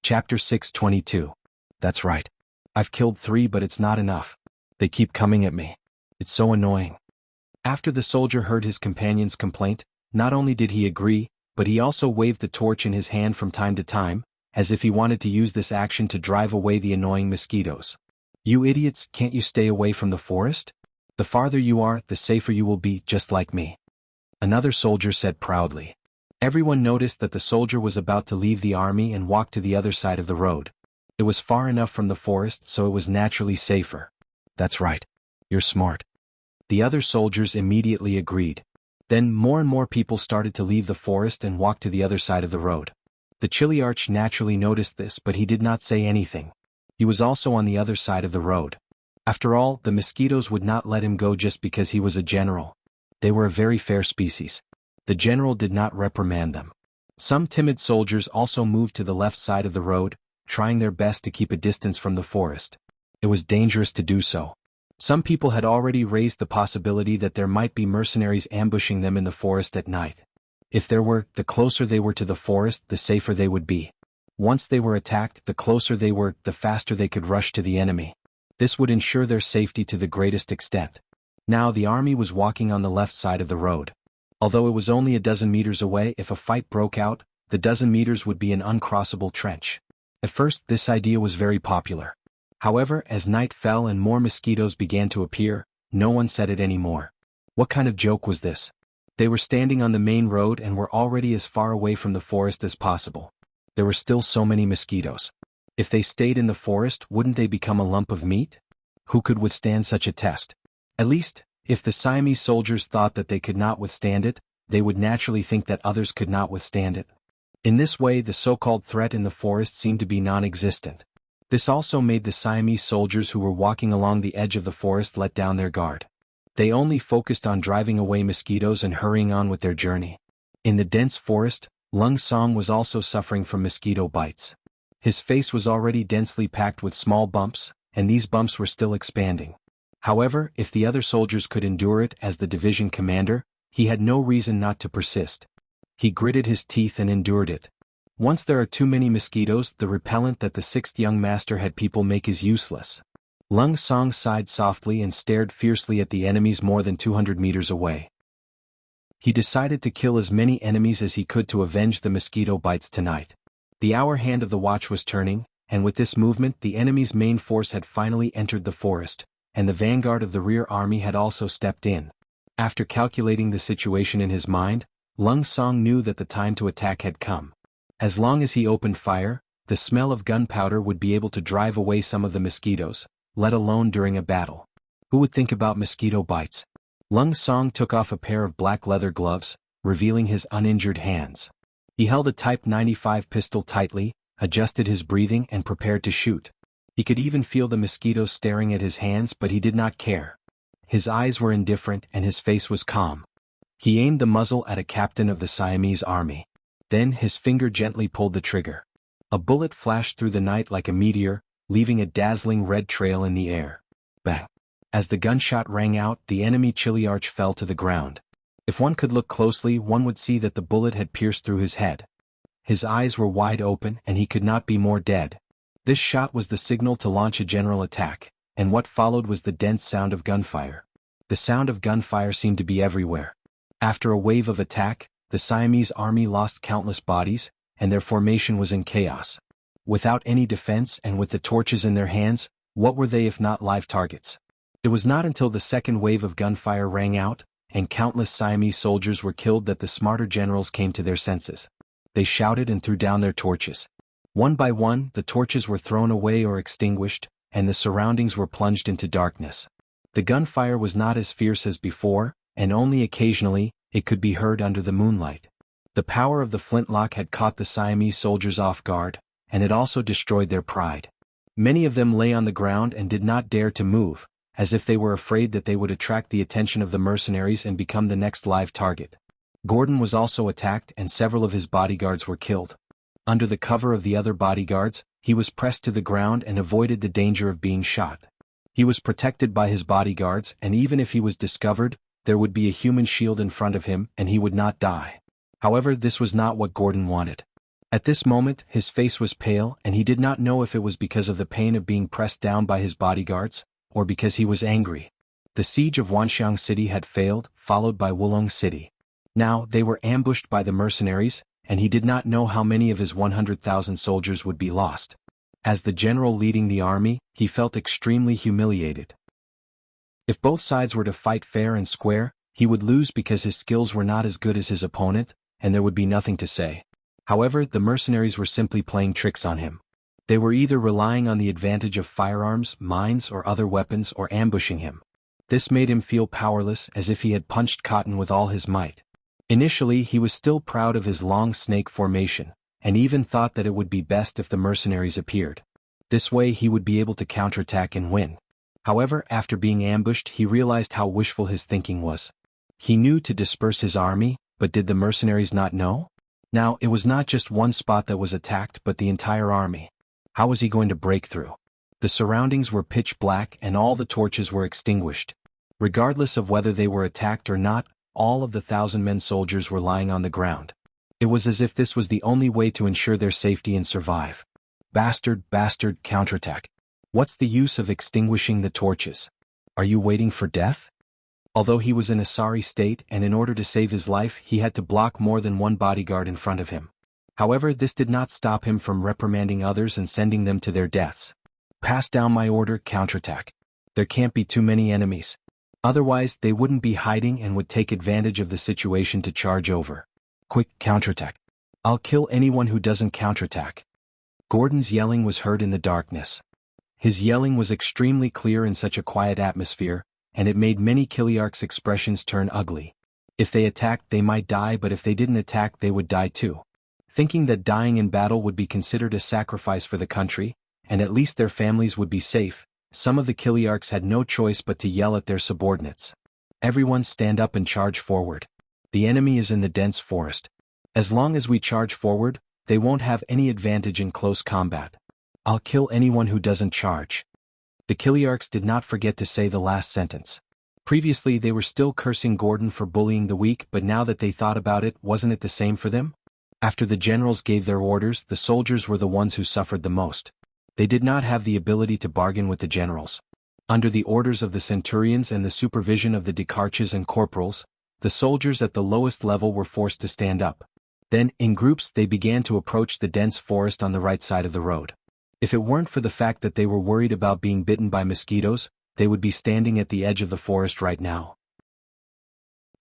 Chapter 622. That's right. I've killed 3, but it's not enough. They keep coming at me. It's so annoying. After the soldier heard his companion's complaint, not only did he agree, but he also waved the torch in his hand from time to time, as if he wanted to use this action to drive away the annoying mosquitoes. You idiots, can't you stay away from the forest? The farther you are, the safer you will be, just like me. Another soldier said proudly. Everyone noticed that the soldier was about to leave the army and walk to the other side of the road. It was far enough from the forest, so it was naturally safer. That's right. You're smart. The other soldiers immediately agreed. Then more and more people started to leave the forest and walk to the other side of the road. The Chiliarch naturally noticed this, but he did not say anything. He was also on the other side of the road. After all, the mosquitoes would not let him go just because he was a general. They were a very fair species. The general did not reprimand them. Some timid soldiers also moved to the left side of the road, trying their best to keep a distance from the forest. It was dangerous to do so. Some people had already raised the possibility that there might be mercenaries ambushing them in the forest at night. If there were, the closer they were to the forest, the safer they would be. Once they were attacked, the closer they were, the faster they could rush to the enemy. This would ensure their safety to the greatest extent. Now the army was walking on the left side of the road. Although it was only a dozen meters away, if a fight broke out, the dozen meters would be an uncrossable trench. At first, this idea was very popular. However, as night fell and more mosquitoes began to appear, no one said it anymore. What kind of joke was this? They were standing on the main road and were already as far away from the forest as possible. There were still so many mosquitoes. If they stayed in the forest, wouldn't they become a lump of meat? Who could withstand such a test? At least, if the Siamese soldiers thought that they could not withstand it, they would naturally think that others could not withstand it. In this way, the so-called threat in the forest seemed to be non-existent. This also made the Siamese soldiers who were walking along the edge of the forest let down their guard. They only focused on driving away mosquitoes and hurrying on with their journey. In the dense forest, Lung Song was also suffering from mosquito bites. His face was already densely packed with small bumps, and these bumps were still expanding. However, if the other soldiers could endure it as the division commander, he had no reason not to persist. He gritted his teeth and endured it. Once there are too many mosquitoes, the repellent that the 6th young master had people make is useless. Lung Song sighed softly and stared fiercely at the enemies more than 200 meters away. He decided to kill as many enemies as he could to avenge the mosquito bites tonight. The hour hand of the watch was turning, and with this movement the enemy's main force had finally entered the forest, and the vanguard of the rear army had also stepped in. After calculating the situation in his mind, Lung Song knew that the time to attack had come. As long as he opened fire, the smell of gunpowder would be able to drive away some of the mosquitoes, let alone during a battle. Who would think about mosquito bites? Lung Song took off a pair of black leather gloves, revealing his uninjured hands. He held a Type 95 pistol tightly, adjusted his breathing and prepared to shoot. He could even feel the mosquitoes staring at his hands, but he did not care. His eyes were indifferent and his face was calm. He aimed the muzzle at a captain of the Siamese army. Then his finger gently pulled the trigger. A bullet flashed through the night like a meteor, leaving a dazzling red trail in the air. Bang! As the gunshot rang out, the enemy Chiliarch fell to the ground. If one could look closely, one would see that the bullet had pierced through his head. His eyes were wide open and he could not be more dead. This shot was the signal to launch a general attack, and what followed was the dense sound of gunfire. The sound of gunfire seemed to be everywhere. After a wave of attack, the Siamese army lost countless bodies, and their formation was in chaos. Without any defense and with the torches in their hands, what were they if not live targets? It was not until the second wave of gunfire rang out, and countless Siamese soldiers were killed that the smarter generals came to their senses. They shouted and threw down their torches. One by one, the torches were thrown away or extinguished, and the surroundings were plunged into darkness. The gunfire was not as fierce as before, and only occasionally, it could be heard under the moonlight. The power of the flintlock had caught the Siamese soldiers off guard, and it also destroyed their pride. Many of them lay on the ground and did not dare to move, as if they were afraid that they would attract the attention of the mercenaries and become the next live target. Gordon was also attacked and several of his bodyguards were killed. Under the cover of the other bodyguards, he was pressed to the ground and avoided the danger of being shot. He was protected by his bodyguards, and even if he was discovered, there would be a human shield in front of him and he would not die. However, this was not what Gordon wanted. At this moment, his face was pale and he did not know if it was because of the pain of being pressed down by his bodyguards, or because he was angry. The siege of Wanxiang City had failed, followed by Wulong City. Now, they were ambushed by the mercenaries, and he did not know how many of his 100,000 soldiers would be lost. As the general leading the army, he felt extremely humiliated. If both sides were to fight fair and square, he would lose because his skills were not as good as his opponent, and there would be nothing to say. However, the mercenaries were simply playing tricks on him. They were either relying on the advantage of firearms, mines, or other weapons, or ambushing him. This made him feel powerless, as if he had punched cotton with all his might. Initially, he was still proud of his long snake formation, and even thought that it would be best if the mercenaries appeared. This way he would be able to counterattack and win. However, after being ambushed, he realized how wishful his thinking was. He knew to disperse his army, but did the mercenaries not know? Now, it was not just one spot that was attacked but the entire army. How was he going to break through? The surroundings were pitch black and all the torches were extinguished. Regardless of whether they were attacked or not, all of the 1,000-men soldiers were lying on the ground. It was as if this was the only way to ensure their safety and survive. Bastard, counterattack. What's the use of extinguishing the torches? Are you waiting for death? Although he was in a sorry state and in order to save his life he had to block more than one bodyguard in front of him. However, this did not stop him from reprimanding others and sending them to their deaths. Pass down my order, counterattack. There can't be too many enemies. Otherwise, they wouldn't be hiding and would take advantage of the situation to charge over. Quick, counterattack. I'll kill anyone who doesn't counterattack. Gordon's yelling was heard in the darkness. His yelling was extremely clear in such a quiet atmosphere, and it made many Kiliarch's expressions turn ugly. If they attacked, they might die, but if they didn't attack, they would die too. Thinking that dying in battle would be considered a sacrifice for the country, and at least their families would be safe, some of the Kiliarchs had no choice but to yell at their subordinates. Everyone stand up and charge forward. The enemy is in the dense forest. As long as we charge forward, they won't have any advantage in close combat. I'll kill anyone who doesn't charge. The Kiliarchs did not forget to say the last sentence. Previously they were still cursing Gordon for bullying the weak, but now that they thought about it, wasn't it the same for them? After the generals gave their orders, the soldiers were the ones who suffered the most. They did not have the ability to bargain with the generals. Under the orders of the centurions and the supervision of the decharches and corporals, the soldiers at the lowest level were forced to stand up. Then, in groups, they began to approach the dense forest on the right side of the road. If it weren't for the fact that they were worried about being bitten by mosquitoes, they would be standing at the edge of the forest right now.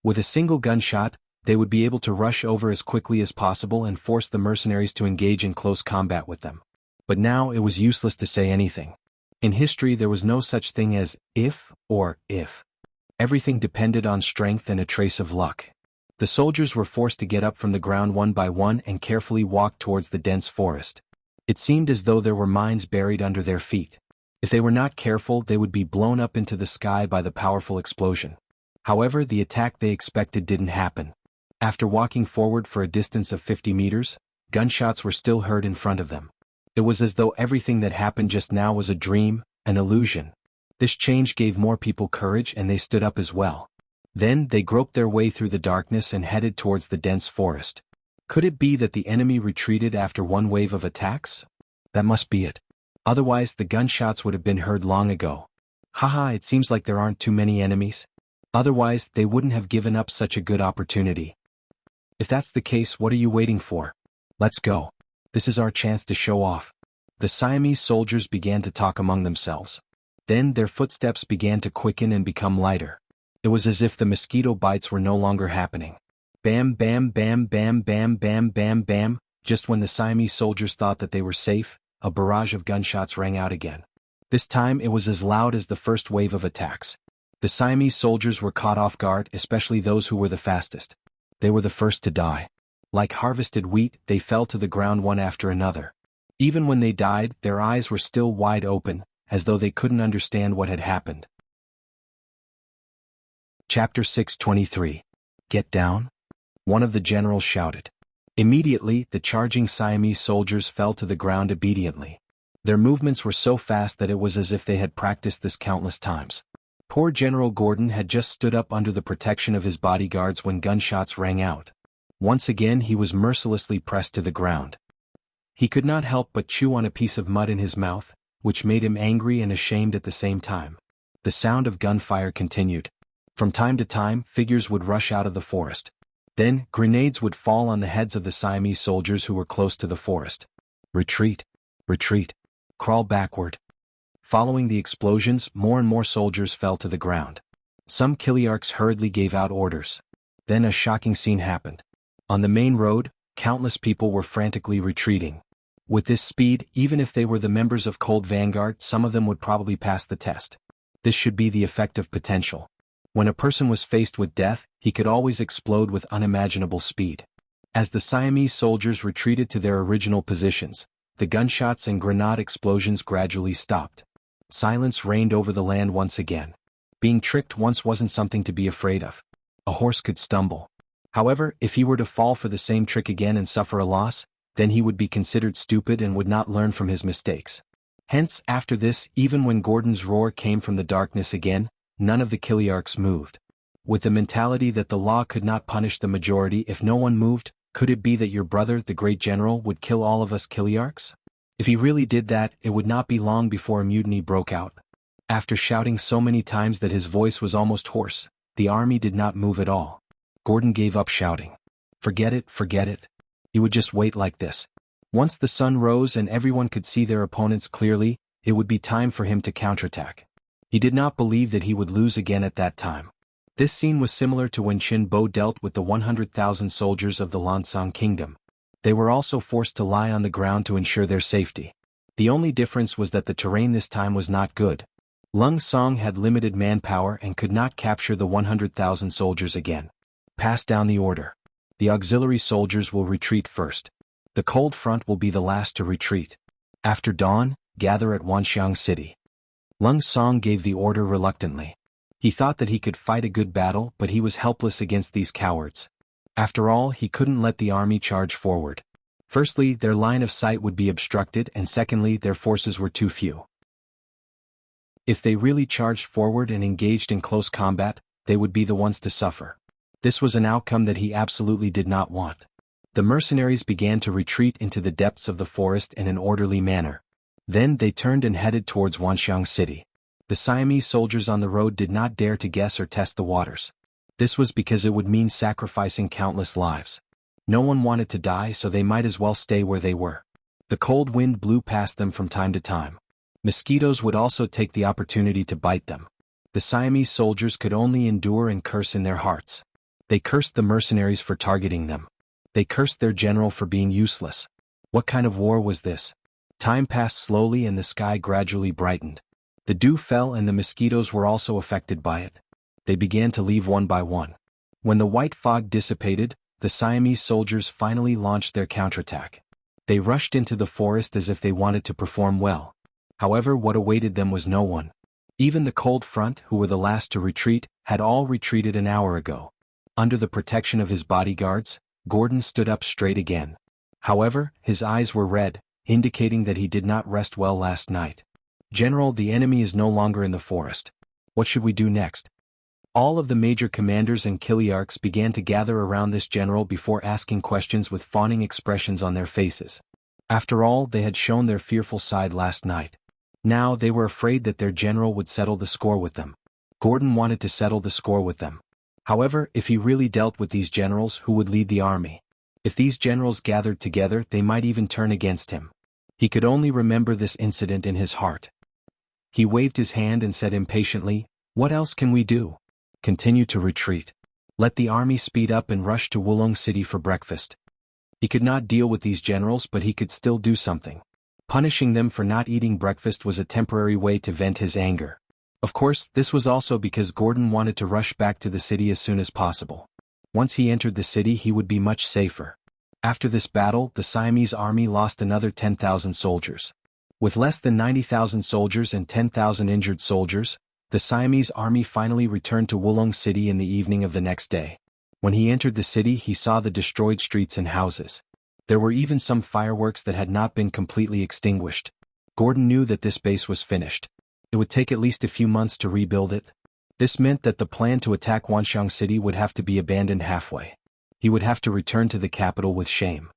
With a single gunshot, they would be able to rush over as quickly as possible and force the mercenaries to engage in close combat with them. But now it was useless to say anything. In history there was no such thing as if or if. Everything depended on strength and a trace of luck. The soldiers were forced to get up from the ground one by one and carefully walk towards the dense forest. It seemed as though there were mines buried under their feet. If they were not careful, they would be blown up into the sky by the powerful explosion. However, the attack they expected didn't happen. After walking forward for a distance of 50 meters, gunshots were still heard in front of them. It was as though everything that happened just now was a dream, an illusion. This change gave more people courage and they stood up as well. Then they groped their way through the darkness and headed towards the dense forest. Could it be that the enemy retreated after one wave of attacks? That must be it. Otherwise the gunshots would have been heard long ago. Haha, it seems like there aren't too many enemies. Otherwise they wouldn't have given up such a good opportunity. If that's the case, what are you waiting for? Let's go. This is our chance to show off. The Siamese soldiers began to talk among themselves. Then their footsteps began to quicken and become lighter. It was as if the mosquito bites were no longer happening. Bam, bam, bam, bam, bam, bam, bam, bam. Just when the Siamese soldiers thought that they were safe, a barrage of gunshots rang out again. This time it was as loud as the first wave of attacks. The Siamese soldiers were caught off guard, especially those who were the fastest. They were the first to die. Like harvested wheat, they fell to the ground one after another. Even when they died, their eyes were still wide open, as though they couldn't understand what had happened. Chapter 6:23. Get down? One of the generals shouted. Immediately, the charging Siamese soldiers fell to the ground obediently. Their movements were so fast that it was as if they had practiced this countless times. Poor General Gordon had just stood up under the protection of his bodyguards when gunshots rang out. Once again he was mercilessly pressed to the ground. He could not help but chew on a piece of mud in his mouth, which made him angry and ashamed at the same time. The sound of gunfire continued. From time to time, figures would rush out of the forest. Then, grenades would fall on the heads of the Siamese soldiers who were close to the forest. Retreat. Retreat. Crawl backward. Following the explosions, more and more soldiers fell to the ground. Some Kiliarchs hurriedly gave out orders. Then a shocking scene happened. On the main road, countless people were frantically retreating. With this speed, even if they were the members of Cold Vanguard, some of them would probably pass the test. This should be the effect of potential. When a person was faced with death, he could always explode with unimaginable speed. As the Siamese soldiers retreated to their original positions, the gunshots and grenade explosions gradually stopped. Silence reigned over the land once again. Being tricked once wasn't something to be afraid of. A horse could stumble. However, if he were to fall for the same trick again and suffer a loss, then he would be considered stupid and would not learn from his mistakes. Hence, after this, even when Gordon's roar came from the darkness again, none of the Kiliarchs moved. With the mentality that the law could not punish the majority if no one moved, could it be that your brother, the great general, would kill all of us Kiliarchs? If he really did that, it would not be long before a mutiny broke out. After shouting so many times that his voice was almost hoarse, the army did not move at all. Gordon gave up shouting. Forget it, forget it. He would just wait like this. Once the sun rose and everyone could see their opponents clearly, it would be time for him to counterattack. He did not believe that he would lose again at that time. This scene was similar to when Qin Bo dealt with the 100,000 soldiers of the Lansang kingdom. They were also forced to lie on the ground to ensure their safety. The only difference was that the terrain this time was not good. Lung Song had limited manpower and could not capture the 100,000 soldiers again. Pass down the order. The auxiliary soldiers will retreat first. The cold front will be the last to retreat. After dawn, gather at Wanxiang City. Lung Song gave the order reluctantly. He thought that he could fight a good battle, but he was helpless against these cowards. After all, he couldn't let the army charge forward. Firstly, their line of sight would be obstructed, and secondly, their forces were too few. If they really charged forward and engaged in close combat, they would be the ones to suffer. This was an outcome that he absolutely did not want. The mercenaries began to retreat into the depths of the forest in an orderly manner. Then they turned and headed towards Wanxiang City. The Siamese soldiers on the road did not dare to guess or test the waters. This was because it would mean sacrificing countless lives. No one wanted to die, so they might as well stay where they were. The cold wind blew past them from time to time. Mosquitoes would also take the opportunity to bite them. The Siamese soldiers could only endure and curse in their hearts. They cursed the mercenaries for targeting them. They cursed their general for being useless. What kind of war was this? Time passed slowly and the sky gradually brightened. The dew fell and the mosquitoes were also affected by it. They began to leave one by one. When the white fog dissipated, the Siamese soldiers finally launched their counterattack. They rushed into the forest as if they wanted to perform well. However, what awaited them was no one. Even the cold front, who were the last to retreat, had all retreated an hour ago. Under the protection of his bodyguards, Gordon stood up straight again. However, his eyes were red, indicating that he did not rest well last night. General, the enemy is no longer in the forest. What should we do next? All of the major commanders and Kiliarchs began to gather around this general before asking questions with fawning expressions on their faces. After all, they had shown their fearful side last night. Now they were afraid that their general would settle the score with them. Gordon wanted to settle the score with them. However, if he really dealt with these generals, who would lead the army? If these generals gathered together, they might even turn against him. He could only remember this incident in his heart. He waved his hand and said impatiently, "What else can we do? Continue to retreat. Let the army speed up and rush to Wulong City for breakfast." He could not deal with these generals, but he could still do something. Punishing them for not eating breakfast was a temporary way to vent his anger. Of course, this was also because Gordon wanted to rush back to the city as soon as possible. Once he entered the city, he would be much safer. After this battle, the Siamese army lost another 10,000 soldiers. With less than 90,000 soldiers and 10,000 injured soldiers, the Siamese army finally returned to Wulong City in the evening of the next day. When he entered the city, he saw the destroyed streets and houses. There were even some fireworks that had not been completely extinguished. Gordon knew that this base was finished. It would take at least a few months to rebuild it. This meant that the plan to attack Wanxiang City would have to be abandoned halfway. He would have to return to the capital with shame.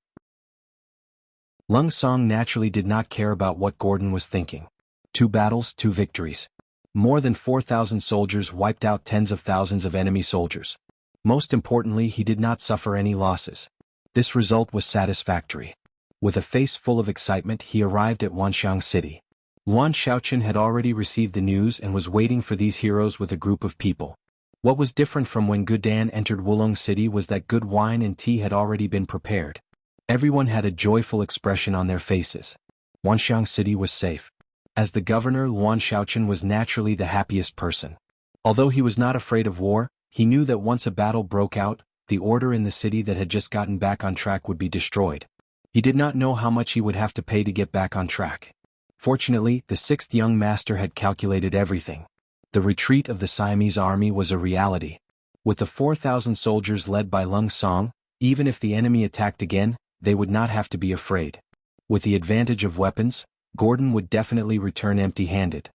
Lung Song naturally did not care about what Gordon was thinking. 2 battles, 2 victories. More than 4,000 soldiers wiped out tens of thousands of enemy soldiers. Most importantly, he did not suffer any losses. This result was satisfactory. With a face full of excitement, he arrived at Wanxiang City. Luan Shaochen had already received the news and was waiting for these heroes with a group of people. What was different from when Gudan entered Wulong City was that good wine and tea had already been prepared. Everyone had a joyful expression on their faces. Wanxiang City was safe. As the governor, Luan Shaochen was naturally the happiest person. Although he was not afraid of war, he knew that once a battle broke out, the order in the city that had just gotten back on track would be destroyed. He did not know how much he would have to pay to get back on track. Fortunately, the 6th young master had calculated everything. The retreat of the Siamese army was a reality. With the 4,000 soldiers led by Lung Song, even if the enemy attacked again, they would not have to be afraid. With the advantage of weapons, Gordon would definitely return empty-handed.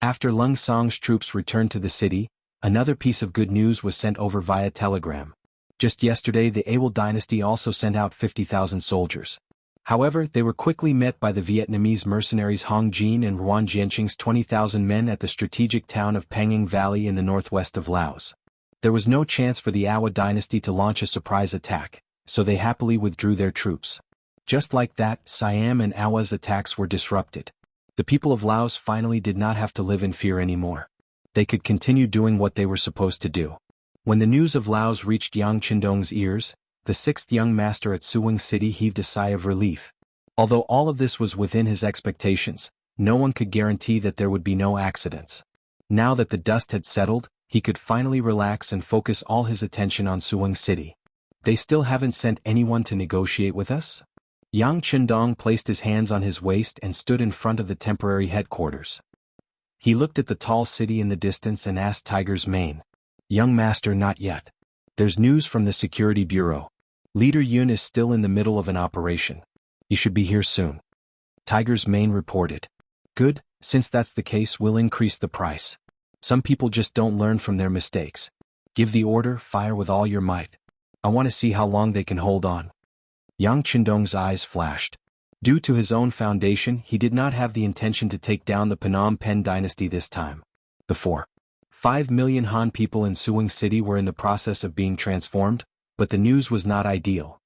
After Lung Song's troops returned to the city, another piece of good news was sent over via telegram. Just yesterday, the Awol dynasty also sent out 50,000 soldiers. However, they were quickly met by the Vietnamese mercenaries Hong Jin and Ruan Jianqing's 20,000 men at the strategic town of Pangang Valley in the northwest of Laos. There was no chance for the Awol dynasty to launch a surprise attack, so they happily withdrew their troops. Just like that, Siam and Awa's attacks were disrupted. The people of Laos finally did not have to live in fear anymore. They could continue doing what they were supposed to do. When the news of Laos reached Yang Qindong's ears, the 6th young master at Suwing City heaved a sigh of relief. Although all of this was within his expectations, no one could guarantee that there would be no accidents. Now that the dust had settled, he could finally relax and focus all his attention on Suwing City. They still haven't sent anyone to negotiate with us? Yang Qindong placed his hands on his waist and stood in front of the temporary headquarters. He looked at the tall city in the distance and asked Tiger's Mane. Young master, not yet. There's news from the Security Bureau. Leader Yun is still in the middle of an operation. He should be here soon. Tiger's Mane reported. Good, since that's the case, we'll increase the price. Some people just don't learn from their mistakes. Give the order, fire with all your might. I want to see how long they can hold on. Yang Qindong's eyes flashed. Due to his own foundation, he did not have the intention to take down the Phnom Penh dynasty this time. Before, 5 million Han people in Suwing City were in the process of being transformed, but the news was not ideal.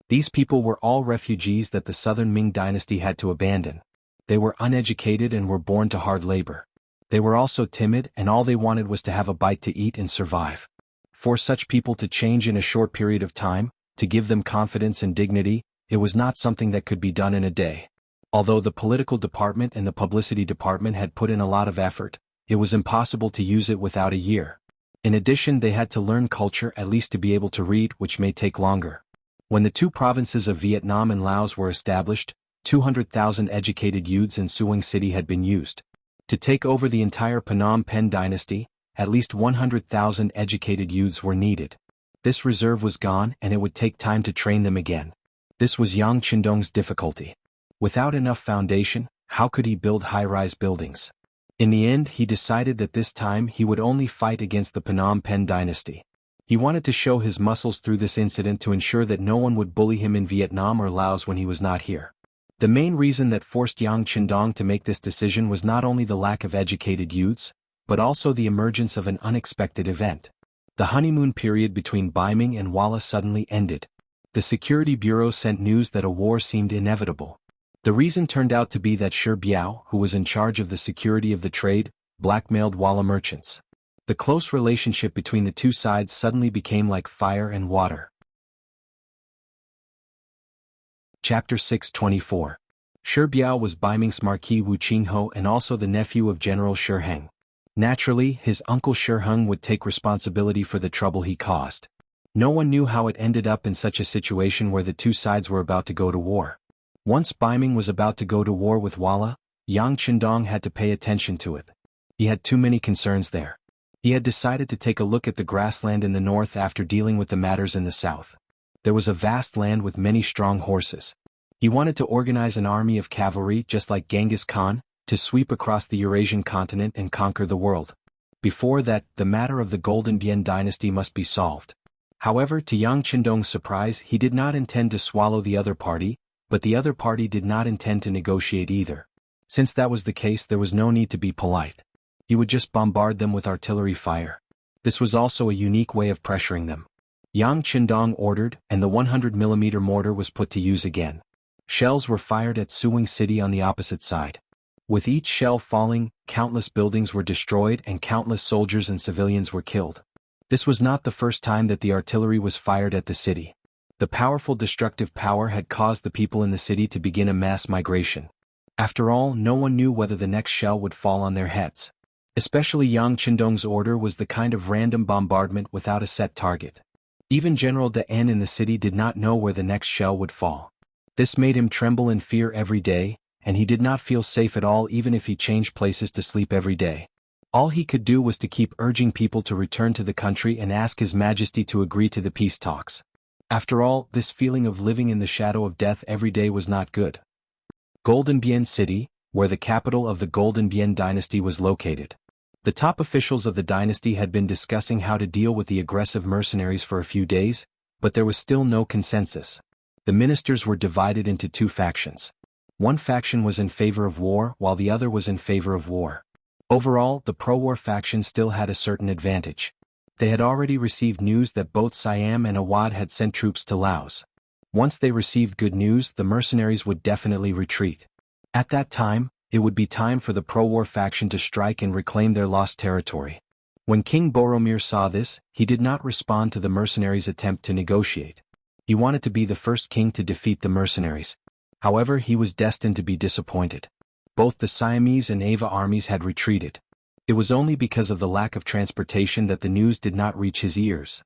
These people were all refugees that the southern Ming dynasty had to abandon. They were uneducated and were born to hard labor. They were also timid, and all they wanted was to have a bite to eat and survive. For such people to change in a short period of time, to give them confidence and dignity, it was not something that could be done in a day. Although the political department and the publicity department had put in a lot of effort, it was impossible to use it without a year. In addition, they had to learn culture at least to be able to read, which may take longer. When the 2 provinces of Vietnam and Laos were established, 200,000 educated youths in Suwing City had been used. To take over the entire Phnom Penh dynasty, at least 100,000 educated youths were needed. This reserve was gone and it would take time to train them again. This was Yang Qindong's difficulty. Without enough foundation, how could he build high-rise buildings? In the end, he decided that this time he would only fight against the Phnom Penh dynasty. He wanted to show his muscles through this incident to ensure that no one would bully him in Vietnam or Laos when he was not here. The main reason that forced Yang Qindong to make this decision was not only the lack of educated youths, but also the emergence of an unexpected event. The honeymoon period between Bai Ming and Walla suddenly ended. The Security Bureau sent news that a war seemed inevitable. The reason turned out to be that Shi Biao, who was in charge of the security of the trade, blackmailed Walla merchants. The close relationship between the 2 sides suddenly became like fire and water. Chapter 624. Shi Biao was Bai Ming's Marquis Wu Qingho and also the nephew of General Shi Heng. Naturally, his uncle Shi Heng would take responsibility for the trouble he caused. No one knew how it ended up in such a situation where the 2 sides were about to go to war. Once Bai Ming was about to go to war with Walla, Yang Qindong had to pay attention to it. He had too many concerns there. He had decided to take a look at the grassland in the north after dealing with the matters in the south. There was a vast land with many strong horses. He wanted to organize an army of cavalry just like Genghis Khan, to sweep across the Eurasian continent and conquer the world. Before that, the matter of the Golden Bien dynasty must be solved. However, to Yang Qindong's surprise, he did not intend to swallow the other party, but the other party did not intend to negotiate either. Since that was the case, there was no need to be polite. He would just bombard them with artillery fire. This was also a unique way of pressuring them. Yang Qindong ordered, and the 100mm mortar was put to use again. Shells were fired at Suwing City on the opposite side. With each shell falling, countless buildings were destroyed and countless soldiers and civilians were killed. This was not the first time that the artillery was fired at the city. The powerful destructive power had caused the people in the city to begin a mass migration. After all, no one knew whether the next shell would fall on their heads. Especially Yang Qindong's order was the kind of random bombardment without a set target. Even General De N in the city did not know where the next shell would fall. This made him tremble in fear every day, and he did not feel safe at all even if he changed places to sleep every day. All he could do was to keep urging people to return to the country and ask His Majesty to agree to the peace talks. After all, this feeling of living in the shadow of death every day was not good. Golden Bian City, where the capital of the Golden Bian dynasty was located. The top officials of the dynasty had been discussing how to deal with the aggressive mercenaries for a few days, but there was still no consensus. The ministers were divided into two factions. One faction was in favor of war while the other was in favor of war. Overall, the pro-war faction still had a certain advantage. They had already received news that both Siam and Awad had sent troops to Laos. Once they received good news, the mercenaries would definitely retreat. At that time, it would be time for the pro-war faction to strike and reclaim their lost territory. When King Boromir saw this, he did not respond to the mercenaries' attempt to negotiate. He wanted to be the first king to defeat the mercenaries. However, he was destined to be disappointed. Both the Siamese and Ava armies had retreated. It was only because of the lack of transportation that the news did not reach his ears.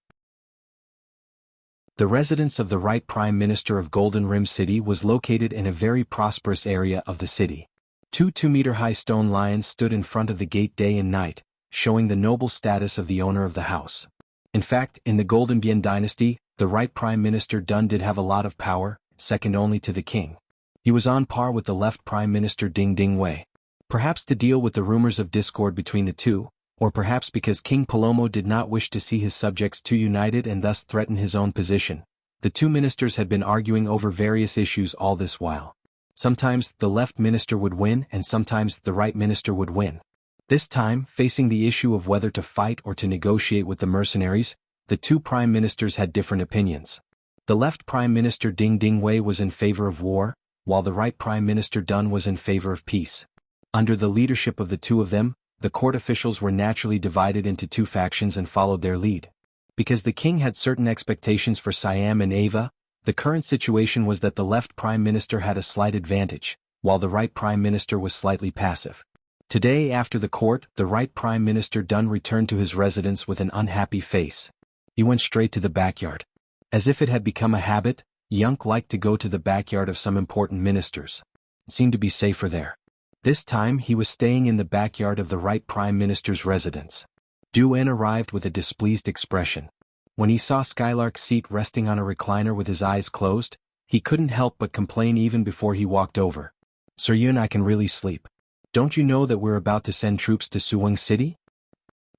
The residence of the right Prime Minister of Golden Rim City was located in a very prosperous area of the city. Two 2-meter-high stone lions stood in front of the gate day and night, showing the noble status of the owner of the house. In fact, in the Golden Bian dynasty, the right Prime Minister Dun did have a lot of power, second only to the king. He was on par with the left Prime Minister Ding Ding Wei. Perhaps to deal with the rumors of discord between the two, or perhaps because King Palomo did not wish to see his subjects too united and thus threaten his own position. The two ministers had been arguing over various issues all this while. Sometimes the left minister would win and sometimes the right minister would win. This time, facing the issue of whether to fight or to negotiate with the mercenaries, the two prime ministers had different opinions. The left Prime Minister Ding Ding Wei was in favor of war, while the right Prime Minister Dun was in favor of peace. Under the leadership of the two of them, the court officials were naturally divided into two factions and followed their lead. Because the king had certain expectations for Siam and Ava, the current situation was that the left Prime Minister had a slight advantage, while the right Prime Minister was slightly passive. Today after the court, the right Prime Minister Dun returned to his residence with an unhappy face. He went straight to the backyard. As if it had become a habit, Yunk liked to go to the backyard of some important ministers. It seemed to be safer there. This time he was staying in the backyard of the right Prime Minister's residence. Du En arrived with a displeased expression. When he saw Skylark's seat resting on a recliner with his eyes closed, he couldn't help but complain even before he walked over. Sir Yun, I can really sleep. Don't you know that we're about to send troops to Suwing City?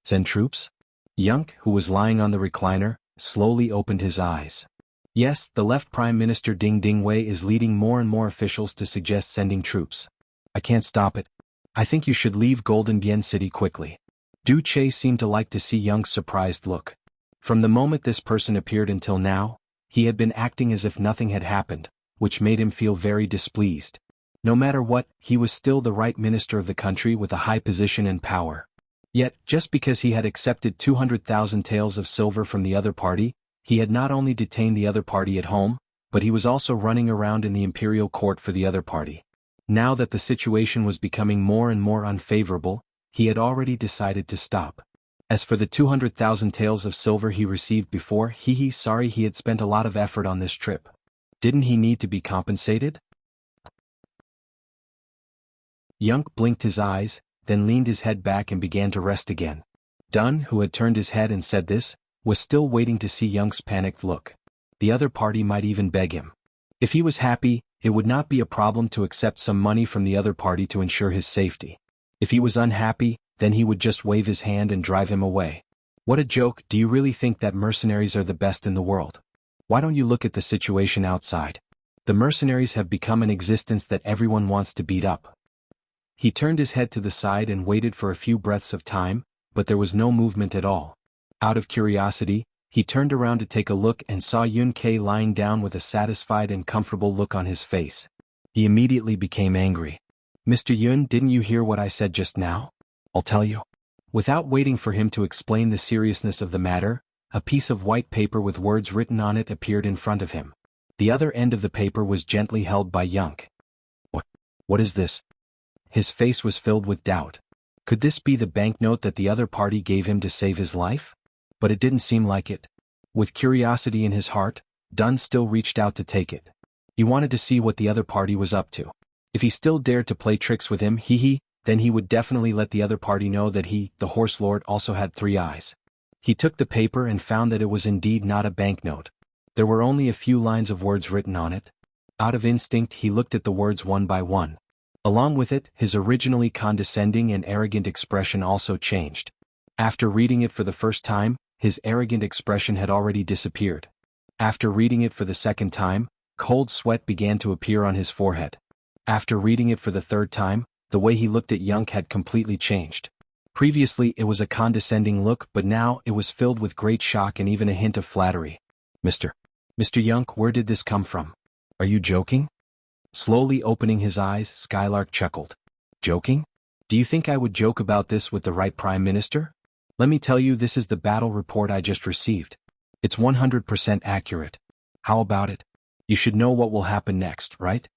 Send troops? Yunk, who was lying on the recliner, slowly opened his eyes. Yes, the left Prime Minister Ding Ding Wei is leading more and more officials to suggest sending troops. I can't stop it. I think you should leave Golden Bian City quickly. Du Che seemed to like to see Yunk's surprised look. From the moment this person appeared until now, he had been acting as if nothing had happened, which made him feel very displeased. No matter what, he was still the right minister of the country with a high position and power. Yet, just because he had accepted 200,000 taels of silver from the other party, he had not only detained the other party at home, but he was also running around in the imperial court for the other party. Now that the situation was becoming more and more unfavorable, he had already decided to stop. As for the 200,000 taels of silver he received before, sorry he had spent a lot of effort on this trip. Didn't he need to be compensated? Yunk blinked his eyes, then leaned his head back and began to rest again. Dun, who had turned his head and said this, was still waiting to see Yunk's panicked look. The other party might even beg him. If he was happy, it would not be a problem to accept some money from the other party to ensure his safety. If he was unhappy, then he would just wave his hand and drive him away. What a joke! Do you really think that mercenaries are the best in the world? Why don't you look at the situation outside? The mercenaries have become an existence that everyone wants to beat up. He turned his head to the side and waited for a few breaths of time, but there was no movement at all. Out of curiosity, he turned around to take a look and saw Yun Ke lying down with a satisfied and comfortable look on his face. He immediately became angry. "Mr. Yun, didn't you hear what I said just now? I'll tell you." Without waiting for him to explain the seriousness of the matter, a piece of white paper with words written on it appeared in front of him. The other end of the paper was gently held by Yunk. What is this?" His face was filled with doubt. Could this be the banknote that the other party gave him to save his life? But it didn't seem like it. With curiosity in his heart, Dunn still reached out to take it. He wanted to see what the other party was up to. If he still dared to play tricks with him, then he would definitely let the other party know that he, the Horse Lord, also had 3 eyes. He took the paper and found that it was indeed not a banknote. There were only a few lines of words written on it. Out of instinct, he looked at the words one by one. Along with it, his originally condescending and arrogant expression also changed. After reading it for the first time, his arrogant expression had already disappeared. After reading it for the second time, cold sweat began to appear on his forehead. After reading it for the third time, the way he looked at Yunk had completely changed. Previously it was a condescending look, but now it was filled with great shock and even a hint of flattery. Mr. Yunk, where did this come from? Are you joking?" Slowly opening his eyes, Skylark chuckled. "Joking? Do you think I would joke about this with the right Prime Minister? Let me tell you, this is the battle report I just received. It's 100% accurate. How about it? You should know what will happen next, right?"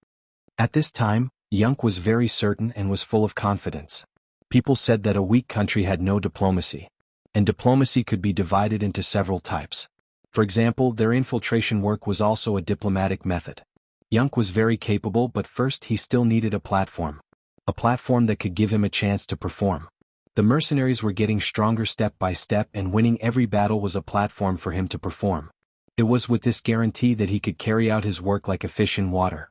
At this time, Yunk was very certain and was full of confidence. People said that a weak country had no diplomacy. And diplomacy could be divided into several types. For example, their infiltration work was also a diplomatic method. Yunk was very capable, but first he still needed a platform. A platform that could give him a chance to perform. The mercenaries were getting stronger step by step, and winning every battle was a platform for him to perform. It was with this guarantee that he could carry out his work like a fish in water.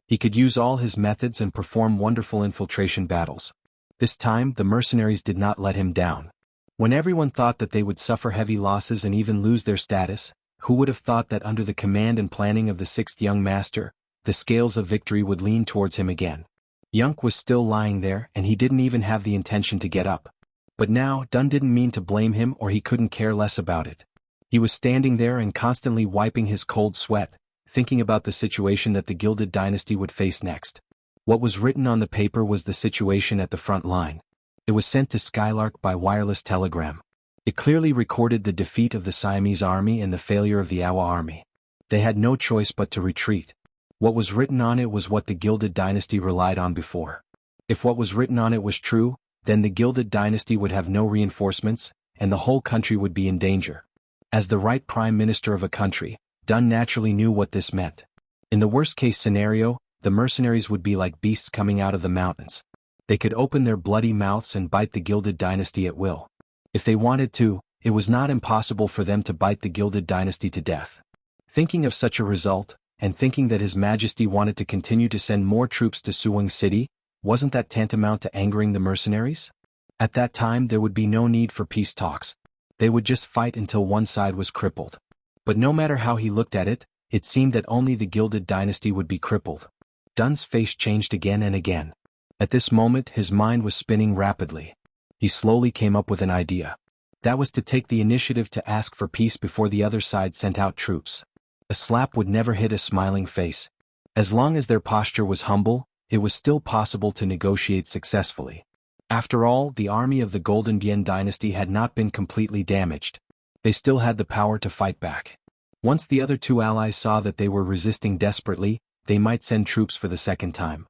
He could use all his methods and perform wonderful infiltration battles. This time, the mercenaries did not let him down. When everyone thought that they would suffer heavy losses and even lose their status, who would have thought that under the command and planning of the 6th young master, the scales of victory would lean towards him again. Yunk was still lying there, and he didn't even have the intention to get up. But now, Dunn didn't mean to blame him, or he couldn't care less about it. He was standing there and constantly wiping his cold sweat, thinking about the situation that the Gilded Dynasty would face next. What was written on the paper was the situation at the front line. It was sent to Skylark by wireless telegram. It clearly recorded the defeat of the Siamese army and the failure of the Awa army. They had no choice but to retreat. What was written on it was what the Gilded Dynasty relied on before. If what was written on it was true, then the Gilded Dynasty would have no reinforcements, and the whole country would be in danger. As the right Prime Minister of a country, Dunn naturally knew what this meant. In the worst-case scenario, the mercenaries would be like beasts coming out of the mountains. They could open their bloody mouths and bite the Gilded Dynasty at will. If they wanted to, it was not impossible for them to bite the Gilded Dynasty to death. Thinking of such a result, and thinking that His Majesty wanted to continue to send more troops to Suwung City, wasn't that tantamount to angering the mercenaries? At that time there would be no need for peace talks. They would just fight until one side was crippled. But no matter how he looked at it, it seemed that only the Gilded Dynasty would be crippled. Dunn's face changed again and again. At this moment his mind was spinning rapidly. He slowly came up with an idea. That was to take the initiative to ask for peace before the other side sent out troops. A slap would never hit a smiling face. As long as their posture was humble, it was still possible to negotiate successfully. After all, the army of the Golden Bien dynasty had not been completely damaged. They still had the power to fight back. Once the other two allies saw that they were resisting desperately, they might send troops for the second time.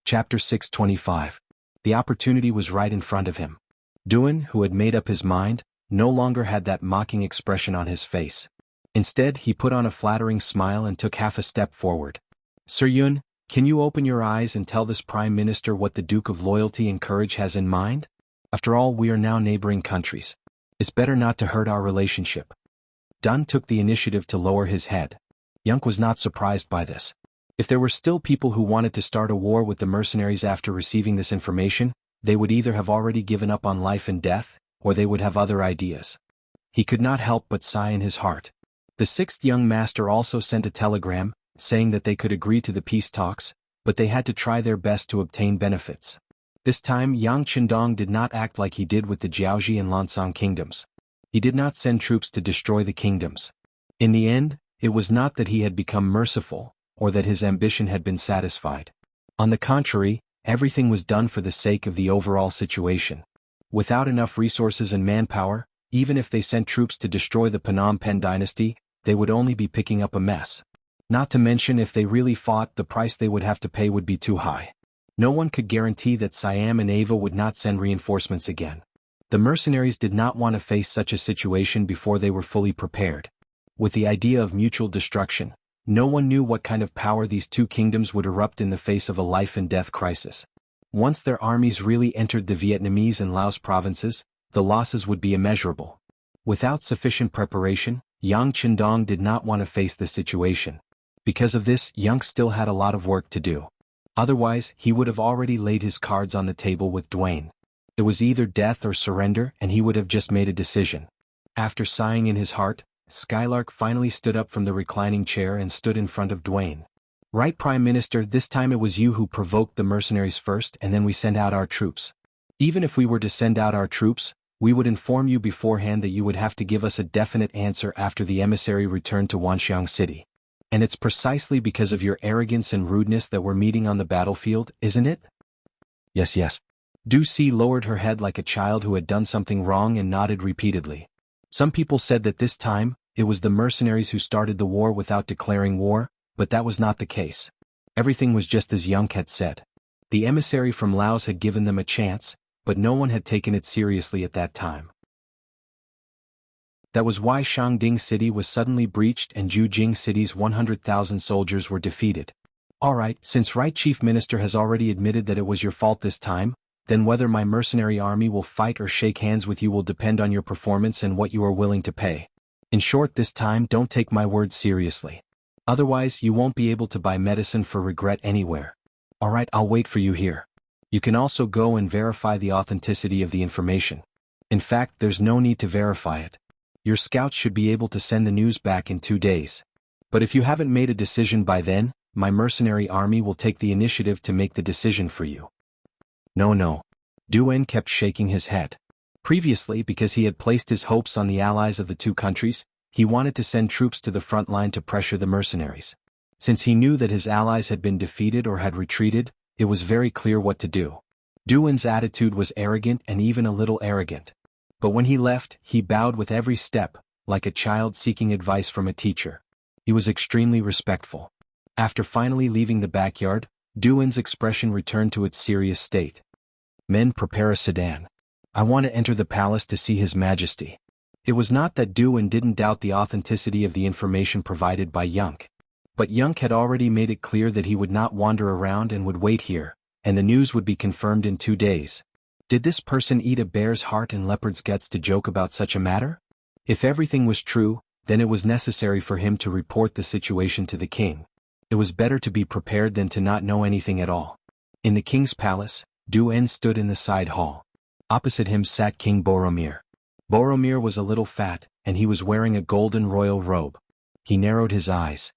Chapter 625. The opportunity was right in front of him. Duan, who had made up his mind, no longer had that mocking expression on his face. Instead, he put on a flattering smile and took half a step forward. Sir Yun, can you open your eyes and tell this Prime Minister what the Duke of Loyalty and Courage has in mind? After all, we are now neighboring countries. It's better not to hurt our relationship. Dun took the initiative to lower his head. Yunk was not surprised by this. If there were still people who wanted to start a war with the mercenaries after receiving this information, they would either have already given up on life and death, or they would have other ideas. he could not help but sigh in his heart. The sixth young master also sent a telegram, saying that they could agree to the peace talks, but they had to try their best to obtain benefits. This time Yang Qindong did not act like he did with the Jiaoji and Lansang kingdoms. He did not send troops to destroy the kingdoms. In the end, it was not that he had become merciful, or that his ambition had been satisfied. On the contrary, everything was done for the sake of the overall situation. Without enough resources and manpower, even if they sent troops to destroy the Phnom Penh dynasty, they would only be picking up a mess. Not to mention if they really fought, the price they would have to pay would be too high. No one could guarantee that Siam and Ava would not send reinforcements again. The mercenaries did not want to face such a situation before they were fully prepared. With the idea of mutual destruction, no one knew what kind of power these two kingdoms would erupt in the face of a life-and-death crisis. Once their armies really entered the Vietnamese and Laos provinces, the losses would be immeasurable. Without sufficient preparation, Yang Qindong did not want to face the situation. Because of this, Yang still had a lot of work to do. Otherwise, he would have already laid his cards on the table with Duane. It was either death or surrender, and he would have just made a decision. After sighing in his heart, Skylark finally stood up from the reclining chair and stood in front of Duane. "Right, Prime Minister, this time it was you who provoked the mercenaries first, and then we sent out our troops. Even if we were to send out our troops, we would inform you beforehand that you would have to give us a definite answer after the emissary returned to Wanxiang City. And it's precisely because of your arrogance and rudeness that we're meeting on the battlefield, isn't it?" "Yes, yes." Du Si lowered her head like a child who had done something wrong and nodded repeatedly. Some people said that this time, it was the mercenaries who started the war without declaring war, but that was not the case. Everything was just as Young had said. The emissary from Laos had given them a chance, but no one had taken it seriously at that time. That was why Shangding City was suddenly breached and Jujing City's 100,000 soldiers were defeated. "Alright, since Right Chief Minister has already admitted that it was your fault this time, then whether my mercenary army will fight or shake hands with you will depend on your performance and what you are willing to pay. In short, this time don't take my words seriously. Otherwise you won't be able to buy medicine for regret anywhere. Alright, I'll wait for you here. You can also go and verify the authenticity of the information. In fact, there's no need to verify it. Your scouts should be able to send the news back in 2 days. But if you haven't made a decision by then, my mercenary army will take the initiative to make the decision for you." No. Duan kept shaking his head. Previously, because he had placed his hopes on the allies of the two countries, he wanted to send troops to the front line to pressure the mercenaries. Since he knew that his allies had been defeated or had retreated, it was very clear what to do. Duan's attitude was arrogant and even a little arrogant. But when he left, he bowed with every step, like a child seeking advice from a teacher. He was extremely respectful. After finally leaving the backyard, Duan's expression returned to its serious state. "Men, prepare a sedan. I want to enter the palace to see His Majesty." It was not that Duan didn't doubt the authenticity of the information provided by Yunk. But Yunk had already made it clear that he would not wander around and would wait here, and the news would be confirmed in 2 days. Did this person eat a bear's heart and leopard's guts to joke about such a matter? If everything was true, then it was necessary for him to report the situation to the king. It was better to be prepared than to not know anything at all. In the king's palace, Duan stood in the side hall. Opposite him sat King Boromir. Boromir was a little fat, and he was wearing a golden royal robe. He narrowed his eyes.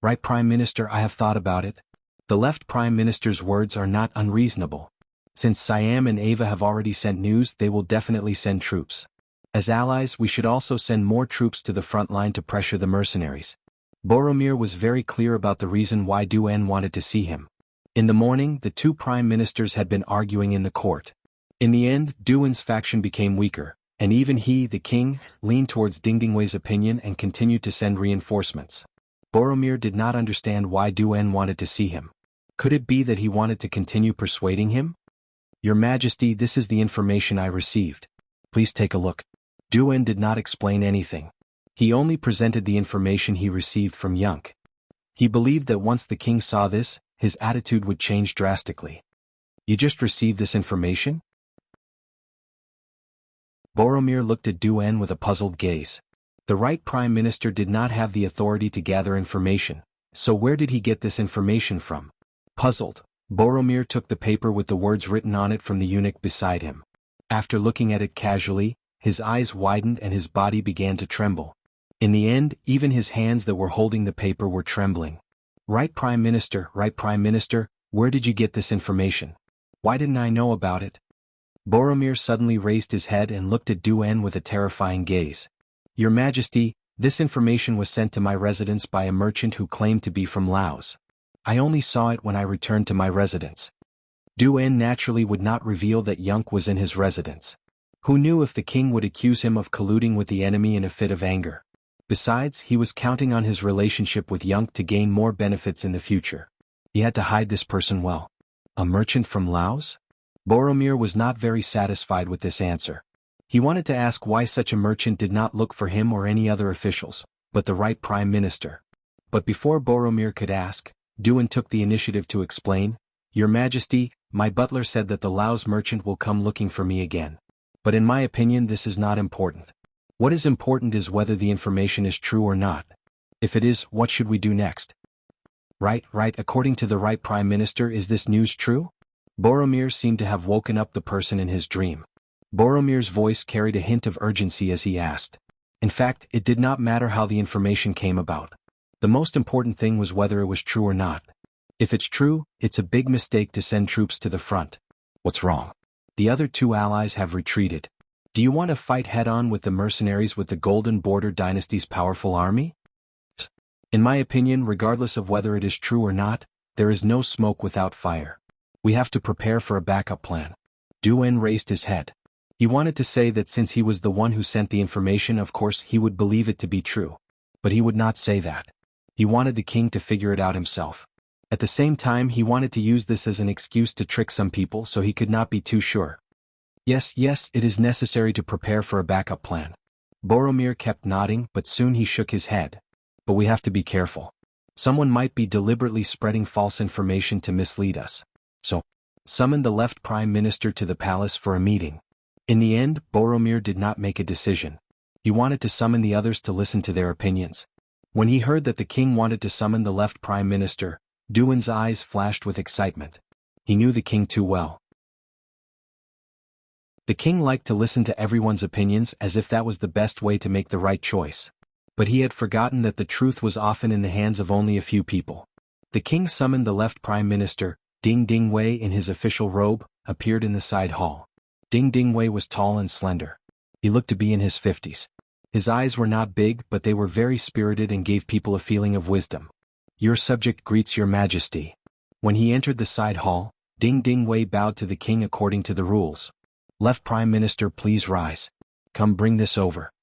"Right, Prime Minister, I have thought about it. The left Prime Minister's words are not unreasonable. Since Siam and Ava have already sent news, they will definitely send troops. As allies, we should also send more troops to the front line to pressure the mercenaries." Boromir was very clear about the reason why Duan wanted to see him. In the morning, the two prime ministers had been arguing in the court. In the end, Duan's faction became weaker, and even he, the king, leaned towards Dingdingwei's opinion and continued to send reinforcements. Boromir did not understand why Duan wanted to see him. Could it be that he wanted to continue persuading him? "Your Majesty, this is the information I received. Please take a look." Duan did not explain anything. He only presented the information he received from Yunk. He believed that once the king saw this, his attitude would change drastically. "You just received this information?" Boromir looked at Duan with a puzzled gaze. The right prime minister did not have the authority to gather information, so where did he get this information from? Puzzled, Boromir took the paper with the words written on it from the eunuch beside him. After looking at it casually, his eyes widened and his body began to tremble. In the end, even his hands that were holding the paper were trembling. Right, Prime Minister, where did you get this information? Why didn't I know about it? Boromir suddenly raised his head and looked at Du-En with a terrifying gaze. Your Majesty, this information was sent to my residence by a merchant who claimed to be from Laos. I only saw it when I returned to my residence. Du-En naturally would not reveal that Yunk was in his residence. Who knew if the king would accuse him of colluding with the enemy in a fit of anger? Besides, he was counting on his relationship with Yunk to gain more benefits in the future. He had to hide this person well. A merchant from Laos? Boromir was not very satisfied with this answer. He wanted to ask why such a merchant did not look for him or any other officials, but the right Prime Minister. But before Boromir could ask, Du-En took the initiative to explain, Your Majesty, my butler said that the Laos merchant will come looking for me again. But in my opinion this is not important. What is important is whether the information is true or not. If it is, what should we do next? Right, according to the right Prime Minister, is this news true? Boromir seemed to have woken up the person in his dream. Boromir's voice carried a hint of urgency as he asked. In fact, it did not matter how the information came about. The most important thing was whether it was true or not. If it's true, it's a big mistake to send troops to the front. What's wrong? The other two allies have retreated. Do you want to fight head-on with the mercenaries with the Golden Border Dynasty's powerful army? In my opinion, regardless of whether it is true or not, there is no smoke without fire. We have to prepare for a backup plan. Du-En raised his head. He wanted to say that since he was the one who sent the information, of course he would believe it to be true. But he would not say that. He wanted the king to figure it out himself. At the same time, he wanted to use this as an excuse to trick some people, so he could not be too sure. Yes, it is necessary to prepare for a backup plan. Boromir kept nodding, but soon he shook his head. But we have to be careful. Someone might be deliberately spreading false information to mislead us. So, summon the left Prime Minister to the palace for a meeting. In the end, Boromir did not make a decision. He wanted to summon the others to listen to their opinions. When he heard that the king wanted to summon the left Prime Minister, Du-En's eyes flashed with excitement. He knew the king too well. The king liked to listen to everyone's opinions as if that was the best way to make the right choice. But he had forgotten that the truth was often in the hands of only a few people. The king summoned the left Prime Minister. Ding Ding Wei, in his official robe, appeared in the side hall. Ding Ding Wei was tall and slender. He looked to be in his 50s. His eyes were not big, but they were very spirited and gave people a feeling of wisdom. Your subject greets your Majesty. When he entered the side hall, Ding Ding Wei bowed to the king according to the rules. Left Prime Minister, please rise. Come, bring this over.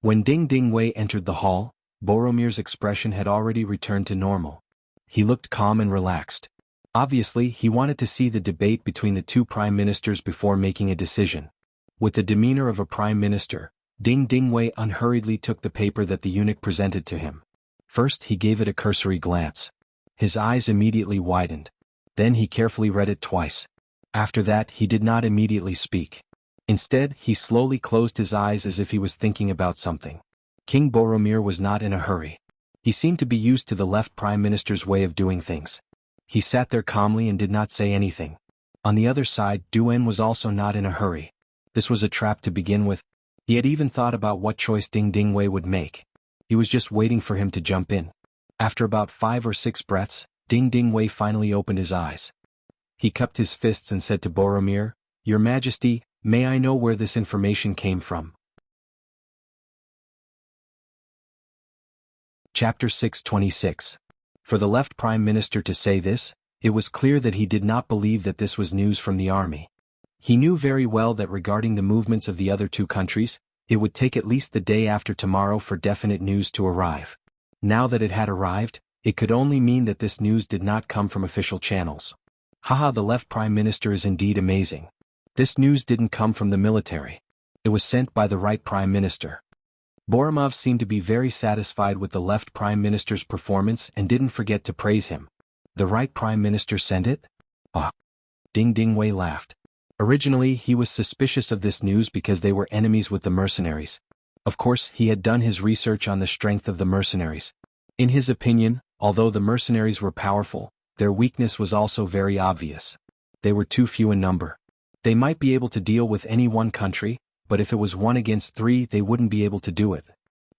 When Ding Ding Wei entered the hall, Boromir's expression had already returned to normal. He looked calm and relaxed. Obviously, he wanted to see the debate between the two prime ministers before making a decision. With the demeanor of a prime minister, Ding Ding Wei unhurriedly took the paper that the eunuch presented to him. First, he gave it a cursory glance. His eyes immediately widened. Then he carefully read it twice. After that, he did not immediately speak. Instead, he slowly closed his eyes as if he was thinking about something. King Boromir was not in a hurry. He seemed to be used to the left prime minister's way of doing things. He sat there calmly and did not say anything. On the other side, Du-En was also not in a hurry. This was a trap to begin with. He had even thought about what choice Ding Ding Wei would make. He was just waiting for him to jump in. After about 5 or 6 breaths, Ding Ding Wei finally opened his eyes. He cupped his fists and said to Boromir, Your Majesty, may I know where this information came from? Chapter 626. For the left Prime Minister to say this, it was clear that he did not believe that this was news from the army. He knew very well that regarding the movements of the other two countries, it would take at least the day after tomorrow for definite news to arrive. Now that it had arrived, it could only mean that this news did not come from official channels. Haha, the left Prime Minister is indeed amazing. This news didn't come from the military. It was sent by the right Prime Minister. Boromir seemed to be very satisfied with the left Prime Minister's performance and didn't forget to praise him. The right Prime Minister sent it? Ah. Ding Ding Wei laughed. Originally, he was suspicious of this news because they were enemies with the mercenaries. Of course, he had done his research on the strength of the mercenaries. In his opinion, although the mercenaries were powerful, their weakness was also very obvious. They were too few in number. They might be able to deal with any one country, but if it was 1 against 3 they wouldn't be able to do it.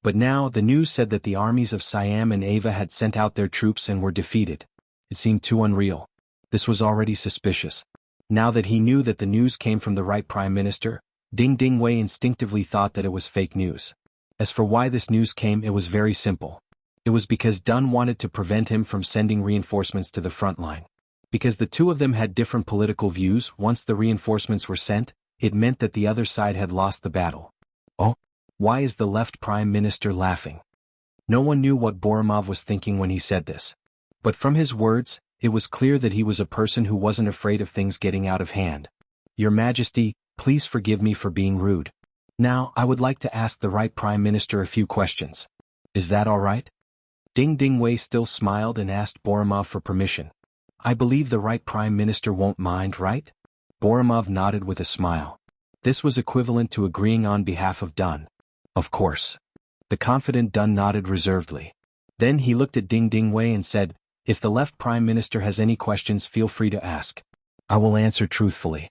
But now the news said that the armies of Siam and Ava had sent out their troops and were defeated. It seemed too unreal. This was already suspicious. Now that he knew that the news came from the right prime minister, Ding Dingwei instinctively thought that it was fake news. As for why this news came, it was very simple. It was because Dun wanted to prevent him from sending reinforcements to the front line. Because the two of them had different political views, once the reinforcements were sent, it meant that the other side had lost the battle. Oh? Why is the left prime minister laughing? No one knew what Borimov was thinking when he said this. But from his words, it was clear that he was a person who wasn't afraid of things getting out of hand. Your Majesty, please forgive me for being rude. Now, I would like to ask the right prime minister a few questions. Is that all right? Ding Dingwei still smiled and asked Borimov for permission. I believe the right prime minister won't mind, right? Borimov nodded with a smile. This was equivalent to agreeing on behalf of Dun. Of course. The confident Dun nodded reservedly. Then he looked at Ding Dingwei and said, if the left prime minister has any questions, feel free to ask. I will answer truthfully.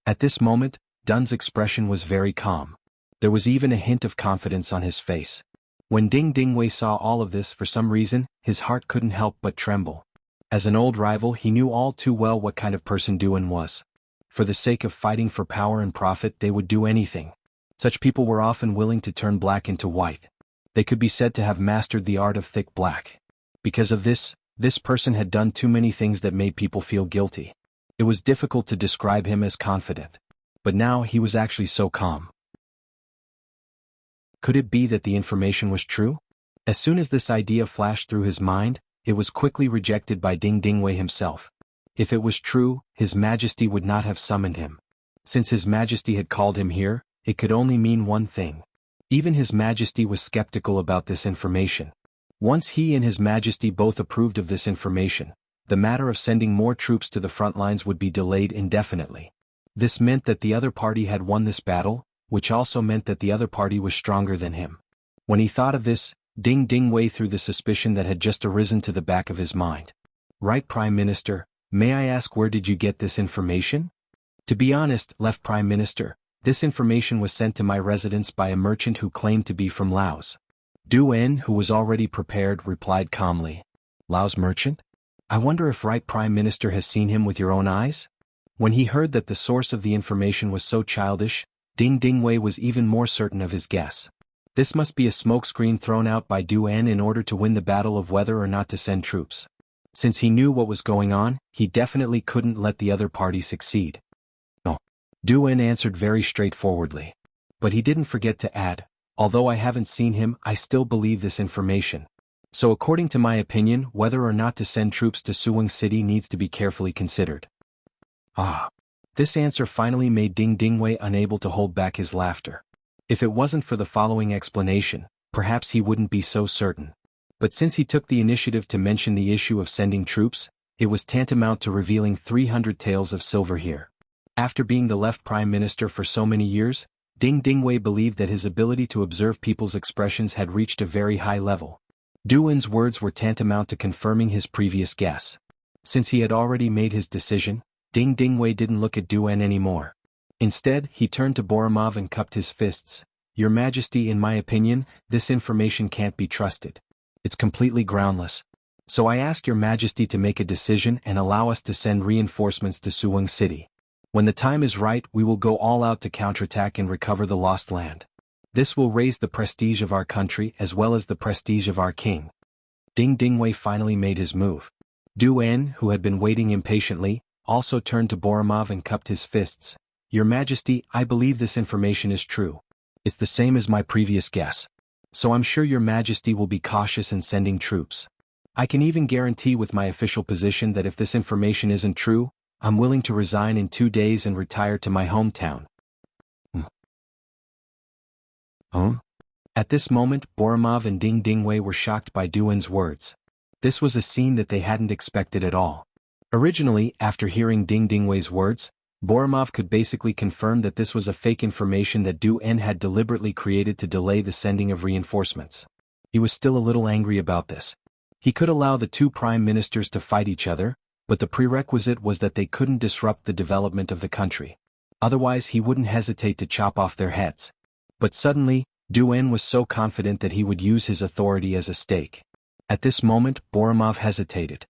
At this moment, Dun's expression was very calm. There was even a hint of confidence on his face. When Ding Dingwei saw all of this, for some reason, his heart couldn't help but tremble. As an old rival, he knew all too well what kind of person Dun was. For the sake of fighting for power and profit, they would do anything. Such people were often willing to turn black into white. They could be said to have mastered the art of thick black. Because of this person had done too many things that made people feel guilty. It was difficult to describe him as confident. But now he was actually so calm. Could it be that the information was true? As soon as this idea flashed through his mind, it was quickly rejected by Ding Dingwei himself. If it was true, His Majesty would not have summoned him. Since His Majesty had called him here, it could only mean one thing. Even His Majesty was skeptical about this information. Once he and His Majesty both approved of this information, the matter of sending more troops to the front lines would be delayed indefinitely. This meant that the other party had won this battle, which also meant that the other party was stronger than him. When he thought of this, Ding Dingwei threw the suspicion that had just arisen to the back of his mind. Right Prime Minister, may I ask where did you get this information? To be honest, left Prime Minister, this information was sent to my residence by a merchant who claimed to be from Laos. Dun, who was already prepared, replied calmly. Laos merchant? I wonder if right Prime Minister has seen him with your own eyes? When he heard that the source of the information was so childish, Ding Dingwei was even more certain of his guess. This must be a smokescreen thrown out by Dun in order to win the battle of whether or not to send troops. Since he knew what was going on, he definitely couldn't let the other party succeed. No. Dun answered very straightforwardly. But he didn't forget to add, although I haven't seen him, I still believe this information. So according to my opinion, whether or not to send troops to Suwon City needs to be carefully considered. Ah. This answer finally made Ding Dingwei unable to hold back his laughter. If it wasn't for the following explanation, perhaps he wouldn't be so certain. But since he took the initiative to mention the issue of sending troops, it was tantamount to revealing 300 taels of silver here. After being the left prime minister for so many years, Ding Dingwei believed that his ability to observe people's expressions had reached a very high level. Dun's words were tantamount to confirming his previous guess. Since he had already made his decision, Ding Dingwei didn't look at Dun anymore. Instead, he turned to Borimov and cupped his fists. Your Majesty, in my opinion, this information can't be trusted. It's completely groundless. So I ask your Majesty to make a decision and allow us to send reinforcements to Suwon City. When the time is right, we will go all out to counterattack and recover the lost land. This will raise the prestige of our country as well as the prestige of our king. Ding Dingwei finally made his move. Dun, who had been waiting impatiently, also turned to Borimov and cupped his fists. Your Majesty, I believe this information is true. It's the same as my previous guess. So I'm sure your Majesty will be cautious in sending troops. I can even guarantee with my official position that if this information isn't true, I'm willing to resign in 2 days and retire to my hometown. At this moment, Borimov and Ding Dingwei were shocked by Dun's words. This was a scene that they hadn't expected at all. Originally, after hearing Ding Dingwei's words, Borimov could basically confirm that this was a fake information that Dun had deliberately created to delay the sending of reinforcements. He was still a little angry about this. He could allow the two prime ministers to fight each other, but the prerequisite was that they couldn't disrupt the development of the country. Otherwise he wouldn't hesitate to chop off their heads. But suddenly, Duan was so confident that he would use his authority as a stake. At this moment, Boromov hesitated.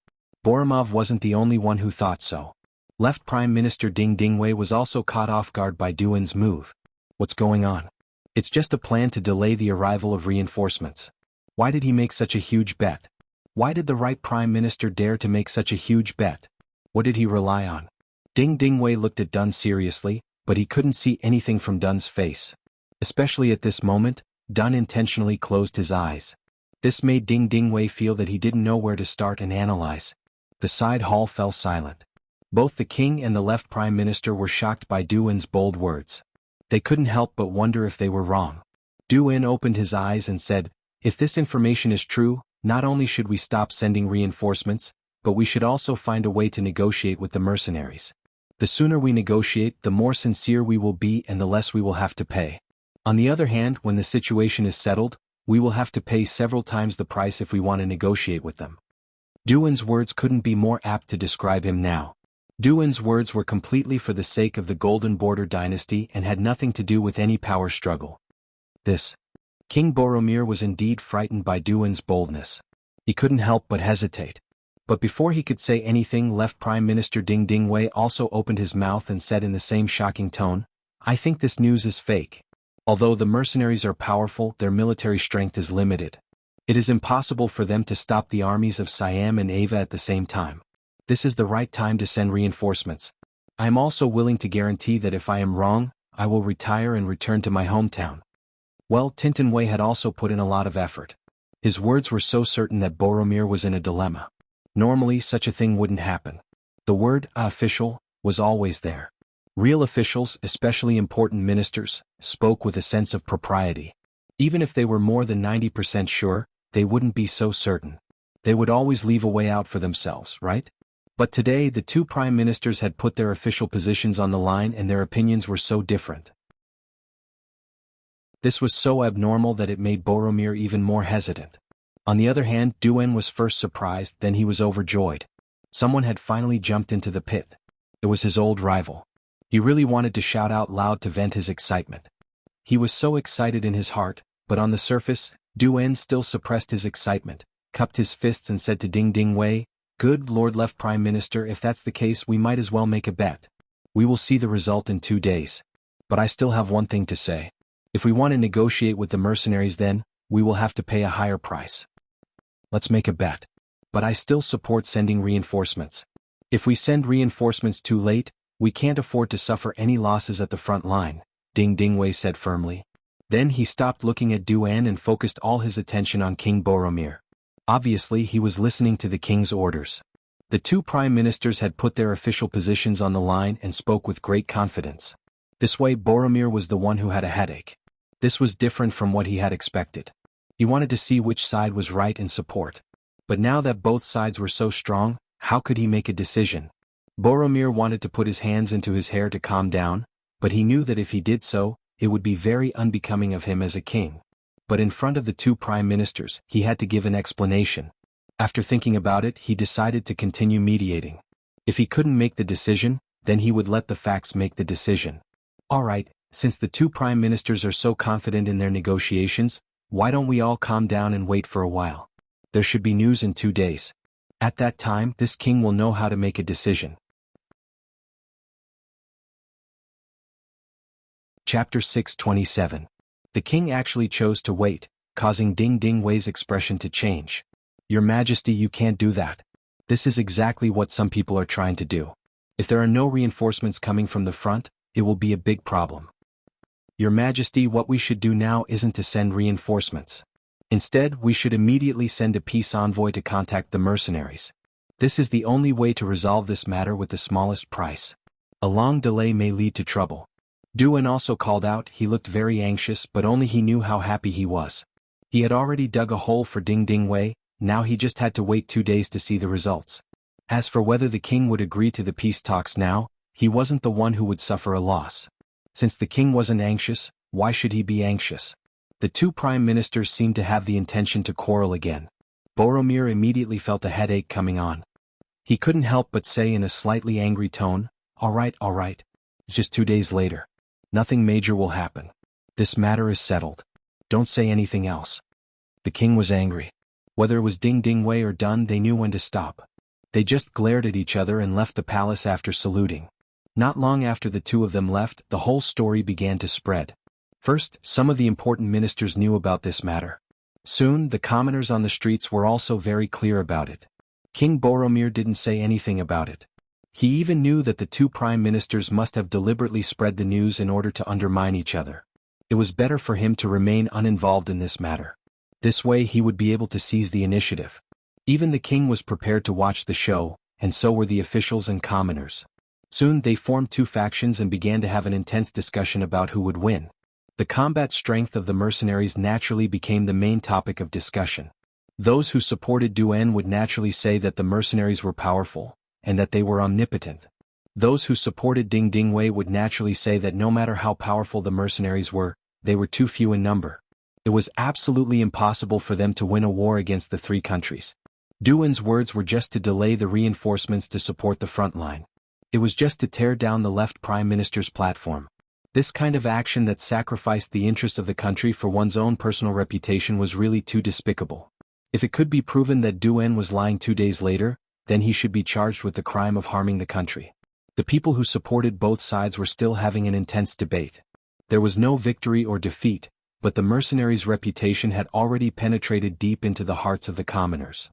Boromov wasn't the only one who thought so. Left Prime Minister Ding Dingwei was also caught off guard by Duan's move. What's going on? It's just a plan to delay the arrival of reinforcements. Why did he make such a huge bet? Why did the right Prime Minister dare to make such a huge bet? What did he rely on? Ding Dingwei looked at Dun seriously, but he couldn't see anything from Dun's face. Especially at this moment, Dun intentionally closed his eyes. This made Ding Dingwei feel that he didn't know where to start and analyze. The side hall fell silent. Both the king and the left prime minister were shocked by Duan's bold words. They couldn't help but wonder if they were wrong. Duan opened his eyes and said, "If this information is true, not only should we stop sending reinforcements, but we should also find a way to negotiate with the mercenaries. The sooner we negotiate, the more sincere we will be and the less we will have to pay. On the other hand, when the situation is settled, we will have to pay several times the price if we want to negotiate with them." Duan's words couldn't be more apt to describe him now. Duan's words were completely for the sake of the Golden Border dynasty and had nothing to do with any power struggle. King Boromir was indeed frightened by Duan's boldness. He couldn't help but hesitate. But before he could say anything, left Prime Minister Ding Dingwei also opened his mouth and said in the same shocking tone, "I think this news is fake. Although the mercenaries are powerful, their military strength is limited. It is impossible for them to stop the armies of Siam and Ava at the same time. This is the right time to send reinforcements. I am also willing to guarantee that if I am wrong, I will retire and return to my hometown." Well, Tintin Wei had also put in a lot of effort. His words were so certain that Boromir was in a dilemma. Normally such a thing wouldn't happen. The word official was always there. Real officials, especially important ministers, spoke with a sense of propriety. Even if they were more than 90% sure, they wouldn't be so certain. They would always leave a way out for themselves, right? But today the two prime ministers had put their official positions on the line and their opinions were so different. This was so abnormal that it made Boromir even more hesitant. On the other hand, Duan was first surprised, then he was overjoyed. Someone had finally jumped into the pit. It was his old rival. He really wanted to shout out loud to vent his excitement. He was so excited in his heart, but on the surface, Duan still suppressed his excitement, cupped his fists and said to Ding Dingwei, "Good Lord Left Prime Minister, if that's the case we might as well make a bet. We will see the result in 2 days. But I still have one thing to say. If we want to negotiate with the mercenaries, then we will have to pay a higher price. Let's make a bet. But I still support sending reinforcements. If we send reinforcements too late, we can't afford to suffer any losses at the front line," Ding Dingwei said firmly. Then he stopped looking at Duan and focused all his attention on King Boromir. Obviously he was listening to the king's orders. The two prime ministers had put their official positions on the line and spoke with great confidence. This way Boromir was the one who had a headache. This was different from what he had expected. He wanted to see which side was right in support. But now that both sides were so strong, how could he make a decision? Boromir wanted to put his hands into his hair to calm down, but he knew that if he did so, it would be very unbecoming of him as a king. But in front of the two prime ministers, he had to give an explanation. After thinking about it, he decided to continue mediating. If he couldn't make the decision, then he would let the facts make the decision. All right, since the two prime ministers are so confident in their negotiations, why don't we all calm down and wait for a while? There should be news in 2 days. At that time, this king will know how to make a decision. Chapter 627. The king actually chose to wait, causing Ding Dingwei's expression to change. "Your Majesty, you can't do that. This is exactly what some people are trying to do. If there are no reinforcements coming from the front, it will be a big problem. Your Majesty, what we should do now isn't to send reinforcements. Instead, we should immediately send a peace envoy to contact the mercenaries. This is the only way to resolve this matter with the smallest price. A long delay may lead to trouble." Duan also called out. He looked very anxious, but only he knew how happy he was. He had already dug a hole for Ding Dingwei, now he just had to wait 2 days to see the results. As for whether the king would agree to the peace talks now, he wasn't the one who would suffer a loss. Since the king wasn't anxious, why should he be anxious? The two prime ministers seemed to have the intention to quarrel again. Boromir immediately felt a headache coming on. He couldn't help but say in a slightly angry tone, all right. Just 2 days later. Nothing major will happen. This matter is settled. Don't say anything else. The king was angry. Whether it was Ding Dingwei or Dun, they knew when to stop. They just glared at each other and left the palace after saluting. Not long after the two of them left, the whole story began to spread. First, some of the important ministers knew about this matter. Soon, the commoners on the streets were also very clear about it. King Boromir didn't say anything about it. He even knew that the two prime ministers must have deliberately spread the news in order to undermine each other. It was better for him to remain uninvolved in this matter. This way he would be able to seize the initiative. Even the king was prepared to watch the show, and so were the officials and commoners. Soon they formed two factions and began to have an intense discussion about who would win. The combat strength of the mercenaries naturally became the main topic of discussion. Those who supported Duan would naturally say that the mercenaries were powerful, and that they were omnipotent. Those who supported Ding Dingwei would naturally say that no matter how powerful the mercenaries were, they were too few in number. It was absolutely impossible for them to win a war against the three countries. Duan's words were just to delay the reinforcements to support the front line. It was just to tear down the left prime minister's platform. This kind of action that sacrificed the interests of the country for one's own personal reputation was really too despicable. If it could be proven that Duan was lying 2 days later, then he should be charged with the crime of harming the country. The people who supported both sides were still having an intense debate. There was no victory or defeat, but the mercenaries' reputation had already penetrated deep into the hearts of the commoners.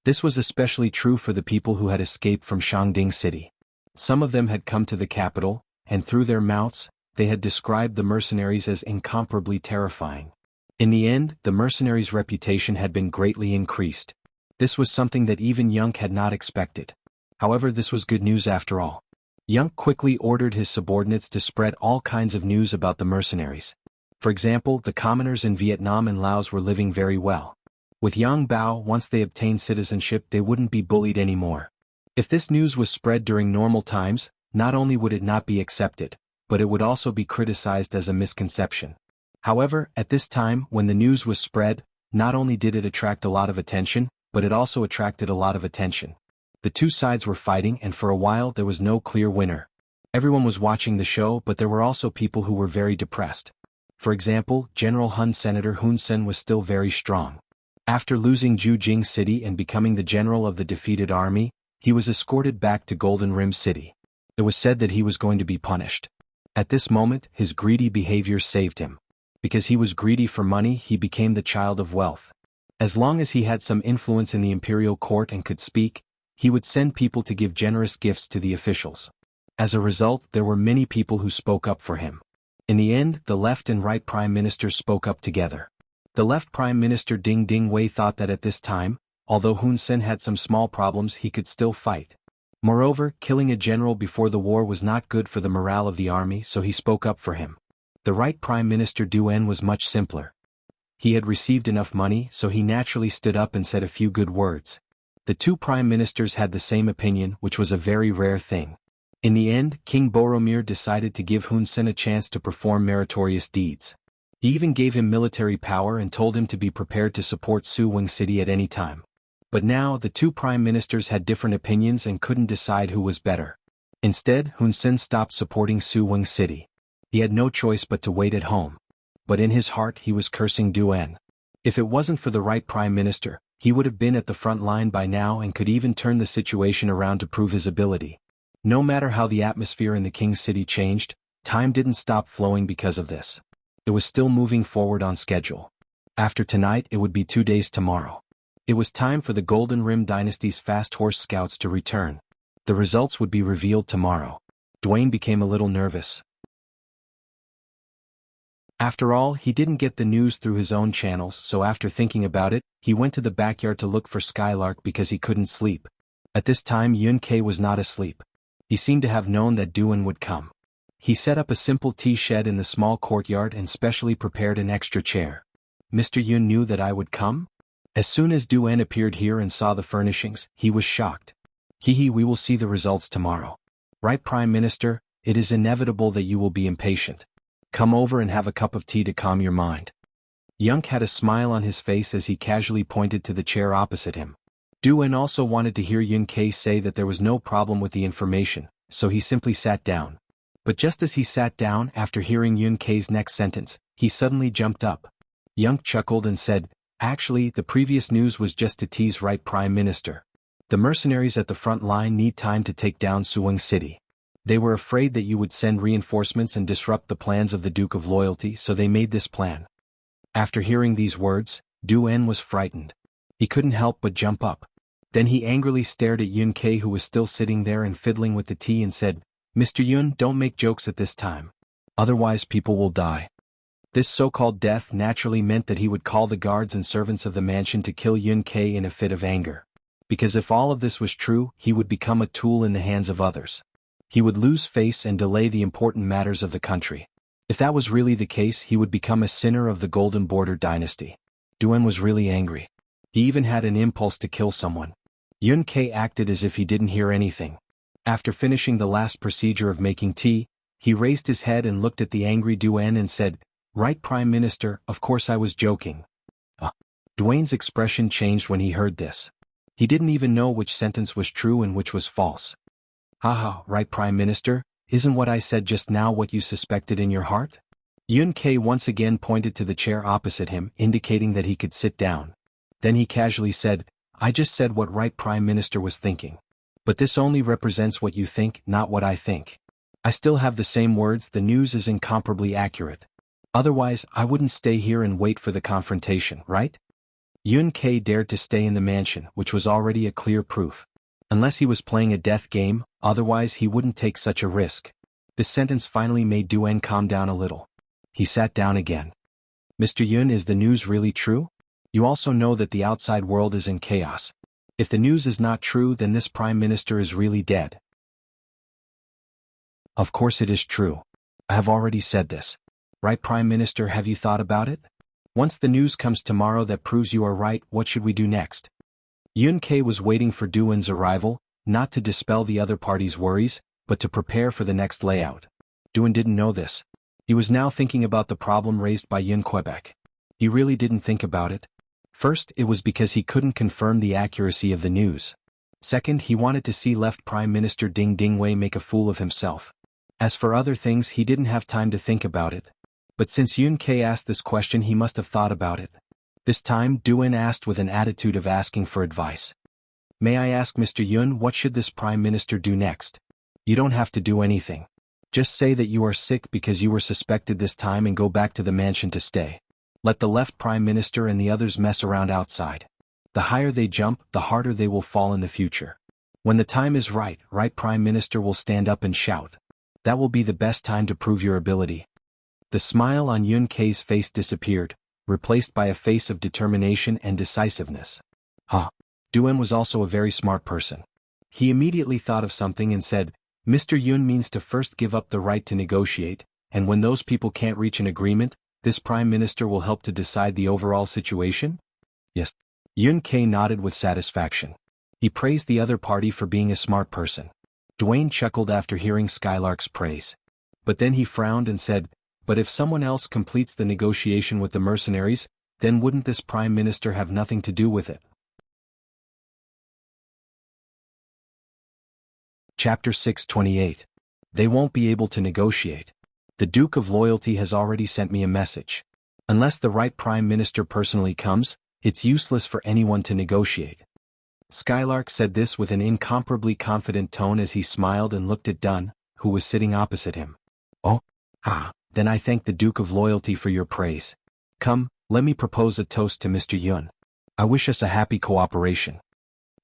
This was especially true for the people who had escaped from Shangding City. Some of them had come to the capital, and through their mouths, they had described the mercenaries as incomparably terrifying. In the end, the mercenaries' reputation had been greatly increased. This was something that even Yunk had not expected. However, this was good news after all. Yunk quickly ordered his subordinates to spread all kinds of news about the mercenaries. For example, the commoners in Vietnam and Laos were living very well. With Yang Bao, once they obtained citizenship, they wouldn't be bullied anymore. If this news was spread during normal times, not only would it not be accepted, but it would also be criticized as a misconception. However, at this time, when the news was spread, not only did it attract a lot of attention, but it also attracted a lot of attention. The two sides were fighting, and for a while there was no clear winner. Everyone was watching the show, but there were also people who were very depressed. For example, General Hun Senator Hun Sen was still very strong. After losing Jujing City and becoming the general of the defeated army, he was escorted back to Golden Rim City. It was said that he was going to be punished. At this moment, his greedy behavior saved him. Because he was greedy for money, he became the child of wealth. As long as he had some influence in the imperial court and could speak, he would send people to give generous gifts to the officials. As a result, there were many people who spoke up for him. In the end, the left and right prime ministers spoke up together. The left prime minister Ding Dingwei thought that at this time, although Hun Sen had some small problems, he could still fight. Moreover, killing a general before the war was not good for the morale of the army, so he spoke up for him. The right prime minister Duan was much simpler. He had received enough money, so he naturally stood up and said a few good words. The two prime ministers had the same opinion, which was a very rare thing. In the end, King Boromir decided to give Hun Sen a chance to perform meritorious deeds. He even gave him military power and told him to be prepared to support Su Wing City at any time. But now, the two prime ministers had different opinions and couldn't decide who was better. Instead, Hun Sen stopped supporting Su Wing City. He had no choice but to wait at home. But in his heart he was cursing Duan. If it wasn't for the right prime minister, he would have been at the front line by now and could even turn the situation around to prove his ability. No matter how the atmosphere in the king's city changed, time didn't stop flowing because of this. It was still moving forward on schedule. After tonight, it would be 2 days tomorrow. It was time for the Golden Rim Dynasty's fast horse scouts to return. The results would be revealed tomorrow. Dwayne became a little nervous. After all, he didn't get the news through his own channels, so after thinking about it, he went to the backyard to look for Skylark because he couldn't sleep. At this time, Yun Kei was not asleep. He seemed to have known that Duan would come. He set up a simple tea shed in the small courtyard and specially prepared an extra chair. Mr. Yun knew that I would come? As soon as Duan appeared here and saw the furnishings, he was shocked. We will see the results tomorrow. Right, Prime Minister, it is inevitable that you will be impatient. Come over and have a cup of tea to calm your mind. Yunk had a smile on his face as he casually pointed to the chair opposite him. Duan also wanted to hear Yun Kei say that there was no problem with the information, so he simply sat down. But just as he sat down after hearing Yun Kei's next sentence, he suddenly jumped up. Yung chuckled and said, "Actually, the previous news was just to tease right Prime Minister. The mercenaries at the front line need time to take down Suwang City. They were afraid that you would send reinforcements and disrupt the plans of the Duke of Loyalty, so they made this plan." After hearing these words, Du-en was frightened. He couldn't help but jump up. Then he angrily stared at Yun Kei, who was still sitting there and fiddling with the tea, and said, "Mr. Yun, don't make jokes at this time. Otherwise people will die." This so-called death naturally meant that he would call the guards and servants of the mansion to kill Yun Kei in a fit of anger. Because if all of this was true, he would become a tool in the hands of others. He would lose face and delay the important matters of the country. If that was really the case, he would become a sinner of the Golden Border dynasty. Du-en was really angry. He even had an impulse to kill someone. Yun Kei acted as if he didn't hear anything. After finishing the last procedure of making tea, he raised his head and looked at the angry Du-en and said, "Right, Prime Minister, of course I was joking." Du-en's expression changed when he heard this. He didn't even know which sentence was true and which was false. "Haha, right, Prime Minister, isn't what I said just now what you suspected in your heart?" Yun Kei once again pointed to the chair opposite him, indicating that he could sit down. Then he casually said, "I just said what right Prime Minister was thinking. But this only represents what you think, not what I think. I still have the same words, the news is incomparably accurate. Otherwise, I wouldn't stay here and wait for the confrontation, right?" Yun Kei dared to stay in the mansion, which was already a clear proof. Unless he was playing a death game, otherwise he wouldn't take such a risk. This sentence finally made Du-en calm down a little. He sat down again. "Mr. Yun, is the news really true? You also know that the outside world is in chaos. If the news is not true, then this Prime Minister is really dead." "Of course it is true. I have already said this. Right, Prime Minister, have you thought about it? Once the news comes tomorrow that proves you are right, what should we do next?" Yun Kei was waiting for Du-en's arrival, not to dispel the other party's worries, but to prepare for the next layout. Du-en didn't know this. He was now thinking about the problem raised by Yun Quebec. He really didn't think about it. First, it was because he couldn't confirm the accuracy of the news. Second, he wanted to see left Prime Minister Ding Dingwei make a fool of himself. As for other things, he didn't have time to think about it. But since Yun Kei asked this question, he must have thought about it. This time, Du-en asked with an attitude of asking for advice. "May I ask, Mr. Yun, what should this Prime Minister do next?" "You don't have to do anything. Just say that you are sick because you were suspected this time and go back to the mansion to stay. Let the left Prime Minister and the others mess around outside. The higher they jump, the harder they will fall in the future. When the time is right, right Prime Minister will stand up and shout. That will be the best time to prove your ability." The smile on Yun Kei's face disappeared, replaced by a face of determination and decisiveness. Du-en was also a very smart person. He immediately thought of something and said, "Mr. Yun means to first give up the right to negotiate, and when those people can't reach an agreement, this Prime Minister will help to decide the overall situation?" "Yes." Yun Kei nodded with satisfaction. He praised the other party for being a smart person. Du-en chuckled after hearing Skylark's praise. But then he frowned and said, "But if someone else completes the negotiation with the mercenaries, then wouldn't this Prime Minister have nothing to do with it?" Chapter 628. They won't be able to negotiate. The Duke of Loyalty has already sent me a message. Unless the right Prime Minister personally comes, it's useless for anyone to negotiate. Skylark said this with an incomparably confident tone as he smiled and looked at Dun, who was sitting opposite him. "Oh, then I thank the Duke of Loyalty for your praise. Come, let me propose a toast to Mr. Yun. I wish us a happy cooperation."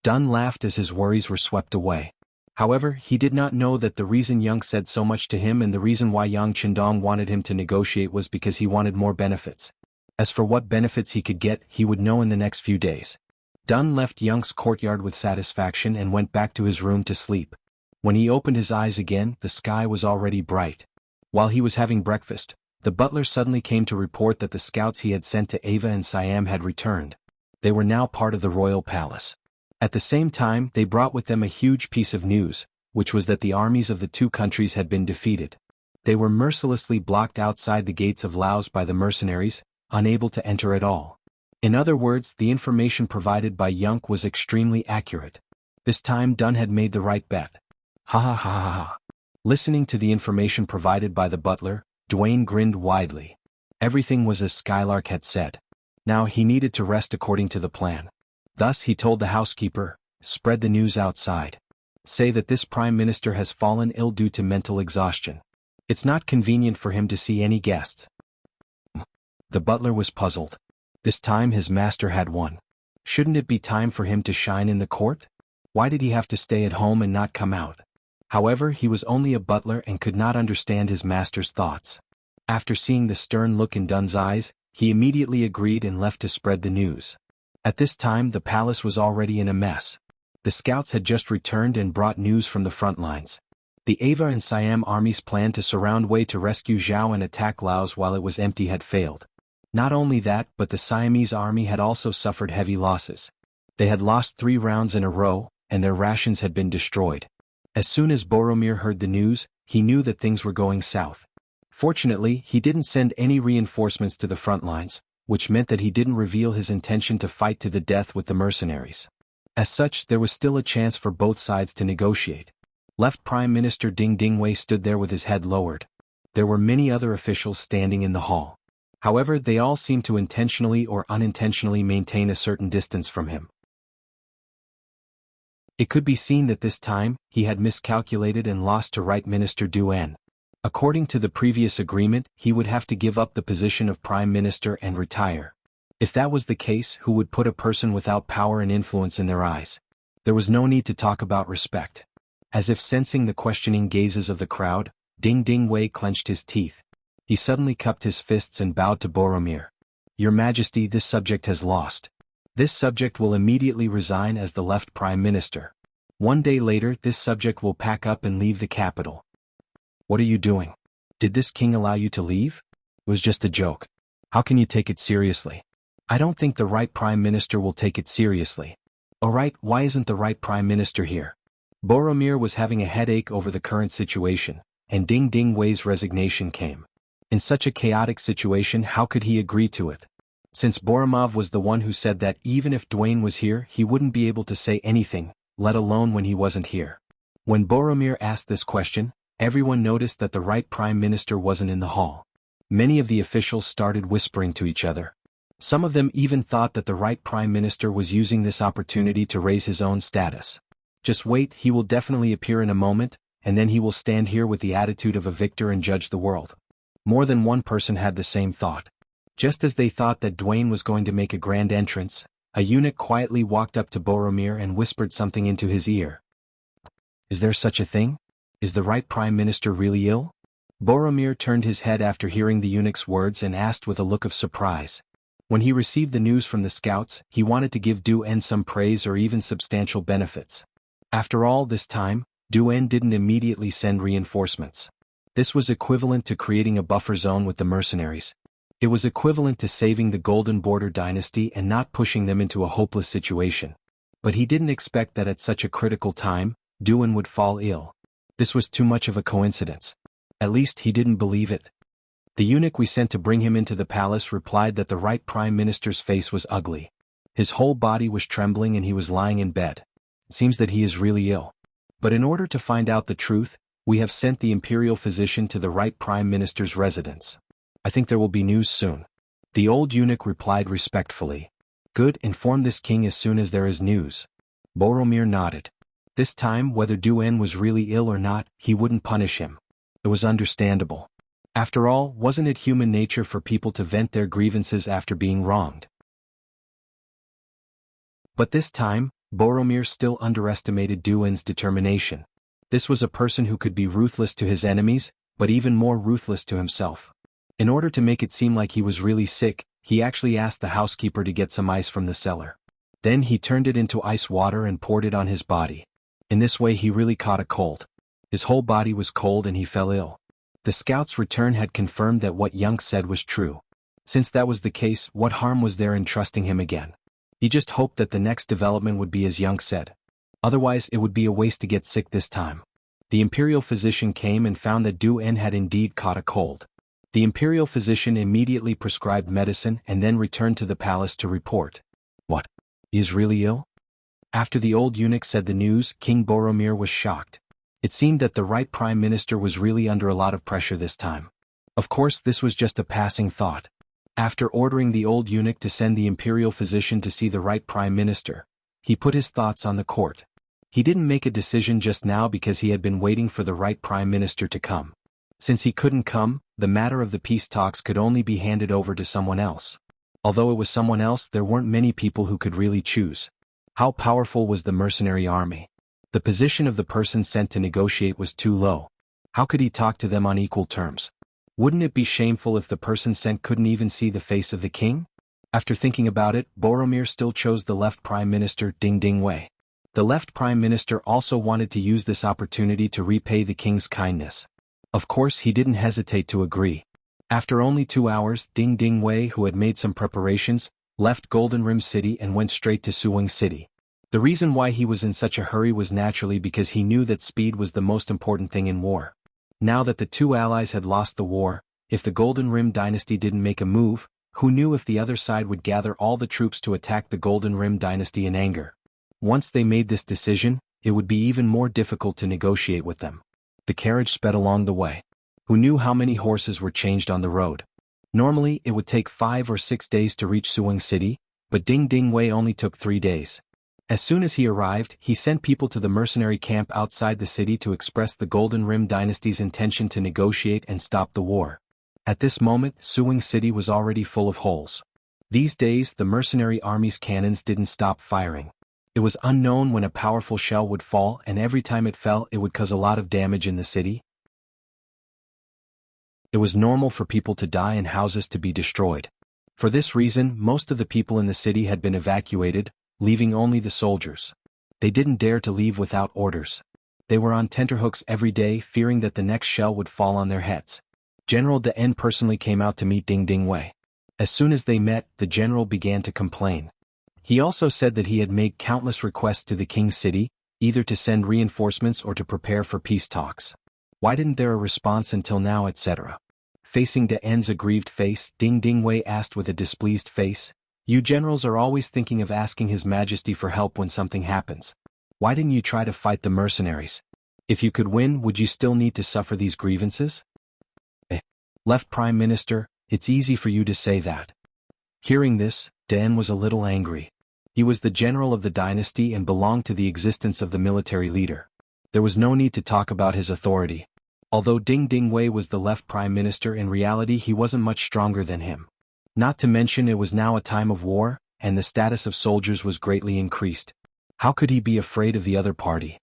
Dun laughed as his worries were swept away. However, he did not know that the reason Yang said so much to him and the reason why Yang Qindong wanted him to negotiate was because he wanted more benefits. As for what benefits he could get, he would know in the next few days. Dun left Yang's courtyard with satisfaction and went back to his room to sleep. When he opened his eyes again, the sky was already bright. While he was having breakfast, the butler suddenly came to report that the scouts he had sent to Ava and Siam had returned. They were now part of the royal palace. At the same time, they brought with them a huge piece of news, which was that the armies of the two countries had been defeated. They were mercilessly blocked outside the gates of Laos by the mercenaries, unable to enter at all. In other words, the information provided by Yunk was extremely accurate. This time Dun had made the right bet. Ha ha ha ha ha. Listening to the information provided by the butler, Duane grinned widely. Everything was as Skylark had said. Now he needed to rest according to the plan. Thus he told the housekeeper, "Spread the news outside. Say that this prime minister has fallen ill due to mental exhaustion. It's not convenient for him to see any guests." The butler was puzzled. This time his master had won. Shouldn't it be time for him to shine in the court? Why did he have to stay at home and not come out? However, he was only a butler and could not understand his master's thoughts. After seeing the stern look in Dun's eyes, he immediately agreed and left to spread the news. At this time the palace was already in a mess. The scouts had just returned and brought news from the front lines. The Ava and Siam armies planned to surround Wei to rescue Zhao and attack Laos while it was empty had failed. Not only that, but the Siamese army had also suffered heavy losses. They had lost 3 rounds in a row, and their rations had been destroyed. As soon as Boromir heard the news, he knew that things were going south. Fortunately, he didn't send any reinforcements to the front lines, which meant that he didn't reveal his intention to fight to the death with the mercenaries. As such, there was still a chance for both sides to negotiate. Left Prime Minister Ding Dingwei stood there with his head lowered. There were many other officials standing in the hall. However, they all seemed to intentionally or unintentionally maintain a certain distance from him. It could be seen that this time, he had miscalculated and lost to Right Minister Duan. According to the previous agreement, he would have to give up the position of Prime Minister and retire. If that was the case, who would put a person without power and influence in their eyes? There was no need to talk about respect. As if sensing the questioning gazes of the crowd, Ding Dingwei clenched his teeth. He suddenly cupped his fists and bowed to Boromir. "Your Majesty, this subject has lost. This subject will immediately resign as the left Prime Minister. 1 day later, this subject will pack up and leave the capital." "What are you doing? Did this king allow you to leave? It was just a joke. How can you take it seriously?" "I don't think the right Prime Minister will take it seriously." "Alright, why isn't the right Prime Minister here?" Boromir was having a headache over the current situation, and Ding Dingwei's resignation came. In such a chaotic situation, how could he agree to it? Since Boromir was the one who said that even if Duane was here he wouldn't be able to say anything, let alone when he wasn't here. When Boromir asked this question, everyone noticed that the right Prime Minister wasn't in the hall. Many of the officials started whispering to each other. Some of them even thought that the right Prime Minister was using this opportunity to raise his own status. "Just wait, he will definitely appear in a moment, and then he will stand here with the attitude of a victor and judge the world." More than one person had the same thought. Just as they thought that Duane was going to make a grand entrance, a eunuch quietly walked up to Boromir and whispered something into his ear. "Is there such a thing? Is the right Prime Minister really ill?" Boromir turned his head after hearing the eunuch's words and asked with a look of surprise. When he received the news from the scouts, he wanted to give Duan some praise or even substantial benefits. After all this time, Duan didn't immediately send reinforcements. This was equivalent to creating a buffer zone with the mercenaries. It was equivalent to saving the Golden Border dynasty and not pushing them into a hopeless situation. But he didn't expect that at such a critical time, Duan would fall ill. This was too much of a coincidence. At least he didn't believe it. The eunuch we sent to bring him into the palace replied that the right Prime Minister's face was ugly. His whole body was trembling and he was lying in bed. It seems that he is really ill. But in order to find out the truth, we have sent the imperial physician to the right Prime Minister's residence. I think there will be news soon. The old eunuch replied respectfully. "Good, inform this king as soon as there is news." Boromir nodded. This time, whether Duan was really ill or not, he wouldn't punish him. It was understandable. After all, wasn't it human nature for people to vent their grievances after being wronged? But this time, Boromir still underestimated Duan's determination. This was a person who could be ruthless to his enemies, but even more ruthless to himself. In order to make it seem like he was really sick, he actually asked the housekeeper to get some ice from the cellar. Then he turned it into ice water and poured it on his body. In this way he really caught a cold. His whole body was cold and he fell ill. The scout's return had confirmed that what Yunk said was true. Since that was the case, what harm was there in trusting him again? He just hoped that the next development would be as Yunk said. Otherwise it would be a waste to get sick this time. The imperial physician came and found that Duan had indeed caught a cold. The imperial physician immediately prescribed medicine and then returned to the palace to report. "What? He is really ill?" After the old eunuch said the news, King Boromir was shocked. It seemed that the right prime minister was really under a lot of pressure this time. Of course, this was just a passing thought. After ordering the old eunuch to send the imperial physician to see the right prime minister, he put his thoughts on the court. He didn't make a decision just now because he had been waiting for the right prime minister to come. Since he couldn't come, the matter of the peace talks could only be handed over to someone else. Although it was someone else, there weren't many people who could really choose. How powerful was the mercenary army? The position of the person sent to negotiate was too low. How could he talk to them on equal terms? Wouldn't it be shameful if the person sent couldn't even see the face of the king? After thinking about it, Boromir still chose the left prime minister, Ding Ding Wei. The left prime minister also wanted to use this opportunity to repay the king's kindness. Of course, he didn't hesitate to agree. After only 2 hours, Ding Ding Wei, who had made some preparations, left Golden Rim City and went straight to Suwing City. The reason why he was in such a hurry was naturally because he knew that speed was the most important thing in war. Now that the two allies had lost the war, if the Golden Rim dynasty didn't make a move, who knew if the other side would gather all the troops to attack the Golden Rim dynasty in anger? Once they made this decision, it would be even more difficult to negotiate with them. The carriage sped along the way. Who knew how many horses were changed on the road? Normally, it would take 5 or 6 days to reach Suwing City, but Ding Ding Wei only took 3 days. As soon as he arrived, he sent people to the mercenary camp outside the city to express the Golden Rim dynasty's intention to negotiate and stop the war. At this moment, Suwing City was already full of holes. These days, the mercenary army's cannons didn't stop firing. It was unknown when a powerful shell would fall, and every time it fell, it would cause a lot of damage in the city. It was normal for people to die and houses to be destroyed. For this reason, most of the people in the city had been evacuated, leaving only the soldiers. They didn't dare to leave without orders. They were on tenterhooks every day, fearing that the next shell would fall on their heads. General De N personally came out to meet Ding Ding Wei. As soon as they met, the general began to complain. He also said that he had made countless requests to the king's city, either to send reinforcements or to prepare for peace talks. Why didn't there a response until now, etc. Facing De N's aggrieved face, Ding Ding Wei asked with a displeased face, "You generals are always thinking of asking His Majesty for help when something happens. Why didn't you try to fight the mercenaries? If you could win, would you still need to suffer these grievances?" Left Prime Minister, it's easy for you to say that. Hearing this, Dan was a little angry. He was the general of the dynasty and belonged to the existence of the military leader. There was no need to talk about his authority. Although Ding Ding Wei was the left Prime Minister, in reality he wasn't much stronger than him. Not to mention it was now a time of war, and the status of soldiers was greatly increased. How could he be afraid of the other party?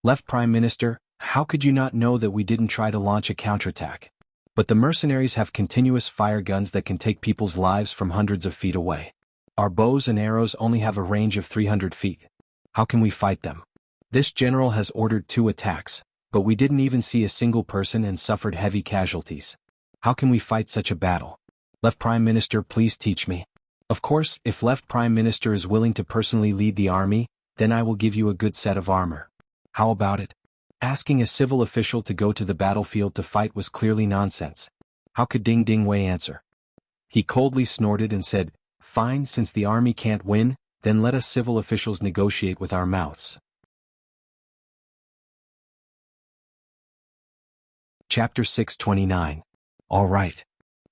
Left Prime Minister, how could you not know that we didn't try to launch a counterattack? But the mercenaries have continuous fire guns that can take people's lives from hundreds of feet away. Our bows and arrows only have a range of 300 feet. How can we fight them? This general has ordered 2 attacks, but we didn't even see a single person and suffered heavy casualties. How can we fight such a battle? Left Prime Minister, please teach me. Of course, if Left Prime Minister is willing to personally lead the army, then I will give you a good set of armor. How about it? Asking a civil official to go to the battlefield to fight was clearly nonsense. How could Ding Ding Wei answer? He coldly snorted and said, "Fine, since the army can't win, then let us civil officials negotiate with our mouths." Chapter 629. All right.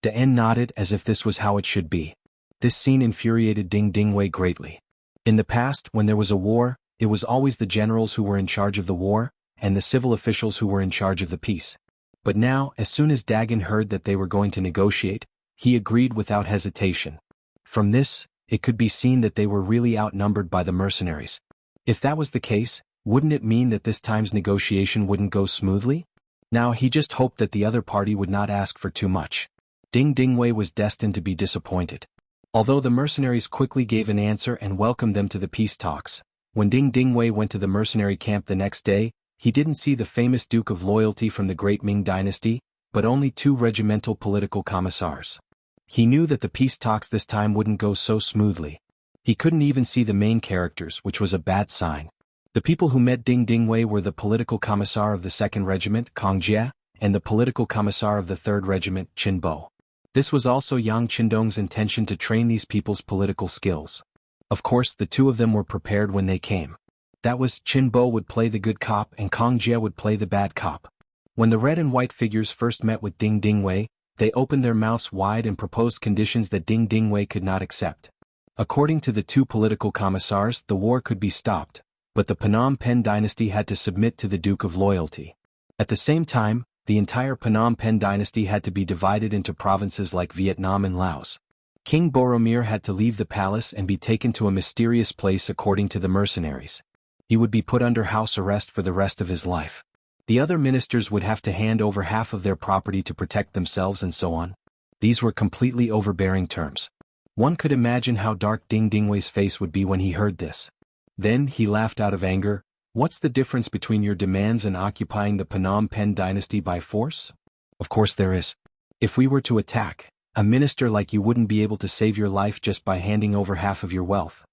De N nodded as if this was how it should be. This scene infuriated Ding Ding Wei greatly. In the past, when there was a war, it was always the generals who were in charge of the war, and the civil officials who were in charge of the peace. But now, as soon as Dagon heard that they were going to negotiate, he agreed without hesitation. From this, it could be seen that they were really outnumbered by the mercenaries. If that was the case, wouldn't it mean that this time's negotiation wouldn't go smoothly? Now he just hoped that the other party would not ask for too much. Ding Ding Wei was destined to be disappointed. Although the mercenaries quickly gave an answer and welcomed them to the peace talks, when Ding Ding Wei went to the mercenary camp the next day, he didn't see the famous Duke of Loyalty from the great Ming dynasty, but only 2 regimental political commissars. He knew that the peace talks this time wouldn't go so smoothly. He couldn't even see the main characters, which was a bad sign. The people who met Ding Ding Wei were the political commissar of the 2nd Regiment, Kong Jia, and the political commissar of the 3rd Regiment, Qin Bo. This was also Yang Qindong's intention to train these people's political skills. Of course, the 2 of them were prepared when they came. That was, Qin Bo would play the good cop and Kong Jie would play the bad cop. When the red and white figures first met with Ding Dingwei, they opened their mouths wide and proposed conditions that Ding Dingwei could not accept. According to the two political commissars, the war could be stopped, but the Phnom Penh dynasty had to submit to the Duke of Loyalty. At the same time, the entire Phnom Penh dynasty had to be divided into provinces like Vietnam and Laos. King Boromir had to leave the palace and be taken to a mysterious place according to the mercenaries. He would be put under house arrest for the rest of his life. The other ministers would have to hand over half of their property to protect themselves and so on. These were completely overbearing terms. One could imagine how dark Ding Dingwei's face would be when he heard this. Then he laughed out of anger. What's the difference between your demands and occupying the Phnom Penh dynasty by force? Of course there is. If we were to attack, a minister like you wouldn't be able to save your life just by handing over half of your wealth.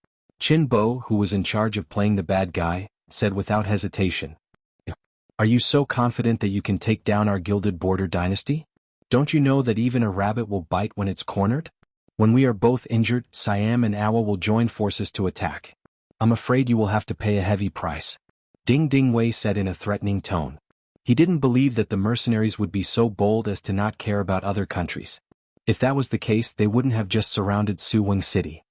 Qin Bo, who was in charge of playing the bad guy, said without hesitation. Are you so confident that you can take down our gilded border dynasty? Don't you know that even a rabbit will bite when it's cornered? When we are both injured, Siam and Awa will join forces to attack. I'm afraid you will have to pay a heavy price. Ding Dingwei said in a threatening tone. He didn't believe that the mercenaries would be so bold as to not care about other countries. If that was the case, they wouldn't have just surrounded Suwing City.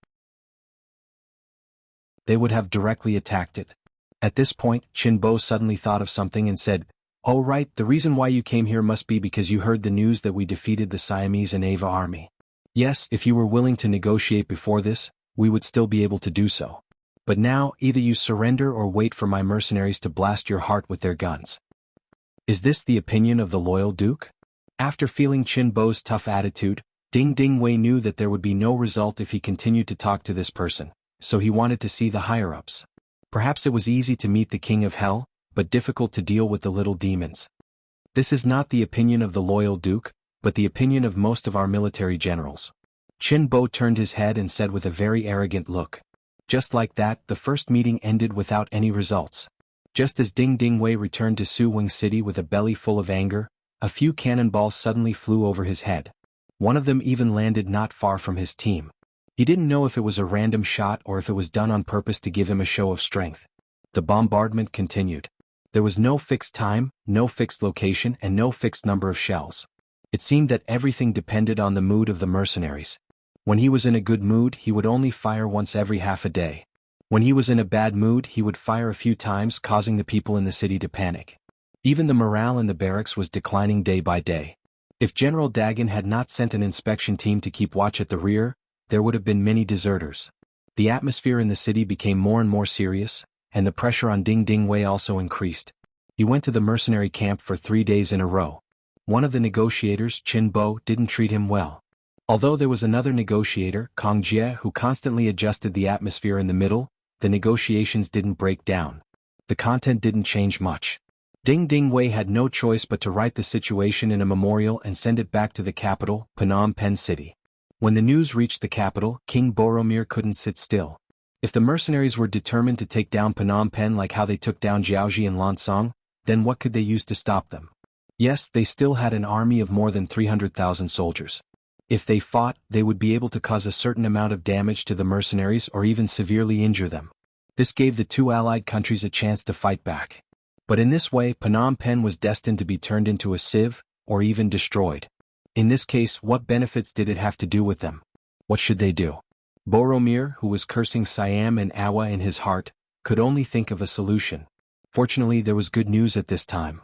They would have directly attacked it. At this point, Qin Bo suddenly thought of something and said, "Oh right, the reason why you came here must be because you heard the news that we defeated the Siamese and Ava army. Yes, if you were willing to negotiate before this, we would still be able to do so. But now, either you surrender or wait for my mercenaries to blast your heart with their guns." Is this the opinion of the loyal duke? After feeling Qin Bo's tough attitude, Ding Dingwei knew that there would be no result if he continued to talk to this person, so he wanted to see the higher-ups. Perhaps it was easy to meet the king of hell, but difficult to deal with the little demons. This is not the opinion of the loyal duke, but the opinion of most of our military generals. Qin Bo turned his head and said with a very arrogant look. Just like that, the first meeting ended without any results. Just as Ding Dingwei returned to Suwing City with a belly full of anger, a few cannonballs suddenly flew over his head. One of them even landed not far from his team. He didn't know if it was a random shot or if it was done on purpose to give him a show of strength. The bombardment continued. There was no fixed time, no fixed location, and no fixed number of shells. It seemed that everything depended on the mood of the mercenaries. When he was in a good mood, he would only fire once every half a day. When he was in a bad mood, he would fire a few times, causing the people in the city to panic. Even the morale in the barracks was declining day by day. If General Dagan had not sent an inspection team to keep watch at the rear, there would have been many deserters. The atmosphere in the city became more and more serious, and the pressure on Ding Dingwei also increased. He went to the mercenary camp for 3 days in a row. One of the negotiators, Qin Bo, didn't treat him well. Although there was another negotiator, Kong Jie, who constantly adjusted the atmosphere in the middle, the negotiations didn't break down. The content didn't change much. Ding Dingwei had no choice but to write the situation in a memorial and send it back to the capital, Phnom Penh City. When the news reached the capital, King Boromir couldn't sit still. If the mercenaries were determined to take down Phnom Penh like how they took down Jiaoji and Lansong, then what could they use to stop them? Yes, they still had an army of more than 300,000 soldiers. If they fought, they would be able to cause a certain amount of damage to the mercenaries or even severely injure them. This gave the two allied countries a chance to fight back. But in this way, Phnom Penh was destined to be turned into a sieve, or even destroyed. In this case, what benefits did it have to do with them? What should they do? Boromir, who was cursing Siam and Awa in his heart, could only think of a solution. Fortunately, there was good news at this time.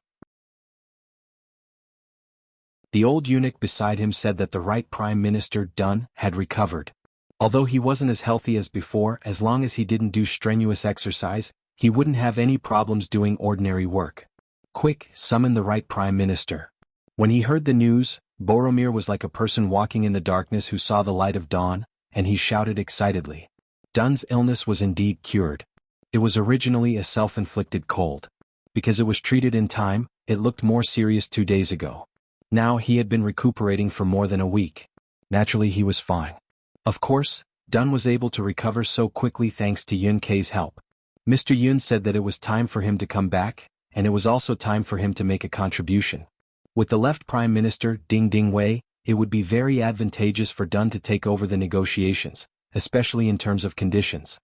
The old eunuch beside him said that the right Prime Minister, Dun, had recovered. Although he wasn't as healthy as before, as long as he didn't do strenuous exercise, he wouldn't have any problems doing ordinary work. Quick, summon the right Prime Minister. When he heard the news, Boromir was like a person walking in the darkness who saw the light of dawn, and he shouted excitedly. Dun's illness was indeed cured. It was originally a self-inflicted cold. Because it was treated in time, it looked more serious 2 days ago. Now he had been recuperating for more than a week. Naturally he was fine. Of course, Dun was able to recover so quickly thanks to Yun Kei's help. Mr. Yun said that it was time for him to come back, and it was also time for him to make a contribution. With the left Prime Minister, Ding Dingwei, it would be very advantageous for Dun to take over the negotiations, especially in terms of conditions.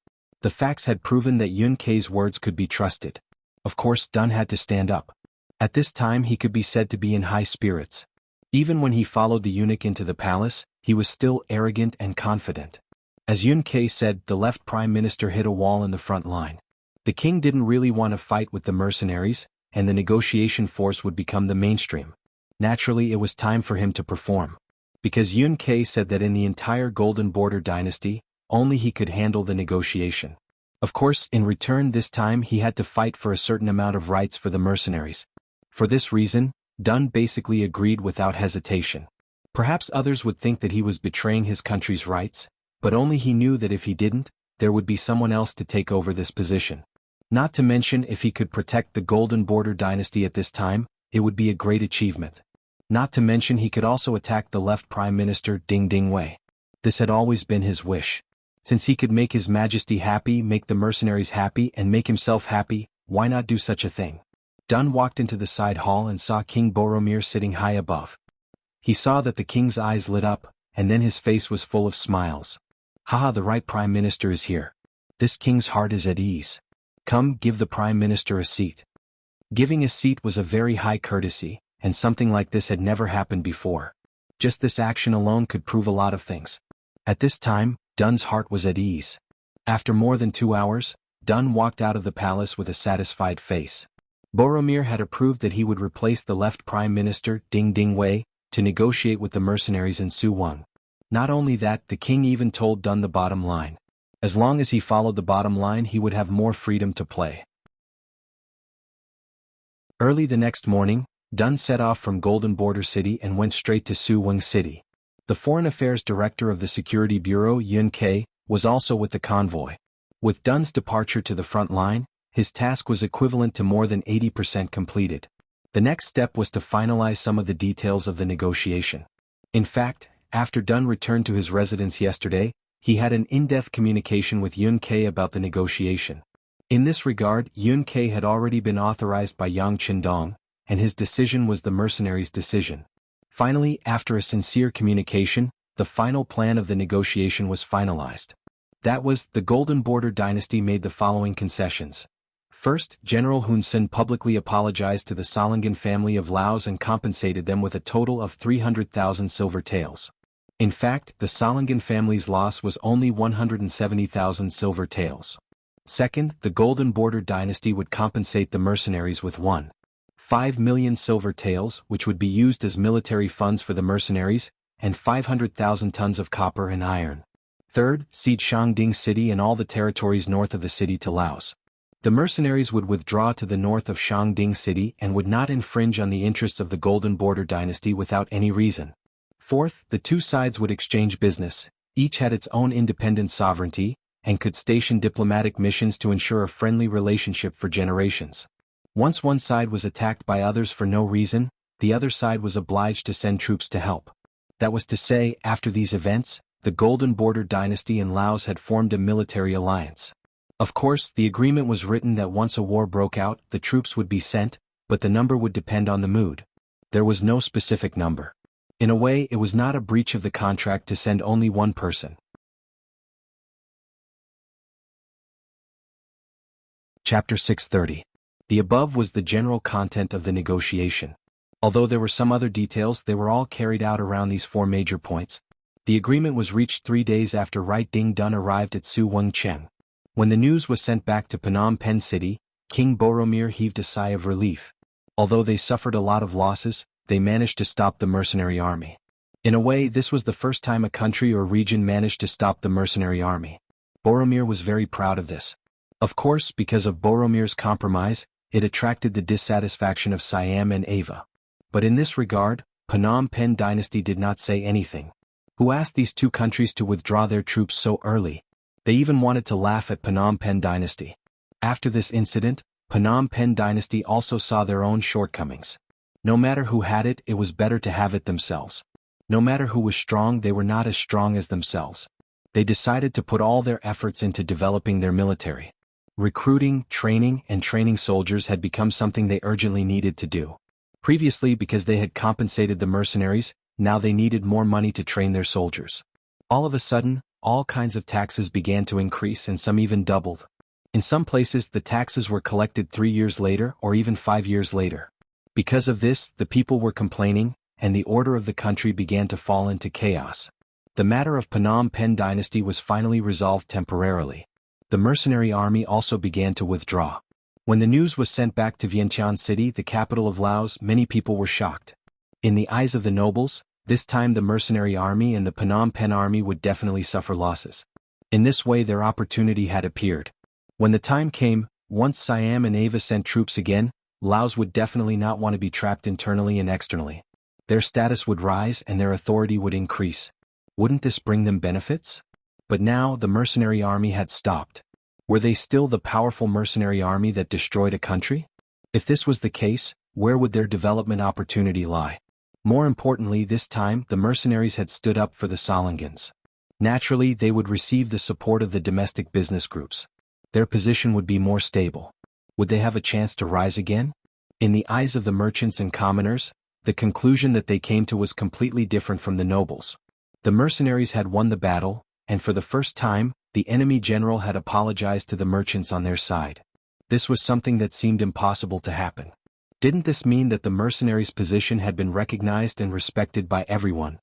The facts had proven that Yun Kei's words could be trusted. Of course, Dun had to stand up. At this time he could be said to be in high spirits. Even when he followed the eunuch into the palace, he was still arrogant and confident. As Yun Kei said, the left prime minister hit a wall in the front line. The king didn't really want to fight with the mercenaries, and the negotiation force would become the mainstream. Naturally, it was time for him to perform. Because Yun Kei said that in the entire Golden Border dynasty, only he could handle the negotiation. Of course, in return this time he had to fight for a certain amount of rights for the mercenaries. For this reason, Dun basically agreed without hesitation. Perhaps others would think that he was betraying his country's rights, but only he knew that if he didn't, there would be someone else to take over this position. Not to mention, if he could protect the Golden Border dynasty at this time, it would be a great achievement. Not to mention he could also attack the left prime minister Ding Dingwei. This had always been his wish. Since he could make His Majesty happy, make the mercenaries happy, and make himself happy, why not do such a thing? Dun walked into the side hall and saw King Boromir sitting high above. He saw that the king's eyes lit up, and then his face was full of smiles. Haha, the right prime minister is here. This king's heart is at ease. Come, give the prime minister a seat. Giving a seat was a very high courtesy, and something like this had never happened before. Just this action alone could prove a lot of things. At this time, Dun's heart was at ease. After more than 2 hours, Dun walked out of the palace with a satisfied face. Boromir had approved that he would replace the left prime minister, Ding Dingwei, to negotiate with the mercenaries in Suwang. Not only that, the king even told Dun the bottom line. As long as he followed the bottom line, he would have more freedom to play. Early the next morning, Dun set off from Golden Border City and went straight to Suwang City. The Foreign Affairs Director of the Security Bureau, Yun Kei, was also with the convoy. With Dun's departure to the front line, his task was equivalent to more than 80% completed. The next step was to finalize some of the details of the negotiation. In fact, after Dun returned to his residence yesterday, he had an in-depth communication with Yun Kei about the negotiation. In this regard, Yun Kei had already been authorized by Yang Qindong, and his decision was the mercenaries' decision. Finally, after a sincere communication, the final plan of the negotiation was finalized. That was, the Golden Border dynasty made the following concessions. First, General Hun Sen publicly apologized to the Salangan family of Laos and compensated them with a total of 300,000 silver taels. In fact, the Salangan family's loss was only 170,000 silver taels. Second, the Golden Border dynasty would compensate the mercenaries with 1.5 million silver taels, which would be used as military funds for the mercenaries, and 500,000 tons of copper and iron. Third, cede Shangding City and all the territories north of the city to Laos. The mercenaries would withdraw to the north of Shangding City and would not infringe on the interests of the Golden Border dynasty without any reason. Fourth, the two sides would exchange business, each had its own independent sovereignty, and could station diplomatic missions to ensure a friendly relationship for generations. Once one side was attacked by others for no reason, the other side was obliged to send troops to help. That was to say, after these events, the Golden Border dynasty and Laos had formed a military alliance. Of course, the agreement was written that once a war broke out, the troops would be sent, but the number would depend on the mood. There was no specific number. In a way, it was not a breach of the contract to send only one person. Chapter 630. The above was the general content of the negotiation. Although there were some other details, they were all carried out around these four major points. The agreement was reached 3 days after Right Ding Dun arrived at Suwang Cheng. When the news was sent back to Phnom Penh City, King Boromir heaved a sigh of relief. Although they suffered a lot of losses, they managed to stop the mercenary army. In a way, this was the first time a country or region managed to stop the mercenary army. Boromir was very proud of this. Of course, because of Boromir's compromise, it attracted the dissatisfaction of Siam and Ava. But in this regard, Phnom Penh dynasty did not say anything. Who asked these two countries to withdraw their troops so early? They even wanted to laugh at Phnom Penh dynasty. After this incident, Phnom Penh dynasty also saw their own shortcomings. No matter who had it, it was better to have it themselves. No matter who was strong, they were not as strong as themselves. They decided to put all their efforts into developing their military. Recruiting, training, and training soldiers had become something they urgently needed to do. Previously, because they had compensated the mercenaries, now they needed more money to train their soldiers. All of a sudden, all kinds of taxes began to increase and some even doubled. In some places the taxes were collected 3 years later or even 5 years later. Because of this, the people were complaining, and the order of the country began to fall into chaos. The matter of Phnom Penh dynasty was finally resolved temporarily. The mercenary army also began to withdraw. When the news was sent back to Vientiane City, the capital of Laos, many people were shocked. In the eyes of the nobles, this time the mercenary army and the Phnom Penh army would definitely suffer losses. In this way their opportunity had appeared. When the time came, once Siam and Ava sent troops again, Laos would definitely not want to be trapped internally and externally. Their status would rise and their authority would increase. Wouldn't this bring them benefits? But now the mercenary army had stopped. Were they still the powerful mercenary army that destroyed a country? If this was the case, where would their development opportunity lie? More importantly, this time the mercenaries had stood up for the Solingans. Naturally, they would receive the support of the domestic business groups. Their position would be more stable. Would they have a chance to rise again? In the eyes of the merchants and commoners, the conclusion that they came to was completely different from the nobles. The mercenaries had won the battle, and for the first time, the enemy general had apologized to the merchants on their side. This was something that seemed impossible to happen. Didn't this mean that the mercenaries' position had been recognized and respected by everyone?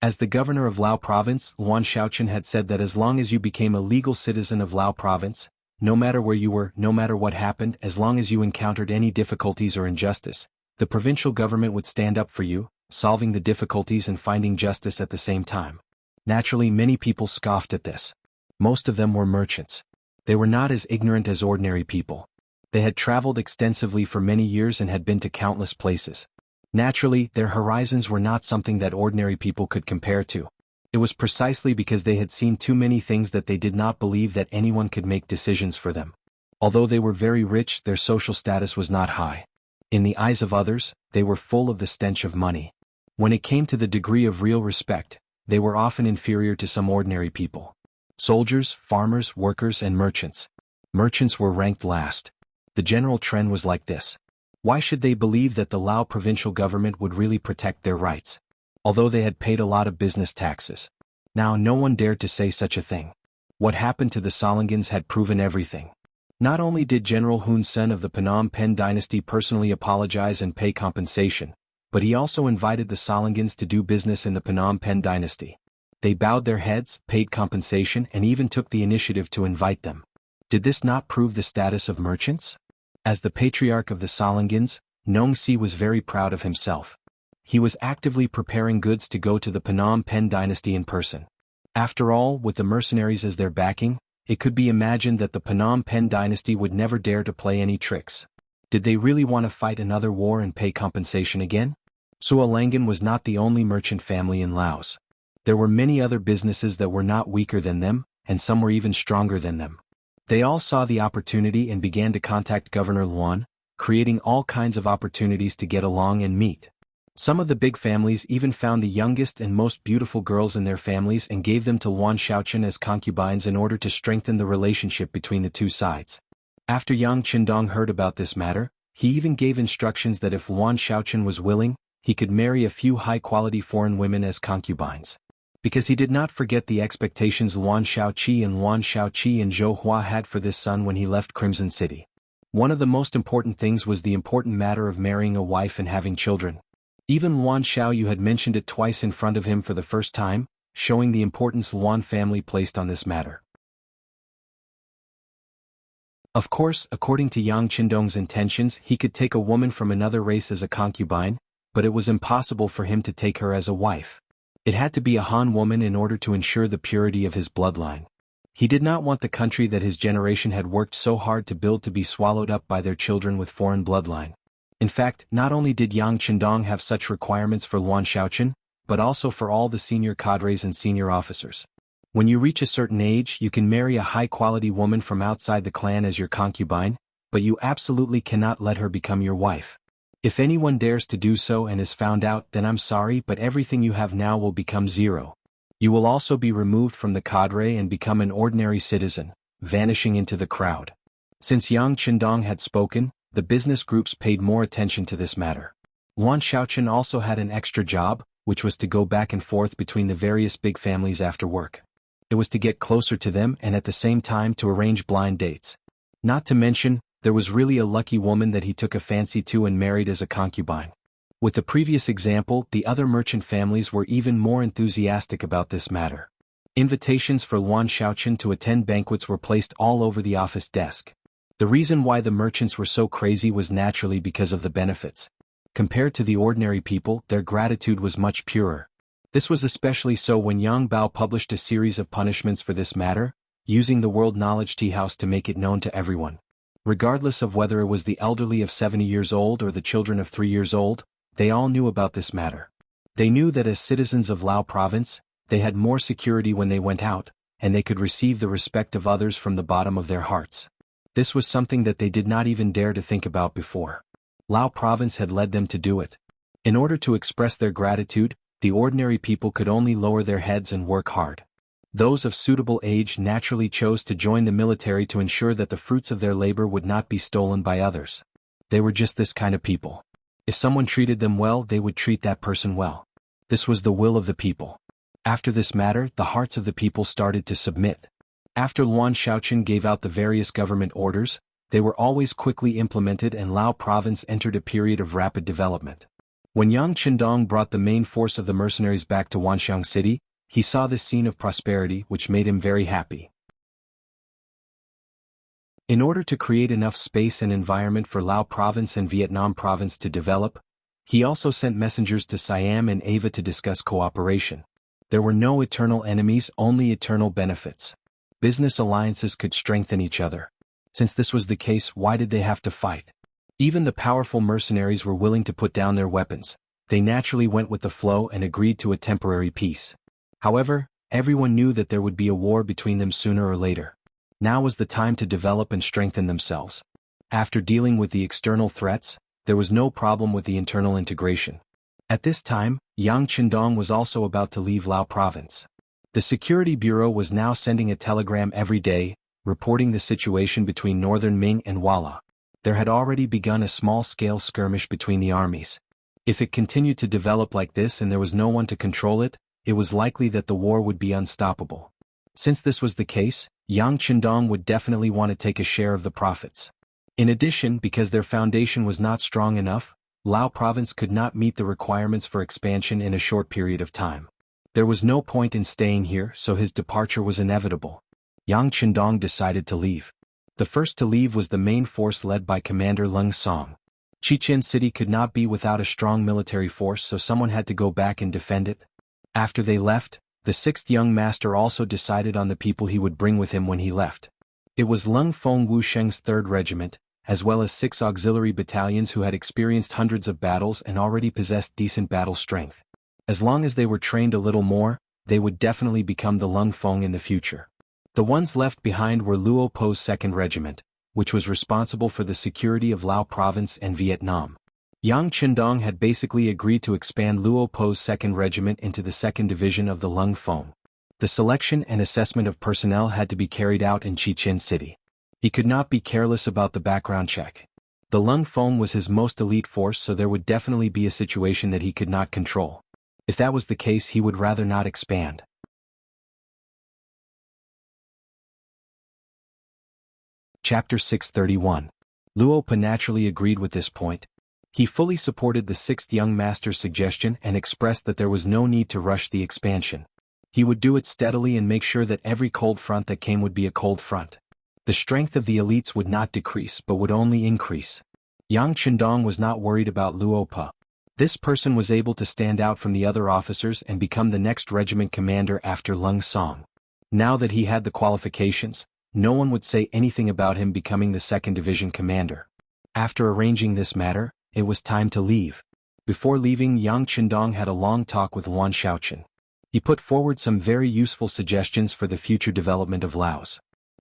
As the governor of Lao Province, Luan Shaochen had said that as long as you became a legal citizen of Lao Province, no matter where you were, no matter what happened, as long as you encountered any difficulties or injustice, the provincial government would stand up for you, solving the difficulties and finding justice at the same time. Naturally, many people scoffed at this. Most of them were merchants. They were not as ignorant as ordinary people. They had traveled extensively for many years and had been to countless places. Naturally, their horizons were not something that ordinary people could compare to. It was precisely because they had seen too many things that they did not believe that anyone could make decisions for them. Although they were very rich, their social status was not high. In the eyes of others, they were full of the stench of money. When it came to the degree of real respect, they were often inferior to some ordinary people. Soldiers, farmers, workers, and merchants. Merchants were ranked last. The general trend was like this. Why should they believe that the Lao provincial government would really protect their rights? Although they had paid a lot of business taxes. Now no one dared to say such a thing. What happened to the Solingans had proven everything. Not only did General Hun Sen of the Phnom Penh dynasty personally apologize and pay compensation, but he also invited the Solingans to do business in the Phnom Penh dynasty. They bowed their heads, paid compensation, and even took the initiative to invite them. Did this not prove the status of merchants? As the patriarch of the Solingans, Nong Si was very proud of himself. He was actively preparing goods to go to the Phnom Penh dynasty in person. After all, with the mercenaries as their backing, it could be imagined that the Phnom Penh dynasty would never dare to play any tricks. Did they really want to fight another war and pay compensation again? Sualangan was not the only merchant family in Laos. There were many other businesses that were not weaker than them, and some were even stronger than them. They all saw the opportunity and began to contact Governor Luan, creating all kinds of opportunities to get along and meet. Some of the big families even found the youngest and most beautiful girls in their families and gave them to Luan Shaochen as concubines in order to strengthen the relationship between the two sides. After Yang Qindong heard about this matter, he even gave instructions that if Luan Shaochen was willing, he could marry a few high-quality foreign women as concubines. Because he did not forget the expectations Luan Shaoqi and Zhou Hua had for this son when he left Crimson City. One of the most important things was the important matter of marrying a wife and having children. Even Luan Xiaoyu had mentioned it twice in front of him for the first time, showing the importance Luan family placed on this matter. Of course, according to Yang Qindong's intentions, he could take a woman from another race as a concubine, but it was impossible for him to take her as a wife. It had to be a Han woman in order to ensure the purity of his bloodline. He did not want the country that his generation had worked so hard to build to be swallowed up by their children with foreign bloodline. In fact, not only did Yang Qindong have such requirements for Luan Shaochen, but also for all the senior cadres and senior officers. When you reach a certain age, you can marry a high-quality woman from outside the clan as your concubine, but you absolutely cannot let her become your wife. If anyone dares to do so and is found out, then I'm sorry, but everything you have now will become zero. You will also be removed from the cadre and become an ordinary citizen, vanishing into the crowd. Since Yang Qindong had spoken, the business groups paid more attention to this matter. Luan Shaochen also had an extra job, which was to go back and forth between the various big families after work. It was to get closer to them and at the same time to arrange blind dates. Not to mention, there was really a lucky woman that he took a fancy to and married as a concubine. With the previous example, the other merchant families were even more enthusiastic about this matter. Invitations for Luan Shaoqian to attend banquets were placed all over the office desk. The reason why the merchants were so crazy was naturally because of the benefits. Compared to the ordinary people, their gratitude was much purer. This was especially so when Yang Bao published a series of punishments for this matter, using the World Knowledge Tea House to make it known to everyone. Regardless of whether it was the elderly of 70 years old or the children of 3 years old, they all knew about this matter. They knew that as citizens of Lao province, they had more security when they went out, and they could receive the respect of others from the bottom of their hearts. This was something that they did not even dare to think about before. Lao province had led them to do it. In order to express their gratitude, the ordinary people could only lower their heads and work hard. Those of suitable age naturally chose to join the military to ensure that the fruits of their labor would not be stolen by others. They were just this kind of people. If someone treated them well, they would treat that person well. This was the will of the people. After this matter, the hearts of the people started to submit. After Luan Shaoqian gave out the various government orders, they were always quickly implemented and Lao province entered a period of rapid development. When Yang Qindong brought the main force of the mercenaries back to Wanxiang City, he saw this scene of prosperity which made him very happy. In order to create enough space and environment for Lao province and Vietnam province to develop, he also sent messengers to Siam and Ava to discuss cooperation. There were no eternal enemies, only eternal benefits. Business alliances could strengthen each other. Since this was the case, why did they have to fight? Even the powerful mercenaries were willing to put down their weapons. They naturally went with the flow and agreed to a temporary peace. However, everyone knew that there would be a war between them sooner or later. Now was the time to develop and strengthen themselves. After dealing with the external threats, there was no problem with the internal integration. At this time, Yang Qindong was also about to leave Lao province. The Security Bureau was now sending a telegram every day, reporting the situation between northern Ming and Walla. There had already begun a small-scale skirmish between the armies. If it continued to develop like this and there was no one to control it, it was likely that the war would be unstoppable. Since this was the case, Yang Qindong would definitely want to take a share of the profits. In addition, because their foundation was not strong enough, Lao province could not meet the requirements for expansion in a short period of time. There was no point in staying here, so his departure was inevitable. Yang Qindong decided to leave. The first to leave was the main force led by Commander Leng Song. Chichen City could not be without a strong military force, so someone had to go back and defend it. After they left, the 6th young master also decided on the people he would bring with him when he left. It was Leng Feng Wusheng's 3rd Regiment, as well as 6 auxiliary battalions who had experienced hundreds of battles and already possessed decent battle strength. As long as they were trained a little more, they would definitely become the Leng Feng in the future. The ones left behind were Luo Po's 2nd Regiment, which was responsible for the security of Lao province and Vietnam. Yang Qindong had basically agreed to expand Luo Po's 2nd Regiment into the 2nd Division of the Leng Feng. The selection and assessment of personnel had to be carried out in Chichen City. He could not be careless about the background check. The Leng Feng was his most elite force, so there would definitely be a situation that he could not control. If that was the case, he would rather not expand. Chapter 631. Luo Po naturally agreed with this point. He fully supported the 6th young master's suggestion and expressed that there was no need to rush the expansion. He would do it steadily and make sure that every cold front that came would be a cold front. The strength of the elites would not decrease but would only increase. Yang Qindong was not worried about Luo Po. This person was able to stand out from the other officers and become the next regiment commander after Leng Song. Now that he had the qualifications, no one would say anything about him becoming the 2nd Division commander. After arranging this matter, it was time to leave. Before leaving, Yang Qindong had a long talk with Luan Shaoqian. He put forward some very useful suggestions for the future development of Laos.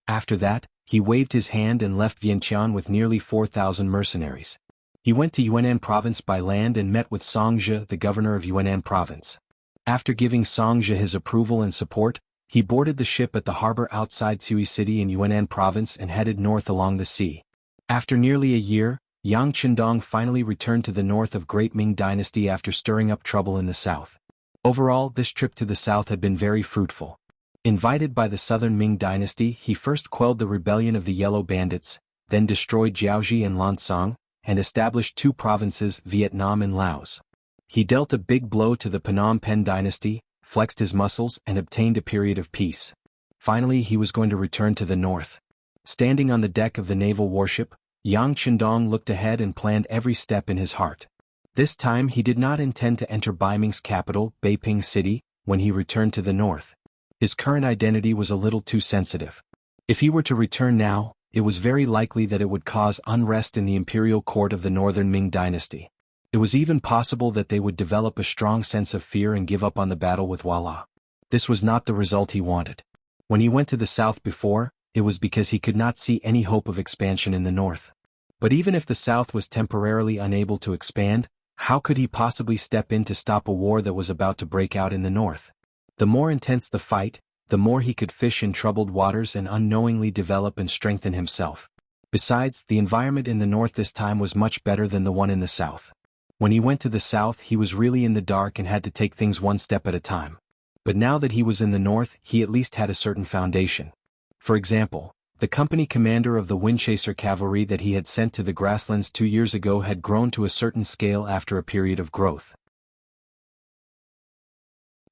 After that, he waved his hand and left Vientiane with nearly 4,000 mercenaries. He went to Yunnan province by land and met with Songzhe, the governor of Yunnan province. After giving Songzhe his approval and support, he boarded the ship at the harbor outside Tsui City in Yunnan province and headed north along the sea. After nearly a year, Yang Qindong finally returned to the north of Great Ming Dynasty after stirring up trouble in the south. Overall, this trip to the south had been very fruitful. Invited by the southern Ming dynasty, he first quelled the rebellion of the Yellow Bandits, then destroyed Jianghu and Lancang, and established two provinces, Vietnam and Laos. He dealt a big blow to the Phnom Penh dynasty, flexed his muscles, and obtained a period of peace. Finally, he was going to return to the north. Standing on the deck of the naval warship, Yang Qindong looked ahead and planned every step in his heart. This time he did not intend to enter Baiming's capital, Beiping City, when he returned to the north. His current identity was a little too sensitive. If he were to return now, it was very likely that it would cause unrest in the imperial court of the northern Ming dynasty. It was even possible that they would develop a strong sense of fear and give up on the battle with Walla. This was not the result he wanted. When he went to the south before, it was because he could not see any hope of expansion in the north. But even if the south was temporarily unable to expand, how could he possibly step in to stop a war that was about to break out in the north? The more intense the fight, the more he could fish in troubled waters and unknowingly develop and strengthen himself. Besides, the environment in the north this time was much better than the one in the south. When he went to the south, he was really in the dark and had to take things one step at a time. But now that he was in the north, he at least had a certain foundation. For example, the company commander of the Windchaser cavalry that he had sent to the grasslands 2 years ago had grown to a certain scale after a period of growth.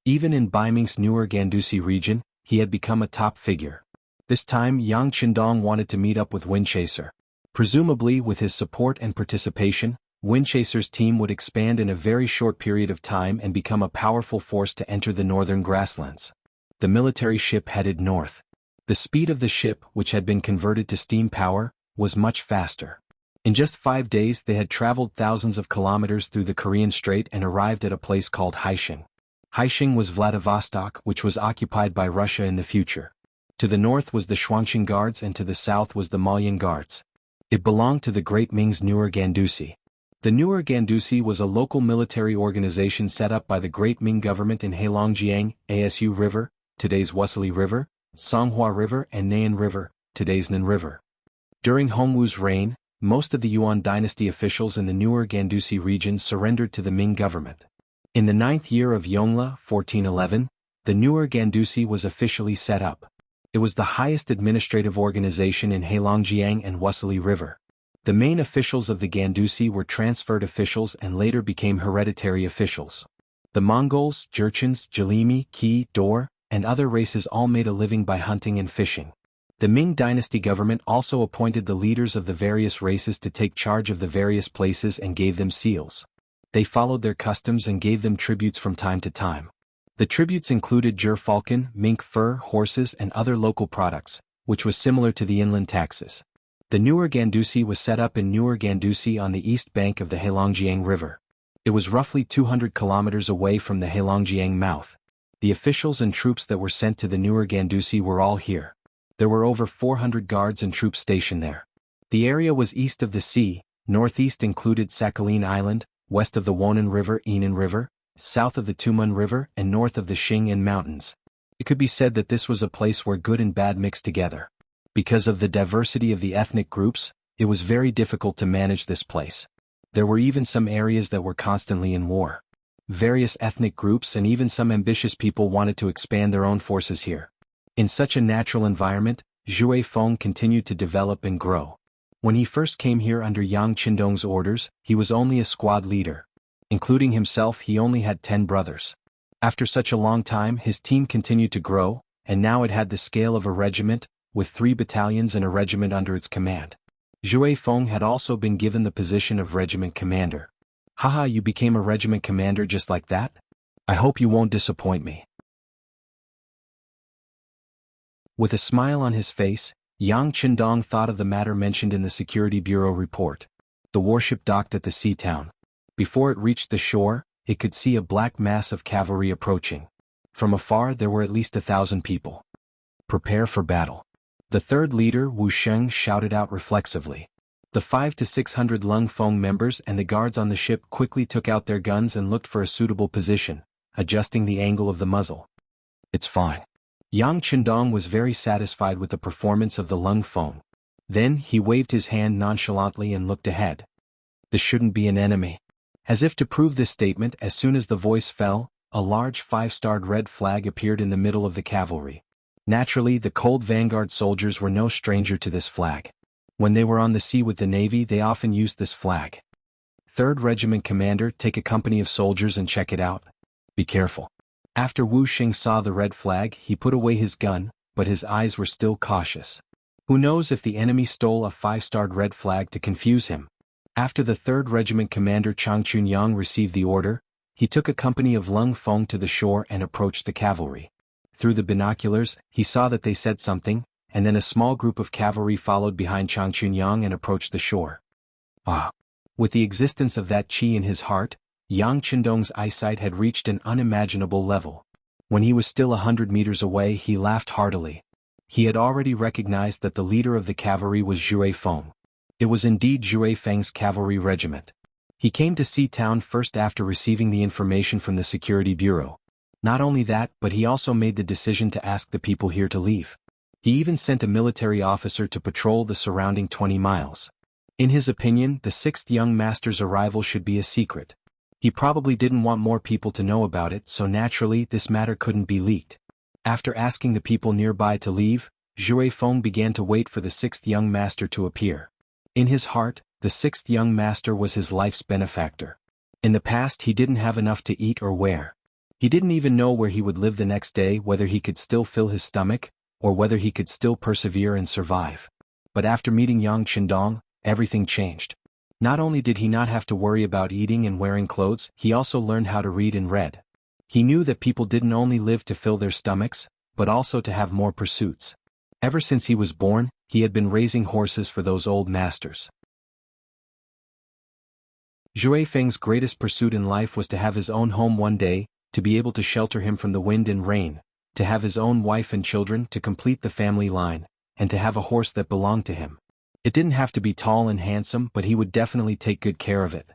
Even in Baiming's newer Gandusi region, he had become a top figure. This time Yang Qindong wanted to meet up with Windchaser. Presumably with his support and participation, Windchaser's team would expand in a very short period of time and become a powerful force to enter the northern grasslands. The military ship headed north. The speed of the ship, which had been converted to steam power, was much faster. In just 5 days they had traveled thousands of kilometers through the Korean Strait and arrived at a place called Haixing. Haixing was Vladivostok, which was occupied by Russia in the future. To the north was the Shuangqing Guards and to the south was the Maoyan Guards. It belonged to the Great Ming's newer Gandusi. The newer Gandusi was a local military organization set up by the Great Ming government in Heilongjiang, Asu River, today's Wuxia River, Songhua River and Nayan River, today's Nan River. During Hongwu's reign, most of the Yuan dynasty officials in the newer Gandusi region surrendered to the Ming government. In the 9th year of Yongle, 1411, the newer Gandusi was officially set up. It was the highest administrative organization in Heilongjiang and Wuxia River. The main officials of the Gandusi were transferred officials and later became hereditary officials. The Mongols, Jurchens, Jalimi, Qi, Dor, and other races all made a living by hunting and fishing. The Ming dynasty government also appointed the leaders of the various races to take charge of the various places and gave them seals. They followed their customs and gave them tributes from time to time. The tributes included Jur falcon, mink fur, horses and other local products, which was similar to the inland taxes. The newer Gandusi was set up in Newer Gandusi on the east bank of the Heilongjiang River. It was roughly 200 kilometers away from the Heilongjiang mouth. The officials and troops that were sent to the newer Gandusi were all here. There were over 400 guards and troops stationed there. The area was east of the sea, northeast included Sakhalin Island, west of the Wonan River, Enan River, south of the Tumun River and north of the Xing'an Mountains. It could be said that this was a place where good and bad mixed together. Because of the diversity of the ethnic groups, it was very difficult to manage this place. There were even some areas that were constantly in war. Various ethnic groups and even some ambitious people wanted to expand their own forces here. In such a natural environment, Zhui Feng continued to develop and grow. When he first came here under Yang Qindong's orders, he was only a squad leader. Including himself, he only had 10 brothers. After such a long time, his team continued to grow, and now it had the scale of a regiment, with 3 battalions and a regiment under its command. Zhui Feng had also been given the position of regiment commander. Haha, you became a regiment commander just like that? I hope you won't disappoint me. With a smile on his face, Yang Qindong thought of the matter mentioned in the Security Bureau report. The warship docked at the sea town. Before it reached the shore, it could see a black mass of cavalry approaching. From afar there were at least 1,000 people. Prepare for battle. The third leader, Wu Sheng, shouted out reflexively. The 500 to 600 Lung Feng members and the guards on the ship quickly took out their guns and looked for a suitable position, adjusting the angle of the muzzle. It's fine. Yang Qindong was very satisfied with the performance of the Lung Feng. Then he waved his hand nonchalantly and looked ahead. This shouldn't be an enemy. As if to prove this statement, as soon as the voice fell, A large 5-starred red flag appeared in the middle of the cavalry. Naturally, the cold vanguard soldiers were no stranger to this flag. When they were on the sea with the Navy, they often used this flag. 3rd Regiment Commander, take a company of soldiers and check it out. Be careful. After Wu Xing saw the red flag, he put away his gun, but his eyes were still cautious. Who knows if the enemy stole a 5-starred red flag to confuse him? After the 3rd Regiment Commander Chang Chunyang received the order, he took a company of Lung Feng to the shore and approached the cavalry. Through the binoculars, he saw that they said something, and then a small group of cavalry followed behind Chang Chunyang and approached the shore. With the existence of that qi in his heart, Yang Qindong's eyesight had reached an unimaginable level. When he was still 100 meters away, he laughed heartily. He had already recognized that the leader of the cavalry was Zhui Feng. It was indeed Zhui Feng's cavalry regiment. He came to Sea Town first after receiving the information from the Security Bureau. Not only that, but he also made the decision to ask the people here to leave. He even sent a military officer to patrol the surrounding 20 miles. In his opinion, the 6th young master's arrival should be a secret. He probably didn't want more people to know about it, so naturally this matter couldn't be leaked. After asking the people nearby to leave, Zhui Feng began to wait for the 6th young master to appear. In his heart, the 6th young master was his life's benefactor. In the past he didn't have enough to eat or wear. He didn't even know where he would live the next day, whether he could still fill his stomach, or whether he could still persevere and survive. But after meeting Yang Qindong, everything changed. Not only did he not have to worry about eating and wearing clothes, he also learned how to read and read. He knew that people didn't only live to fill their stomachs, but also to have more pursuits. Ever since he was born, he had been raising horses for those old masters. Zhui Feng's greatest pursuit in life was to have his own home one day, to be able to shelter him from the wind and rain, to have his own wife and children, to complete the family line, and to have a horse that belonged to him. It didn't have to be tall and handsome, but he would definitely take good care of it.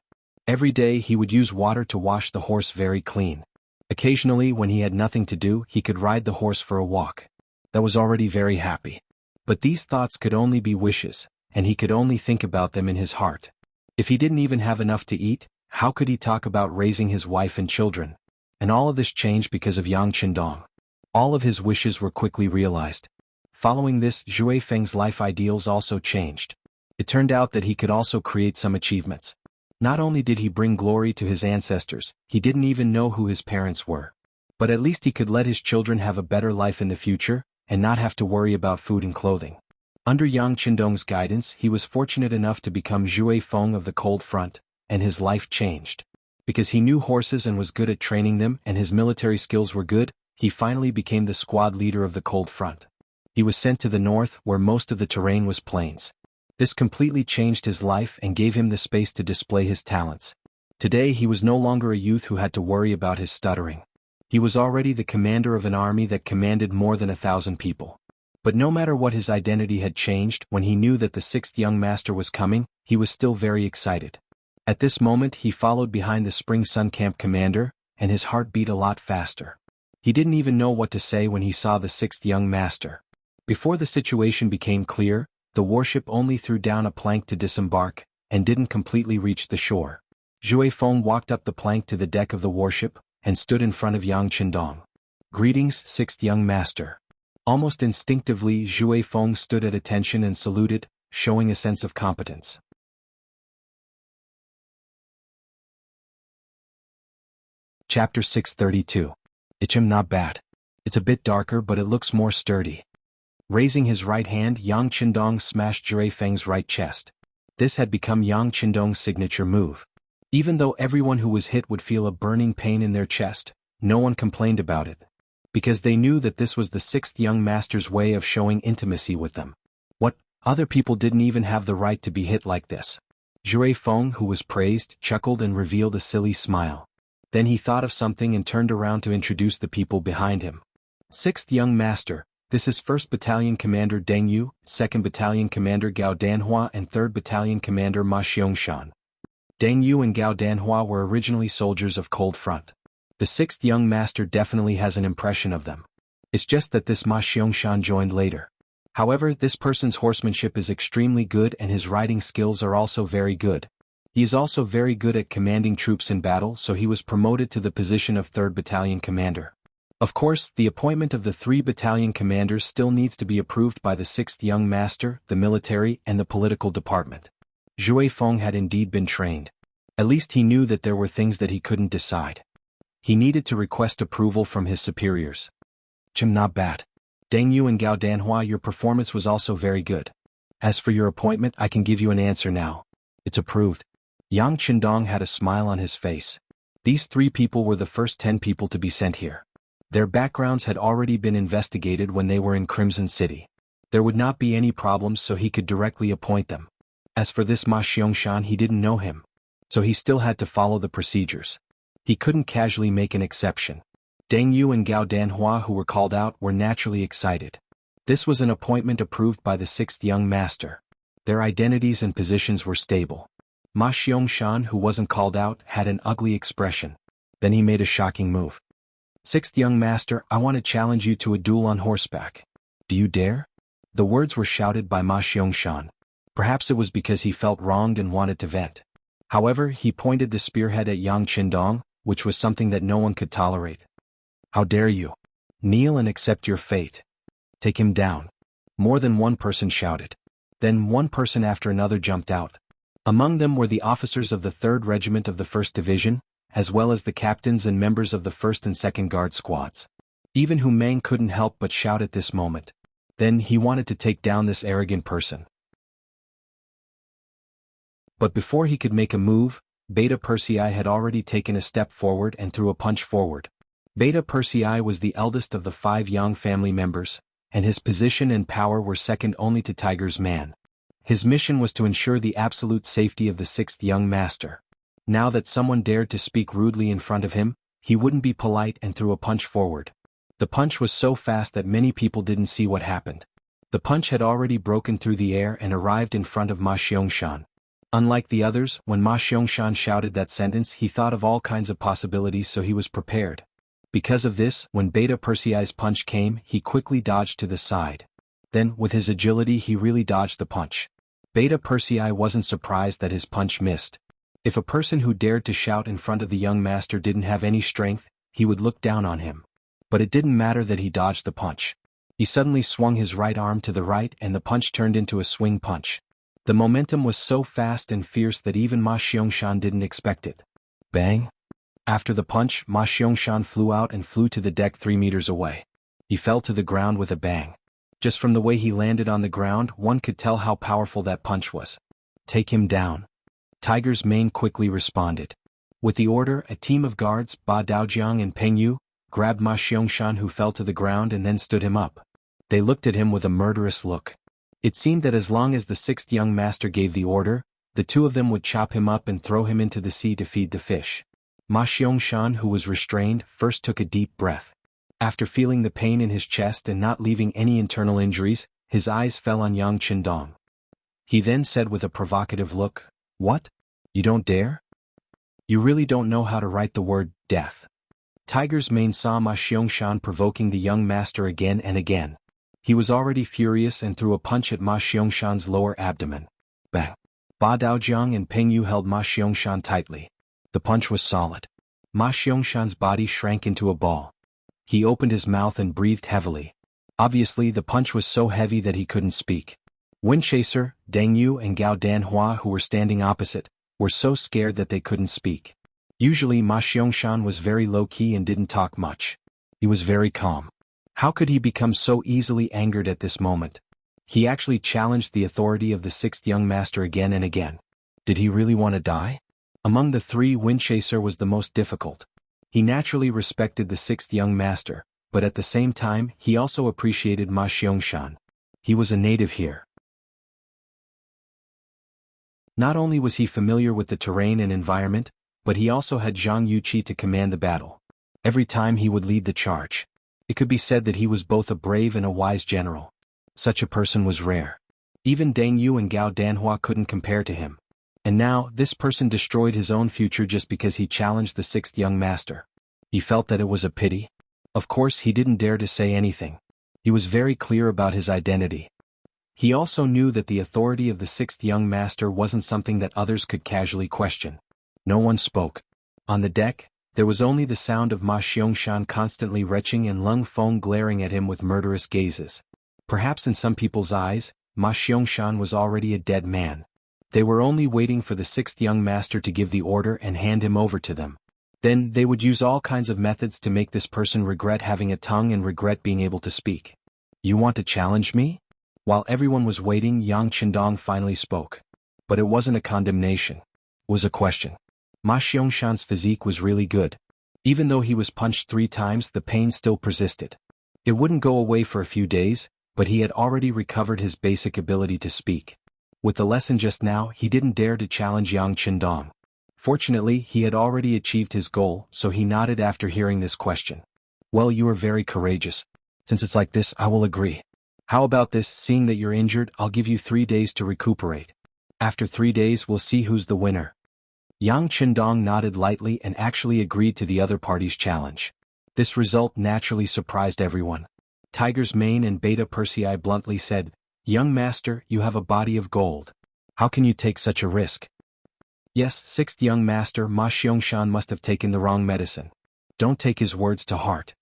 Every day he would use water to wash the horse very clean. Occasionally, when he had nothing to do, he could ride the horse for a walk. That was already very happy. But these thoughts could only be wishes, and he could only think about them in his heart. If he didn't even have enough to eat, how could he talk about raising his wife and children? And all of this changed because of Yang Qindong. All of his wishes were quickly realized. Following this, Zhui Feng's life ideals also changed. It turned out that he could also create some achievements. Not only did he bring glory to his ancestors, he didn't even know who his parents were. But at least he could let his children have a better life in the future, and not have to worry about food and clothing. Under Yang Qindong's guidance, he was fortunate enough to become Zhui Feng of the Cold Front, and his life changed. Because he knew horses and was good at training them, and his military skills were good, he finally became the squad leader of the Cold Front. He was sent to the north, where most of the terrain was plains. This completely changed his life and gave him the space to display his talents. Today he was no longer a youth who had to worry about his stuttering. He was already the commander of an army that commanded more than 1,000 people. But no matter what his identity had changed, when he knew that the 6th young master was coming, he was still very excited. At this moment he followed behind the Spring Sun Camp commander, and his heart beat a lot faster. He didn't even know what to say when he saw the 6th young master. Before the situation became clear, the warship only threw down a plank to disembark, and didn't completely reach the shore. Zhui Feng walked up the plank to the deck of the warship, and stood in front of Yang Qindong. "Greetings, 6th young master." Almost instinctively, Zhui Feng stood at attention and saluted, showing a sense of competence. Chapter 632. Ichim not bad. It's a bit darker, but it looks more sturdy. Raising his right hand, Yang Qindong smashed Zhui Feng's right chest. This had become Yang Qindong's signature move. Even though everyone who was hit would feel a burning pain in their chest, no one complained about it. Because they knew that this was the 6th young master's way of showing intimacy with them. What? Other people didn't even have the right to be hit like this. Zhui Feng, who was praised, chuckled and revealed a silly smile. Then he thought of something and turned around to introduce the people behind him. 6th young master, this is 1st Battalion Commander Deng Yu, 2nd Battalion Commander Gao Danhua and 3rd Battalion Commander Ma Xiangshan. Deng Yu and Gao Danhua were originally soldiers of Cold Front. The 6th young master definitely has an impression of them. It's just that this Ma Xiangshan joined later. However, this person's horsemanship is extremely good and his riding skills are also very good. He is also very good at commanding troops in battle, so he was promoted to the position of 3rd Battalion Commander. Of course, the appointment of the 3 battalion commanders still needs to be approved by the 6th Young Master, the military, and the political department. Zhui Feng had indeed been trained. At least he knew that there were things that he couldn't decide. He needed to request approval from his superiors. Not bad. Deng Yu and Gao Danhua, your performance was also very good. As for your appointment, I can give you an answer now. It's approved. Yang Qindong had a smile on his face. These 3 people were the first 10 people to be sent here. Their backgrounds had already been investigated when they were in Crimson City. There would not be any problems, so he could directly appoint them. As for this Ma Xiangshan, he didn't know him, so he still had to follow the procedures. He couldn't casually make an exception. Deng Yu and Gao Danhua, who were called out, were naturally excited. This was an appointment approved by the 6th Young Master. Their identities and positions were stable. Ma Xiangshan, who wasn't called out, had an ugly expression. Then he made a shocking move. 6th Young Master, I want to challenge you to a duel on horseback. Do you dare? The words were shouted by Ma Xiangshan. Perhaps it was because he felt wronged and wanted to vent. However, he pointed the spearhead at Yang Qindong, which was something that no one could tolerate. How dare you? Kneel and accept your fate. Take him down. More than one person shouted. Then one person after another jumped out. Among them were the officers of the 3rd Regiment of the 1st Division, as well as the captains and members of the 1st and 2nd Guard squads. Even Hu Meng couldn't help but shout at this moment. Then he wanted to take down this arrogant person. But before he could make a move, Beta Persei had already taken a step forward and threw a punch forward. Beta Persei was the eldest of the 5 Yang family members, and his position and power were second only to Tiger's man. His mission was to ensure the absolute safety of the 6th Young Master. Now that someone dared to speak rudely in front of him, he wouldn't be polite and threw a punch forward. The punch was so fast that many people didn't see what happened. The punch had already broken through the air and arrived in front of Ma Xiangshan. Unlike the others, when Ma Xiangshan shouted that sentence, he thought of all kinds of possibilities, so he was prepared. Because of this, when Beta Persei's punch came, he quickly dodged to the side. Then, with his agility, he really dodged the punch. Beta Persei wasn't surprised that his punch missed. If a person who dared to shout in front of the young master didn't have any strength, he would look down on him. But it didn't matter that he dodged the punch. He suddenly swung his right arm to the right and the punch turned into a swing punch. The momentum was so fast and fierce that even Ma Xiangshan didn't expect it. Bang! After the punch, Ma Xiangshan flew out and flew to the deck 3 meters away. He fell to the ground with a bang. Just from the way he landed on the ground, one could tell how powerful that punch was. Take him down. Tiger's mane quickly responded. With the order, a team of guards, Ba Daojiang and Peng Yu, grabbed Ma Xiangshan, who fell to the ground, and then stood him up. They looked at him with a murderous look. It seemed that as long as the 6th young master gave the order, the 2 of them would chop him up and throw him into the sea to feed the fish. Ma Xiangshan, who was restrained, first took a deep breath. After feeling the pain in his chest and not leaving any internal injuries, his eyes fell on Yang Qindong. He then said with a provocative look, "What? You don't dare? You really don't know how to write the word death." Tiger's mane saw Ma Xiangshan provoking the young master again and again. He was already furious and threw a punch at Ma Xiangshan's lower abdomen. Bang! Ba Daojiang and Peng Yu held Ma Xiangshan tightly. The punch was solid. Ma Xiangshan's body shrank into a ball. He opened his mouth and breathed heavily. Obviously, the punch was so heavy that he couldn't speak. Windchaser, Deng Yu and Gao Danhua, who were standing opposite, were so scared that they couldn't speak. Usually Ma Xiangshan was very low-key and didn't talk much. He was very calm. How could he become so easily angered at this moment? He actually challenged the authority of the 6th young master again and again. Did he really want to die? Among the 3, Windchaser was the most difficult. He naturally respected the 6th young master, but at the same time, he also appreciated Ma Xiangshan. He was a native here. Not only was he familiar with the terrain and environment, but he also had Zhang Yuqi to command the battle. Every time he would lead the charge. It could be said that he was both a brave and a wise general. Such a person was rare. Even Deng Yu and Gao Danhua couldn't compare to him. And now, this person destroyed his own future just because he challenged the 6th young master. He felt that it was a pity. Of course, he didn't dare to say anything. He was very clear about his identity. He also knew that the authority of the sixth young master wasn't something that others could casually question. No one spoke. On the deck, there was only the sound of Ma Xiangshan constantly retching and Lung Feng glaring at him with murderous gazes. Perhaps in some people's eyes, Ma Xiangshan was already a dead man. They were only waiting for the sixth young master to give the order and hand him over to them. Then they would use all kinds of methods to make this person regret having a tongue and regret being able to speak. You want to challenge me? While everyone was waiting, Yang Qindong finally spoke. But it wasn't a condemnation. It was a question. Ma Xiangshan's physique was really good. Even though he was punched 3 times, the pain still persisted. It wouldn't go away for a few days, but he had already recovered his basic ability to speak. With the lesson just now, he didn't dare to challenge Yang Qindong. Fortunately, he had already achieved his goal, so he nodded after hearing this question. Well, you are very courageous. Since it's like this, I will agree. How about this? Seeing that you're injured, I'll give you 3 days to recuperate. After 3 days, we'll see who's the winner. Yang Qindong nodded lightly and actually agreed to the other party's challenge. This result naturally surprised everyone. Tiger's Mane and Beta Persei bluntly said, Young master, you have a body of gold. How can you take such a risk? Yes, sixth young master, Ma Xiangshan must have taken the wrong medicine. Don't take his words to heart.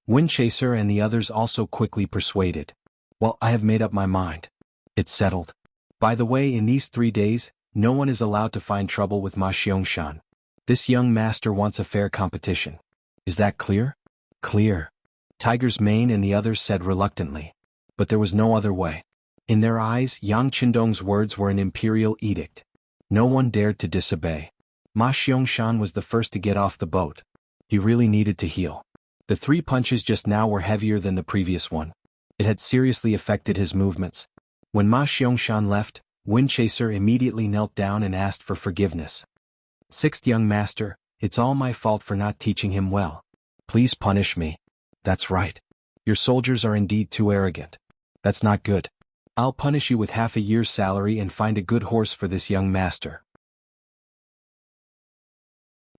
Windchaser and the others also quickly persuaded. Well, I have made up my mind. It's settled. By the way, in these 3 days, no one is allowed to find trouble with Ma Xiangshan. This young master wants a fair competition. Is that clear? Clear. Tiger's Mane and the others said reluctantly. But there was no other way. In their eyes, Yang Qindong's words were an imperial edict. No one dared to disobey. Ma Xiangshan was the first to get off the boat. He really needed to heal. The 3 punches just now were heavier than the previous one. It had seriously affected his movements. When Ma Xiangshan left, Windchaser immediately knelt down and asked for forgiveness. Sixth young master, it's all my fault for not teaching him well. Please punish me. That's right. Your soldiers are indeed too arrogant. That's not good. I'll punish you with half a year's salary and find a good horse for this young master.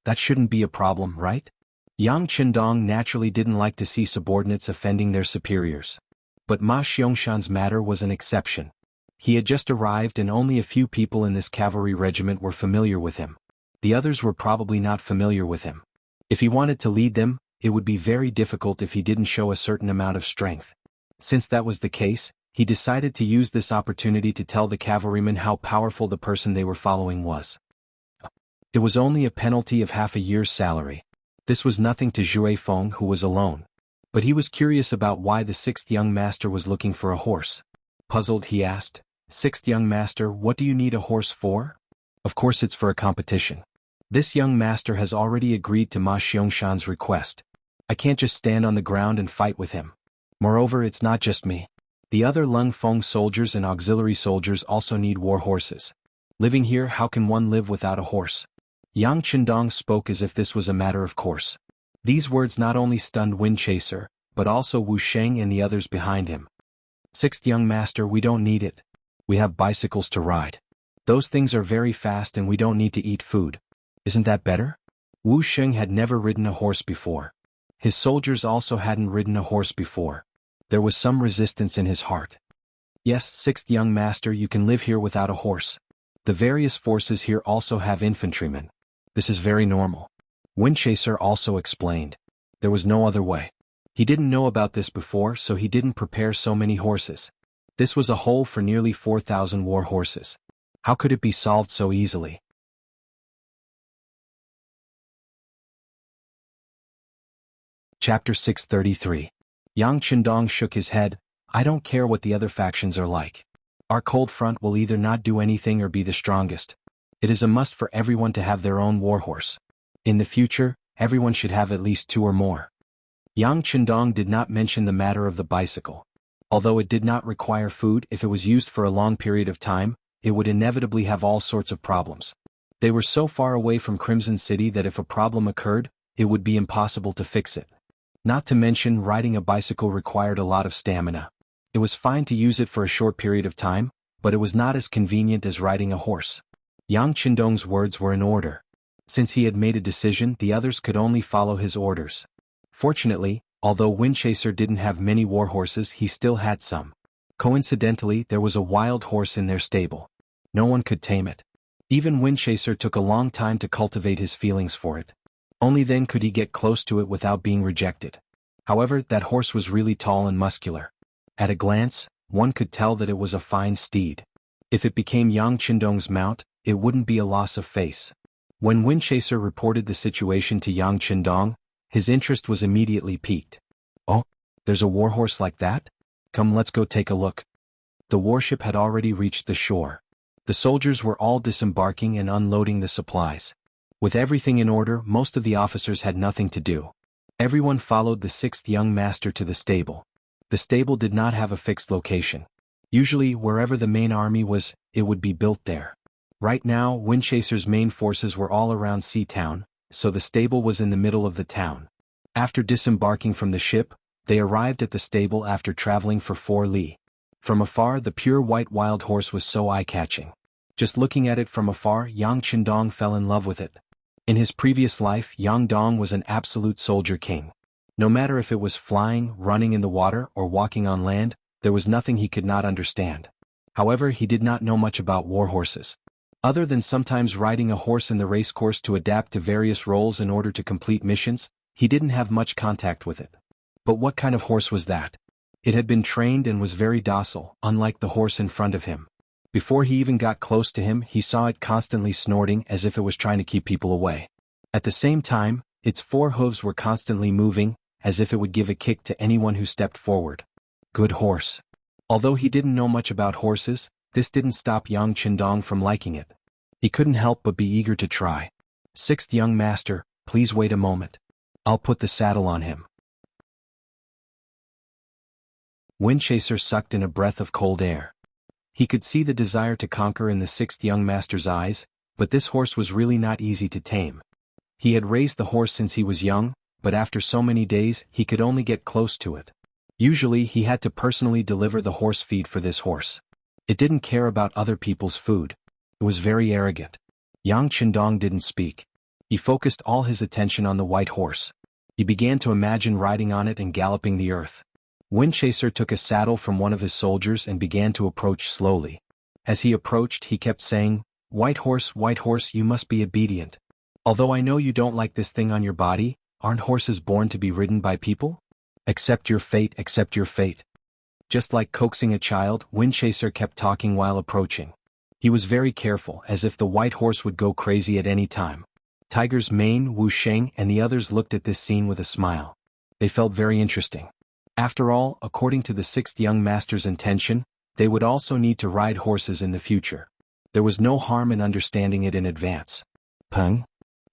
That shouldn't be a problem, right? Yang Qindong naturally didn't like to see subordinates offending their superiors. But Ma Xiangshan's matter was an exception. He had just arrived and only a few people in this cavalry regiment were familiar with him. The others were probably not familiar with him. If he wanted to lead them, it would be very difficult if he didn't show a certain amount of strength. Since that was the case, he decided to use this opportunity to tell the cavalrymen how powerful the person they were following was. It was only a penalty of half a year's salary. This was nothing to Zhui Feng, who was alone. But he was curious about why the sixth young master was looking for a horse. Puzzled, he asked, Sixth young master, what do you need a horse for? Of course it's for a competition. This young master has already agreed to Ma Xiangshan's request. I can't just stand on the ground and fight with him. Moreover, it's not just me. The other Lung Feng soldiers and auxiliary soldiers also need war horses. Living here, how can one live without a horse? Yang Qindong spoke as if this was a matter of course. These words not only stunned Windchaser, but also Wu Sheng and the others behind him. Sixth young master, we don't need it. We have bicycles to ride. Those things are very fast and we don't need to eat food. Isn't that better? Wu Sheng had never ridden a horse before. His soldiers also hadn't ridden a horse before. There was some resistance in his heart. Yes, sixth young master, you can live here without a horse. The various forces here also have infantrymen. This is very normal. Windchaser also explained. There was no other way. He didn't know about this before, so he didn't prepare so many horses. This was a hole for nearly 4,000 war horses. How could it be solved so easily? Chapter 633. Yang Qindong shook his head. I don't care what the other factions are like. Our cold front will either not do anything or be the strongest. It is a must for everyone to have their own warhorse. In the future, everyone should have at least 2 or more. Yang Qindong did not mention the matter of the bicycle. Although it did not require food, if it was used for a long period of time, it would inevitably have all sorts of problems. They were so far away from Crimson City that if a problem occurred, it would be impossible to fix it. Not to mention, riding a bicycle required a lot of stamina. It was fine to use it for a short period of time, but it was not as convenient as riding a horse. Yang Qindong's words were in order. Since he had made a decision, the others could only follow his orders. Fortunately, although Windchaser didn't have many war horses, he still had some. Coincidentally, there was a wild horse in their stable. No one could tame it. Even Windchaser took a long time to cultivate his feelings for it. Only then could he get close to it without being rejected. However, that horse was really tall and muscular. At a glance, one could tell that it was a fine steed. If it became Yang Qindong's mount, it wouldn't be a loss of face. When Windchaser reported the situation to Yang Qindong, his interest was immediately piqued. Oh, there's a warhorse like that? Come, let's go take a look. The warship had already reached the shore. The soldiers were all disembarking and unloading the supplies. With everything in order, most of the officers had nothing to do. Everyone followed the sixth young master to the stable. The stable did not have a fixed location. Usually, wherever the main army was, it would be built there. Right now, Windchaser's main forces were all around Sea Town, so the stable was in the middle of the town. After disembarking from the ship, they arrived at the stable after traveling for 4 li. From afar, the pure white wild horse was so eye-catching. Just looking at it from afar, Yang Qindong fell in love with it. In his previous life, Yang Dong was an absolute soldier king. No matter if it was flying, running in the water, or walking on land, there was nothing he could not understand. However, he did not know much about war horses. Other than sometimes riding a horse in the racecourse to adapt to various roles in order to complete missions, he didn't have much contact with it. But what kind of horse was that? It had been trained and was very docile, unlike the horse in front of him. Before he even got close to him, he saw it constantly snorting as if it was trying to keep people away. At the same time, its 4 hooves were constantly moving, as if it would give a kick to anyone who stepped forward. Good horse. Although he didn't know much about horses, this didn't stop Yang Qindong from liking it. He couldn't help but be eager to try. Sixth young master, please wait a moment. I'll put the saddle on him. Windchaser sucked in a breath of cold air. He could see the desire to conquer in the sixth young master's eyes, but this horse was really not easy to tame. He had raised the horse since he was young, but after so many days, he could only get close to it. Usually, he had to personally deliver the horse feed for this horse. It didn't care about other people's food. It was very arrogant. Yang Qindong didn't speak. He focused all his attention on the white horse. He began to imagine riding on it and galloping the earth. Windchaser took a saddle from one of his soldiers and began to approach slowly. As he approached, he kept saying, white horse, you must be obedient. Although I know you don't like this thing on your body, aren't horses born to be ridden by people? Accept your fate, accept your fate. Just like coaxing a child, Windchaser kept talking while approaching. He was very careful, as if the white horse would go crazy at any time. Tiger's Mane, Wuxia, and the others looked at this scene with a smile. They felt very interesting. After all, according to the sixth young master's intention, they would also need to ride horses in the future. There was no harm in understanding it in advance. Peng?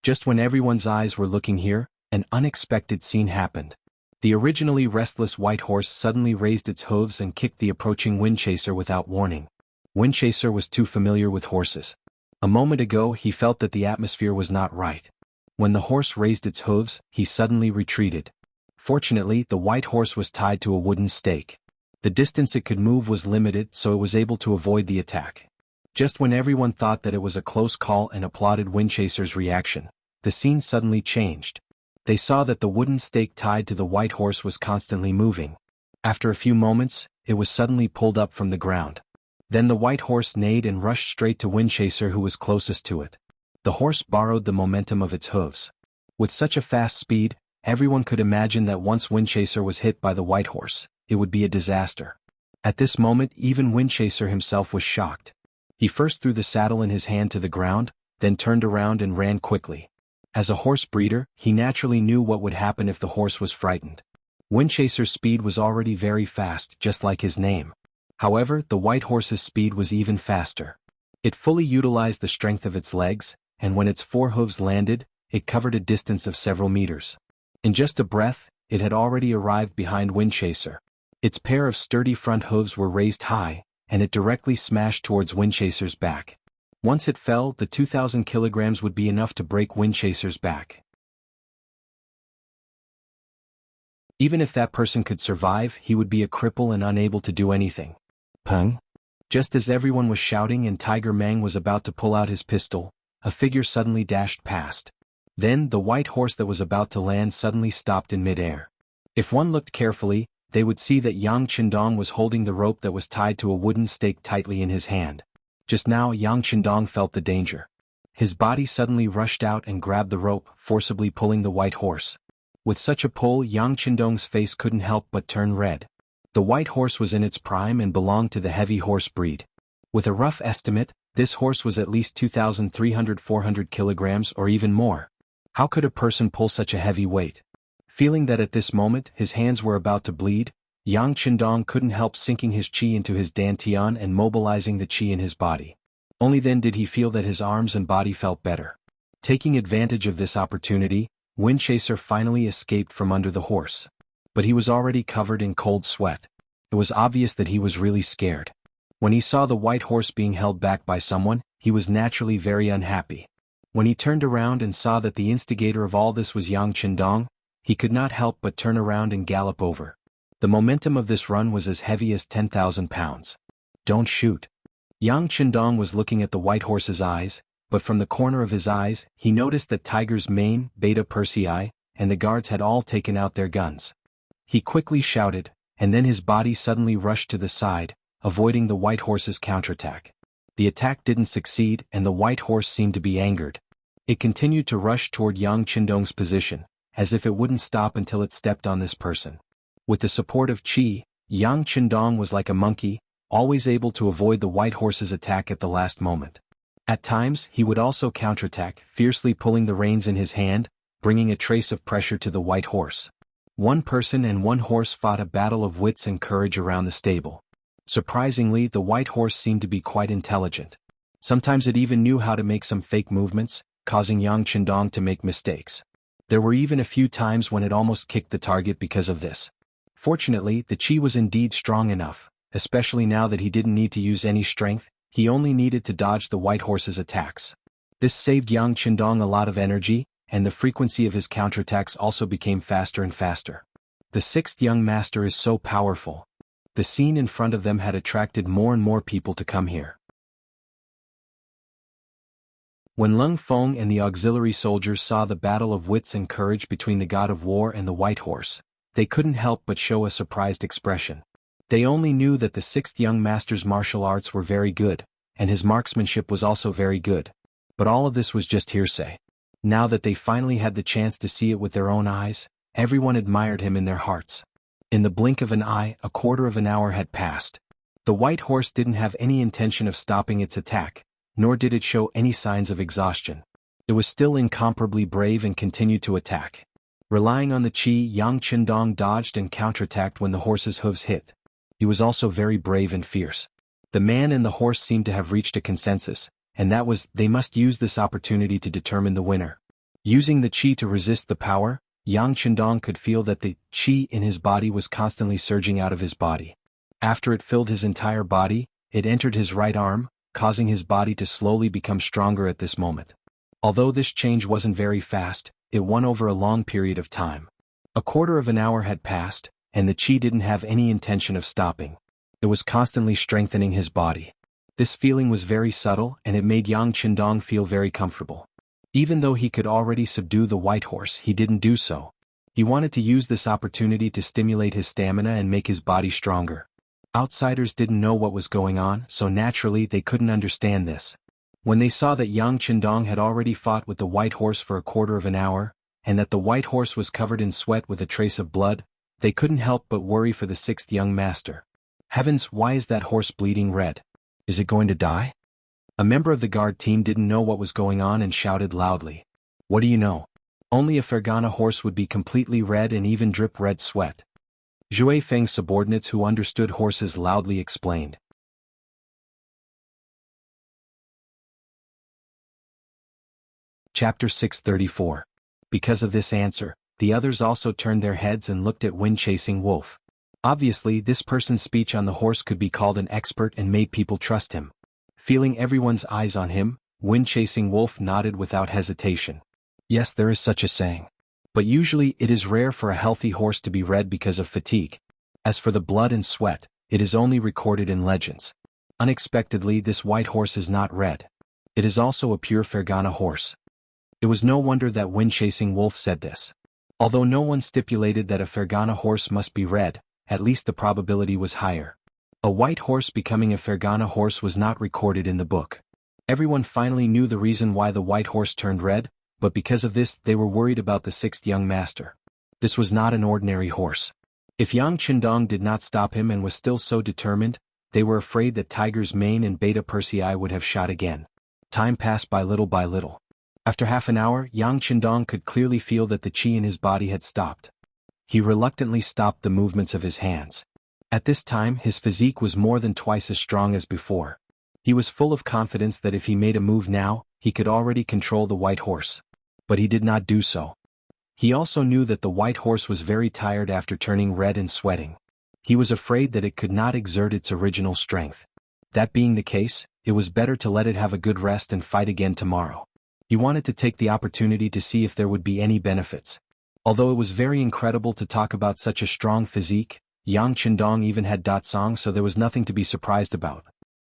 Just when everyone's eyes were looking here, an unexpected scene happened. The originally restless white horse suddenly raised its hooves and kicked the approaching Windchaser without warning. Windchaser was too familiar with horses. A moment ago he felt that the atmosphere was not right. When the horse raised its hooves, he suddenly retreated. Fortunately, the white horse was tied to a wooden stake. The distance it could move was limited, so it was able to avoid the attack. Just when everyone thought that it was a close call and applauded Windchaser's reaction, the scene suddenly changed. They saw that the wooden stake tied to the white horse was constantly moving. After a few moments, it was suddenly pulled up from the ground. Then the white horse neighed and rushed straight to Windchaser, who was closest to it. The horse borrowed the momentum of its hooves. With such a fast speed, everyone could imagine that once Windchaser was hit by the white horse, it would be a disaster. At this moment, even Windchaser himself was shocked. He first threw the saddle in his hand to the ground, then turned around and ran quickly. As a horse breeder, he naturally knew what would happen if the horse was frightened. Windchaser's speed was already very fast, just like his name. However, the white horse's speed was even faster. It fully utilized the strength of its legs, and when its 4 hooves landed, it covered a distance of several meters. In just a breath, it had already arrived behind Windchaser. Its pair of sturdy front hooves were raised high, and it directly smashed towards Windchaser's back. Once it fell, the 2,000 kilograms would be enough to break Windchaser's back. Even if that person could survive, he would be a cripple and unable to do anything. Peng? Just as everyone was shouting and Tiger Mang was about to pull out his pistol, a figure suddenly dashed past. Then, the white horse that was about to land suddenly stopped in midair. If one looked carefully, they would see that Yang Qindong was holding the rope that was tied to a wooden stake tightly in his hand. Just now Yang Qindong felt the danger. His body suddenly rushed out and grabbed the rope, forcibly pulling the white horse. With such a pull, Yang Qindong's face couldn't help but turn red. The white horse was in its prime and belonged to the heavy horse breed. With a rough estimate, this horse was at least 2,300–400 kilograms or even more. How could a person pull such a heavy weight? Feeling that at this moment his hands were about to bleed, Yang Qindong couldn't help sinking his qi into his dantian and mobilizing the qi in his body. Only then did he feel that his arms and body felt better. Taking advantage of this opportunity, Windchaser finally escaped from under the horse. But he was already covered in cold sweat. It was obvious that he was really scared. When he saw the white horse being held back by someone, he was naturally very unhappy. When he turned around and saw that the instigator of all this was Yang Qindong, he could not help but turn around and gallop over. The momentum of this run was as heavy as 10,000 pounds. Don't shoot. Yang Qindong was looking at the white horse's eyes, but from the corner of his eyes, he noticed that Tiger's mane, Beta Persei, and the guards had all taken out their guns. He quickly shouted, and then his body suddenly rushed to the side, avoiding the white horse's counterattack. The attack didn't succeed and the white horse seemed to be angered. It continued to rush toward Yang Qindong's position, as if it wouldn't stop until it stepped on this person. With the support of qi, Yang Qindong was like a monkey, always able to avoid the white horse's attack at the last moment. At times he would also counterattack, fiercely pulling the reins in his hand, bringing a trace of pressure to the white horse. One person and one horse fought a battle of wits and courage around the stable. Surprisingly, the white horse seemed to be quite intelligent. Sometimes it even knew how to make some fake movements, causing Yang Qindong to make mistakes. There were even a few times when it almost kicked the target because of this. Fortunately, the qi was indeed strong enough, especially now that he didn't need to use any strength, he only needed to dodge the white horse's attacks. This saved Yang Qindong a lot of energy, and the frequency of his counterattacks also became faster and faster. The sixth young master is so powerful. The scene in front of them had attracted more and more people to come here. When Lung Feng and the auxiliary soldiers saw the battle of wits and courage between the god of war and the white horse, they couldn't help but show a surprised expression. They only knew that the sixth young master's martial arts were very good, and his marksmanship was also very good. But all of this was just hearsay. Now that they finally had the chance to see it with their own eyes, everyone admired him in their hearts. In the blink of an eye, a quarter of an hour had passed. The white horse didn't have any intention of stopping its attack, nor did it show any signs of exhaustion. It was still incomparably brave and continued to attack. Relying on the qi, Yang Qindong dodged and counterattacked when the horse's hooves hit. He was also very brave and fierce. The man and the horse seemed to have reached a consensus, and that was, they must use this opportunity to determine the winner. Using the qi to resist the power, Yang Qindong could feel that the qi in his body was constantly surging out of his body. After it filled his entire body, it entered his right arm, causing his body to slowly become stronger at this moment. Although this change wasn't very fast, it won over a long period of time. A quarter of an hour had passed, and the qi didn't have any intention of stopping. It was constantly strengthening his body. This feeling was very subtle and it made Yang Qindong feel very comfortable. Even though he could already subdue the white horse, he didn't do so. He wanted to use this opportunity to stimulate his stamina and make his body stronger. Outsiders didn't know what was going on, so naturally they couldn't understand this. When they saw that Yang Qindong had already fought with the white horse for a quarter of an hour, and that the white horse was covered in sweat with a trace of blood, they couldn't help but worry for the sixth young master. Heavens, why is that horse bleeding red? Is it going to die? A member of the guard team didn't know what was going on and shouted loudly. What do you know? Only a Fergana horse would be completely red and even drip red sweat. Zhui Feng's subordinates who understood horses loudly explained. Chapter 634. Because of this answer, the others also turned their heads and looked at Wind-Chasing Wolf. Obviously, this person's speech on the horse could be called an expert and made people trust him. Feeling everyone's eyes on him, Wind-Chasing Wolf nodded without hesitation. Yes, there is such a saying. But usually it is rare for a healthy horse to be red because of fatigue. As for the blood and sweat, it is only recorded in legends. Unexpectedly, this white horse is not red. It is also a pure Fergana horse. It was no wonder that Wind-Chasing Wolf said this. Although no one stipulated that a Fergana horse must be red, at least the probability was higher. A white horse becoming a Fergana horse was not recorded in the book. Everyone finally knew the reason why the white horse turned red, but because of this they were worried about the sixth young master. This was not an ordinary horse. If Yang Qindong did not stop him and was still so determined, they were afraid that Tiger's Mane and Beta Persei would have shot again. Time passed by little by little. After half an hour, Yang Qindong could clearly feel that the qi in his body had stopped. He reluctantly stopped the movements of his hands. At this time his physique was more than twice as strong as before. He was full of confidence that if he made a move now, he could already control the white horse. But he did not do so. He also knew that the white horse was very tired after turning red and sweating. He was afraid that it could not exert its original strength. That being the case, it was better to let it have a good rest and fight again tomorrow. He wanted to take the opportunity to see if there would be any benefits. Although it was very incredible to talk about such a strong physique, Yang Qindong even had Datsong, so there was nothing to be surprised about.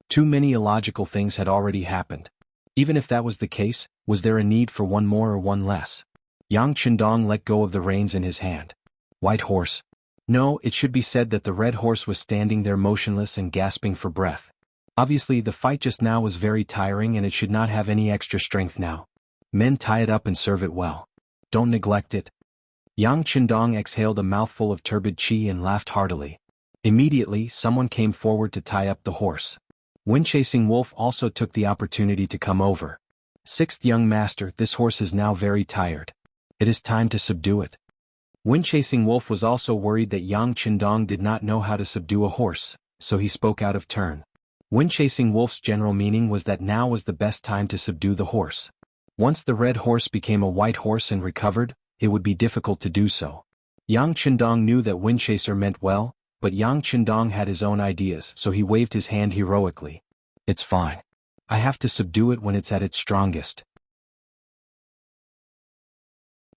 Too many illogical things had already happened. Even if that was the case, was there a need for one more or one less? Yang Qindong let go of the reins in his hand. White horse. No, it should be said that the red horse was standing there motionless and gasping for breath. Obviously the fight just now was very tiring and it should not have any extra strength now. Men, tie it up and serve it well. Don't neglect it. Yang Qindong exhaled a mouthful of turbid qi and laughed heartily. Immediately, someone came forward to tie up the horse. Wind-chasing wolf also took the opportunity to come over. Sixth young master, this horse is now very tired. It is time to subdue it. Wind-chasing wolf was also worried that Yang Qindong did not know how to subdue a horse, so he spoke out of turn. Wind-chasing wolf's general meaning was that now was the best time to subdue the horse. Once the red horse became a white horse and recovered, it would be difficult to do so. Yang Qindong knew that Windchaser meant well, but Yang Qindong had his own ideas, so he waved his hand heroically. It's fine. I have to subdue it when it's at its strongest.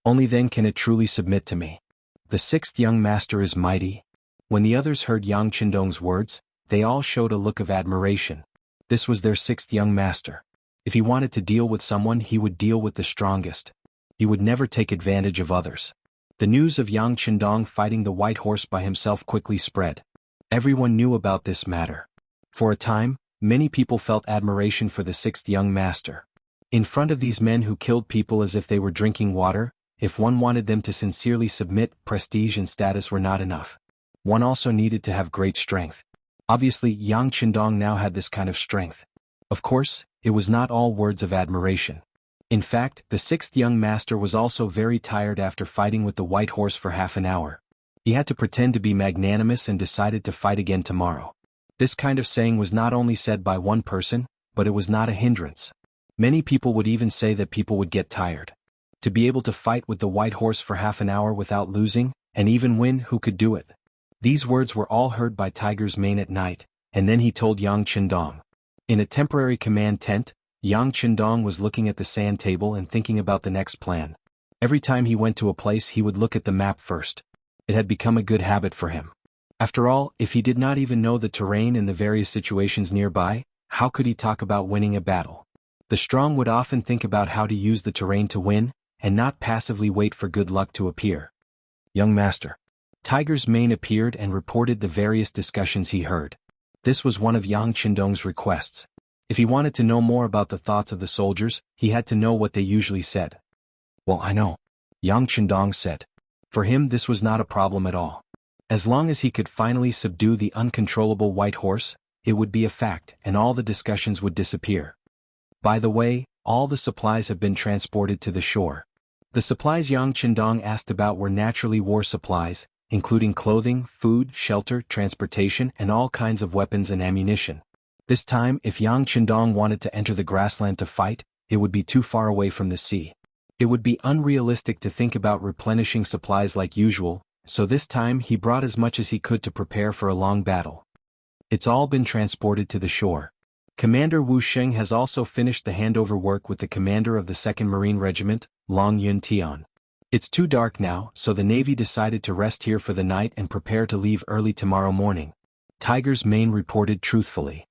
Only then can it truly submit to me. The sixth young master is mighty. When the others heard Yang Qindong's words, they all showed a look of admiration. This was their sixth young master. If he wanted to deal with someone, he would deal with the strongest. He would never take advantage of others. The news of Yang Qindong fighting the white horse by himself quickly spread. Everyone knew about this matter. For a time, many people felt admiration for the sixth young master. In front of these men who killed people as if they were drinking water, if one wanted them to sincerely submit, prestige and status were not enough. One also needed to have great strength. Obviously, Yang Qindong now had this kind of strength. Of course, it was not all words of admiration. In fact, the sixth young master was also very tired after fighting with the white horse for half an hour. He had to pretend to be magnanimous and decided to fight again tomorrow. This kind of saying was not only said by one person, but it was not a hindrance. Many people would even say that people would get tired. To be able to fight with the white horse for half an hour without losing, and even win, who could do it? These words were all heard by Tiger's Mane at night, and then he told Yang Qindong. In a temporary command tent, Yang Qindong was looking at the sand table and thinking about the next plan. Every time he went to a place he would look at the map first. It had become a good habit for him. After all, if he did not even know the terrain and the various situations nearby, how could he talk about winning a battle? The strong would often think about how to use the terrain to win, and not passively wait for good luck to appear. Young master. Tiger's Mane appeared and reported the various discussions he heard. This was one of Yang Qindong's requests. If he wanted to know more about the thoughts of the soldiers, he had to know what they usually said. Well, I know. Yang Qindong said. For him this was not a problem at all. As long as he could finally subdue the uncontrollable white horse, it would be a fact and all the discussions would disappear. By the way, all the supplies have been transported to the shore. The supplies Yang Qindong asked about were naturally war supplies, including clothing, food, shelter, transportation, and all kinds of weapons and ammunition. This time, if Yang Qindong wanted to enter the grassland to fight, it would be too far away from the sea. It would be unrealistic to think about replenishing supplies like usual, so this time he brought as much as he could to prepare for a long battle. It's all been transported to the shore. Commander Wu Sheng has also finished the handover work with the commander of the 2nd Marine Regiment, Long Yun Tian. It's too dark now, so the Navy decided to rest here for the night and prepare to leave early tomorrow morning. Tiger's Mane reported truthfully.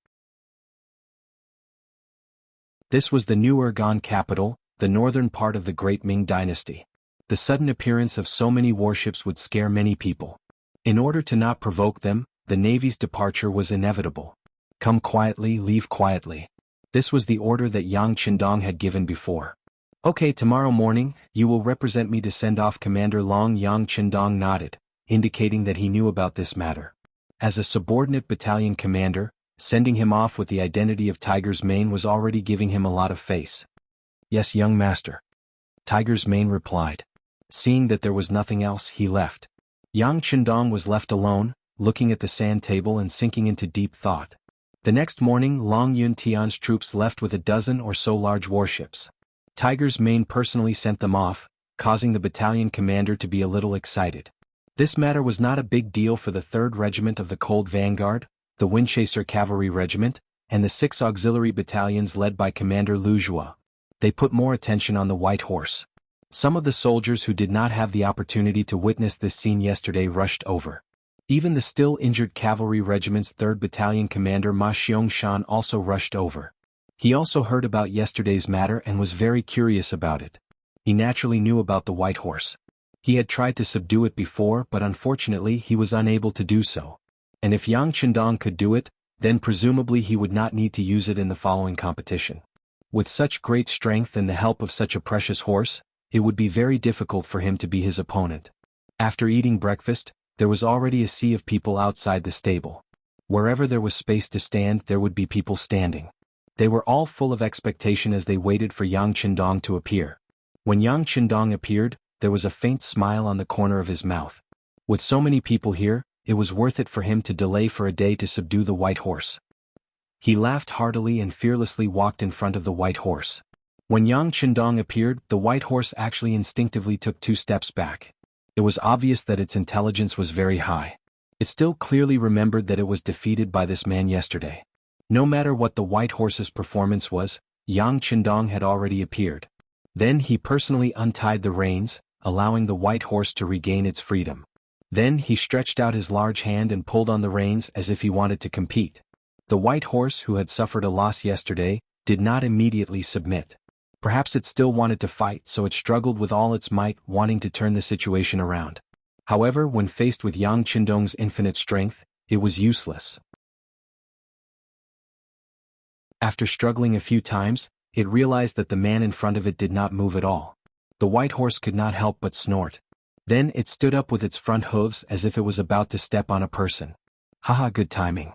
This was the New Ergon capital, the northern part of the Great Ming dynasty. The sudden appearance of so many warships would scare many people. In order to not provoke them, the Navy's departure was inevitable. Come quietly, leave quietly. This was the order that Yang Qindong had given before. Okay, tomorrow morning, you will represent me to send off Commander Long. Yang Qindong nodded, indicating that he knew about this matter. As a subordinate battalion commander, sending him off with the identity of Tiger's Mane was already giving him a lot of face. Yes, young master. Tiger's Mane replied. Seeing that there was nothing else, he left. Yang Qindong was left alone, looking at the sand table and sinking into deep thought. The next morning, Long Yuntian's troops left with a dozen or so large warships. Tiger's Mane personally sent them off, causing the battalion commander to be a little excited. This matter was not a big deal for the 3rd Regiment of the Cold Vanguard, the Windchaser Cavalry Regiment, and the 6 auxiliary battalions led by Commander Lu Zhua. They put more attention on the White Horse. Some of the soldiers who did not have the opportunity to witness this scene yesterday rushed over. Even the still injured Cavalry Regiment's 3rd Battalion Commander Ma Xiangshan also rushed over. He also heard about yesterday's matter and was very curious about it. He naturally knew about the White Horse. He had tried to subdue it before, but unfortunately he was unable to do so. And if Yang Qindong could do it, then presumably he would not need to use it in the following competition. With such great strength and the help of such a precious horse, it would be very difficult for him to be his opponent. After eating breakfast, there was already a sea of people outside the stable. Wherever there was space to stand, there would be people standing. They were all full of expectation as they waited for Yang Qindong to appear. When Yang Qindong appeared, there was a faint smile on the corner of his mouth. With so many people here, it was worth it for him to delay for a day to subdue the White Horse. He laughed heartily and fearlessly walked in front of the White Horse. When Yang Qindong appeared, the White Horse actually instinctively took 2 steps back. It was obvious that its intelligence was very high. It still clearly remembered that it was defeated by this man yesterday. No matter what the White Horse's performance was, Yang Qindong had already appeared. Then he personally untied the reins, allowing the White Horse to regain its freedom. Then he stretched out his large hand and pulled on the reins as if he wanted to compete. The White Horse, who had suffered a loss yesterday, did not immediately submit. Perhaps it still wanted to fight, so it struggled with all its might, wanting to turn the situation around. However, when faced with Yang Qindong's infinite strength, it was useless. After struggling a few times, it realized that the man in front of it did not move at all. The White Horse could not help but snort. Then it stood up with its front hooves as if it was about to step on a person. Haha, good timing.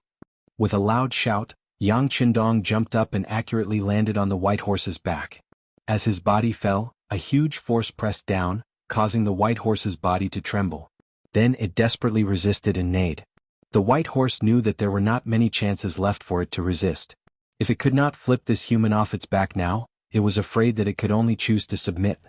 With a loud shout, Yang Qindong jumped up and accurately landed on the White Horse's back. As his body fell, a huge force pressed down, causing the White Horse's body to tremble. Then it desperately resisted and neighed. The White Horse knew that there were not many chances left for it to resist. If it could not flip this human off its back now, it was afraid that it could only choose to submit.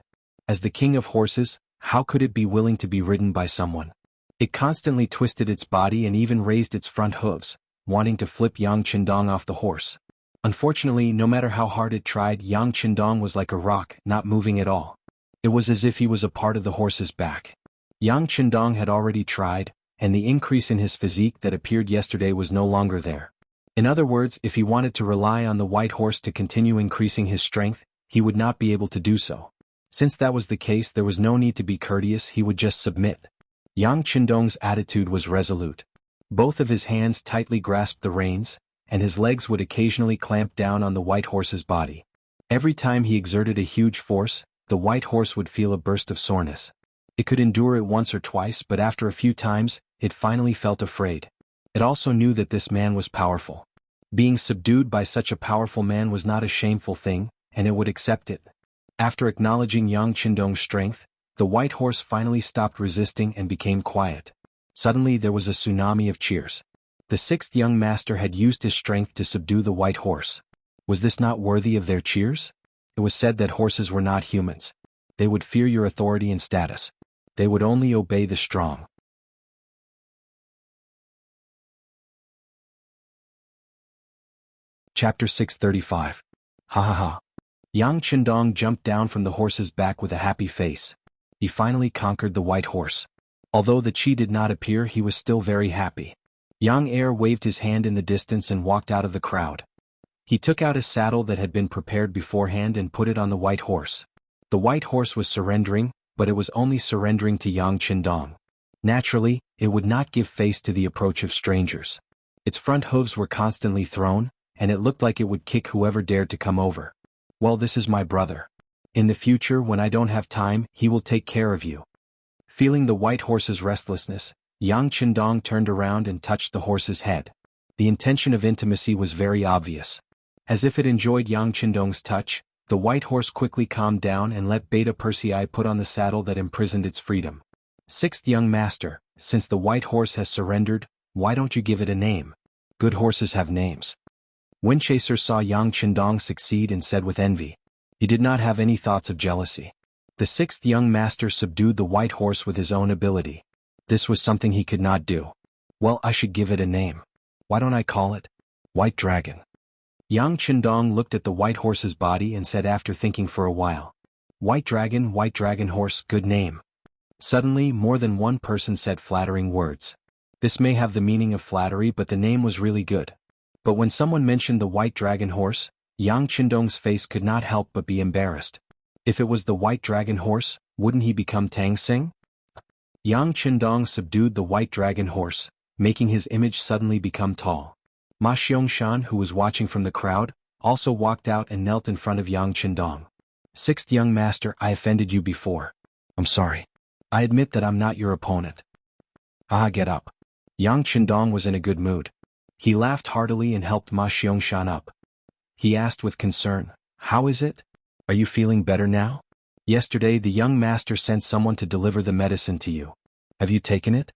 As the king of horses, how could it be willing to be ridden by someone? It constantly twisted its body and even raised its front hooves, wanting to flip Yang Qindong off the horse. Unfortunately, no matter how hard it tried, Yang Qindong was like a rock, not moving at all. It was as if he was a part of the horse's back. Yang Qindong had already tried, and the increase in his physique that appeared yesterday was no longer there. In other words, if he wanted to rely on the White Horse to continue increasing his strength, he would not be able to do so. Since that was the case, there was no need to be courteous, he would just submit. Yang Qindong's attitude was resolute. Both of his hands tightly grasped the reins, and his legs would occasionally clamp down on the White Horse's body. Every time he exerted a huge force, the White Horse would feel a burst of soreness. It could endure it once or twice, but after a few times, it finally felt afraid. It also knew that this man was powerful. Being subdued by such a powerful man was not a shameful thing, and it would accept it. After acknowledging Yang Qindong's strength, the White Horse finally stopped resisting and became quiet. Suddenly there was a tsunami of cheers. The 6th young master had used his strength to subdue the White Horse. Was this not worthy of their cheers? It was said that horses were not humans. They would fear your authority and status. They would only obey the strong. Chapter 635. Ha ha ha. Yang Qindong jumped down from the horse's back with a happy face. He finally conquered the White Horse. Although the Qi did not appear, he was still very happy. Yang Air waved his hand in the distance and walked out of the crowd. He took out a saddle that had been prepared beforehand and put it on the White Horse. The White Horse was surrendering, but it was only surrendering to Yang Qindong. Naturally, it would not give face to the approach of strangers. Its front hooves were constantly thrown, and it looked like it would kick whoever dared to come over. Well, this is my brother. In the future, when I don't have time, he will take care of you. Feeling the white horse's restlessness, Yang Qindong turned around and touched the horse's head. The intention of intimacy was very obvious. As if it enjoyed Yang Qindong's touch, the white horse quickly calmed down and let Beta Persei put on the saddle that imprisoned its freedom. Sixth young master, since the white horse has surrendered, why don't you give it a name? Good horses have names. Windchaser saw Yang Qindong succeed and said with envy. He did not have any thoughts of jealousy. The sixth young master subdued the white horse with his own ability. This was something he could not do. Well, I should give it a name. Why don't I call it White Dragon? Yang Qindong looked at the white horse's body and said after thinking for a while. White Dragon horse, good name. Suddenly, more than one person said flattering words. This may have the meaning of flattery, but the name was really good. But when someone mentioned the White Dragon horse, Yang Qindong's face could not help but be embarrassed. If it was the White Dragon horse, wouldn't he become Tang Xing? Yang Qindong subdued the White Dragon horse, making his image suddenly become tall. Ma Xiangshan, who was watching from the crowd, also walked out and knelt in front of Yang Qindong. Sixth young master, I offended you before. I'm sorry. I admit that I'm not your opponent. Get up. Yang Qindong was in a good mood. He laughed heartily and helped Ma Xiangshan up. He asked with concern, how is it? Are you feeling better now? Yesterday the young master sent someone to deliver the medicine to you. Have you taken it?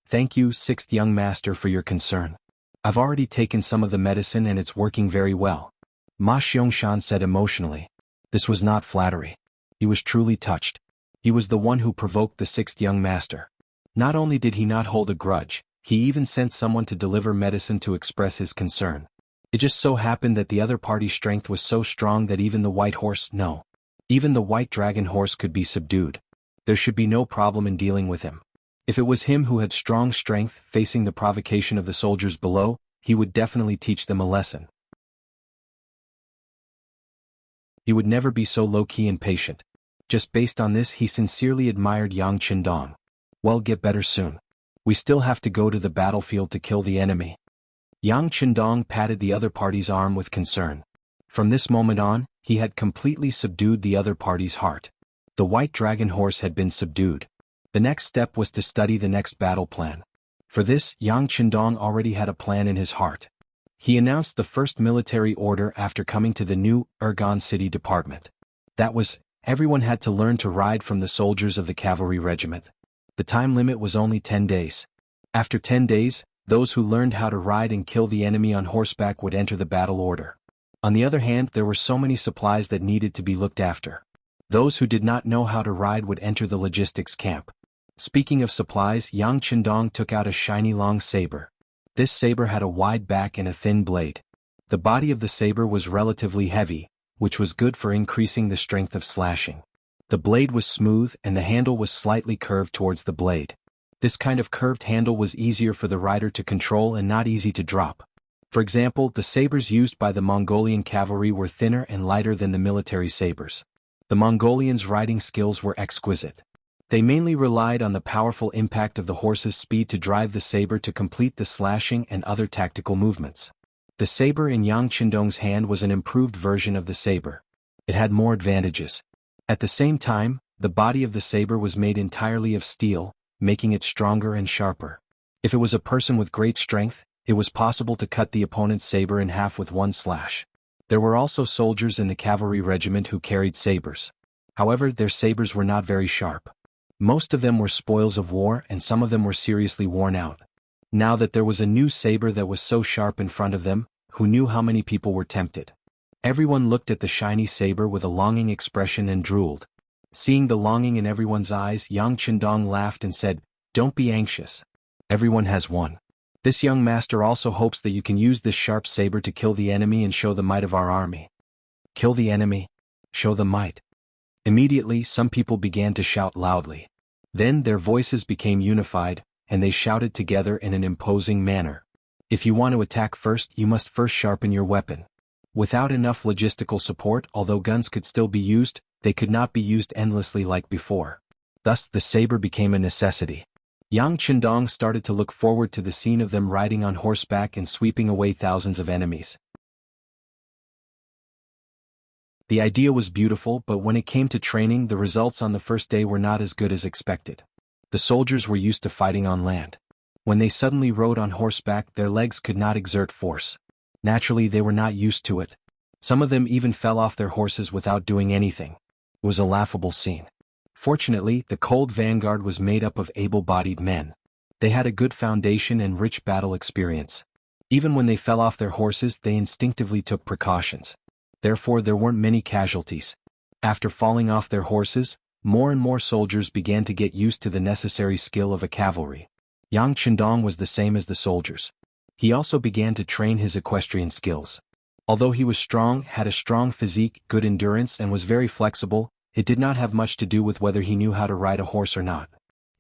Thank you, sixth young master, for your concern. I've already taken some of the medicine and it's working very well. Ma Xiangshan said emotionally. This was not flattery. He was truly touched. He was the one who provoked the sixth young master. Not only did he not hold a grudge, he even sent someone to deliver medicine to express his concern. It just so happened that the other party's strength was so strong that even the white dragon horse could be subdued. There should be no problem in dealing with him. If it was him who had strong strength facing the provocation of the soldiers below, he would definitely teach them a lesson. He would never be so low-key and patient. Just based on this, he sincerely admired Yang Qindong. Well, get better soon. We still have to go to the battlefield to kill the enemy. Yang Qindong patted the other party's arm with concern. From this moment on, he had completely subdued the other party's heart. The white dragon horse had been subdued. The next step was to study the next battle plan. For this, Yang Qindong already had a plan in his heart. He announced the first military order after coming to the new Ergon City Department. That was, everyone had to learn to ride from the soldiers of the cavalry regiment. The time limit was only 10 days. After 10 days, those who learned how to ride and kill the enemy on horseback would enter the battle order. On the other hand, there were so many supplies that needed to be looked after. Those who did not know how to ride would enter the logistics camp. Speaking of supplies, Yang Qindong took out a shiny long saber. This saber had a wide back and a thin blade. The body of the saber was relatively heavy, which was good for increasing the strength of slashing. The blade was smooth and the handle was slightly curved towards the blade. This kind of curved handle was easier for the rider to control and not easy to drop. For example, the sabers used by the Mongolian cavalry were thinner and lighter than the military sabers. The Mongolians' riding skills were exquisite. They mainly relied on the powerful impact of the horse's speed to drive the saber to complete the slashing and other tactical movements. The saber in Yang Qindong's hand was an improved version of the saber. It had more advantages. At the same time, the body of the saber was made entirely of steel, making it stronger and sharper. If it was a person with great strength, it was possible to cut the opponent's saber in half with one slash. There were also soldiers in the cavalry regiment who carried sabers. However, their sabers were not very sharp. Most of them were spoils of war and some of them were seriously worn out. Now that there was a new saber that was so sharp in front of them, who knew how many people were tempted? Everyone looked at the shiny saber with a longing expression and drooled. Seeing the longing in everyone's eyes, Yang Qindong laughed and said, "Don't be anxious. Everyone has one. This young master also hopes that you can use this sharp saber to kill the enemy and show the might of our army." Kill the enemy? Show the might? Immediately, some people began to shout loudly. Then their voices became unified, and they shouted together in an imposing manner. If you want to attack first, you must first sharpen your weapon. Without enough logistical support, although guns could still be used, they could not be used endlessly like before. Thus, the saber became a necessity. Yang Qindong started to look forward to the scene of them riding on horseback and sweeping away thousands of enemies. The idea was beautiful, but when it came to training, the results on the first day were not as good as expected. The soldiers were used to fighting on land. When they suddenly rode on horseback, their legs could not exert force. Naturally, they were not used to it. Some of them even fell off their horses without doing anything. It was a laughable scene. Fortunately, the cold vanguard was made up of able-bodied men. They had a good foundation and rich battle experience. Even when they fell off their horses, they instinctively took precautions. Therefore, there weren't many casualties. After falling off their horses, more and more soldiers began to get used to the necessary skill of a cavalry. Yang Qindong was the same as the soldiers. He also began to train his equestrian skills. Although he was strong, had a strong physique, good endurance, and was very flexible, it did not have much to do with whether he knew how to ride a horse or not.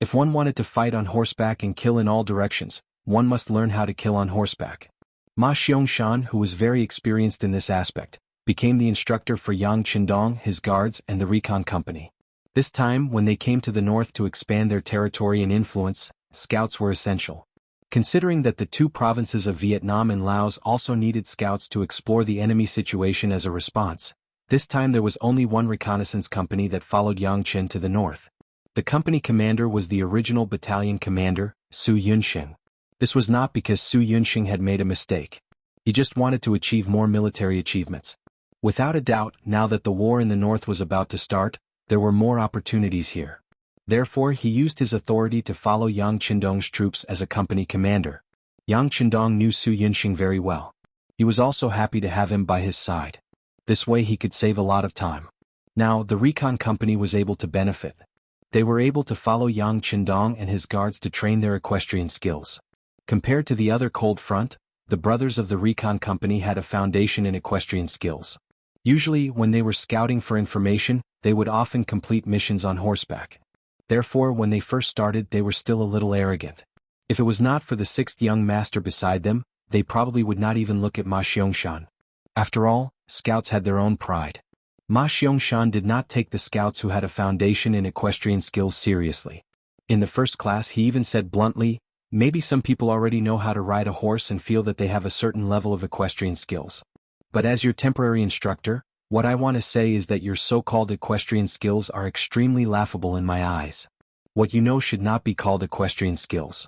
If one wanted to fight on horseback and kill in all directions, one must learn how to kill on horseback. Ma Xiangshan, who was very experienced in this aspect, became the instructor for Yang Qindong, his guards, and the recon company. This time, when they came to the north to expand their territory and influence, scouts were essential. Considering that the two provinces of Vietnam and Laos also needed scouts to explore the enemy situation as a response, this time there was only one reconnaissance company that followed Yang Qin to the north. The company commander was the original battalion commander, Su Yunxing. This was not because Su Yunxing had made a mistake. He just wanted to achieve more military achievements. Without a doubt, now that the war in the north was about to start, there were more opportunities here. Therefore, he used his authority to follow Yang Qindong's troops as a company commander. Yang Qindong knew Su Yunxing very well. He was also happy to have him by his side. This way he could save a lot of time. Now, the recon company was able to benefit. They were able to follow Yang Qindong and his guards to train their equestrian skills. Compared to the other cold front, the brothers of the recon company had a foundation in equestrian skills. Usually, when they were scouting for information, they would often complete missions on horseback. Therefore, when they first started, they were still a little arrogant. If it was not for the sixth young master beside them, they probably would not even look at Ma Xiangshan. After all, scouts had their own pride. Ma Xiangshan did not take the scouts who had a foundation in equestrian skills seriously. In the first class, he even said bluntly, maybe some people already know how to ride a horse and feel that they have a certain level of equestrian skills. But as your temporary instructor, what I want to say is that your so-called equestrian skills are extremely laughable in my eyes. What you know should not be called equestrian skills.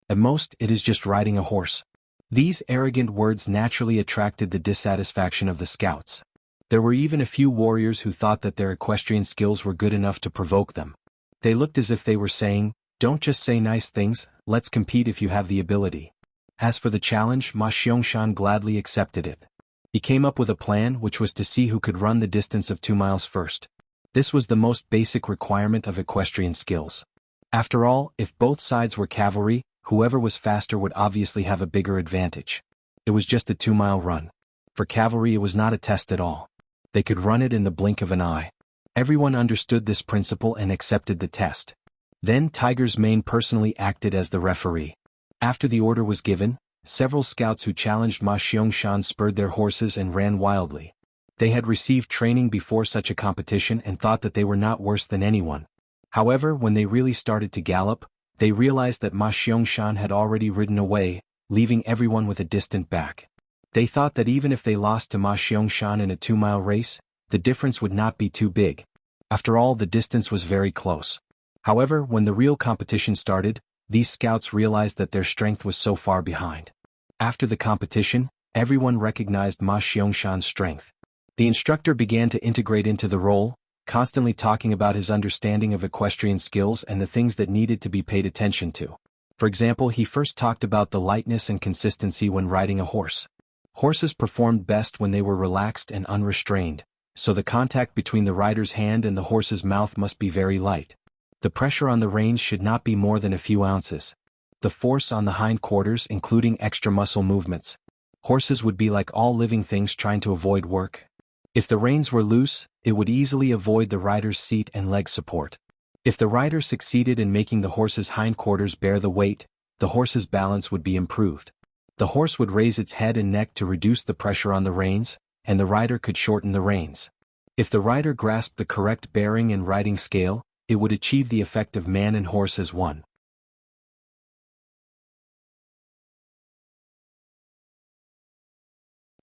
At most, it is just riding a horse. These arrogant words naturally attracted the dissatisfaction of the scouts. There were even a few warriors who thought that their equestrian skills were good enough to provoke them. They looked as if they were saying, "Don't just say nice things, let's compete if you have the ability." As for the challenge, Ma Xiangshan gladly accepted it. He came up with a plan which was to see who could run the distance of 2 miles first. This was the most basic requirement of equestrian skills. After all, if both sides were cavalry, whoever was faster would obviously have a bigger advantage. It was just a 2-mile run. For cavalry, it was not a test at all. They could run it in the blink of an eye. Everyone understood this principle and accepted the test. Then Tiger's Mane personally acted as the referee. After the order was given, several scouts who challenged Ma Xiangshan spurred their horses and ran wildly. They had received training before such a competition and thought that they were not worse than anyone. However, when they really started to gallop, they realized that Ma Xiangshan had already ridden away, leaving everyone with a distant back. They thought that even if they lost to Ma Xiangshan in a 2-mile race, the difference would not be too big. After all, the distance was very close. However, when the real competition started, these scouts realized that their strength was so far behind. After the competition, everyone recognized Ma Xiangshan's strength. The instructor began to integrate into the role, constantly talking about his understanding of equestrian skills and the things that needed to be paid attention to. For example, he first talked about the lightness and consistency when riding a horse. Horses performed best when they were relaxed and unrestrained, so the contact between the rider's hand and the horse's mouth must be very light. The pressure on the reins should not be more than a few ounces. The force on the hindquarters, including extra muscle movements. Horses would be like all living things trying to avoid work. If the reins were loose, it would easily avoid the rider's seat and leg support. If the rider succeeded in making the horse's hindquarters bear the weight, the horse's balance would be improved. The horse would raise its head and neck to reduce the pressure on the reins, and the rider could shorten the reins. If the rider grasped the correct bearing and riding scale, it would achieve the effect of man and horse as one.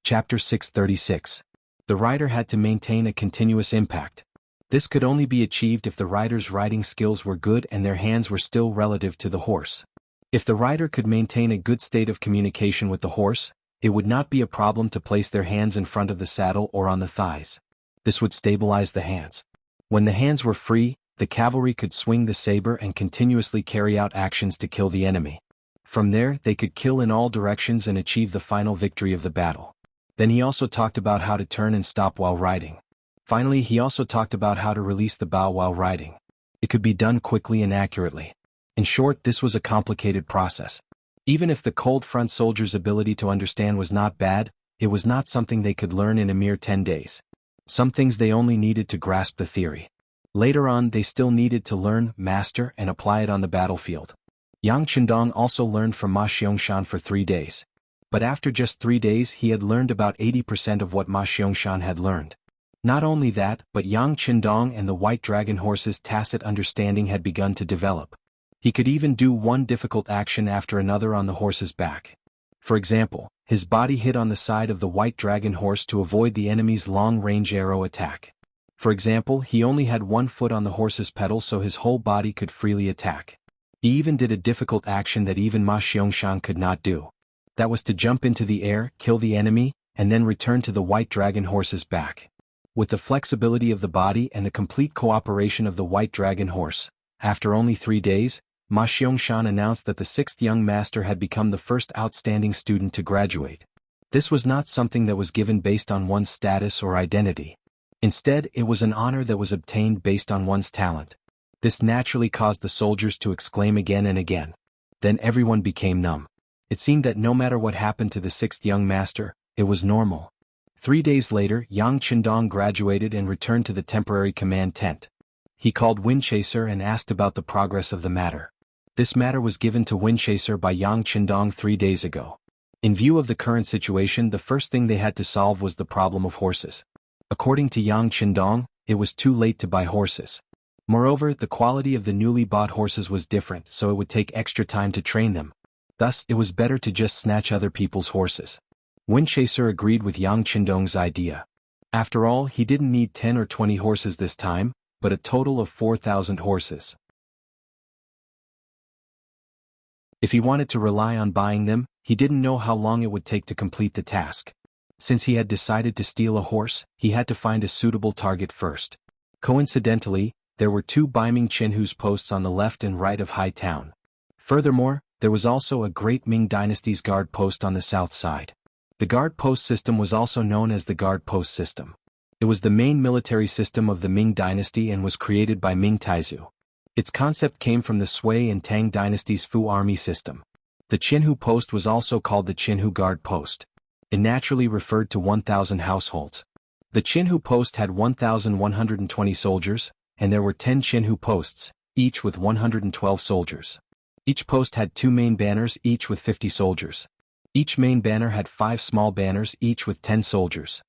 Chapter 636. The rider had to maintain a continuous impact. This could only be achieved if the rider's riding skills were good and their hands were still relative to the horse. If the rider could maintain a good state of communication with the horse, it would not be a problem to place their hands in front of the saddle or on the thighs. This would stabilize the hands. When the hands were free, the cavalry could swing the saber and continuously carry out actions to kill the enemy. From there, they could kill in all directions and achieve the final victory of the battle. Then he also talked about how to turn and stop while riding. Finally, he also talked about how to release the bow while riding. It could be done quickly and accurately. In short, this was a complicated process. Even if the cold front soldier's ability to understand was not bad, it was not something they could learn in a mere 10 days. Some things they only needed to grasp the theory. Later on, they still needed to learn, master, and apply it on the battlefield. Yang Qindong also learned from Ma Xiangshan for 3 days. But after just 3 days, he had learned about 80% of what Ma Xiangshan had learned. Not only that, but Yang Qindong and the White Dragon horse's tacit understanding had begun to develop. He could even do one difficult action after another on the horse's back. For example, his body hit on the side of the White Dragon horse to avoid the enemy's long-range arrow attack. For example, he only had one foot on the horse's pedal so his whole body could freely attack. He even did a difficult action that even Ma Xiangshan could not do. That was to jump into the air, kill the enemy, and then return to the White Dragon horse's back. With the flexibility of the body and the complete cooperation of the White Dragon horse, after only 3 days, Ma Xiangshan announced that the 6th young master had become the first outstanding student to graduate. This was not something that was given based on one's status or identity. Instead, it was an honor that was obtained based on one's talent. This naturally caused the soldiers to exclaim again and again. Then everyone became numb. It seemed that no matter what happened to the 6th young master, it was normal. 3 days later, Yang Qindong graduated and returned to the temporary command tent. He called Windchaser and asked about the progress of the matter. This matter was given to Windchaser by Yang Qindong 3 days ago. In view of the current situation, the first thing they had to solve was the problem of horses. According to Yang Qindong, it was too late to buy horses. Moreover, the quality of the newly bought horses was different, so it would take extra time to train them. Thus, it was better to just snatch other people's horses. Windchaser agreed with Yang Qindong's idea. After all, he didn't need 10 or 20 horses this time, but a total of 4,000 horses. If he wanted to rely on buying them, he didn't know how long it would take to complete the task. Since he had decided to steal a horse, he had to find a suitable target first. Coincidentally, there were 2 Baiming Qianhu's posts on the left and right of High Town. Furthermore, there was also a great Ming dynasty's guard post on the south side. The guard post system was also known as the guard post system. It was the main military system of the Ming dynasty and was created by Ming Taizu. Its concept came from the Sui and Tang dynasty's Fu army system. The Qianhu post was also called the Qianhu guard post. It naturally referred to 1,000 households. The Qianhu post had 1,120 soldiers, and there were 10 Qianhu posts, each with 112 soldiers. Each post had 2 main banners, each with 50 soldiers. Each main banner had 5 small banners, each with 10 soldiers.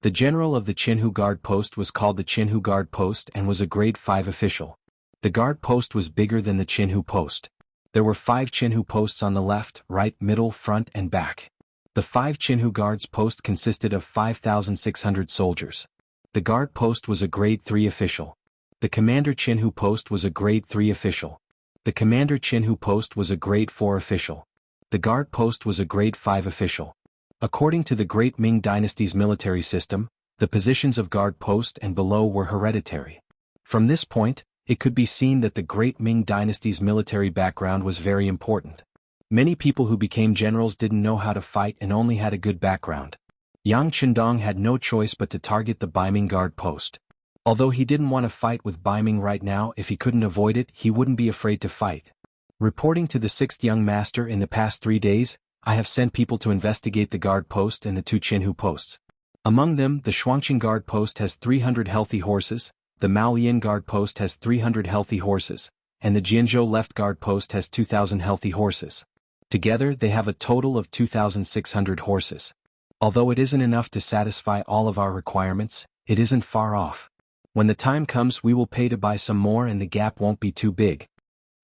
The general of the Qianhu guard post was called the Qianhu guard post and was a grade 5 official. The guard post was bigger than the Qianhu post. There were 5 Qianhu posts on the left, right, middle, front, and back. The 5 Qianhu guards post consisted of 5,600 soldiers. The guard post was a grade 3 official. The commander Qianhu post was a grade 3 official. The commander Qianhu post was a grade 4 official. The guard post was a grade 5 official. According to the Great Ming dynasty's military system, the positions of guard post and below were hereditary. From this point, it could be seen that the Great Ming dynasty's military background was very important. Many people who became generals didn't know how to fight and only had a good background. Yang Qindong had no choice but to target the Baiming guard post. Although he didn't want to fight with Baiming right now, if he couldn't avoid it, he wouldn't be afraid to fight. Reporting to the 6th young master, in the past 3 days, I have sent people to investigate the guard post and the 2 Qianhu posts. Among them, the Shuangqing guard post has 300 healthy horses, the Maolian guard post has 300 healthy horses, and the Jianzhou left guard post has 2,000 healthy horses. Together, they have a total of 2,600 horses. Although it isn't enough to satisfy all of our requirements, it isn't far off. When the time comes we will pay to buy some more and the gap won't be too big.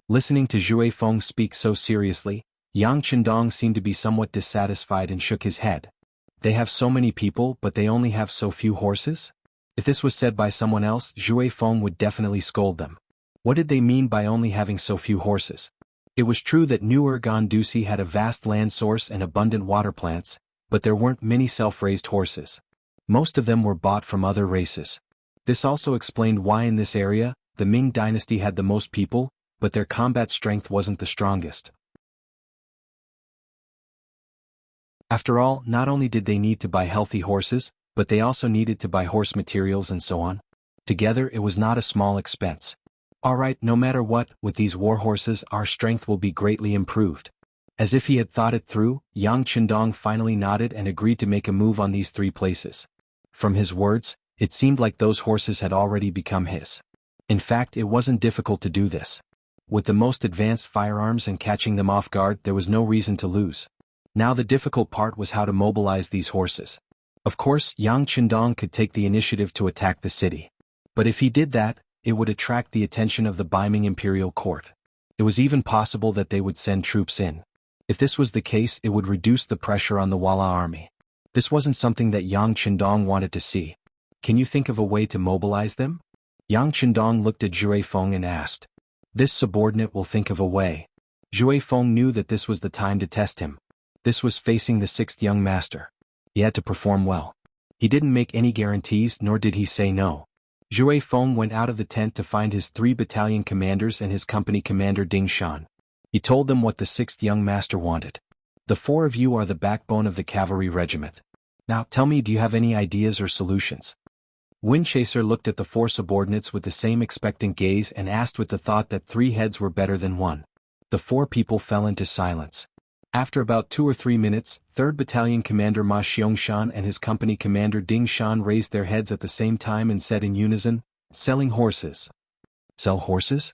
Listening to Zhui Feng speak so seriously, Yang Qindong seemed to be somewhat dissatisfied and shook his head. They have so many people but they only have so few horses? If this was said by someone else, Zhui Feng would definitely scold them. What did they mean by only having so few horses? It was true that New Urgandusi had a vast land source and abundant water plants, but there weren't many self-raised horses. Most of them were bought from other races. This also explained why in this area, the Ming dynasty had the most people, but their combat strength wasn't the strongest. After all, not only did they need to buy healthy horses, but they also needed to buy horse materials and so on. Together it was not a small expense. Alright, no matter what, with these war horses our strength will be greatly improved. As if he had thought it through, Yang Qindong finally nodded and agreed to make a move on these 3 places. From his words, it seemed like those horses had already become his. In fact, it wasn't difficult to do this. With the most advanced firearms and catching them off guard, there was no reason to lose. Now the difficult part was how to mobilize these horses. Of course, Yang Qindong could take the initiative to attack the city. But if he did that, it would attract the attention of the Beiming imperial court. It was even possible that they would send troops in. If this was the case, it would reduce the pressure on the Walla army. This wasn't something that Yang Qindong wanted to see. Can you think of a way to mobilize them? Yang Qindong looked at Zhui Feng and asked. This subordinate will think of a way. Zhui Feng knew that this was the time to test him. This was facing the 6th young master. He had to perform well. He didn't make any guarantees nor did he say no. Zhui Feng went out of the tent to find his 3 battalion commanders and his company commander Ding Shan. He told them what the 6th young master wanted. The 4 of you are the backbone of the cavalry regiment. Now tell me, do you have any ideas or solutions? Windchaser looked at the 4 subordinates with the same expectant gaze and asked with the thought that 3 heads were better than 1. The 4 people fell into silence. After about 2 or 3 minutes, 3rd Battalion Commander Ma Xiangshan and his company commander Ding Shan raised their heads at the same time and said in unison, "Selling horses." Sell horses?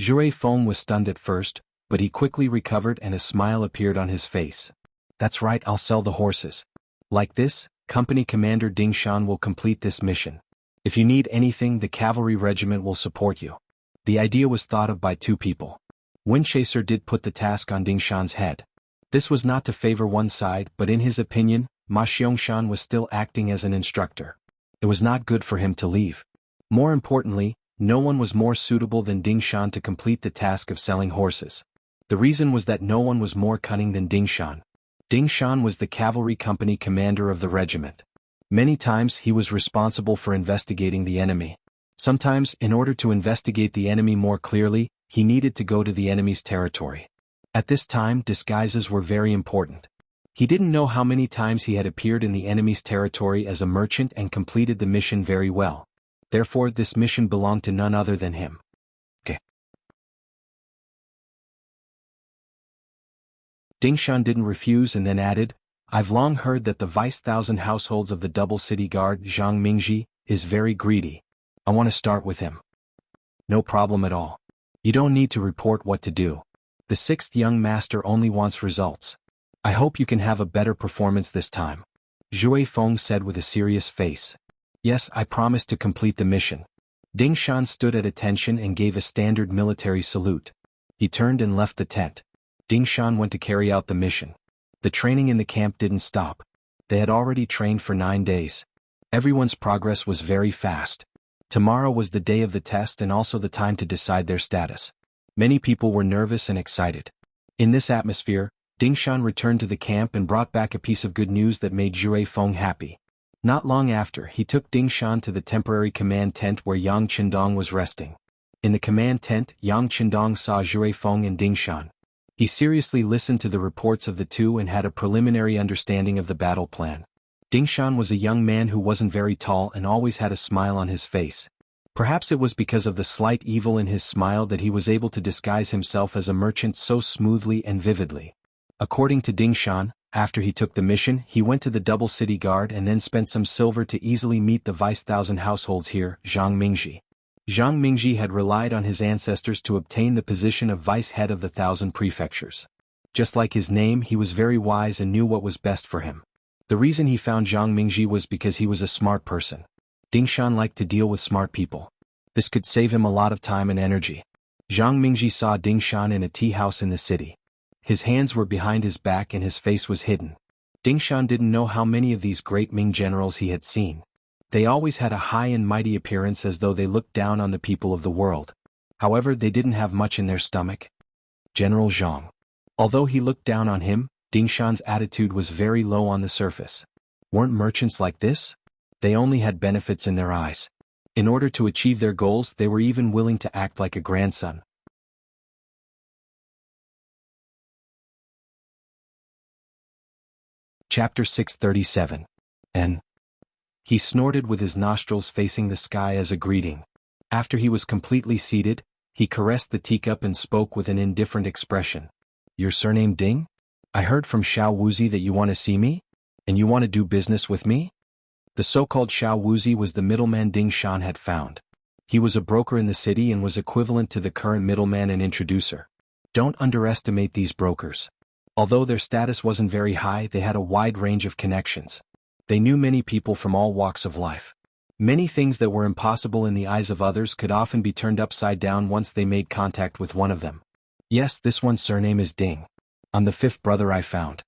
Zhui Feng was stunned at first, but he quickly recovered and a smile appeared on his face. That's right, I'll sell the horses. Like this, company commander Ding Shan will complete this mission. If you need anything, the cavalry regiment will support you. The idea was thought of by 2 people. Windchaser did put the task on Ding Shan's head. This was not to favor one side, but in his opinion, Ma Xiangshan was still acting as an instructor. It was not good for him to leave. More importantly, no one was more suitable than Ding Shan to complete the task of selling horses. The reason was that no one was more cunning than Ding Shan. Ding Shan was the cavalry company commander of the regiment. Many times he was responsible for investigating the enemy. Sometimes, in order to investigate the enemy more clearly, he needed to go to the enemy's territory. At this time, disguises were very important. He didn't know how many times he had appeared in the enemy's territory as a merchant and completed the mission very well. Therefore, this mission belonged to none other than him. Ding Shan didn't refuse and then added, I've long heard that the Vice 1,000 households of the double city guard, Zhang Mingji, is very greedy. I want to start with him. No problem at all. You don't need to report what to do. The 6th young master only wants results. I hope you can have a better performance this time. Zhui Feng said with a serious face. Yes, I promise to complete the mission. Ding Shan stood at attention and gave a standard military salute. He turned and left the tent. Ding Shan went to carry out the mission. The training in the camp didn't stop. They had already trained for 9 days. Everyone's progress was very fast. Tomorrow was the day of the test and also the time to decide their status. Many people were nervous and excited. In this atmosphere, Ding Shan returned to the camp and brought back a piece of good news that made Zhui Feng happy. Not long after, he took Ding Shan to the temporary command tent where Yang Qindong was resting. In the command tent, Yang Qindong saw Zhui Feng and Ding Shan. He seriously listened to the reports of the 2 and had a preliminary understanding of the battle plan. Ding Shan was a young man who wasn't very tall and always had a smile on his face. Perhaps it was because of the slight evil in his smile that he was able to disguise himself as a merchant so smoothly and vividly. According to Ding Shan, after he took the mission, he went to the double city guard and then spent some silver to easily meet the Vice 1,000 households here, Zhang Mingji. Zhang Mingji had relied on his ancestors to obtain the position of vice head of the 1,000 prefectures. Just like his name, he was very wise and knew what was best for him. The reason he found Zhang Mingji was because he was a smart person. Ding Shan liked to deal with smart people. This could save him a lot of time and energy. Zhang Mingji saw Ding Shan in a tea house in the city. His hands were behind his back and his face was hidden. Ding Shan didn't know how many of these great Ming generals he had seen. They always had a high and mighty appearance as though they looked down on the people of the world. However, they didn't have much in their stomach. General Zhang. Although he looked down on him, Ding Shan's attitude was very low on the surface. Weren't merchants like this? They only had benefits in their eyes. In order to achieve their goals, they were even willing to act like a grandson. Chapter 637. And he snorted with his nostrils facing the sky as a greeting. After he was completely seated, he caressed the teacup and spoke with an indifferent expression. Your surname Ding? I heard from Xiao Wuzi that you want to see me? And you want to do business with me? The so-called Xiao Wuzi was the middleman Ding Shan had found. He was a broker in the city and was equivalent to the current middleman and introducer. Don't underestimate these brokers. Although their status wasn't very high, they had a wide range of connections. They knew many people from all walks of life. Many things that were impossible in the eyes of others could often be turned upside down once they made contact with one of them. Yes, this one's surname is Ding. I'm the fifth brother I found.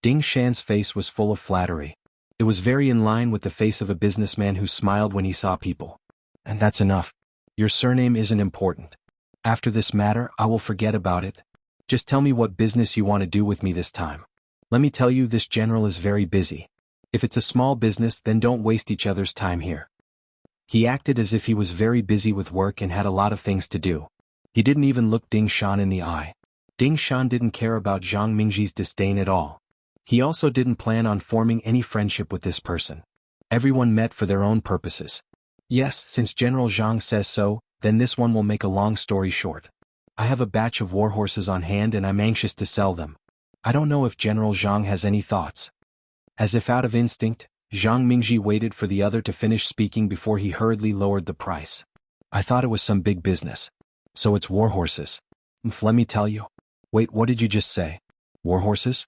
Ding Shan's face was full of flattery. It was very in line with the face of a businessman who smiled when he saw people. And that's enough. Your surname isn't important. After this matter, I will forget about it. Just tell me what business you want to do with me this time. Let me tell you, this general is very busy. If it's a small business, then don't waste each other's time here. He acted as if he was very busy with work and had a lot of things to do. He didn't even look Ding Shan in the eye. Ding Shan didn't care about Zhang Mingji's disdain at all. He also didn't plan on forming any friendship with this person. Everyone met for their own purposes. Yes, since General Zhang says so, then this one will make a long story short. I have a batch of war horses on hand and I'm anxious to sell them. I don't know if General Zhang has any thoughts. As if out of instinct, Zhang Mingji waited for the other to finish speaking before he hurriedly lowered the price. I thought it was some big business. So it's war horses. Let me tell you. Wait, what did you just say? War horses?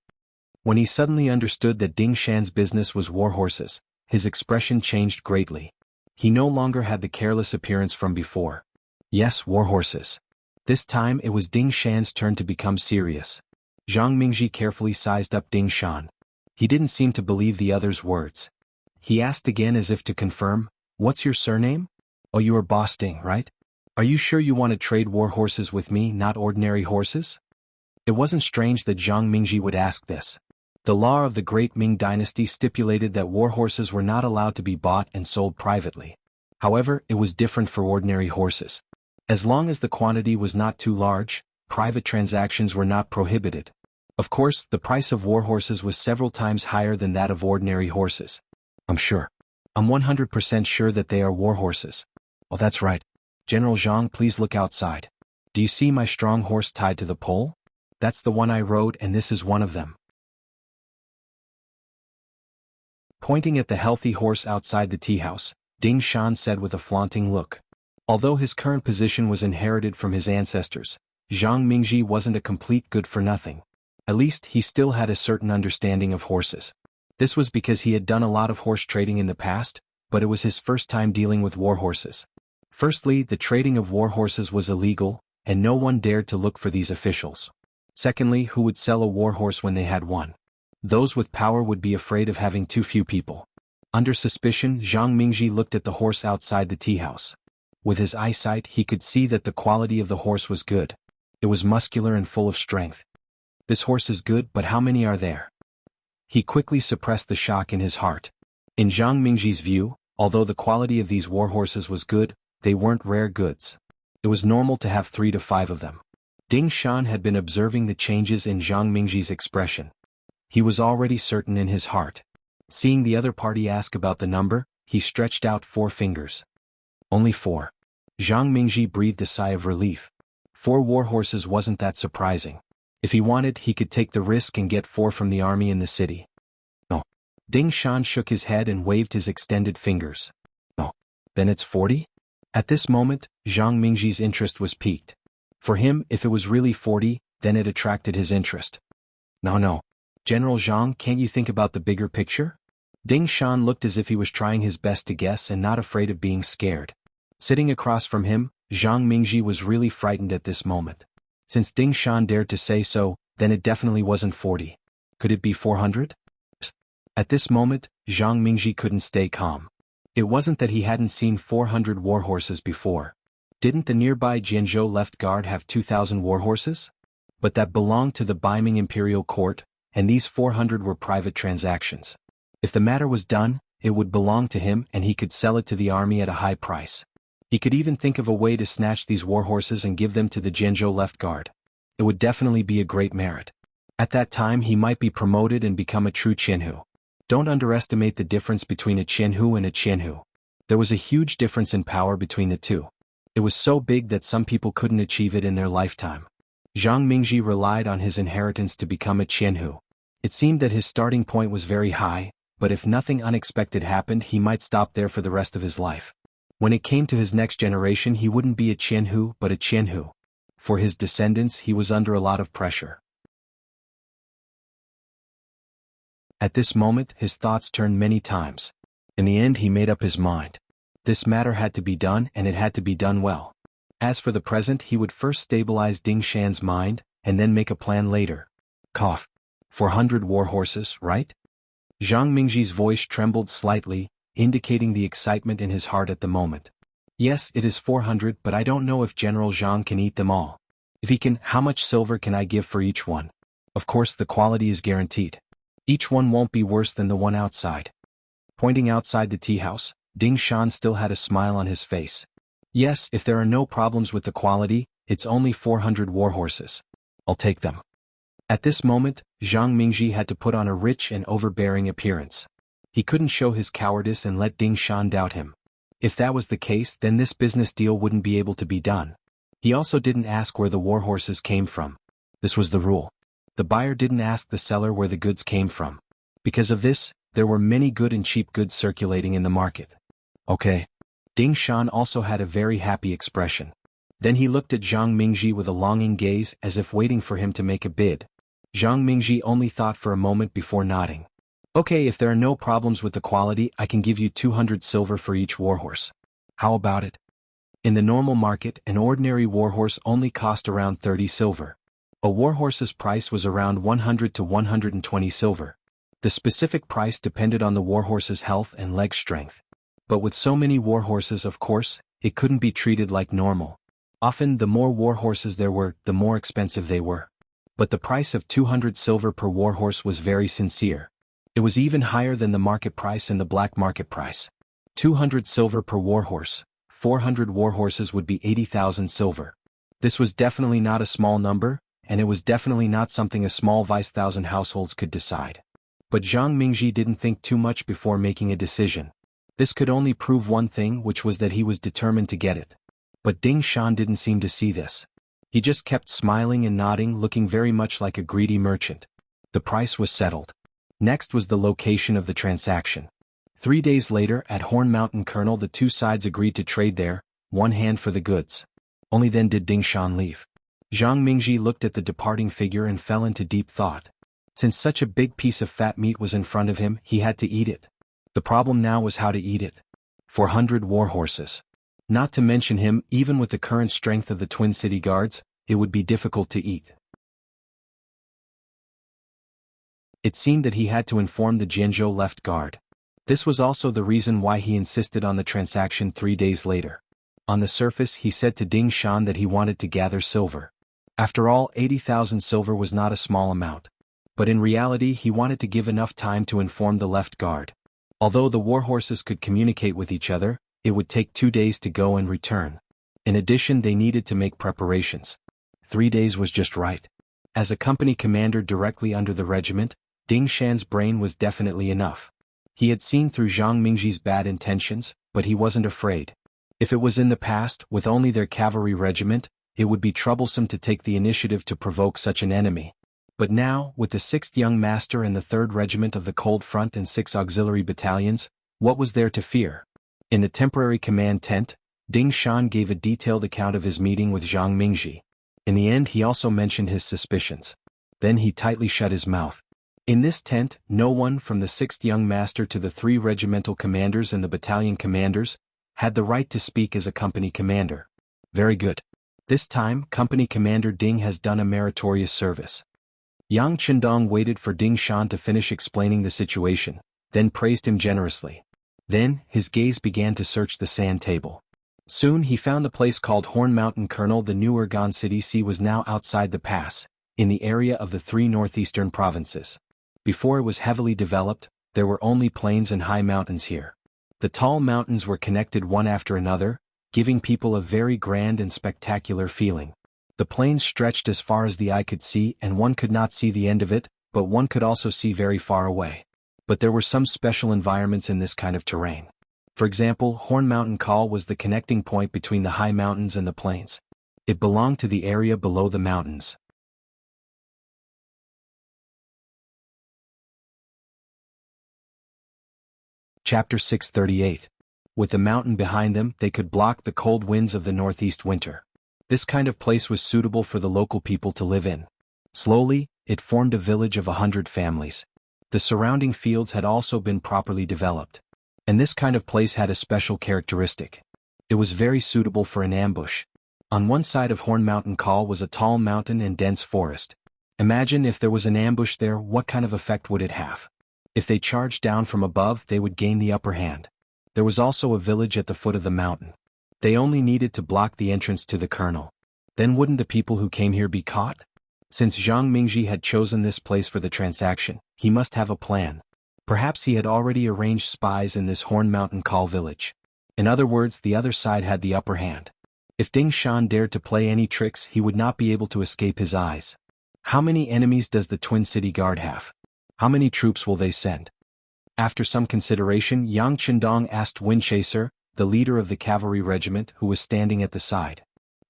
When he suddenly understood that Ding Shan's business was war horses, his expression changed greatly. He no longer had the careless appearance from before. Yes, war horses. This time it was Ding Shan's turn to become serious. Zhang Mingji carefully sized up Ding Shan. He didn't seem to believe the other's words. He asked again as if to confirm, what's your surname? Oh, you are Boss Ding, right? Are you sure you want to trade war horses with me, not ordinary horses? It wasn't strange that Zhang Mingji would ask this. The law of the Great Ming Dynasty stipulated that war horses were not allowed to be bought and sold privately. However, it was different for ordinary horses. As long as the quantity was not too large, private transactions were not prohibited. Of course, the price of war horses was several times higher than that of ordinary horses. I'm 100% sure that they are war horses. Oh, that's right. General Zhang, please look outside. Do you see my strong horse tied to the pole? That's the one I rode and this is one of them. Pointing at the healthy horse outside the tea house, Ding Shan said with a flaunting look. Although his current position was inherited from his ancestors, Zhang Mingji wasn't a complete good-for-nothing. At least, he still had a certain understanding of horses. This was because he had done a lot of horse trading in the past, but it was his first time dealing with war horses. Firstly, the trading of war horses was illegal, and no one dared to look for these officials. Secondly, who would sell a war horse when they had one? Those with power would be afraid of having too few people. Under suspicion, Zhang Mingji looked at the horse outside the tea house. With his eyesight, he could see that the quality of the horse was good. It was muscular and full of strength. This horse is good, but how many are there? He quickly suppressed the shock in his heart. In Zhang Mingji's view, although the quality of these war horses was good, they weren't rare goods. It was normal to have 3 to 5 of them. Ding Shan had been observing the changes in Zhang Mingji's expression. He was already certain in his heart. Seeing the other party ask about the number, he stretched out 4 fingers. Only 4. Zhang Mingji breathed a sigh of relief. 4 war horses wasn't that surprising. If he wanted, he could take the risk and get 4 from the army in the city. No. Ding Shan shook his head and waved his extended fingers. No. Then it's 40? At this moment, Zhang Mingji's interest was piqued. For him, if it was really 40, then it attracted his interest. No. General Zhang, can't you think about the bigger picture? Ding Shan looked as if he was trying his best to guess and not afraid of being scared. Sitting across from him, Zhang Mingji was really frightened at this moment. Since Ding Shan dared to say so, then it definitely wasn't 40. Could it be 400? At this moment, Zhang Mingji couldn't stay calm. It wasn't that he hadn't seen 400 warhorses before. Didn't the nearby Jianghu left guard have 2,000 warhorses? But that belonged to the Beiming Imperial Court, and these 400 were private transactions. If the matter was done, it would belong to him and he could sell it to the army at a high price. He could even think of a way to snatch these warhorses and give them to the Jianghu left guard. It would definitely be a great merit. At that time he might be promoted and become a true Qianhu. Don't underestimate the difference between a Qianhu and a Qianhu. There was a huge difference in power between the two. It was so big that some people couldn't achieve it in their lifetime. Zhang Mingji relied on his inheritance to become a Qianhu. It seemed that his starting point was very high, but if nothing unexpected happened he might stop there for the rest of his life. When it came to his next generation he wouldn't be a Qianhu but a Qianhu. For his descendants he was under a lot of pressure. At this moment his thoughts turned many times. In the end he made up his mind. This matter had to be done and it had to be done well. As for the present he would first stabilize Ding Shan's mind, and then make a plan later. Cough. 400 warhorses, right? Zhang Mingji's voice trembled slightly, indicating the excitement in his heart at the moment. Yes, it is 400, but I don't know if General Zhang can eat them all. If he can, how much silver can I give for each one? Of course the quality is guaranteed. Each one won't be worse than the one outside. Pointing outside the tea house, Ding Shan still had a smile on his face. Yes, if there are no problems with the quality, it's only 400 warhorses. I'll take them. At this moment, Zhang Mingji had to put on a rich and overbearing appearance. He couldn't show his cowardice and let Ding Shan doubt him. If that was the case, then this business deal wouldn't be able to be done. He also didn't ask where the warhorses came from. This was the rule. The buyer didn't ask the seller where the goods came from. Because of this, there were many good and cheap goods circulating in the market. Okay. Ding Shan also had a very happy expression. Then he looked at Zhang Mingji with a longing gaze as if waiting for him to make a bid. Zhang Mingji only thought for a moment before nodding. Okay, if there are no problems with the quality, I can give you 200 silver for each warhorse. How about it? In the normal market, an ordinary warhorse only cost around 30 silver. A warhorse's price was around 100 to 120 silver. The specific price depended on the warhorse's health and leg strength. But with so many warhorses, of course, it couldn't be treated like normal. Often the more warhorses there were, the more expensive they were. But the price of 200 silver per warhorse was very sincere. It was even higher than the market price and the black market price. 200 silver per warhorse, 400 warhorses would be 80,000 silver. This was definitely not a small number, and it was definitely not something a small vice-thousand households could decide. But Zhang Mingji didn't think too much before making a decision. This could only prove one thing, which was that he was determined to get it. But Ding Shan didn't seem to see this. He just kept smiling and nodding, looking very much like a greedy merchant. The price was settled. Next was the location of the transaction. 3 days later, at Horn Mountain Colonel, the two sides agreed to trade there, one hand for the goods. Only then did Ding Shan leave. Zhang Mingji looked at the departing figure and fell into deep thought. Since such a big piece of fat meat was in front of him, he had to eat it. The problem now was how to eat it. 400 warhorses. Not to mention him, even with the current strength of the Twin City Guards, it would be difficult to eat. It seemed that he had to inform the Jianghu left guard. This was also the reason why he insisted on the transaction 3 days later. On the surface he said to Ding Shan that he wanted to gather silver. After all, 80,000 silver was not a small amount. But in reality he wanted to give enough time to inform the left guard. Although the warhorses could communicate with each other, it would take 2 days to go and return. In addition, they needed to make preparations. 3 days was just right. As a company commander directly under the regiment, Ding Shan's brain was definitely enough. He had seen through Zhang Mingji's bad intentions, but he wasn't afraid. If it was in the past, with only their cavalry regiment, it would be troublesome to take the initiative to provoke such an enemy. But now, with the 6th Young Master and the 3rd Regiment of the Cold Front and 6 auxiliary battalions, what was there to fear? In the temporary command tent, Ding Shan gave a detailed account of his meeting with Zhang Mingji. In the end he also mentioned his suspicions. Then he tightly shut his mouth. In this tent, no one from the 6th young master to the 3 regimental commanders and the battalion commanders had the right to speak as a company commander. Very good. This time, Company Commander Ding has done a meritorious service. Yang Chendong waited for Ding Shan to finish explaining the situation, then praised him generously. Then, his gaze began to search the sand table. Soon he found the place called Horn Mountain. Colonel, the new Urgan city was now outside the pass, in the area of the 3 northeastern provinces. Before it was heavily developed, there were only plains and high mountains here. The tall mountains were connected one after another, giving people a very grand and spectacular feeling. The plains stretched as far as the eye could see, and one could not see the end of it, but one could also see very far away. But there were some special environments in this kind of terrain. For example, Horn Mountain Call was the connecting point between the high mountains and the plains. It belonged to the area below the mountains. Chapter 638. With the mountain behind them, they could block the cold winds of the northeast winter. This kind of place was suitable for the local people to live in. Slowly, it formed a village of 100 families. The surrounding fields had also been properly developed. And this kind of place had a special characteristic. It was very suitable for an ambush. On one side of Horn Mountain Call was a tall mountain and dense forest. Imagine if there was an ambush there, what kind of effect would it have? If they charged down from above, they would gain the upper hand. There was also a village at the foot of the mountain. They only needed to block the entrance to the colonel. Then wouldn't the people who came here be caught? Since Zhang Mingji had chosen this place for the transaction, he must have a plan. Perhaps he had already arranged spies in this Horn Mountain Call village. In other words, the other side had the upper hand. If Ding Shan dared to play any tricks, he would not be able to escape his eyes. How many enemies does the Twin City Guard have? How many troops will they send? After some consideration, Yang Chendong asked Windchaser, the leader of the cavalry regiment, who was standing at the side.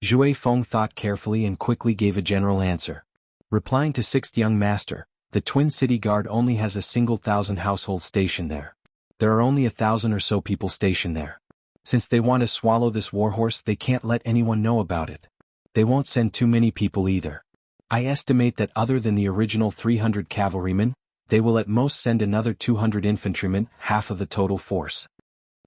Zhui Feng thought carefully and quickly gave a general answer. Replying to 6th young master, the Twin City Guard only has a single 1,000 households stationed there. There are only 1,000 or so people stationed there. Since they want to swallow this warhorse, they can't let anyone know about it. They won't send too many people either. I estimate that other than the original 300 cavalrymen, they will at most send another 200 infantrymen, half of the total force.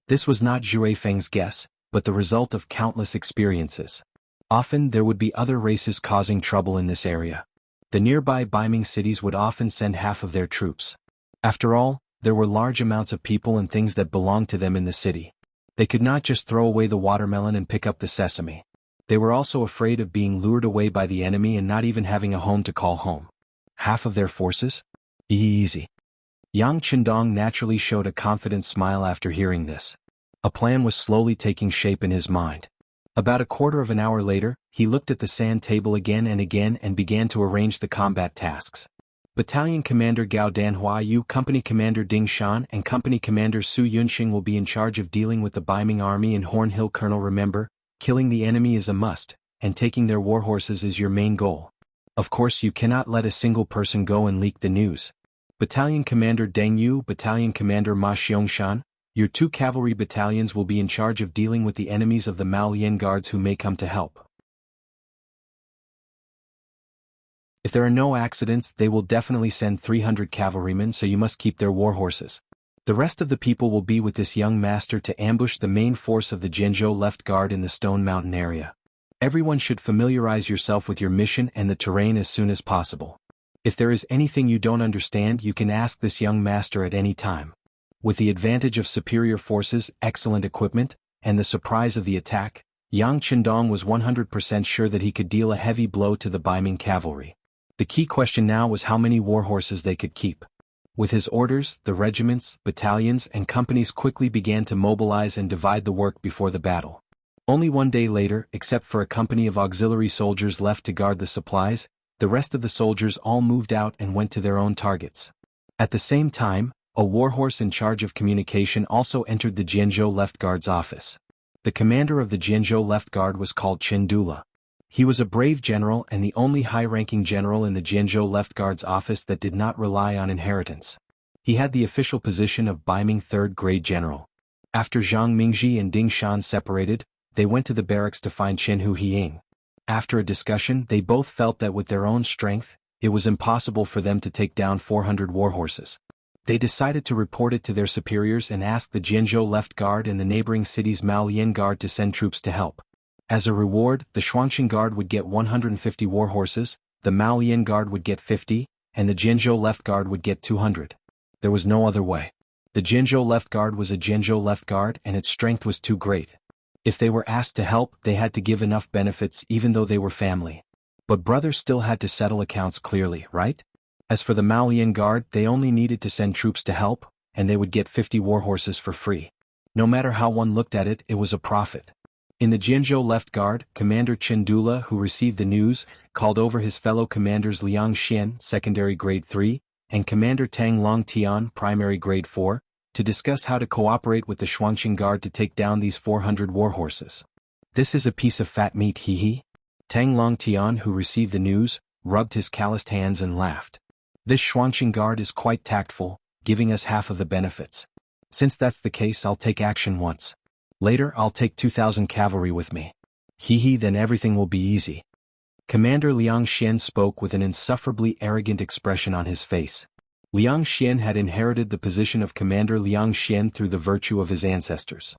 This was not Zhui Feng's guess, but the result of countless experiences. Often there would be other races causing trouble in this area. The nearby Biming cities would often send half of their troops. After all, there were large amounts of people and things that belonged to them in the city. They could not just throw away the watermelon and pick up the sesame. They were also afraid of being lured away by the enemy and not even having a home to call home. Half of their forces? Easy. Yang Chendong naturally showed a confident smile after hearing this. A plan was slowly taking shape in his mind. About a quarter of an hour later, he looked at the sand table again and began to arrange the combat tasks. Battalion Commander Gao Danhua Yu, Company Commander Ding Shan, and Company Commander Su Yunxing will be in charge of dealing with the Biming army in Horn Hill. Colonel, remember, killing the enemy is a must, and taking their warhorses is your main goal. Of course, you cannot let a single person go and leak the news. Battalion Commander Deng Yu, Battalion Commander Ma Xiangshan, your 2 cavalry battalions will be in charge of dealing with the enemies of the Mao Lian guards who may come to help. If there are no accidents, they will definitely send 300 cavalrymen, so you must keep their warhorses. The rest of the people will be with this young master to ambush the main force of the Jianghu left guard in the Stone Mountain area. Everyone should familiarize yourself with your mission and the terrain as soon as possible. If there is anything you don't understand, you can ask this young master at any time. With the advantage of superior forces, excellent equipment, and the surprise of the attack, Yang Chendong was 100% sure that he could deal a heavy blow to the Biming cavalry. The key question now was how many warhorses they could keep. With his orders, the regiments, battalions, and companies quickly began to mobilize and divide the work before the battle. Only one day later, except for a company of auxiliary soldiers left to guard the supplies, the rest of the soldiers all moved out and went to their own targets. At the same time, a warhorse in charge of communication also entered the Jianghu Left Guard's office. The commander of the Jianghu Left Guard was called Qin Dula. He was a brave general and the only high-ranking general in the Jianghu Left Guard's office that did not rely on inheritance. He had the official position of Biming third-grade general. After Zhang Mingji and Ding Shan separated, they went to the barracks to find Chen Hu Hiying. After a discussion, they both felt that with their own strength, it was impossible for them to take down 400 warhorses. They decided to report it to their superiors and ask the Jianghu Left Guard and the neighboring city's Maolian Guard to send troops to help. As a reward, the Shuangqing Guard would get 150 warhorses, the Maolian Guard would get 50, and the Jianghu Left Guard would get 200. There was no other way. The Jianghu Left Guard was a Jianghu Left Guard and its strength was too great. If they were asked to help, they had to give enough benefits even though they were family. But brothers still had to settle accounts clearly, right? As for the Maolian Guard, they only needed to send troops to help, and they would get 50 warhorses for free. No matter how one looked at it, it was a profit. In the Jianghu Left Guard, Commander Chindula, who received the news, called over his fellow commanders Liang Xian, secondary grade 3, and Commander Tang Longtian, primary grade 4, to discuss how to cooperate with the Shuangqing Guard to take down these 400 warhorses. This is a piece of fat meat, hee. Tang Longtian, who received the news, rubbed his calloused hands and laughed. This Shuangqing Guard is quite tactful, giving us half of the benefits. Since that's the case, I'll take action once. Later I'll take 2,000 cavalry with me. Then everything will be easy. Commander Liang Xian spoke with an insufferably arrogant expression on his face. Liang Xian had inherited the position of Commander Liang Xian through the virtue of his ancestors.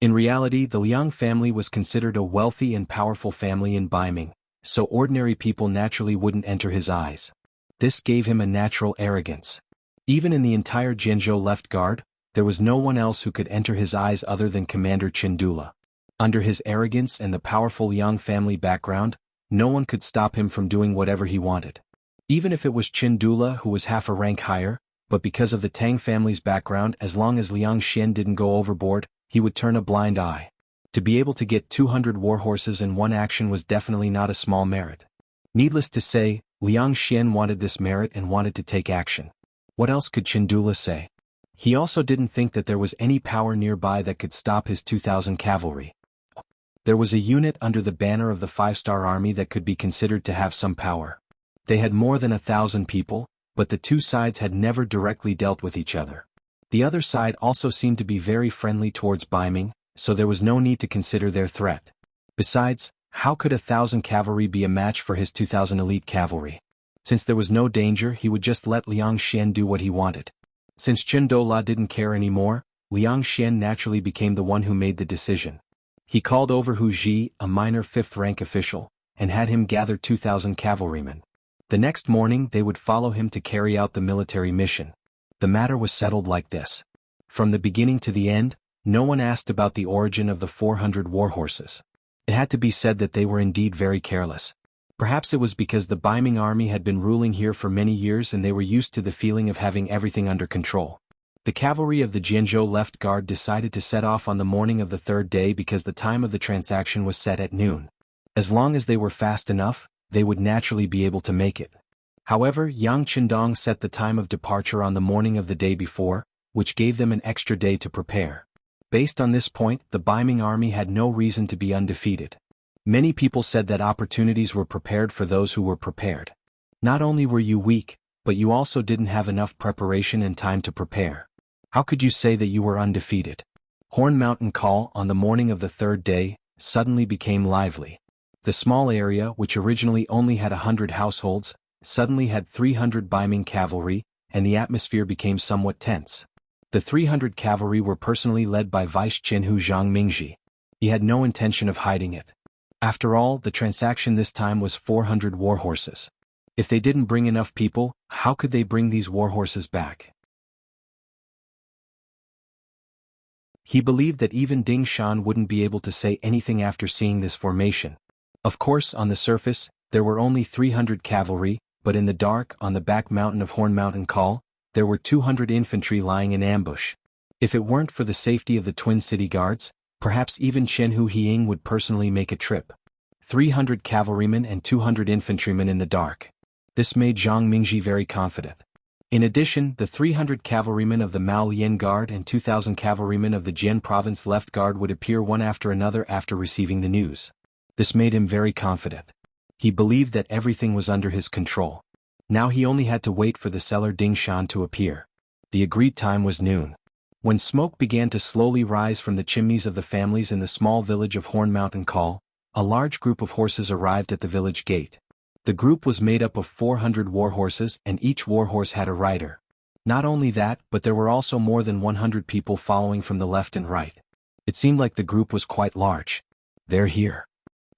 In reality, the Liang family was considered a wealthy and powerful family in Ming, so ordinary people naturally wouldn't enter his eyes. This gave him a natural arrogance. Even in the entire Jianghu Left Guard, there was no one else who could enter his eyes other than Commander Chindula. Under his arrogance and the powerful Liang family background, no one could stop him from doing whatever he wanted. Even if it was Chindula who was half a rank higher, but because of the Tang family's background, as long as Liang Xian didn't go overboard, he would turn a blind eye. To be able to get 200 warhorses in one action was definitely not a small merit. Needless to say, Liang Xian wanted this merit and wanted to take action. What else could Chindula say? He also didn't think that there was any power nearby that could stop his 2,000 cavalry. There was a unit under the banner of the 5-star army that could be considered to have some power. They had more than 1,000 people, but the two sides had never directly dealt with each other. The other side also seemed to be very friendly towards Ming, so there was no need to consider their threat. Besides, how could 1,000 cavalry be a match for his 2,000 elite cavalry? Since there was no danger, he would just let Liang Xian do what he wanted. Since Chindula didn't care anymore, Liang Xian naturally became the one who made the decision. He called over Hu Ji, a minor 5th-rank official, and had him gather 2,000 cavalrymen. The next morning they would follow him to carry out the military mission. The matter was settled like this. From the beginning to the end, no one asked about the origin of the 400 warhorses. It had to be said that they were indeed very careless. Perhaps it was because the Ming army had been ruling here for many years and they were used to the feeling of having everything under control. The cavalry of the Jianghu Left Guard decided to set off on the morning of the third day because the time of the transaction was set at noon. As long as they were fast enough, they would naturally be able to make it. However, Yang Qindong set the time of departure on the morning of the day before, which gave them an extra day to prepare. Based on this point, the Ming army had no reason to be undefeated. Many people said that opportunities were prepared for those who were prepared. Not only were you weak, but you also didn't have enough preparation and time to prepare. How could you say that you were undefeated? Horn Mountain Call, on the morning of the third day, suddenly became lively. The small area, which originally only had 100 households, suddenly had 300 Ming cavalry, and the atmosphere became somewhat tense. The 300 cavalry were personally led by Vice Jinhu Zhang Mingji. He had no intention of hiding it. After all, the transaction this time was 400 warhorses. If they didn't bring enough people, how could they bring these warhorses back? He believed that even Ding Shan wouldn't be able to say anything after seeing this formation. Of course, on the surface, there were only 300 cavalry, but in the dark, on the back mountain of Horn Mountain Call, there were 200 infantry lying in ambush. If it weren't for the safety of the Twin City Guards, perhaps even Chenhu Hiying would personally make a trip. 300 cavalrymen and 200 infantrymen in the dark. This made Zhang Mingji very confident. In addition, the 300 cavalrymen of the Maolian Guard and 2,000 cavalrymen of the Jian Province Left Guard would appear one after another after receiving the news. This made him very confident. He believed that everything was under his control. Now he only had to wait for the seller Ding Shan to appear. The agreed time was noon. When smoke began to slowly rise from the chimneys of the families in the small village of Horn Mountain Call, a large group of horses arrived at the village gate. The group was made up of 400 war horses and each war horse had a rider. Not only that, but there were also more than 100 people following from the left and right. It seemed like the group was quite large. They're here.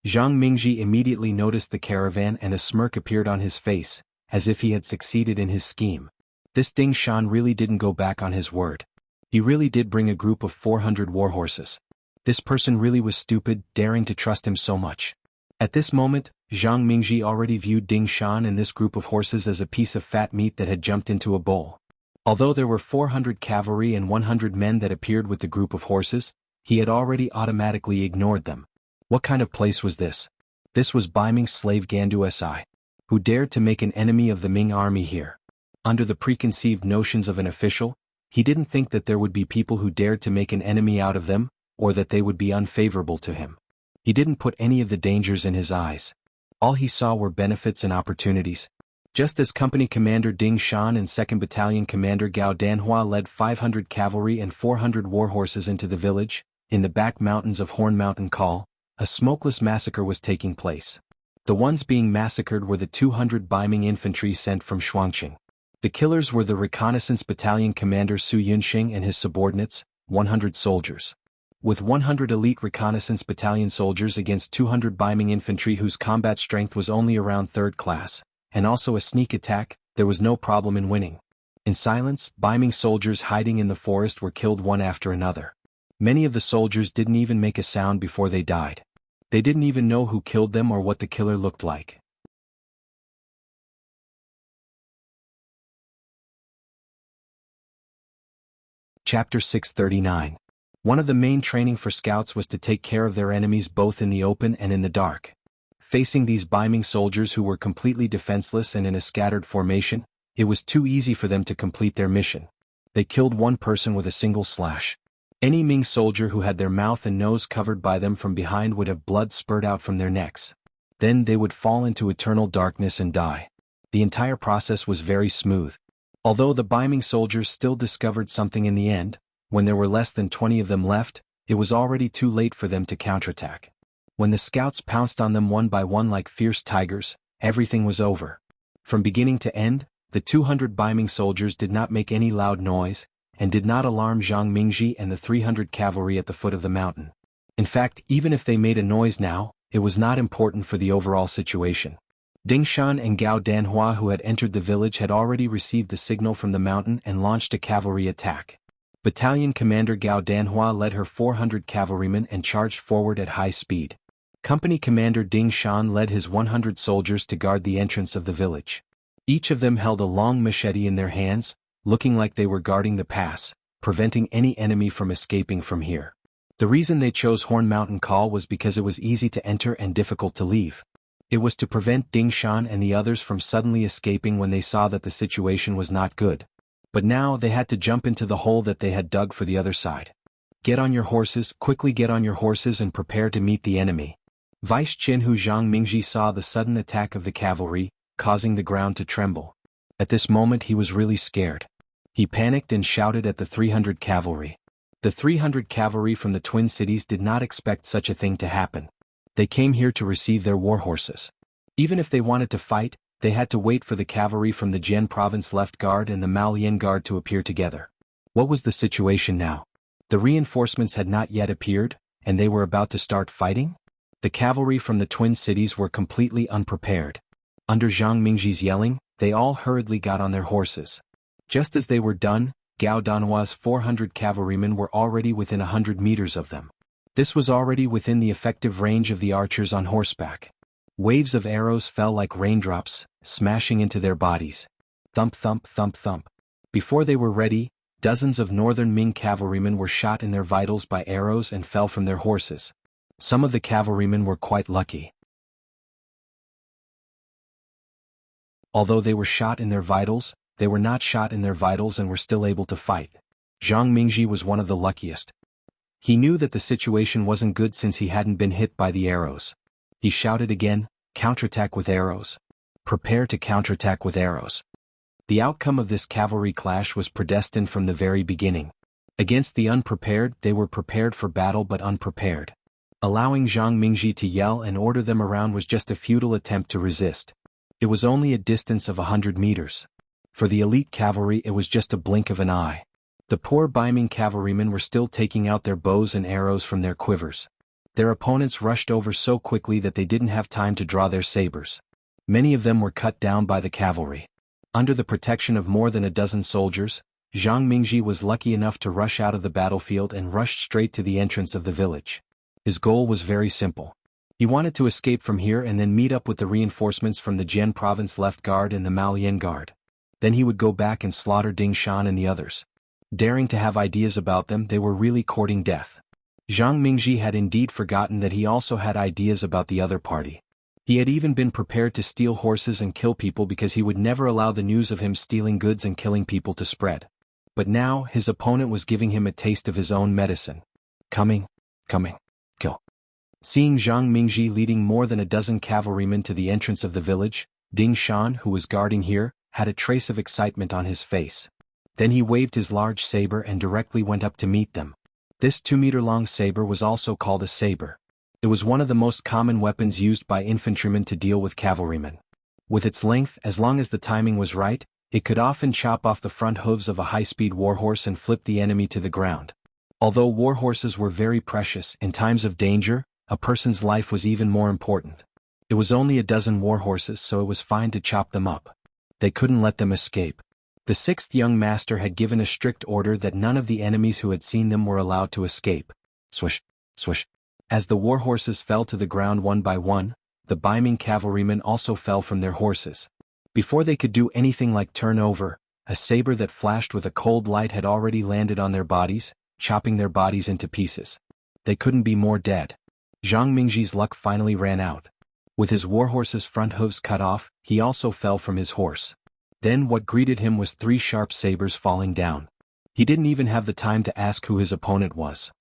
Zhang Mingji immediately noticed the caravan and a smirk appeared on his face, as if he had succeeded in his scheme. This Ding Shan really didn't go back on his word. He really did bring a group of 400 war horses. This person really was stupid, daring to trust him so much. At this moment, Zhang Mingji already viewed Ding Shan and this group of horses as a piece of fat meat that had jumped into a bowl. Although there were 400 cavalry and 100 men that appeared with the group of horses, he had already automatically ignored them. What kind of place was this? This was Ming's slave Gandu Si. Who dared to make an enemy of the Ming army here? Under the preconceived notions of an official, he didn't think that there would be people who dared to make an enemy out of them, or that they would be unfavorable to him. He didn't put any of the dangers in his eyes. All he saw were benefits and opportunities. Just as Company Commander Ding Shan and 2nd Battalion Commander Gao Danhua led 500 cavalry and 400 war horses into the village, in the back mountains of Horn Mountain Call, a smokeless massacre was taking place. The ones being massacred were the 200 Ming infantry sent from Shuangqing. The killers were the Reconnaissance Battalion Commander Su Yunxing and his subordinates, 100 soldiers. With 100 elite Reconnaissance Battalion soldiers against 200 Ming infantry whose combat strength was only around 3rd class, and also a sneak attack, there was no problem in winning. In silence, Ming soldiers hiding in the forest were killed one after another. Many of the soldiers didn't even make a sound before they died. They didn't even know who killed them or what the killer looked like. Chapter 639. One of the main training for scouts was to take care of their enemies both in the open and in the dark. Facing these Ming soldiers who were completely defenseless and in a scattered formation, it was too easy for them to complete their mission. They killed one person with a single slash. Any Ming soldier who had their mouth and nose covered by them from behind would have blood spurt out from their necks. Then they would fall into eternal darkness and die. The entire process was very smooth. Although the Ming soldiers still discovered something in the end, when there were less than 20 of them left, it was already too late for them to counterattack. When the scouts pounced on them one by one like fierce tigers, everything was over. From beginning to end, the 200 Ming soldiers did not make any loud noise, and did not alarm Zhang Mingji and the 300 cavalry at the foot of the mountain. In fact, even if they made a noise now, it was not important for the overall situation. Ding Shan and Gao Danhua who had entered the village had already received the signal from the mountain and launched a cavalry attack. Battalion Commander Gao Danhua led her 400 cavalrymen and charged forward at high speed. Company Commander Ding Shan led his 100 soldiers to guard the entrance of the village. Each of them held a long machete in their hands, looking like they were guarding the pass, preventing any enemy from escaping from here. The reason they chose Horn Mountain Call was because it was easy to enter and difficult to leave. It was to prevent Ding Shan and the others from suddenly escaping when they saw that the situation was not good. But now they had to jump into the hole that they had dug for the other side. Get on your horses, quickly get on your horses and prepare to meet the enemy. Vice Jianghu Zhang Mingji saw the sudden attack of the cavalry, causing the ground to tremble. At this moment he was really scared. He panicked and shouted at the 300 cavalry. The 300 cavalry from the Twin Cities did not expect such a thing to happen. They came here to receive their war horses. Even if they wanted to fight, they had to wait for the cavalry from the Jian Province Left Guard and the Malian Guard to appear together. What was the situation now? The reinforcements had not yet appeared, and they were about to start fighting? The cavalry from the Twin Cities were completely unprepared. Under Zhang Mingji's yelling, they all hurriedly got on their horses. Just as they were done, Gao Danhua's 400 cavalrymen were already within 100 meters of them. This was already within the effective range of the archers on horseback. Waves of arrows fell like raindrops, smashing into their bodies. Thump thump thump thump. Before they were ready, dozens of northern Ming cavalrymen were shot in their vitals by arrows and fell from their horses. Some of the cavalrymen were quite lucky. Although they were shot in their vitals, they were not shot in their vitals and were still able to fight. Zhang Mingji was one of the luckiest. He knew that the situation wasn't good since he hadn't been hit by the arrows. He shouted again, counterattack with arrows. Prepare to counterattack with arrows. The outcome of this cavalry clash was predestined from the very beginning. Against the unprepared, they were prepared for battle but unprepared. Allowing Zhang Mingji to yell and order them around was just a futile attempt to resist. It was only a distance of 100 meters. For the elite cavalry it was just a blink of an eye. The poor Ming cavalrymen were still taking out their bows and arrows from their quivers. Their opponents rushed over so quickly that they didn't have time to draw their sabers. Many of them were cut down by the cavalry. Under the protection of more than a dozen soldiers, Zhang Mingji was lucky enough to rush out of the battlefield and rushed straight to the entrance of the village. His goal was very simple. He wanted to escape from here and then meet up with the reinforcements from the Jian province left guard and the Malian guard. Then he would go back and slaughter Ding Shan and the others. Daring to have ideas about them, they were really courting death. Zhang Mingji had indeed forgotten that he also had ideas about the other party. He had even been prepared to steal horses and kill people because he would never allow the news of him stealing goods and killing people to spread. But now, his opponent was giving him a taste of his own medicine. Coming, kill. Seeing Zhang Mingji leading more than a dozen cavalrymen to the entrance of the village, Ding Shan, who was guarding here, had a trace of excitement on his face. Then he waved his large saber and directly went up to meet them. This 2-meter-long saber was also called a saber. It was one of the most common weapons used by infantrymen to deal with cavalrymen. With its length, as long as the timing was right, it could often chop off the front hooves of a high-speed warhorse and flip the enemy to the ground. Although warhorses were very precious, in times of danger, a person's life was even more important. It was only a dozen warhorses, so it was fine to chop them up. They couldn't let them escape. The 6th young master had given a strict order that none of the enemies who had seen them were allowed to escape. Swish, swish. As the warhorses fell to the ground one by one, the Ming cavalrymen also fell from their horses. Before they could do anything like turn over, a saber that flashed with a cold light had already landed on their bodies, chopping their bodies into pieces. They couldn't be more dead. Zhang Mingji's luck finally ran out. With his warhorse's front hooves cut off, he also fell from his horse. Then what greeted him was 3 sharp sabers falling down. He didn't even have the time to ask who his opponent was.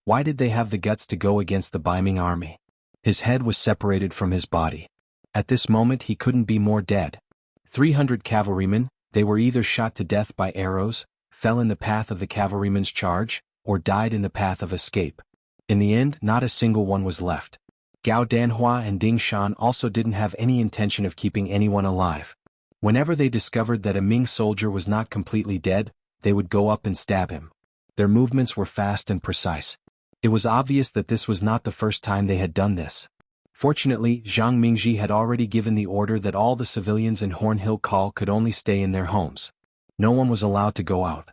Why did they have the guts to go against the Ming army? His head was separated from his body. At this moment he couldn't be more dead. 300 cavalrymen, they were either shot to death by arrows, fell in the path of the cavalrymen's charge, or died in the path of escape. In the end, not a single one was left. Gao Danhua and Ding Shan also didn't have any intention of keeping anyone alive. Whenever they discovered that a Ming soldier was not completely dead, they would go up and stab him. Their movements were fast and precise. It was obvious that this was not the first time they had done this. Fortunately, Zhang Mingji had already given the order that all the civilians in Hornhill Call could only stay in their homes. No one was allowed to go out.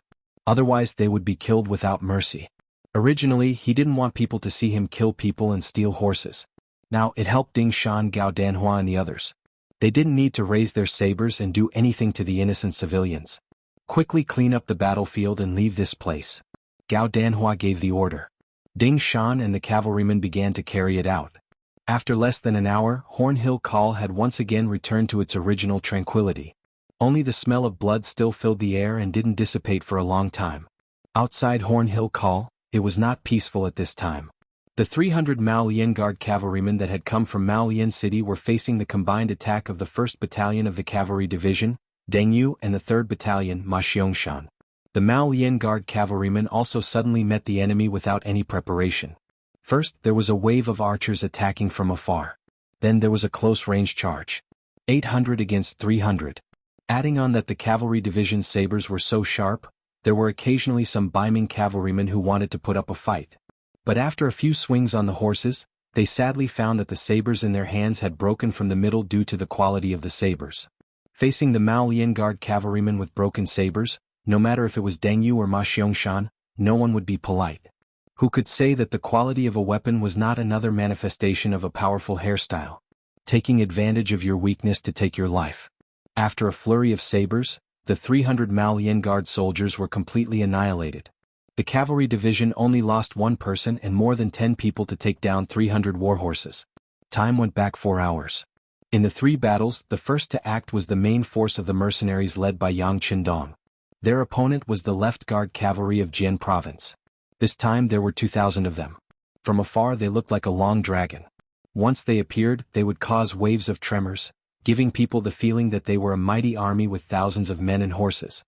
Otherwise they would be killed without mercy. Originally, he didn't want people to see him kill people and steal horses. Now, it helped Ding Shan, Gao Danhua and the others. They didn't need to raise their sabers and do anything to the innocent civilians. Quickly clean up the battlefield and leave this place. Gao Danhua gave the order. Ding Shan and the cavalrymen began to carry it out. After less than an hour, Hornhill Call had once again returned to its original tranquility. Only the smell of blood still filled the air and didn't dissipate for a long time. Outside Hornhill Call, it was not peaceful at this time. The 300 Malian Guard cavalrymen that had come from Malian City were facing the combined attack of the 1st Battalion of the Cavalry Division, Jianghu, and the 3rd Battalion, Jianghu. The Malian Guard cavalrymen also suddenly met the enemy without any preparation. First, there was a wave of archers attacking from afar. Then there was a close-range charge. 800 against 300. Adding on that the cavalry division's sabers were so sharp, there were occasionally some Ming cavalrymen who wanted to put up a fight. But after a few swings on the horses, they sadly found that the sabers in their hands had broken from the middle due to the quality of the sabers. Facing the Malian Guard cavalrymen with broken sabers, no matter if it was Jianghu or Jianghu, no one would be polite. Who could say that the quality of a weapon was not another manifestation of a powerful hairstyle? Taking advantage of your weakness to take your life. After a flurry of sabers, the 300 Malian Guard soldiers were completely annihilated. The cavalry division only lost 1 person and more than 10 people to take down 300 warhorses. Time went back 4 hours. In the 3 battles, the first to act was the main force of the mercenaries led by Yang Qindong. Their opponent was the left guard cavalry of Jian province. This time there were 2,000 of them. From afar they looked like a long dragon. Once they appeared, they would cause waves of tremors, giving people the feeling that they were a mighty army with thousands of men and horses.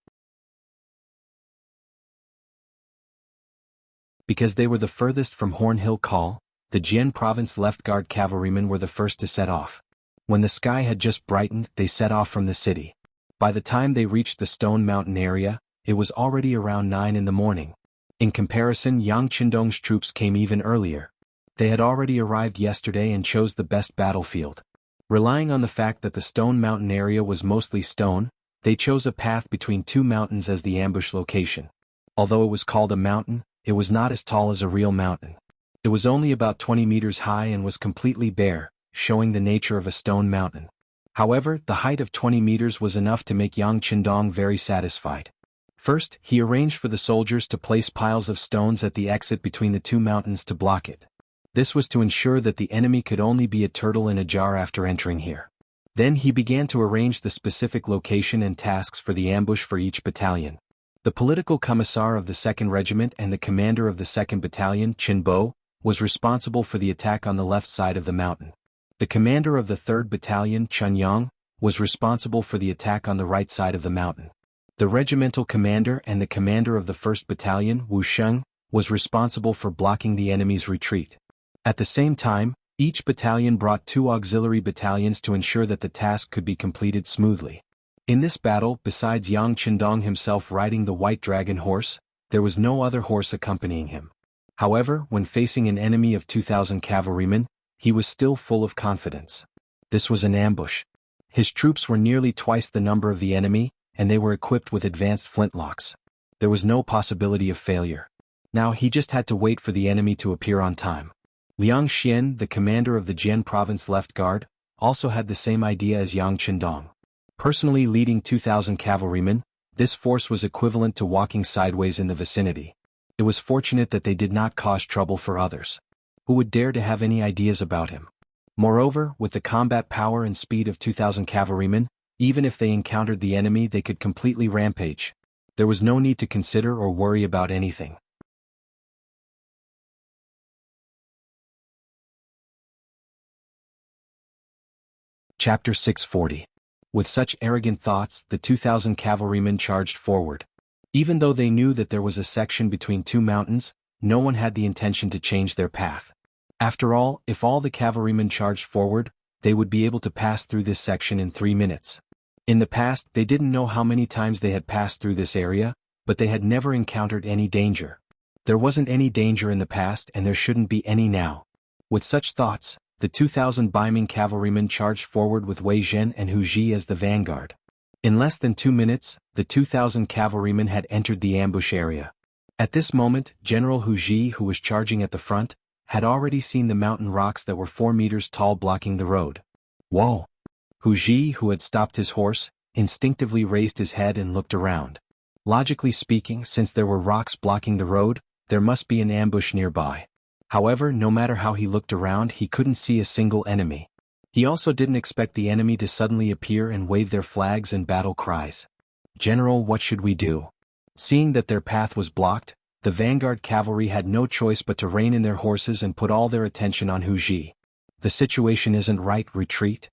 Because they were the furthest from Horn Hill Call, the Jian province left guard cavalrymen were the first to set off. When the sky had just brightened, they set off from the city. By the time they reached the Stone Mountain area, it was already around 9 in the morning. In comparison, Yang Qindong's troops came even earlier. They had already arrived yesterday and chose the best battlefield. Relying on the fact that the Stone Mountain area was mostly stone, they chose a path between two mountains as the ambush location. Although it was called a mountain, it was not as tall as a real mountain. It was only about 20 meters high and was completely bare, showing the nature of a stone mountain. However, the height of 20 meters was enough to make Yang Qindong very satisfied. First, he arranged for the soldiers to place piles of stones at the exit between the two mountains to block it. This was to ensure that the enemy could only be a turtle in a jar after entering here. Then he began to arrange the specific location and tasks for the ambush for each battalion. The political commissar of the 2nd Regiment and the commander of the 2nd Battalion, Qin Bo, was responsible for the attack on the left side of the mountain. The commander of the 3rd Battalion, Chun Yang, was responsible for the attack on the right side of the mountain. The regimental commander and the commander of the 1st Battalion, Wuxia, was responsible for blocking the enemy's retreat. At the same time, each battalion brought 2 auxiliary battalions to ensure that the task could be completed smoothly. In this battle, besides Yang Qindong himself riding the white dragon horse, there was no other horse accompanying him. However, when facing an enemy of 2,000 cavalrymen, he was still full of confidence. This was an ambush. His troops were nearly twice the number of the enemy, and they were equipped with advanced flintlocks. There was no possibility of failure. Now he just had to wait for the enemy to appear on time. Liang Xian, the commander of the Jian province left guard, also had the same idea as Yang Qindong. Personally leading 2,000 cavalrymen, this force was equivalent to walking sideways in the vicinity. It was fortunate that they did not cause trouble for others. Who would dare to have any ideas about him? Moreover, with the combat power and speed of 2,000 cavalrymen, even if they encountered the enemy, they could completely rampage. There was no need to consider or worry about anything. Chapter 640. With such arrogant thoughts, the 2,000 cavalrymen charged forward. Even though they knew that there was a section between two mountains, no one had the intention to change their path. After all, if all the cavalrymen charged forward, they would be able to pass through this section in 3 minutes. In the past, they didn't know how many times they had passed through this area, but they had never encountered any danger. There wasn't any danger in the past and there shouldn't be any now. With such thoughts, the 2,000 Ming cavalrymen charged forward with Wei Zhen and Hu Ji as the vanguard. In less than 2 minutes, the 2,000 cavalrymen had entered the ambush area. At this moment, General Hu Ji, who was charging at the front, had already seen the mountain rocks that were 4 meters tall blocking the road. Whoa! Hu Ji, who had stopped his horse, instinctively raised his head and looked around. Logically speaking, since there were rocks blocking the road, there must be an ambush nearby. However, no matter how he looked around, he couldn't see a single enemy. He also didn't expect the enemy to suddenly appear and wave their flags and battle cries. "General, what should we do?" Seeing that their path was blocked, the vanguard cavalry had no choice but to rein in their horses and put all their attention on Hu Ji. "The situation isn't right, retreat."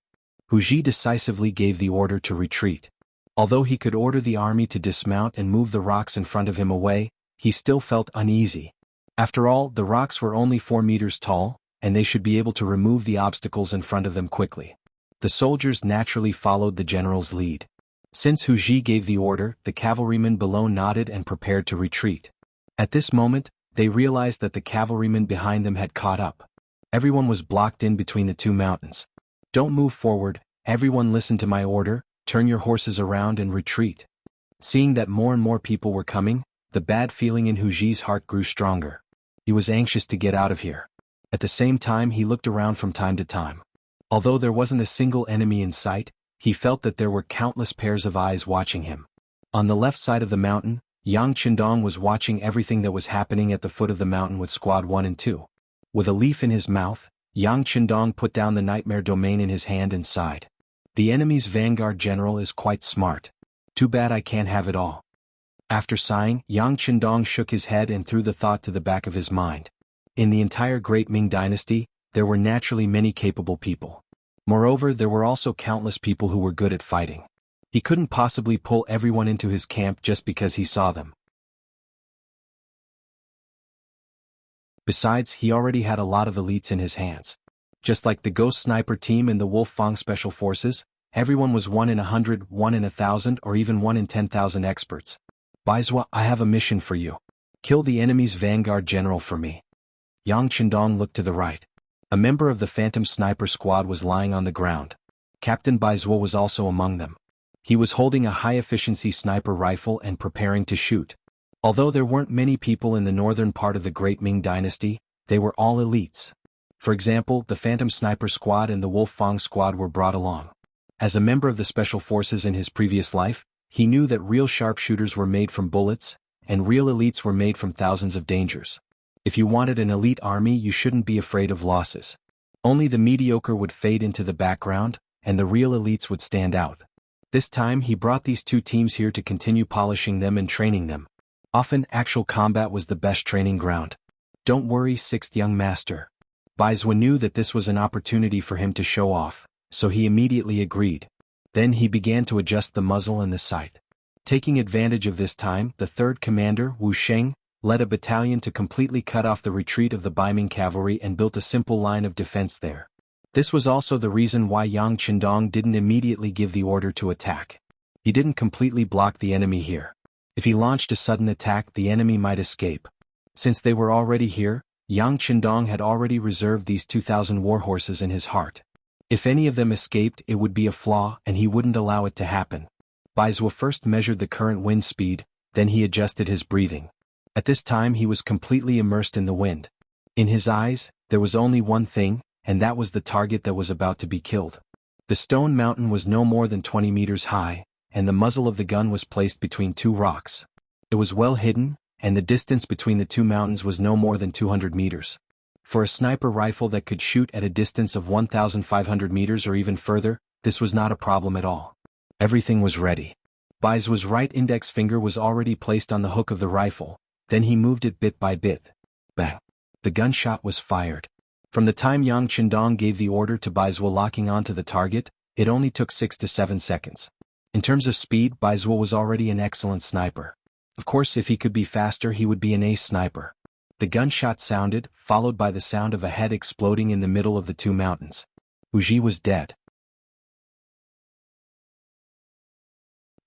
Hu Ji decisively gave the order to retreat. Although he could order the army to dismount and move the rocks in front of him away, he still felt uneasy. After all, the rocks were only 4 meters tall, and they should be able to remove the obstacles in front of them quickly. The soldiers naturally followed the general's lead. Since Hu Ji gave the order, the cavalrymen below nodded and prepared to retreat. At this moment, they realized that the cavalrymen behind them had caught up. Everyone was blocked in between the two mountains. "Don't move forward, everyone listen to my order, turn your horses around and retreat." Seeing that more and more people were coming, the bad feeling in Hu Ji's heart grew stronger. He was anxious to get out of here. At the same time, he looked around from time to time. Although there wasn't a single enemy in sight, he felt that there were countless pairs of eyes watching him. On the left side of the mountain, Yang Qindong was watching everything that was happening at the foot of the mountain with Squad 1 and 2. With a leaf in his mouth, Yang Qindong put down the nightmare domain in his hand and sighed. "The enemy's vanguard general is quite smart. Too bad I can't have it all." After sighing, Yang Qindong shook his head and threw the thought to the back of his mind. In the entire great Ming dynasty, there were naturally many capable people. Moreover, there were also countless people who were good at fighting. He couldn't possibly pull everyone into his camp just because he saw them. Besides, he already had a lot of elites in his hands. Just like the Ghost Sniper team and the Wolf Fang Special Forces, everyone was 1 in 100, 1 in 1,000, or even 1 in 10,000 experts. Baizhua, I have a mission for you. Kill the enemy's vanguard general for me. Yang Chendong looked to the right. A member of the Phantom Sniper squad was lying on the ground. Captain Baizhua was also among them. He was holding a high-efficiency sniper rifle and preparing to shoot. Although there weren't many people in the northern part of the Great Ming Dynasty, they were all elites. For example, the Phantom Sniper squad and the Wolf Fang squad were brought along. As a member of the Special Forces in his previous life, he knew that real sharpshooters were made from bullets, and real elites were made from thousands of dangers. If you wanted an elite army, you shouldn't be afraid of losses. Only the mediocre would fade into the background, and the real elites would stand out. This time he brought these two teams here to continue polishing them and training them. Often, actual combat was the best training ground. Don't worry, sixth young master. Baizhua knew that this was an opportunity for him to show off, so he immediately agreed. Then he began to adjust the muzzle and the sight. Taking advantage of this time, the third commander, Wu Sheng, led a battalion to completely cut off the retreat of the Baiming cavalry and built a simple line of defense there. This was also the reason why Yang Chendong didn't immediately give the order to attack. He didn't completely block the enemy here. If he launched a sudden attack, the enemy might escape. Since they were already here, Yang Chendong had already reserved these 2,000 warhorses in his heart. If any of them escaped, it would be a flaw, and he wouldn't allow it to happen. Baizhua first measured the current wind speed, then he adjusted his breathing. At this time he was completely immersed in the wind. In his eyes, there was only one thing, and that was the target that was about to be killed. The stone mountain was no more than 20 meters high, and the muzzle of the gun was placed between two rocks. It was well hidden, and the distance between the two mountains was no more than 200 meters. For a sniper rifle that could shoot at a distance of 1,500 meters or even further, this was not a problem at all. Everything was ready. Baizua's right index finger was already placed on the hook of the rifle, then he moved it bit by bit. Bang! The gunshot was fired. From the time Yang Chendong gave the order to Baizhua locking onto the target, it only took 6 to 7 seconds. In terms of speed, Baizhua was already an excellent sniper. Of course, if he could be faster, he would be an ace sniper. The gunshot sounded, followed by the sound of a head exploding in the middle of the two mountains. Wuxia was dead.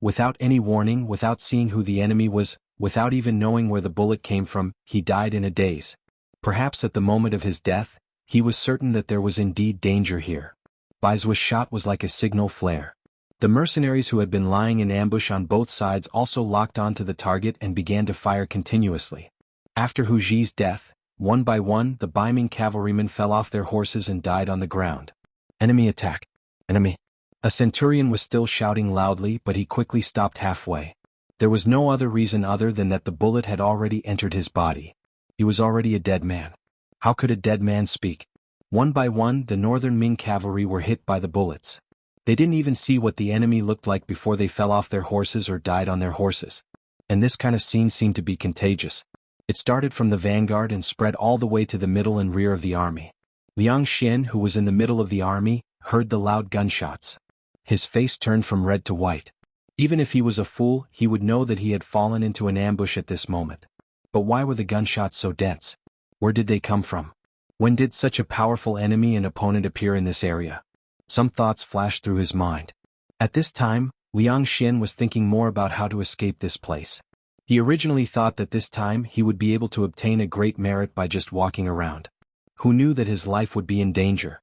Without any warning, without seeing who the enemy was, without even knowing where the bullet came from, he died in a daze. Perhaps at the moment of his death, he was certain that there was indeed danger here. Baizua's shot was like a signal flare. The mercenaries who had been lying in ambush on both sides also locked onto the target and began to fire continuously. After Wuxia's death, one by one the Baiming cavalrymen fell off their horses and died on the ground. Enemy attack! Enemy! A centurion was still shouting loudly, but he quickly stopped halfway. There was no other reason other than that the bullet had already entered his body. He was already a dead man. How could a dead man speak? One by one, the northern Ming cavalry were hit by the bullets. They didn't even see what the enemy looked like before they fell off their horses or died on their horses. And this kind of scene seemed to be contagious. It started from the vanguard and spread all the way to the middle and rear of the army. Liang Xian, who was in the middle of the army, heard the loud gunshots. His face turned from red to white. Even if he was a fool, he would know that he had fallen into an ambush at this moment. But why were the gunshots so dense? Where did they come from? When did such a powerful enemy and opponent appear in this area? Some thoughts flashed through his mind. At this time, Liang Xian was thinking more about how to escape this place. He originally thought that this time he would be able to obtain a great merit by just walking around. Who knew that his life would be in danger?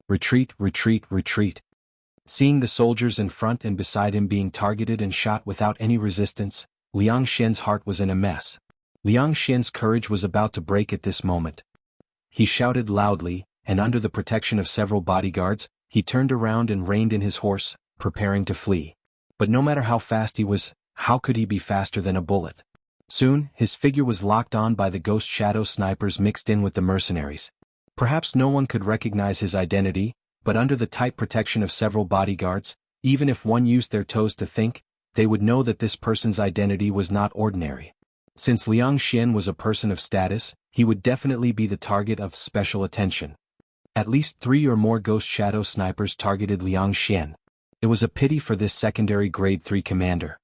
Retreat, retreat, retreat. Seeing the soldiers in front and beside him being targeted and shot without any resistance, Liang Xian's heart was in a mess. Liang Xian's courage was about to break at this moment. He shouted loudly, and under the protection of several bodyguards, he turned around and reined in his horse, preparing to flee. But no matter how fast he was, how could he be faster than a bullet? Soon, his figure was locked on by the ghost shadow snipers mixed in with the mercenaries. Perhaps no one could recognize his identity, but under the tight protection of several bodyguards, even if one used their toes to think, they would know that this person's identity was not ordinary. Since Liang Xian was a person of status, he would definitely be the target of special attention. At least 3 or more ghost shadow snipers targeted Liang Xian. It was a pity for this secondary grade 3 commander.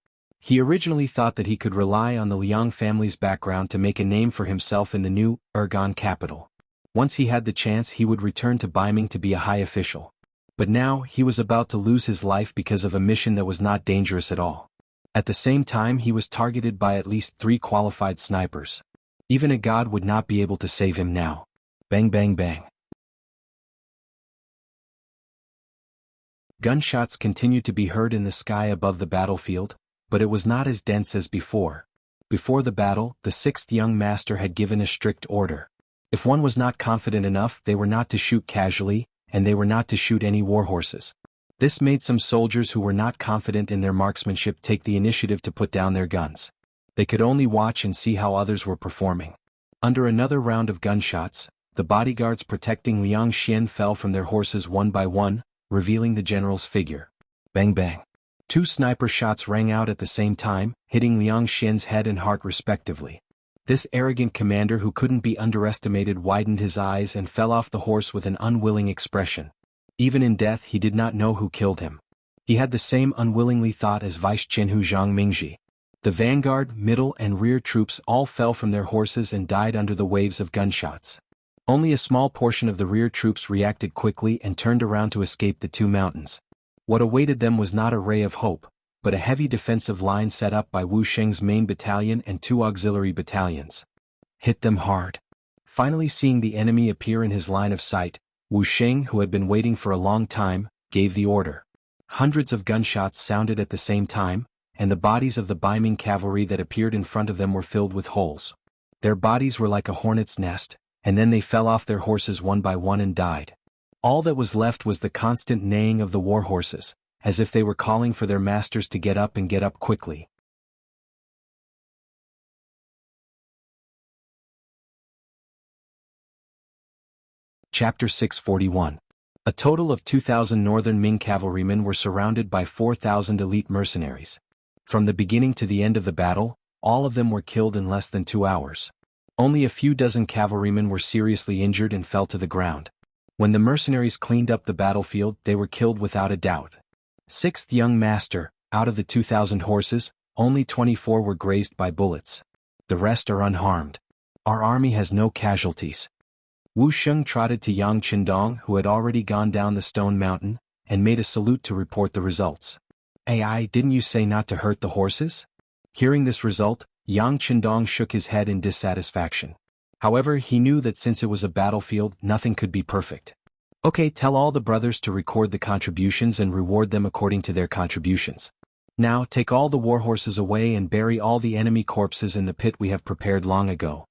He originally thought that he could rely on the Liang family's background to make a name for himself in the new Ergon capital. Once he had the chance, he would return to Ming to be a high official. But now, he was about to lose his life because of a mission that was not dangerous at all. At the same time, he was targeted by at least 3 qualified snipers. Even a god would not be able to save him now. Bang bang bang. Gunshots continued to be heard in the sky above the battlefield, but it was not as dense as before. Before the battle, the 6th young master had given a strict order. If one was not confident enough, they were not to shoot casually, and they were not to shoot any warhorses. This made some soldiers who were not confident in their marksmanship take the initiative to put down their guns. They could only watch and see how others were performing. Under another round of gunshots, the bodyguards protecting Liang Xian fell from their horses one by one, revealing the general's figure. Bang bang. 2 sniper shots rang out at the same time, hitting Liang Xian's head and heart respectively. This arrogant commander who couldn't be underestimated widened his eyes and fell off the horse with an unwilling expression. Even in death he did not know who killed him. He had the same unwillingly thought as Vice Jianghu Zhang Mingji. The vanguard, middle and rear troops all fell from their horses and died under the waves of gunshots. Only a small portion of the rear troops reacted quickly and turned around to escape the 2 mountains. What awaited them was not a ray of hope, but a heavy defensive line set up by Wu Sheng's main battalion and 2 auxiliary battalions. Hit them hard. Finally seeing the enemy appear in his line of sight, Wu Sheng, who had been waiting for a long time, gave the order. Hundreds of gunshots sounded at the same time, and the bodies of the Ming cavalry that appeared in front of them were filled with holes. Their bodies were like a hornet's nest, and then they fell off their horses one by one and died. All that was left was the constant neighing of the war horses, as if they were calling for their masters to get up and get up quickly. Chapter 641. A total of 2,000 northern Ming cavalrymen were surrounded by 4,000 elite mercenaries. From the beginning to the end of the battle, all of them were killed in less than 2 hours. Only a few dozen cavalrymen were seriously injured and fell to the ground. When the mercenaries cleaned up the battlefield, they were killed without a doubt. 6th young master, out of the 2,000 horses, only 24 were grazed by bullets. The rest are unharmed. Our army has no casualties. Wu Sheng trotted to Yang Qindong, who had already gone down the stone mountain, and made a salute to report the results. "AI, didn't you say not to hurt the horses?" Hearing this result, Yang Qindong shook his head in dissatisfaction. However, he knew that since it was a battlefield, nothing could be perfect. "Okay, tell all the brothers to record the contributions and reward them according to their contributions. Now, take all the warhorses away and bury all the enemy corpses in the pit we have prepared long ago."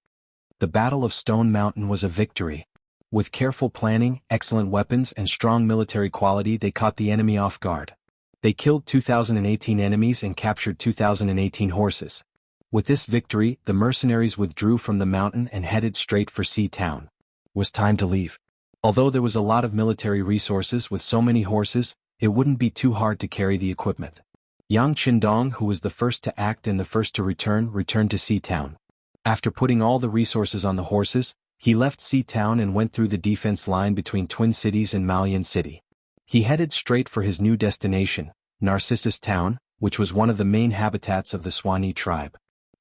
The Battle of Stone Mountain was a victory. With careful planning, excellent weapons and strong military quality, they caught the enemy off guard. They killed 2,018 enemies and captured 2,018 horses. With this victory, the mercenaries withdrew from the mountain and headed straight for Sea Town. It was time to leave. Although there was a lot of military resources with so many horses, it wouldn't be too hard to carry the equipment. Yang Qindong, who was the first to act and the first to returned to Sea Town. After putting all the resources on the horses, he left Sea Town and went through the defense line between Twin Cities and Malian City. He headed straight for his new destination, Narcissus Town, which was one of the main habitats of the Swanee tribe.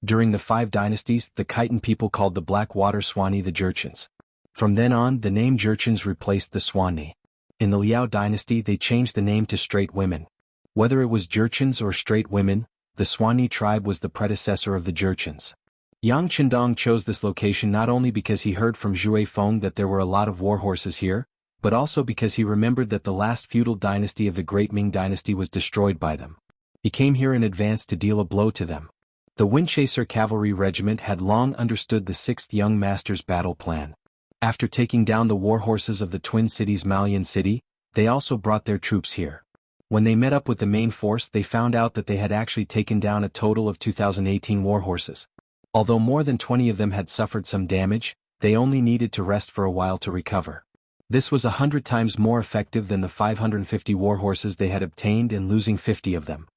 During the 5 dynasties, the Khitan people called the Black Water Swanee the Jurchens. From then on, the name Jurchens replaced the Swanee. In the Liao dynasty, they changed the name to Straight Women. Whether it was Jurchens or Straight Women, the Swanee tribe was the predecessor of the Jurchens. Yang Qindong chose this location not only because he heard from Zhui Feng that there were a lot of warhorses here, but also because he remembered that the last feudal dynasty of the Great Ming dynasty was destroyed by them. He came here in advance to deal a blow to them. The Windchaser Cavalry Regiment had long understood the 6th young master's battle plan. After taking down the warhorses of the Twin Cities Malian City, they also brought their troops here. When they met up with the main force, they found out that they had actually taken down a total of 2,018 warhorses. Although more than 20 of them had suffered some damage, they only needed to rest for a while to recover. This was 100 times more effective than the 550 warhorses they had obtained and losing 50 of them.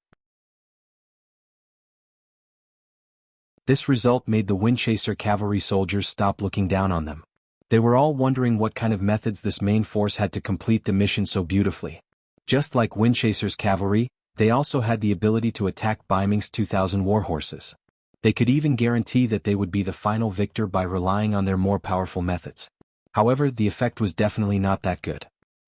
This result made the Windchaser cavalry soldiers stop looking down on them. They were all wondering what kind of methods this main force had to complete the mission so beautifully. Just like Windchaser's cavalry, They also had the ability to attack Bai Ming's 2,000 warhorses. They could even guarantee that they would be the final victor by relying on their more powerful methods. However, the effect was definitely not that good.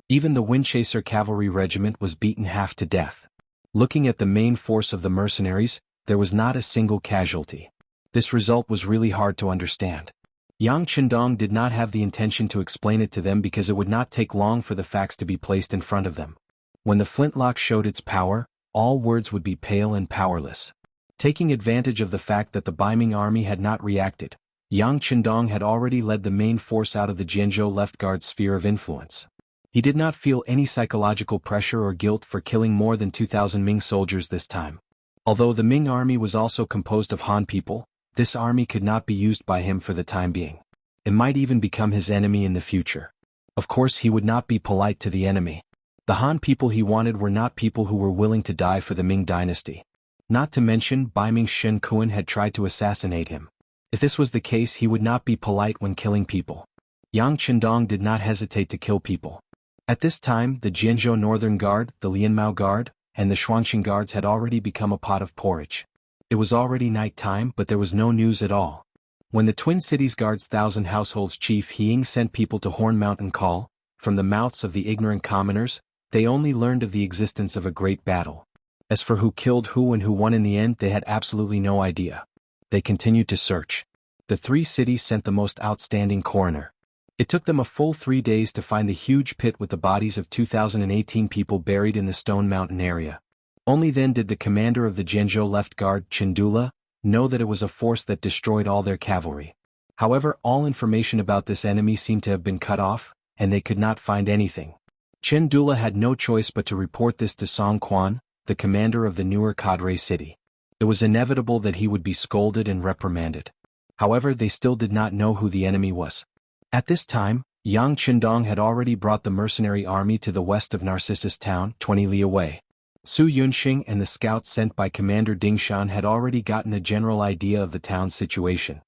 Even the Windchaser cavalry regiment was beaten half to death. Looking at the main force of the mercenaries, there was not a single casualty. This result was really hard to understand. Yang Qindong did not have the intention to explain it to them because it would not take long for the facts to be placed in front of them. When the flintlock showed its power, all words would be pale and powerless. Taking advantage of the fact that the Bai Ming army had not reacted, Yang Qindong had already led the main force out of the Jianghu left guard sphere of influence. He did not feel any psychological pressure or guilt for killing more than 2,000 Ming soldiers this time. Although the Ming army was also composed of Han people, this army could not be used by him for the time being. It might even become his enemy in the future. Of course, he would not be polite to the enemy. The Han people he wanted were not people who were willing to die for the Ming dynasty. Not to mention, Bai Ming's Shen Kuan had tried to assassinate him. If this was the case, he would not be polite when killing people. Yang Qindong did not hesitate to kill people. At this time, the Jianzhou Northern Guard, the Lianmao Guard, and the Shuangqing Guards had already become a pot of porridge. It was already night time, but there was no news at all. When the Twin Cities Guard's 1,000 households chief He Ying sent people to Horn Mountain call, from the mouths of the ignorant commoners, they only learned of the existence of a great battle. As for who killed who and who won in the end, they had absolutely no idea. They continued to search. The 3 cities sent the most outstanding coroner. It took them a full 3 days to find the huge pit with the bodies of 2,018 people buried in the Stone Mountain area. Only then did the commander of the Jianghu left guard, Chindula, know that it was a force that destroyed all their cavalry. However, all information about this enemy seemed to have been cut off, and they could not find anything. Chindula had no choice but to report this to Song Quan, the commander of the newer cadre city. It was inevitable that he would be scolded and reprimanded. However, they still did not know who the enemy was. At this time, Yang Qindong had already brought the mercenary army to the west of Narcissus Town, 20 li away. Su Yunxing and the scouts sent by Commander Ding Shan had already gotten a general idea of the town's situation.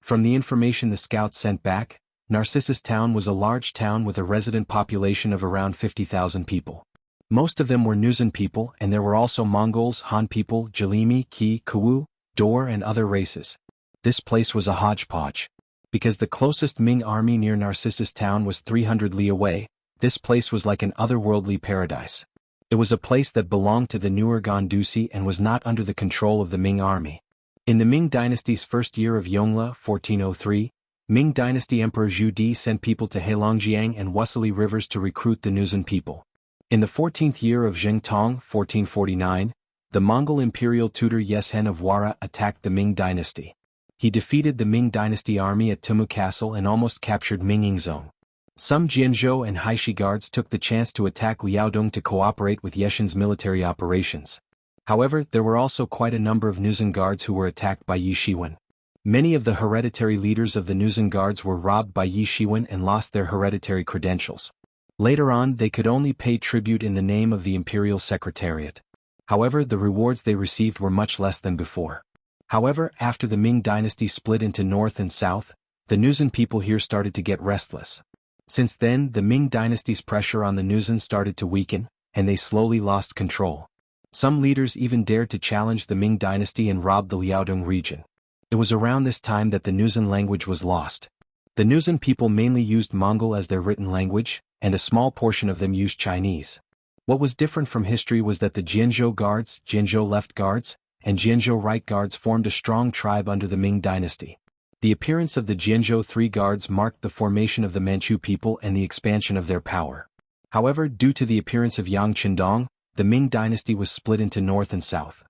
From the information the scouts sent back, Narcissus Town was a large town with a resident population of around 50,000 people. Most of them were Nuzan people, and there were also Mongols, Han people, Jalimi, Ki, Kuwu, Dor and other races. This place was a hodgepodge. Because the closest Ming army near Narcissus Town was 300 li away, this place was like an otherworldly paradise. It was a place that belonged to the newer Gandusi and was not under the control of the Ming army. In the Ming dynasty's first year of Yongle, 1403, Ming dynasty Emperor Zhu Di sent people to Heilongjiang and Wasili rivers to recruit the Nuzan people. In the 14th year of Zheng Tong, 1449, the Mongol imperial tutor Yeshen of Wara attacked the Ming dynasty. He defeated the Ming dynasty army at Tumu Castle and almost captured Minging Zone. Some Jianzhou and Haishi guards took the chance to attack Liaodong to cooperate with Yeshen's military operations. However, there were also quite a number of Nuzan guards who were attacked by Yi Shiwen. Many of the hereditary leaders of the Nuzan guards were robbed by Yi Shiwen and lost their hereditary credentials. Later on, they could only pay tribute in the name of the imperial secretariat. However, the rewards they received were much less than before. However, after the Ming dynasty split into north and south, the Nuzan people here started to get restless. Since then, the Ming dynasty's pressure on the Nuzan started to weaken, and they slowly lost control. Some leaders even dared to challenge the Ming dynasty and rob the Liaodong region. It was around this time that the Nuzan language was lost. The Nuzan people mainly used Mongol as their written language, and a small portion of them used Chinese. What was different from history was that the Jianzhou guards, Jianzhou left guards, and Jianzhou right guards formed a strong tribe under the Ming dynasty. The appearance of the Jianzhou Three Guards marked the formation of the Manchu people and the expansion of their power. However, due to the appearance of Yang Qindong, the Ming dynasty was split into north and south.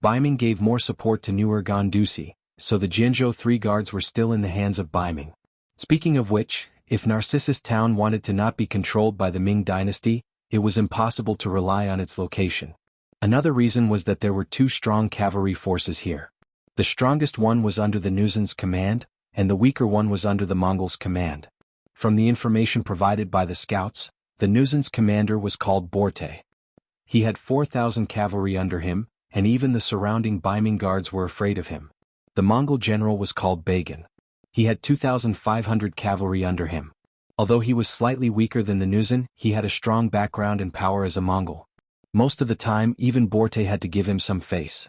Bai Ming gave more support to newer Gandusi, so the Jianzhou Three Guards were still in the hands of Bai Ming. Speaking of which, if Narcissus Town wanted to not be controlled by the Ming dynasty, it was impossible to rely on its location. Another reason was that there were 2 strong cavalry forces here. The strongest one was under the Nuzan's command, and the weaker one was under the Mongols' command. From the information provided by the scouts, the Nuzan's commander was called Borte. He had 4,000 cavalry under him, and even the surrounding Bai Ming guards were afraid of him. The Mongol general was called Bagan. He had 2,500 cavalry under him. Although he was slightly weaker than the Nuzan, he had a strong background and power as a Mongol. Most of the time, even Borte had to give him some face.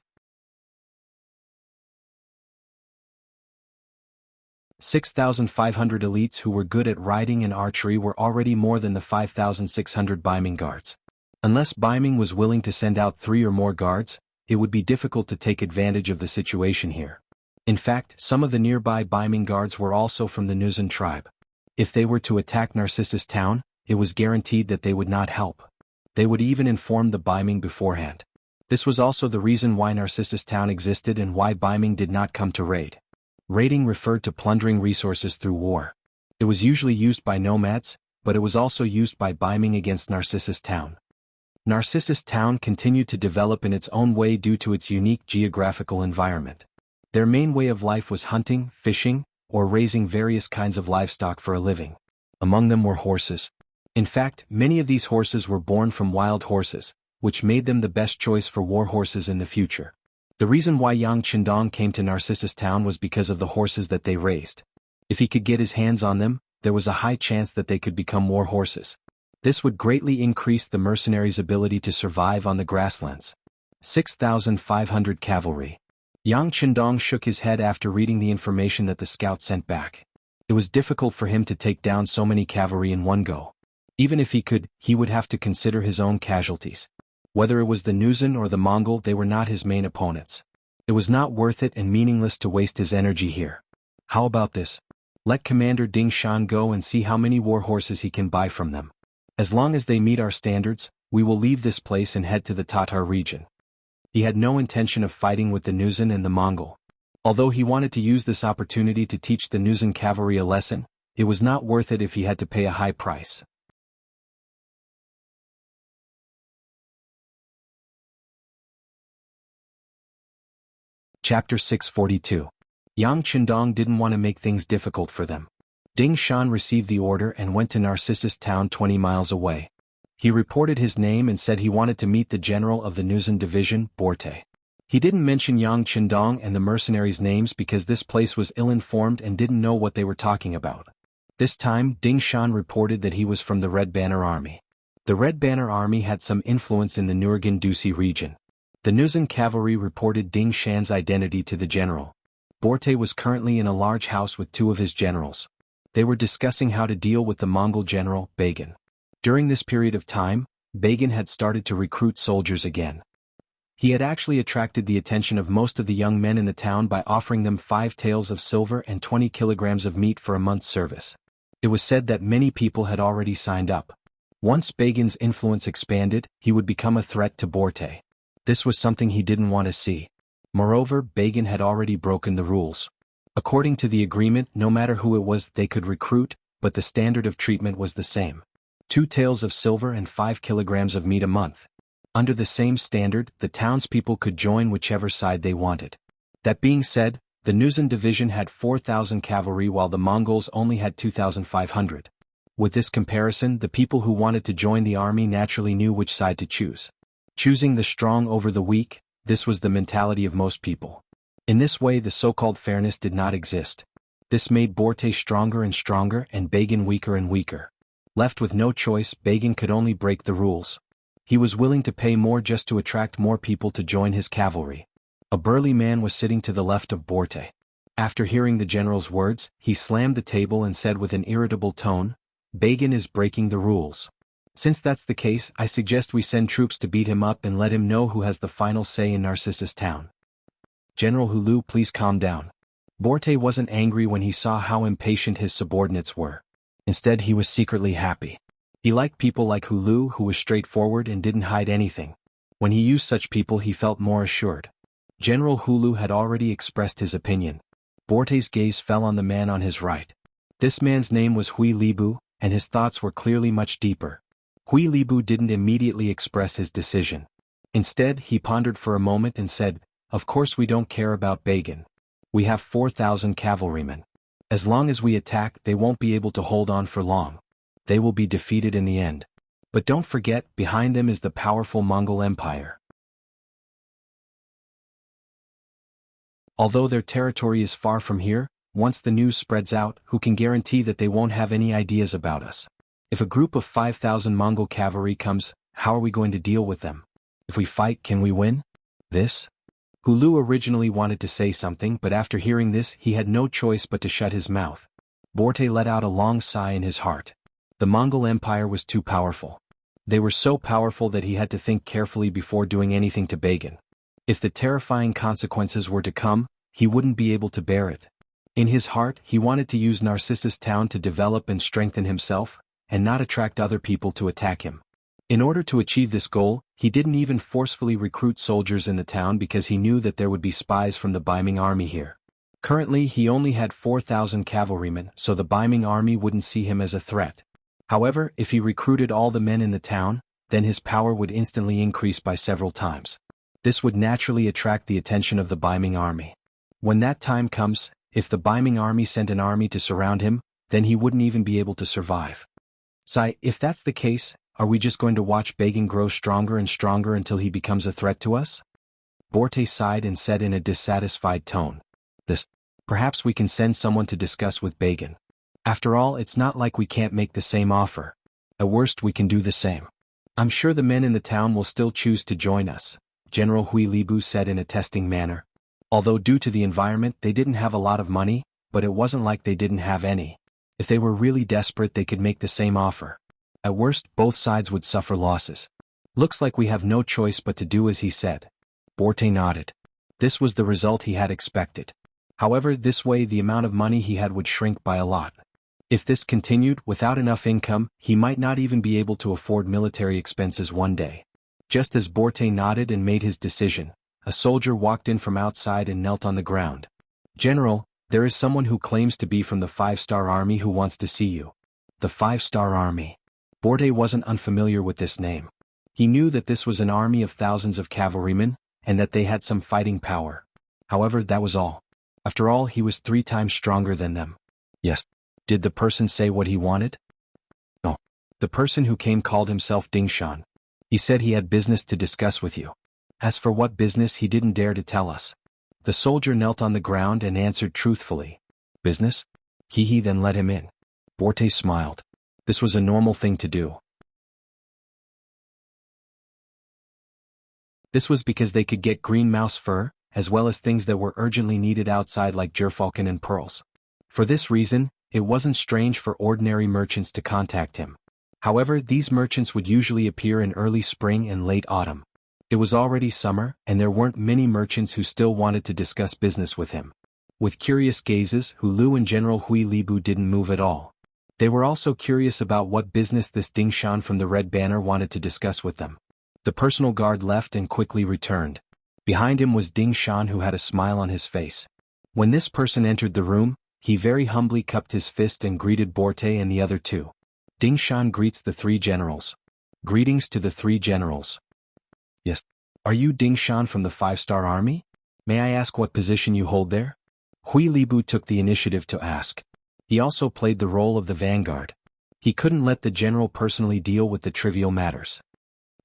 6,500 elites who were good at riding and archery were already more than the 5,600 Baiming guards. Unless Baiming was willing to send out 3 or more guards, it would be difficult to take advantage of the situation here. In fact, some of the nearby Baiming guards were also from the Nuzan tribe. If they were to attack Narcissus town, it was guaranteed that they would not help. They would even inform the Baiming beforehand. This was also the reason why Narcissus town existed and why Baiming did not come to raid. Raiding referred to plundering resources through war. It was usually used by nomads, but it was also used by Baiming against Narcissus town. Narcissus town continued to develop in its own way due to its unique geographical environment. Their main way of life was hunting, fishing, or raising various kinds of livestock for a living. Among them were horses. In fact, many of these horses were born from wild horses, which made them the best choice for war horses in the future. The reason why Yang Qindong came to Narcissus town was because of the horses that they raised. If he could get his hands on them, there was a high chance that they could become war horses. This would greatly increase the mercenaries' ability to survive on the grasslands. 6,500 cavalry. Yang Qindong shook his head after reading the information that the scout sent back. It was difficult for him to take down so many cavalry in one go. Even if he could, he would have to consider his own casualties. Whether it was the Nuzan or the Mongol, they were not his main opponents. It was not worth it and meaningless to waste his energy here. How about this? Let Commander Ding Shan go and see how many war horses he can buy from them. As long as they meet our standards, we will leave this place and head to the Tatar region. He had no intention of fighting with the Nuzan and the Mongol. Although he wanted to use this opportunity to teach the Nuzan cavalry a lesson, it was not worth it if he had to pay a high price. Chapter 642. Yang Qindong didn't want to make things difficult for them. Ding Shan received the order and went to Narcissus town 20 miles away. He reported his name and said he wanted to meet the general of the Nuzan division, Borte. He didn't mention Yang Qindong and the mercenaries' names because this place was ill-informed and didn't know what they were talking about. This time, Ding Shan reported that he was from the Red Banner Army. The Red Banner Army had some influence in the Nurgan Dusi region. The Nuzan cavalry reported Ding Shan's identity to the general. Borte was currently in a large house with 2 of his generals. They were discussing how to deal with the Mongol general, Bagan. During this period of time, Bagan had started to recruit soldiers again. He had actually attracted the attention of most of the young men in the town by offering them 5 taels of silver and 20 kilograms of meat for a month's service. It was said that many people had already signed up. Once Bagan's influence expanded, he would become a threat to Borte. This was something he didn't want to see. Moreover, Bagan had already broken the rules. According to the agreement, no matter who it was, they could recruit, but the standard of treatment was the same. 2 taels of silver and 5 kilograms of meat a month. Under the same standard, the townspeople could join whichever side they wanted. That being said, the Nuzan division had 4,000 cavalry while the Mongols only had 2,500. With this comparison, the people who wanted to join the army naturally knew which side to choose. Choosing the strong over the weak, this was the mentality of most people. In this way, the so-called fairness did not exist. This made Borte stronger and stronger and Bagan weaker and weaker. Left with no choice, Bagan could only break the rules. He was willing to pay more just to attract more people to join his cavalry. A burly man was sitting to the left of Borte. After hearing the general's words, he slammed the table and said with an irritable tone, "Bagan is breaking the rules. Since that's the case, I suggest we send troops to beat him up and let him know who has the final say in Narcissus town." "General Hulu, please calm down." Borte wasn't angry when he saw how impatient his subordinates were. Instead, he was secretly happy. He liked people like Hulu who was straightforward and didn't hide anything. When he used such people, he felt more assured. General Hulu had already expressed his opinion. Borte's gaze fell on the man on his right. This man's name was Hui Libu, and his thoughts were clearly much deeper. Hui Libu didn't immediately express his decision. Instead, he pondered for a moment and said, "Of course we don't care about Bagan. We have 4,000 cavalrymen. As long as we attack, they won't be able to hold on for long. They will be defeated in the end. But don't forget, behind them is the powerful Mongol Empire. Although their territory is far from here, Once the news spreads out, who can guarantee that they won't have any ideas about us? If a group of 5,000 Mongol cavalry comes, how are we going to deal with them? If we fight, can we win? This? Hulu originally wanted to say something, but after hearing this, he had no choice but to shut his mouth. Borte let out a long sigh in his heart. The Mongol Empire was too powerful. They were so powerful that he had to think carefully before doing anything to Bagan. If the terrifying consequences were to come, he wouldn't be able to bear it. In his heart, he wanted to use Narcissus Town to develop and strengthen himself, and not attract other people to attack him. In order to achieve this goal, he didn't even forcefully recruit soldiers in the town because he knew that there would be spies from the Ming army here. Currently, he only had 4,000 cavalrymen, so the Ming army wouldn't see him as a threat. However, if he recruited all the men in the town, then his power would instantly increase by several times. This would naturally attract the attention of the Ming army. When that time comes, if the Ming army sent an army to surround him, then he wouldn't even be able to survive. Sai, if that's the case, are we just going to watch Bagan grow stronger and stronger until he becomes a threat to us? Borte sighed and said in a dissatisfied tone. Perhaps we can send someone to discuss with Bagan. After all, it's not like we can't make the same offer. At worst, we can do the same. I'm sure the men in the town will still choose to join us, General Hui Libu said in a testing manner. Although due to the environment they didn't have a lot of money, but it wasn't like they didn't have any. If they were really desperate, they could make the same offer. At worst, both sides would suffer losses. Looks like we have no choice but to do as he said. Borte nodded. This was the result he had expected. However, this way the amount of money he had would shrink by a lot. If this continued, without enough income, he might not even be able to afford military expenses one day. Just as Borte nodded and made his decision, a soldier walked in from outside and knelt on the ground. General, there is someone who claims to be from the 5-Star Army who wants to see you. The 5-Star Army. Borte wasn't unfamiliar with this name. He knew that this was an army of thousands of cavalrymen, and that they had some fighting power. However, that was all. After all, he was 3 times stronger than them. Yes. Did the person say what he wanted? No. The person who came called himself Dingshan. He said he had business to discuss with you. As for what business, he didn't dare to tell us. The soldier knelt on the ground and answered truthfully. Business? He then let him in. Borte smiled. This was a normal thing to do. This was because they could get green mouse fur, as well as things that were urgently needed outside like gerfalcon and pearls. For this reason, it wasn't strange for ordinary merchants to contact him. However, these merchants would usually appear in early spring and late autumn. It was already summer, and there weren't many merchants who still wanted to discuss business with him. With curious gazes, Hulu and General Hui Libu didn't move at all. They were also curious about what business this Dingshan from the Red Banner wanted to discuss with them. The personal guard left and quickly returned. Behind him was Dingshan, who had a smile on his face. When this person entered the room, he very humbly cupped his fist and greeted Borte and the other 2. Dingshan greets the 3 generals. Greetings to the 3 generals. Yes. Are you Dingshan from the 5-Star Army? May I ask what position you hold there? Hui Libu took the initiative to ask. He also played the role of the vanguard. He couldn't let the general personally deal with the trivial matters.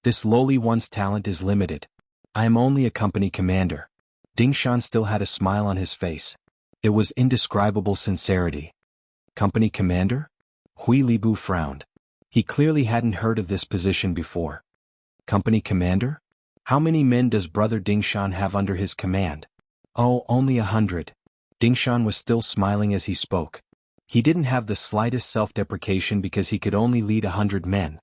This lowly one's talent is limited. I am only a company commander. Dingshan still had a smile on his face. It was indescribable sincerity. Company commander? Hui Libu frowned. He clearly hadn't heard of this position before. Company commander? How many men does Brother Dingshan have under his command? Oh, only 100. Dingshan was still smiling as he spoke. He didn't have the slightest self-deprecation because he could only lead 100 men.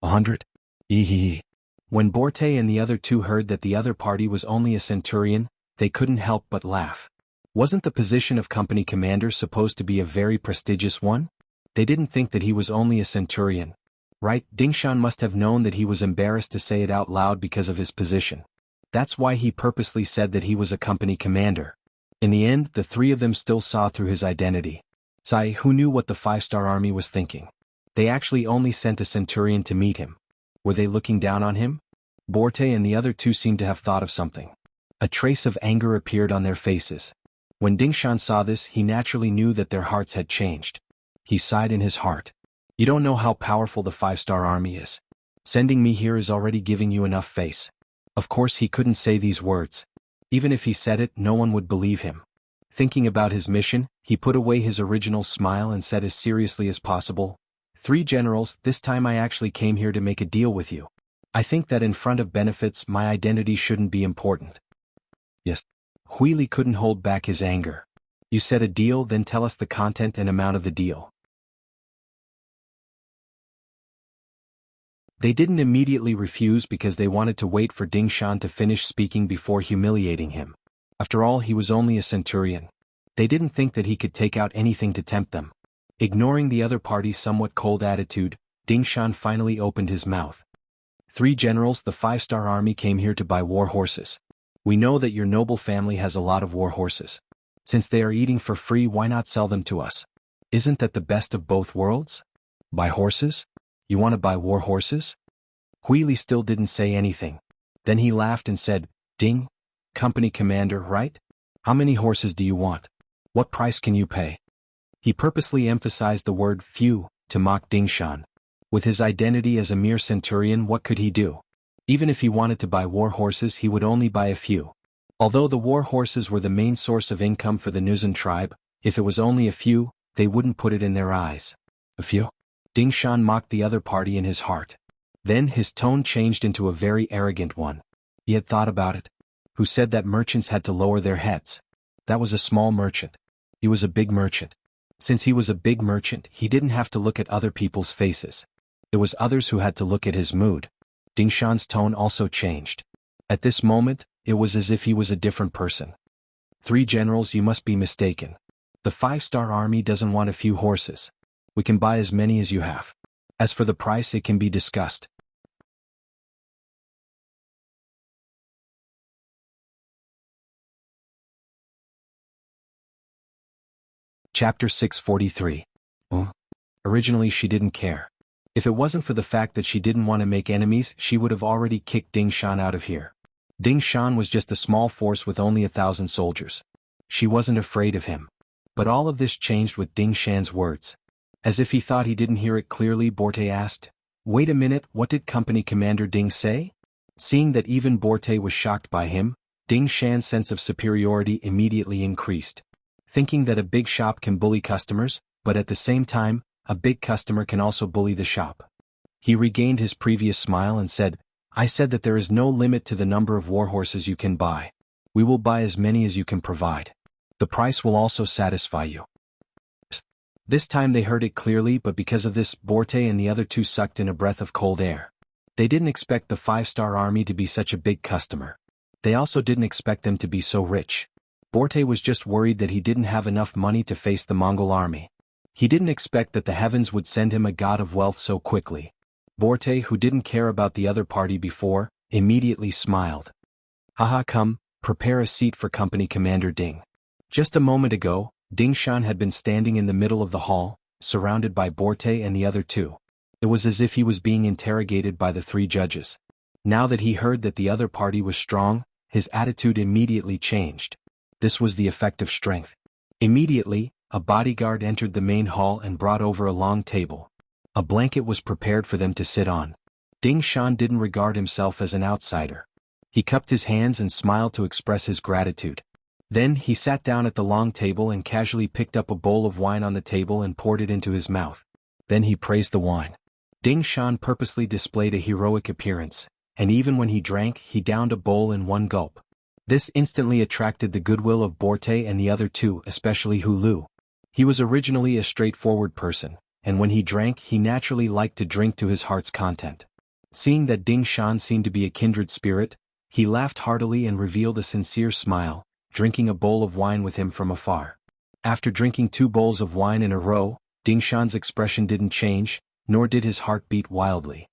100? Eehee. When Borte and the other 2 heard that the other party was only a centurion, they couldn't help but laugh. Wasn't the position of company commander supposed to be a very prestigious one? They didn't think that he was only a centurion. Right? Dingshan must have known that he was embarrassed to say it out loud because of his position. That's why he purposely said that he was a company commander. In the end, the 3 of them still saw through his identity. Sai, who knew what the 5-Star Army was thinking? They actually only sent a centurion to meet him. Were they looking down on him? Borte and the other 2 seemed to have thought of something. A trace of anger appeared on their faces. When Dingshan saw this, he naturally knew that their hearts had changed. He sighed in his heart. You don't know how powerful the 5-Star Army is. Sending me here is already giving you enough face. Of course he couldn't say these words. Even if he said it, no one would believe him. Thinking about his mission, he put away his original smile and said as seriously as possible, "Three generals, this time I actually came here to make a deal with you. I think that in front of benefits my identity shouldn't be important." Yes. Huili couldn't hold back his anger. "You said a deal, then tell us the content and amount of the deal." They didn't immediately refuse because they wanted to wait for Ding Shan to finish speaking before humiliating him. After all, he was only a centurion. They didn't think that he could take out anything to tempt them. Ignoring the other party's somewhat cold attitude, Ding Shan finally opened his mouth. "Three generals, the 5-star army came here to buy war horses. We know that your noble family has a lot of war horses. Since they are eating for free, why not sell them to us? Isn't that the best of both worlds? Buy horses? You want to buy war horses?" Huili still didn't say anything. Then he laughed and said, "Ding, company commander, right? How many horses do you want? What price can you pay?" He purposely emphasized the word few to mock Ding Shan. With his identity as a mere centurion, what could he do? Even if he wanted to buy war horses, he would only buy a few. Although the war horses were the main source of income for the Nuzan tribe, if it was only a few, they wouldn't put it in their eyes. "A few?" Ding Shan mocked the other party in his heart. Then his tone changed into a very arrogant one. He had thought about it. Who said that merchants had to lower their heads? That was a small merchant. He was a big merchant. Since he was a big merchant, he didn't have to look at other people's faces. It was others who had to look at his mood. Ding Shan's tone also changed. At this moment, it was as if he was a different person. "Three generals, you must be mistaken. The 5-star army doesn't want a few horses. We can buy as many as you have. As for the price, it can be discussed." Chapter 643. Originally she didn't care. If it wasn't for the fact that she didn't want to make enemies, she would have already kicked Ding Shan out of here. Ding Shan was just a small force with only 1,000 soldiers. She wasn't afraid of him. But all of this changed with Ding Shan's words. As if he thought he didn't hear it clearly, Borte asked, "Wait a minute, what did Company Commander Ding say?" Seeing that even Borte was shocked by him, Ding Shan's sense of superiority immediately increased. Thinking that a big shop can bully customers, but at the same time, a big customer can also bully the shop. He regained his previous smile and said, "I said that there is no limit to the number of war horses you can buy. We will buy as many as you can provide. The price will also satisfy you." This time they heard it clearly, but because of this, Borte and the other two sucked in a breath of cold air. They didn't expect the 5-star army to be such a big customer. They also didn't expect them to be so rich. Borte was just worried that he didn't have enough money to face the Mongol army. He didn't expect that the heavens would send him a god of wealth so quickly. Borte, who didn't care about the other party before, immediately smiled. "Haha, come, prepare a seat for Company Commander Ding." Just a moment ago, Ding Shan had been standing in the middle of the hall, surrounded by Borte and the other two. It was as if he was being interrogated by the 3 judges. Now that he heard that the other party was strong, his attitude immediately changed. This was the effect of strength. Immediately, a bodyguard entered the main hall and brought over a long table. A blanket was prepared for them to sit on. Ding Shan didn't regard himself as an outsider. He cupped his hands and smiled to express his gratitude. Then he sat down at the long table and casually picked up a bowl of wine on the table and poured it into his mouth. Then he praised the wine. Ding Shan purposely displayed a heroic appearance, and even when he drank, he downed a bowl in one gulp. This instantly attracted the goodwill of Borte and the other two, especially Hu Lu. He was originally a straightforward person, and when he drank, he naturally liked to drink to his heart's content. Seeing that Ding Shan seemed to be a kindred spirit, he laughed heartily and revealed a sincere smile, drinking a bowl of wine with him from afar. After drinking 2 bowls of wine in a row, Ding Shan's expression didn't change, nor did his heart beat wildly.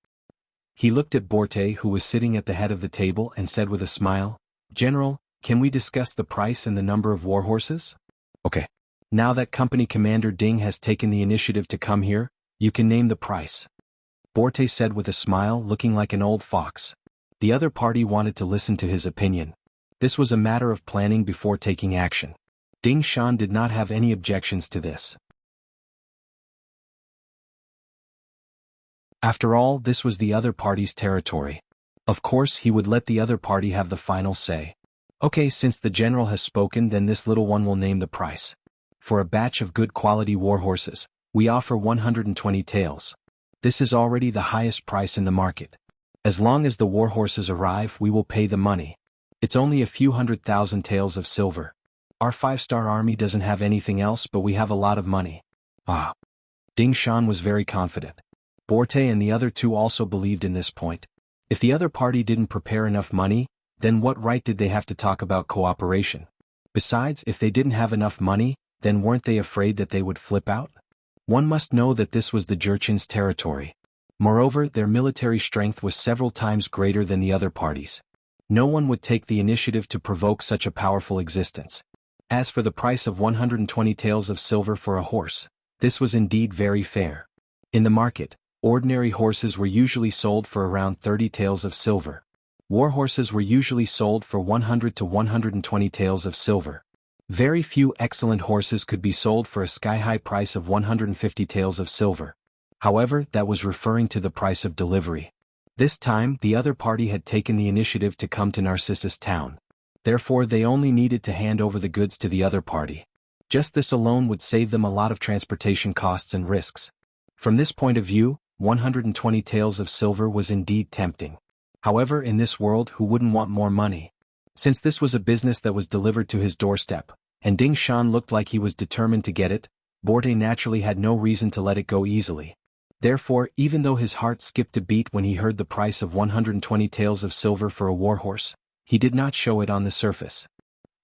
He looked at Borte, who was sitting at the head of the table, and said with a smile, "General, can we discuss the price and the number of war horses?" "Okay. Now that Company Commander Ding has taken the initiative to come here, you can name the price," Borte said with a smile, looking like an old fox. The other party wanted to listen to his opinion. This was a matter of planning before taking action. Ding Shan did not have any objections to this. After all, this was the other party's territory. Of course, he would let the other party have the final say. Okay, since the general has spoken, then this little one will name the price. For a batch of good quality warhorses, we offer 120 taels. This is already the highest price in the market. As long as the warhorses arrive, we will pay the money. It's only a few 100,000 taels of silver. Our 5-star army doesn't have anything else, but we have a lot of money. Ah. Ding Shan was very confident. Borte and the other two also believed in this point. If the other party didn't prepare enough money, then what right did they have to talk about cooperation? Besides, if they didn't have enough money, then weren't they afraid that they would flip out? One must know that this was the Jurchen's territory. Moreover, their military strength was several times greater than the other parties. No one would take the initiative to provoke such a powerful existence. As for the price of 120 taels of silver for a horse, this was indeed very fair. In the market, ordinary horses were usually sold for around 30 taels of silver. War horses were usually sold for 100 to 120 taels of silver. Very few excellent horses could be sold for a sky-high price of 150 taels of silver. However, that was referring to the price of delivery. This time, the other party had taken the initiative to come to Narcissus town. Therefore, they only needed to hand over the goods to the other party. Just this alone would save them a lot of transportation costs and risks. From this point of view, 120 taels of silver was indeed tempting. However, in this world, who wouldn't want more money? Since this was a business that was delivered to his doorstep, and Ding Shan looked like he was determined to get it, Borte naturally had no reason to let it go easily. Therefore, even though his heart skipped a beat when he heard the price of 120 taels of silver for a warhorse, he did not show it on the surface.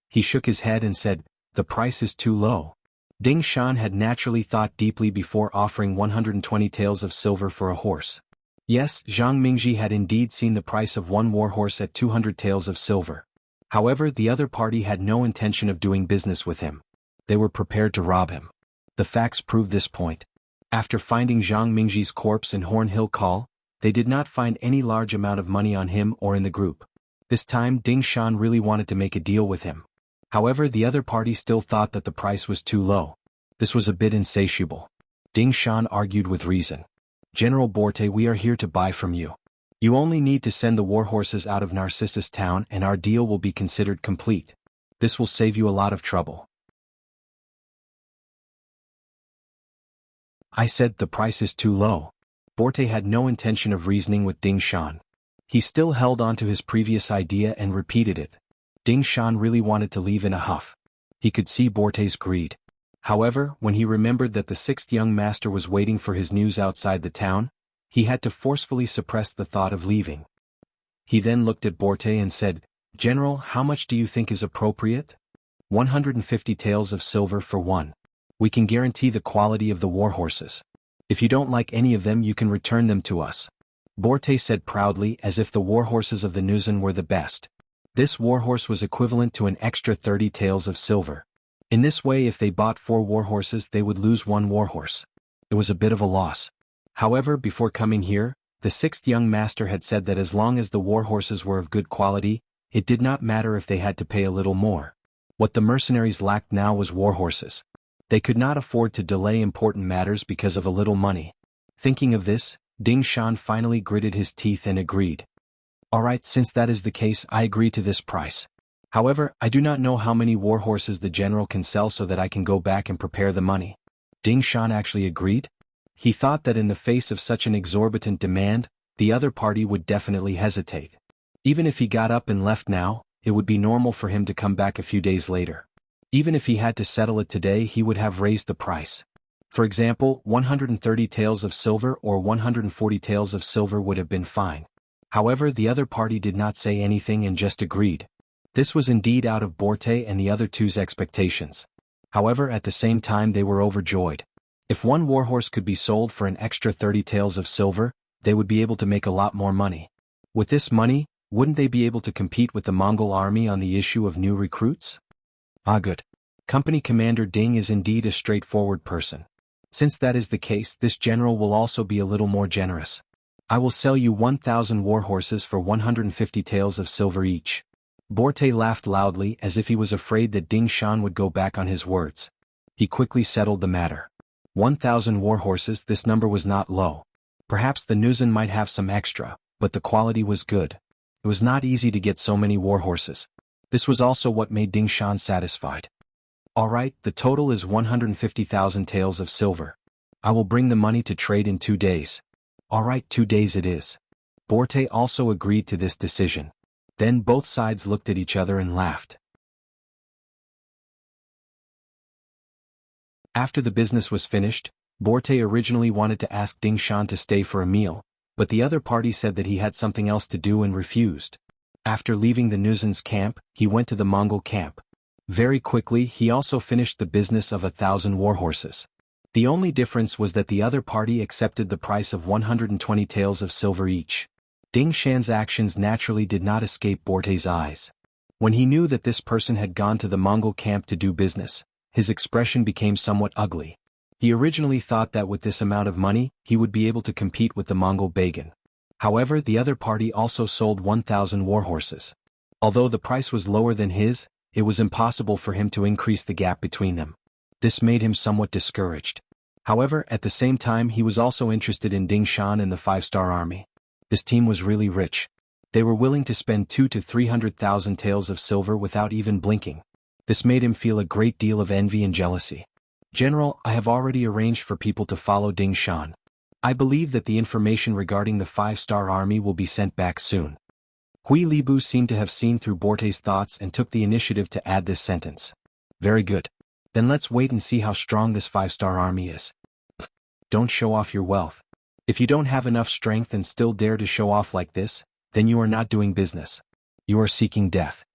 He shook his head and said, "The price is too low." Ding Shan had naturally thought deeply before offering 120 taels of silver for a horse. Yes, Zhang Mingji had indeed seen the price of one warhorse at 200 taels of silver. However, the other party had no intention of doing business with him. They were prepared to rob him. The facts prove this point. After finding Zhang Mingji's corpse in Horn Hill Call, they did not find any large amount of money on him or in the group. This time Ding Shan really wanted to make a deal with him. However, the other party still thought that the price was too low. This was a bit insatiable. Ding Shan argued with reason. "General Borte, we are here to buy from you. You only need to send the warhorses out of Narcissus town and our deal will be considered complete. This will save you a lot of trouble." I said the price is too low. Borte had no intention of reasoning with Ding Shan. He still held on to his previous idea and repeated it. Ding Shan really wanted to leave in a huff. He could see Borte's greed. However, when he remembered that the 6th young master was waiting for his news outside the town, he had to forcefully suppress the thought of leaving. He then looked at Borte and said, "General, how much do you think is appropriate?" 150 taels of silver for one. We can guarantee the quality of the warhorses. If you don't like any of them, you can return them to us. Borte said proudly, as if the warhorses of the Nuzan were the best. This warhorse was equivalent to an extra 30 taels of silver. In this way, if they bought 4 warhorses, they would lose 1 warhorse. It was a bit of a loss. However, before coming here, the 6th young master had said that as long as the warhorses were of good quality, it did not matter if they had to pay a little more. What the mercenaries lacked now was warhorses. They could not afford to delay important matters because of a little money. Thinking of this, Ding Shan finally gritted his teeth and agreed. "Alright, since that is the case, I agree to this price. However, I do not know how many warhorses the general can sell so that I can go back and prepare the money." Ding Shan actually agreed. He thought that in the face of such an exorbitant demand, the other party would definitely hesitate. Even if he got up and left now, it would be normal for him to come back a few days later. Even if he had to settle it today, he would have raised the price. For example, 130 taels of silver or 140 taels of silver would have been fine. However, the other party did not say anything and just agreed. This was indeed out of Borte and the other two's expectations. However, at the same time they were overjoyed. If one warhorse could be sold for an extra 30 taels of silver, they would be able to make a lot more money. With this money, wouldn't they be able to compete with the Mongol army on the issue of new recruits? Ah, good. Company Commander Ding is indeed a straightforward person. Since that is the case, this general will also be a little more generous. I will sell you 1,000 warhorses for 150 taels of silver each. Borte laughed loudly as if he was afraid that Ding Shan would go back on his words. He quickly settled the matter. 1,000 warhorses, this number was not low. Perhaps the Nuzan might have some extra, but the quality was good. It was not easy to get so many warhorses. This was also what made Ding Shan satisfied. Alright, the total is 150,000 taels of silver. I will bring the money to trade in 2 days. Alright, 2 days it is. Borte also agreed to this decision. Then both sides looked at each other and laughed. After the business was finished, Borte originally wanted to ask Ding Shan to stay for a meal, but the other party said that he had something else to do and refused. After leaving the Nuzan's camp, he went to the Mongol camp. Very quickly he also finished the business of 1,000 warhorses. The only difference was that the other party accepted the price of 120 taels of silver each. Ding Shan's actions naturally did not escape Borte's eyes. When he knew that this person had gone to the Mongol camp to do business, his expression became somewhat ugly. He originally thought that with this amount of money, he would be able to compete with the Mongol Bagan. However, the other party also sold 1,000 warhorses. Although the price was lower than his, it was impossible for him to increase the gap between them. This made him somewhat discouraged. However, at the same time he was also interested in Ding Shan and the 5-star army. This team was really rich. They were willing to spend 200,000 to 300,000 taels of silver without even blinking. This made him feel a great deal of envy and jealousy. General, I have already arranged for people to follow Ding Shan. I believe that the information regarding the 5-star army will be sent back soon. Hui Libu seemed to have seen through Borte's thoughts and took the initiative to add this sentence. Very good. Then let's wait and see how strong this 5-star army is. Don't show off your wealth. If you don't have enough strength and still dare to show off like this, then you are not doing business. You are seeking death.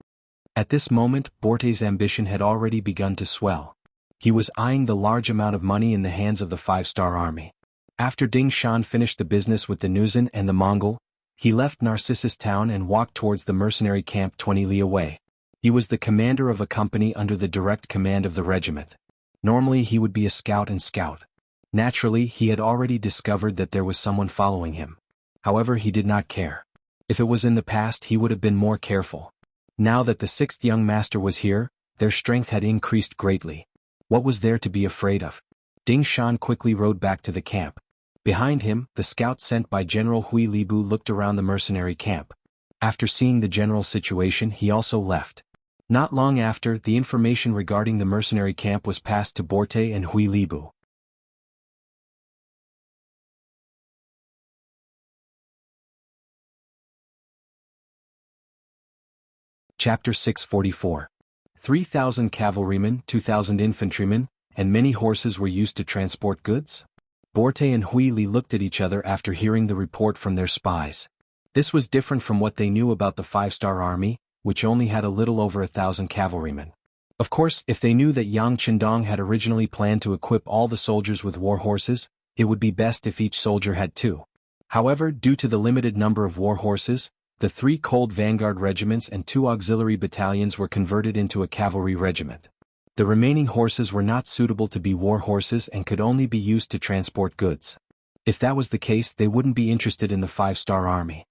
At this moment, Borte's ambition had already begun to swell. He was eyeing the large amount of money in the hands of the 5-star army. After Ding Shan finished the business with the Nuzan and the Mongol, he left Narcissus town and walked towards the mercenary camp 20 li away. He was the commander of a company under the direct command of the regiment. Normally he would be a scout and scout. Naturally, he had already discovered that there was someone following him. However, he did not care. If it was in the past, he would have been more careful. Now that the 6th young master was here, their strength had increased greatly. What was there to be afraid of? Ding Shan quickly rode back to the camp. Behind him, the scout sent by General Hui Libu looked around the mercenary camp. After seeing the general situation, he also left. Not long after, the information regarding the mercenary camp was passed to Borte and Hui Libu. Chapter 644. 3,000 cavalrymen, 2,000 infantrymen, and many horses were used to transport goods? Borte and Hui Li looked at each other after hearing the report from their spies. This was different from what they knew about the 5-star army, which only had a little over 1,000 cavalrymen. Of course, if they knew that Yang Qindong had originally planned to equip all the soldiers with war horses, it would be best if each soldier had 2. However, due to the limited number of war horses, the 3 cold vanguard regiments and 2 auxiliary battalions were converted into a cavalry regiment. The remaining horses were not suitable to be war horses and could only be used to transport goods. If that was the case, they wouldn't be interested in the 5-star army.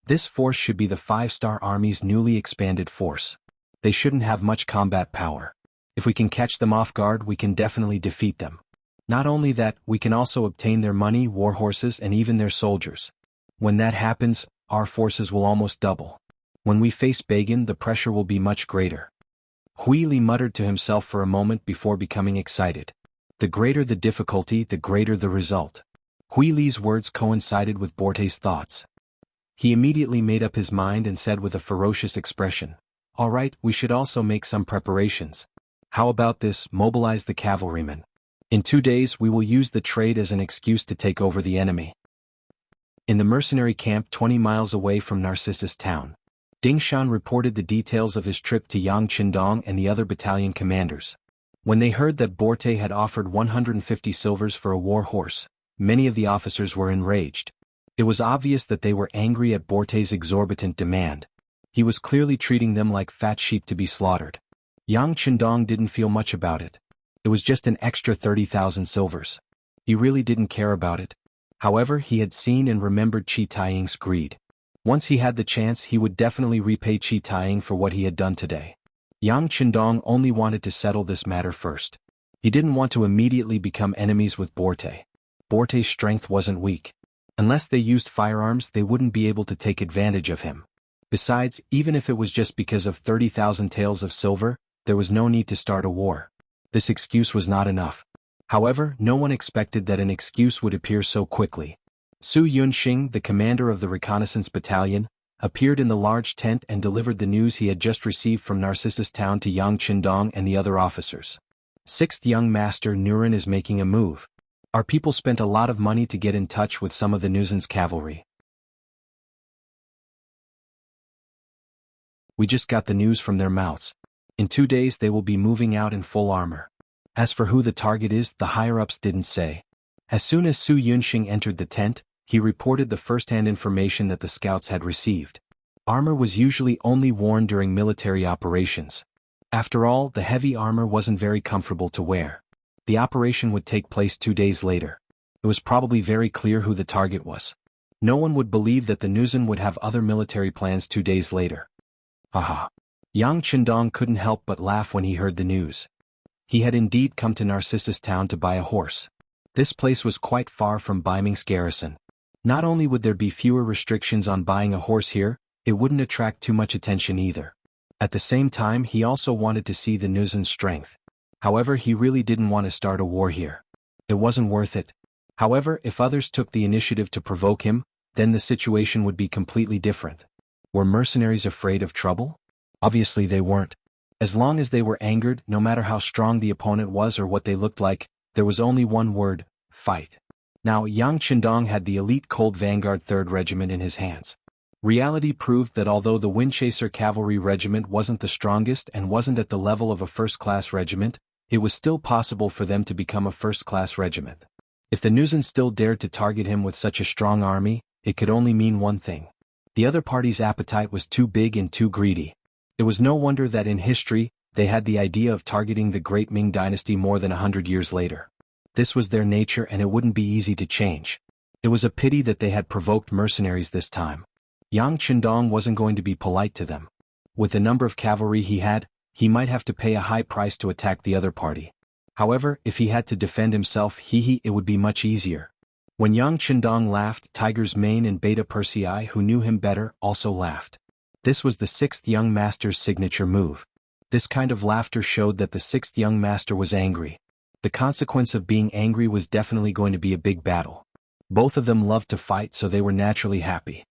This force should be the 5-star army's newly expanded force. They shouldn't have much combat power. If we can catch them off guard, we can definitely defeat them. Not only that, we can also obtain their money, war horses, and even their soldiers. When that happens, our forces will almost double. When we face Bagan, the pressure will be much greater. Hui Li muttered to himself for a moment before becoming excited. The greater the difficulty, the greater the result. Hui Li's words coincided with Borte's thoughts. He immediately made up his mind and said with a ferocious expression, "All right, we should also make some preparations. How about this, mobilize the cavalrymen. In 2 days we will use the trade as an excuse to take over the enemy." In the mercenary camp 20 miles away from Narcissus town, Ding Shan reported the details of his trip to Yang Qindong and the other battalion commanders. When they heard that Borte had offered 150 silvers for a war horse, many of the officers were enraged. It was obvious that they were angry at Borte's exorbitant demand. He was clearly treating them like fat sheep to be slaughtered. Yang Qindong didn't feel much about it. It was just an extra 30,000 silvers. He really didn't care about it. However, he had seen and remembered Qi Taiying's greed. Once he had the chance, he would definitely repay Qi Taiying for what he had done today. Yang Qindong only wanted to settle this matter first. He didn't want to immediately become enemies with Borte. Borte's strength wasn't weak. Unless they used firearms, they wouldn't be able to take advantage of him. Besides, even if it was just because of 30,000 taels of silver, there was no need to start a war. This excuse was not enough. However, no one expected that an excuse would appear so quickly. Su Yunxing, the commander of the reconnaissance battalion, appeared in the large tent and delivered the news he had just received from Narcissus Town to Yang Qindong and the other officers. Sixth young master Nuren is making a move. Our people spent a lot of money to get in touch with some of the Nuzan's cavalry. We just got the news from their mouths. In 2 days they will be moving out in full armor. As for who the target is, the higher-ups didn't say. As soon as Su Yunxing entered the tent, he reported the first-hand information that the scouts had received. Armor was usually only worn during military operations. After all, the heavy armor wasn't very comfortable to wear. The operation would take place 2 days later. It was probably very clear who the target was. No one would believe that the Nuzan would have other military plans 2 days later. Haha. Yang Qindong couldn't help but laugh when he heard the news. He had indeed come to Narcissus Town to buy a horse. This place was quite far from Ming's garrison. Not only would there be fewer restrictions on buying a horse here, it wouldn't attract too much attention either. At the same time, he also wanted to see the Nuzan's strength. However, he really didn't want to start a war here. It wasn't worth it. However, if others took the initiative to provoke him, then the situation would be completely different. Were mercenaries afraid of trouble? Obviously they weren't. As long as they were angered, no matter how strong the opponent was or what they looked like, there was only one word: fight. Now, Yang Qindong had the elite Cold Vanguard 3rd Regiment in his hands. Reality proved that although the Windchaser Cavalry Regiment wasn't the strongest and wasn't at the level of a first-class regiment, it was still possible for them to become a first-class regiment. If the Nuzan still dared to target him with such a strong army, it could only mean one thing. The other party's appetite was too big and too greedy. It was no wonder that in history, they had the idea of targeting the great Ming dynasty more than 100 years later. This was their nature and it wouldn't be easy to change. It was a pity that they had provoked mercenaries this time. Yang Qindong wasn't going to be polite to them. With the number of cavalry he had, he might have to pay a high price to attack the other party. However, if he had to defend himself, it would be much easier. When Yang Qindong laughed, Tiger's Mane and Beta Persei, who knew him better, also laughed. This was the 6th young master's signature move. This kind of laughter showed that the 6th young master was angry. The consequence of being angry was definitely going to be a big battle. Both of them loved to fight, so they were naturally happy.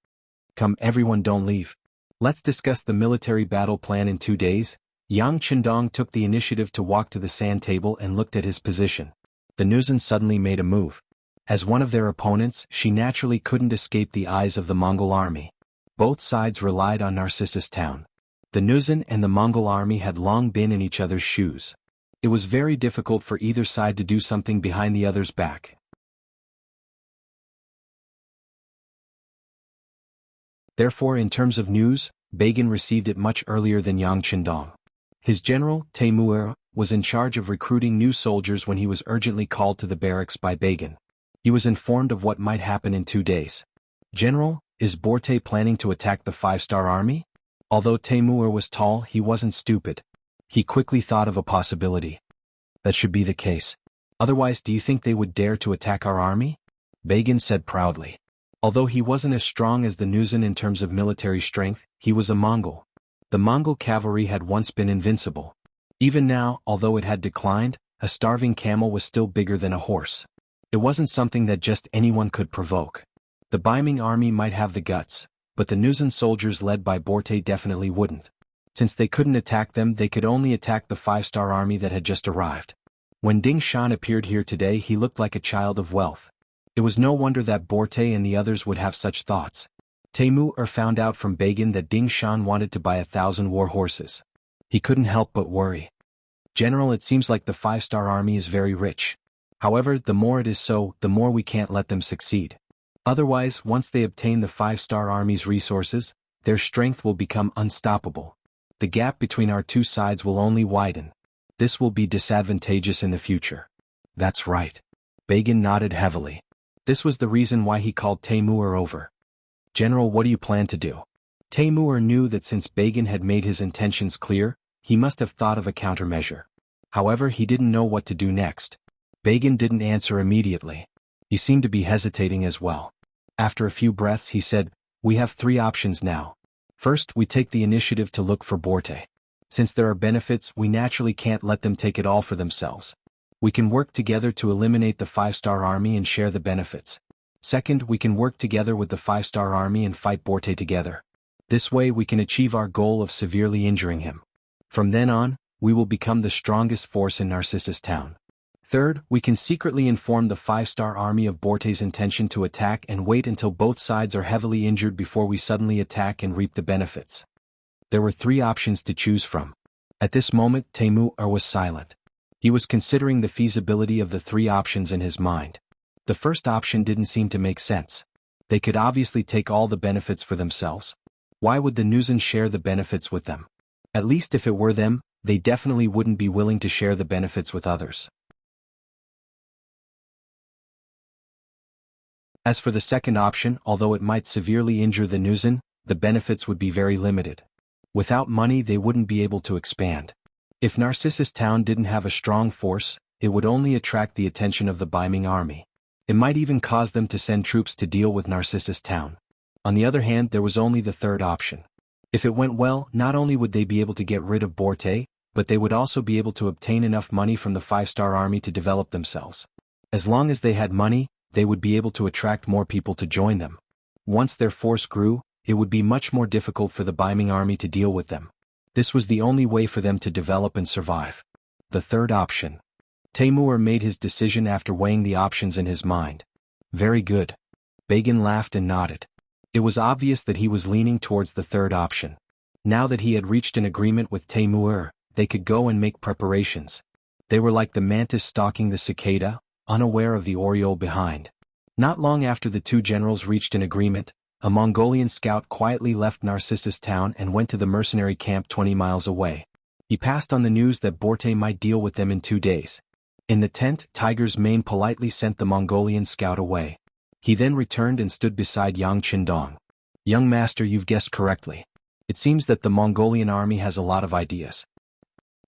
Come everyone, don't leave. Let's discuss the military battle plan in 2 days. Yang Qindong took the initiative to walk to the sand table and looked at his position. The Nuzan suddenly made a move. As one of their opponents, she naturally couldn't escape the eyes of the Mongol army. Both sides relied on Narcissus Town. The Nuzan and the Mongol army had long been in each other's shoes. It was very difficult for either side to do something behind the other's back. Therefore, in terms of news, Bagan received it much earlier than Yang Qindong. His general, Taimur, was in charge of recruiting new soldiers when he was urgently called to the barracks by Bagan. He was informed of what might happen in 2 days. General, is Borte planning to attack the 5-star army? Although Taimur was tall, he wasn't stupid. He quickly thought of a possibility. That should be the case. Otherwise, do you think they would dare to attack our army? Bagan said proudly. Although he wasn't as strong as the Nuzan in terms of military strength, he was a Mongol. The Mongol cavalry had once been invincible. Even now, although it had declined, a starving camel was still bigger than a horse. It wasn't something that just anyone could provoke. The Ming army might have the guts, but the Nuzan soldiers led by Borte definitely wouldn't. Since they couldn't attack them, they could only attack the 5-star army that had just arrived. When Ding Shan appeared here today, he looked like a child of wealth. It was no wonder that Borte and the others would have such thoughts. Taimur found out from Bagan that Ding Shan wanted to buy 1,000 war horses. He couldn't help but worry. General, it seems like the 5-star army is very rich. However, the more it is so, the more we can't let them succeed. Otherwise, once they obtain the 5-star army's resources, their strength will become unstoppable. The gap between our two sides will only widen. This will be disadvantageous in the future. That's right. Bagan nodded heavily. This was the reason why he called Taimur over. General, what do you plan to do? Taimur knew that since Bagan had made his intentions clear, he must have thought of a countermeasure. However, he didn't know what to do next. Bagan didn't answer immediately. He seemed to be hesitating as well. After a few breaths he said, "We have 3 options now. First, we take the initiative to look for Borte. Since there are benefits, we naturally can't let them take it all for themselves. We can work together to eliminate the 5-star army and share the benefits. Second, we can work together with the 5-star army and fight Borte together. This way we can achieve our goal of severely injuring him. From then on, we will become the strongest force in Narcissus Town. Third, we can secretly inform the 5-star army of Borte's intention to attack and wait until both sides are heavily injured before we suddenly attack and reap the benefits. There were 3 options to choose from. At this moment, Taimur was silent. He was considering the feasibility of the 3 options in his mind. The first option didn't seem to make sense. They could obviously take all the benefits for themselves. Why would the Nuzan share the benefits with them? At least if it were them, they definitely wouldn't be willing to share the benefits with others. As for the second option, although it might severely injure the Nuzan, the benefits would be very limited. Without money they wouldn't be able to expand. If Narcissus Town didn't have a strong force, it would only attract the attention of the Ming army. It might even cause them to send troops to deal with Narcissus Town. On the other hand, there was only the third option. If it went well, not only would they be able to get rid of Borte, but they would also be able to obtain enough money from the 5-star army to develop themselves. As long as they had money, they would be able to attract more people to join them. Once their force grew, it would be much more difficult for the Ming army to deal with them. This was the only way for them to develop and survive. The third option. Taimur made his decision after weighing the options in his mind. Very good. Bagan laughed and nodded. It was obvious that he was leaning towards the third option. Now that he had reached an agreement with Taimur, they could go and make preparations. They were like the mantis stalking the cicada, unaware of the oriole behind. Not long after the 2 generals reached an agreement, a Mongolian scout quietly left Narcissus Town and went to the mercenary camp 20 miles away. He passed on the news that Borte might deal with them in 2 days. In the tent, Tiger's Mane politely sent the Mongolian scout away. He then returned and stood beside Yang Qindong. Young master, you've guessed correctly. It seems that the Mongolian army has a lot of ideas.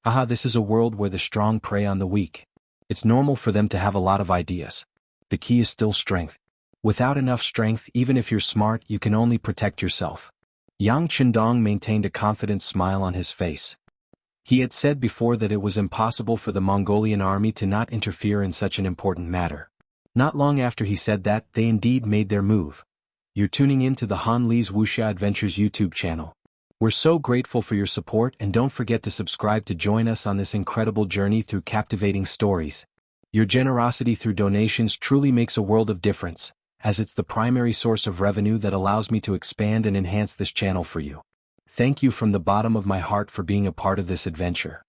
Aha, this is a world where the strong prey on the weak. It's normal for them to have a lot of ideas. The key is still strength. Without enough strength, even if you're smart, you can only protect yourself. Yang Qindong maintained a confident smile on his face. He had said before that it was impossible for the Mongolian army to not interfere in such an important matter. Not long after he said that, they indeed made their move. You're tuning in to the Han Li's Wuxia Adventures YouTube channel. We're so grateful for your support, and don't forget to subscribe to join us on this incredible journey through captivating stories. Your generosity through donations truly makes a world of difference, as it's the primary source of revenue that allows me to expand and enhance this channel for you. Thank you from the bottom of my heart for being a part of this adventure.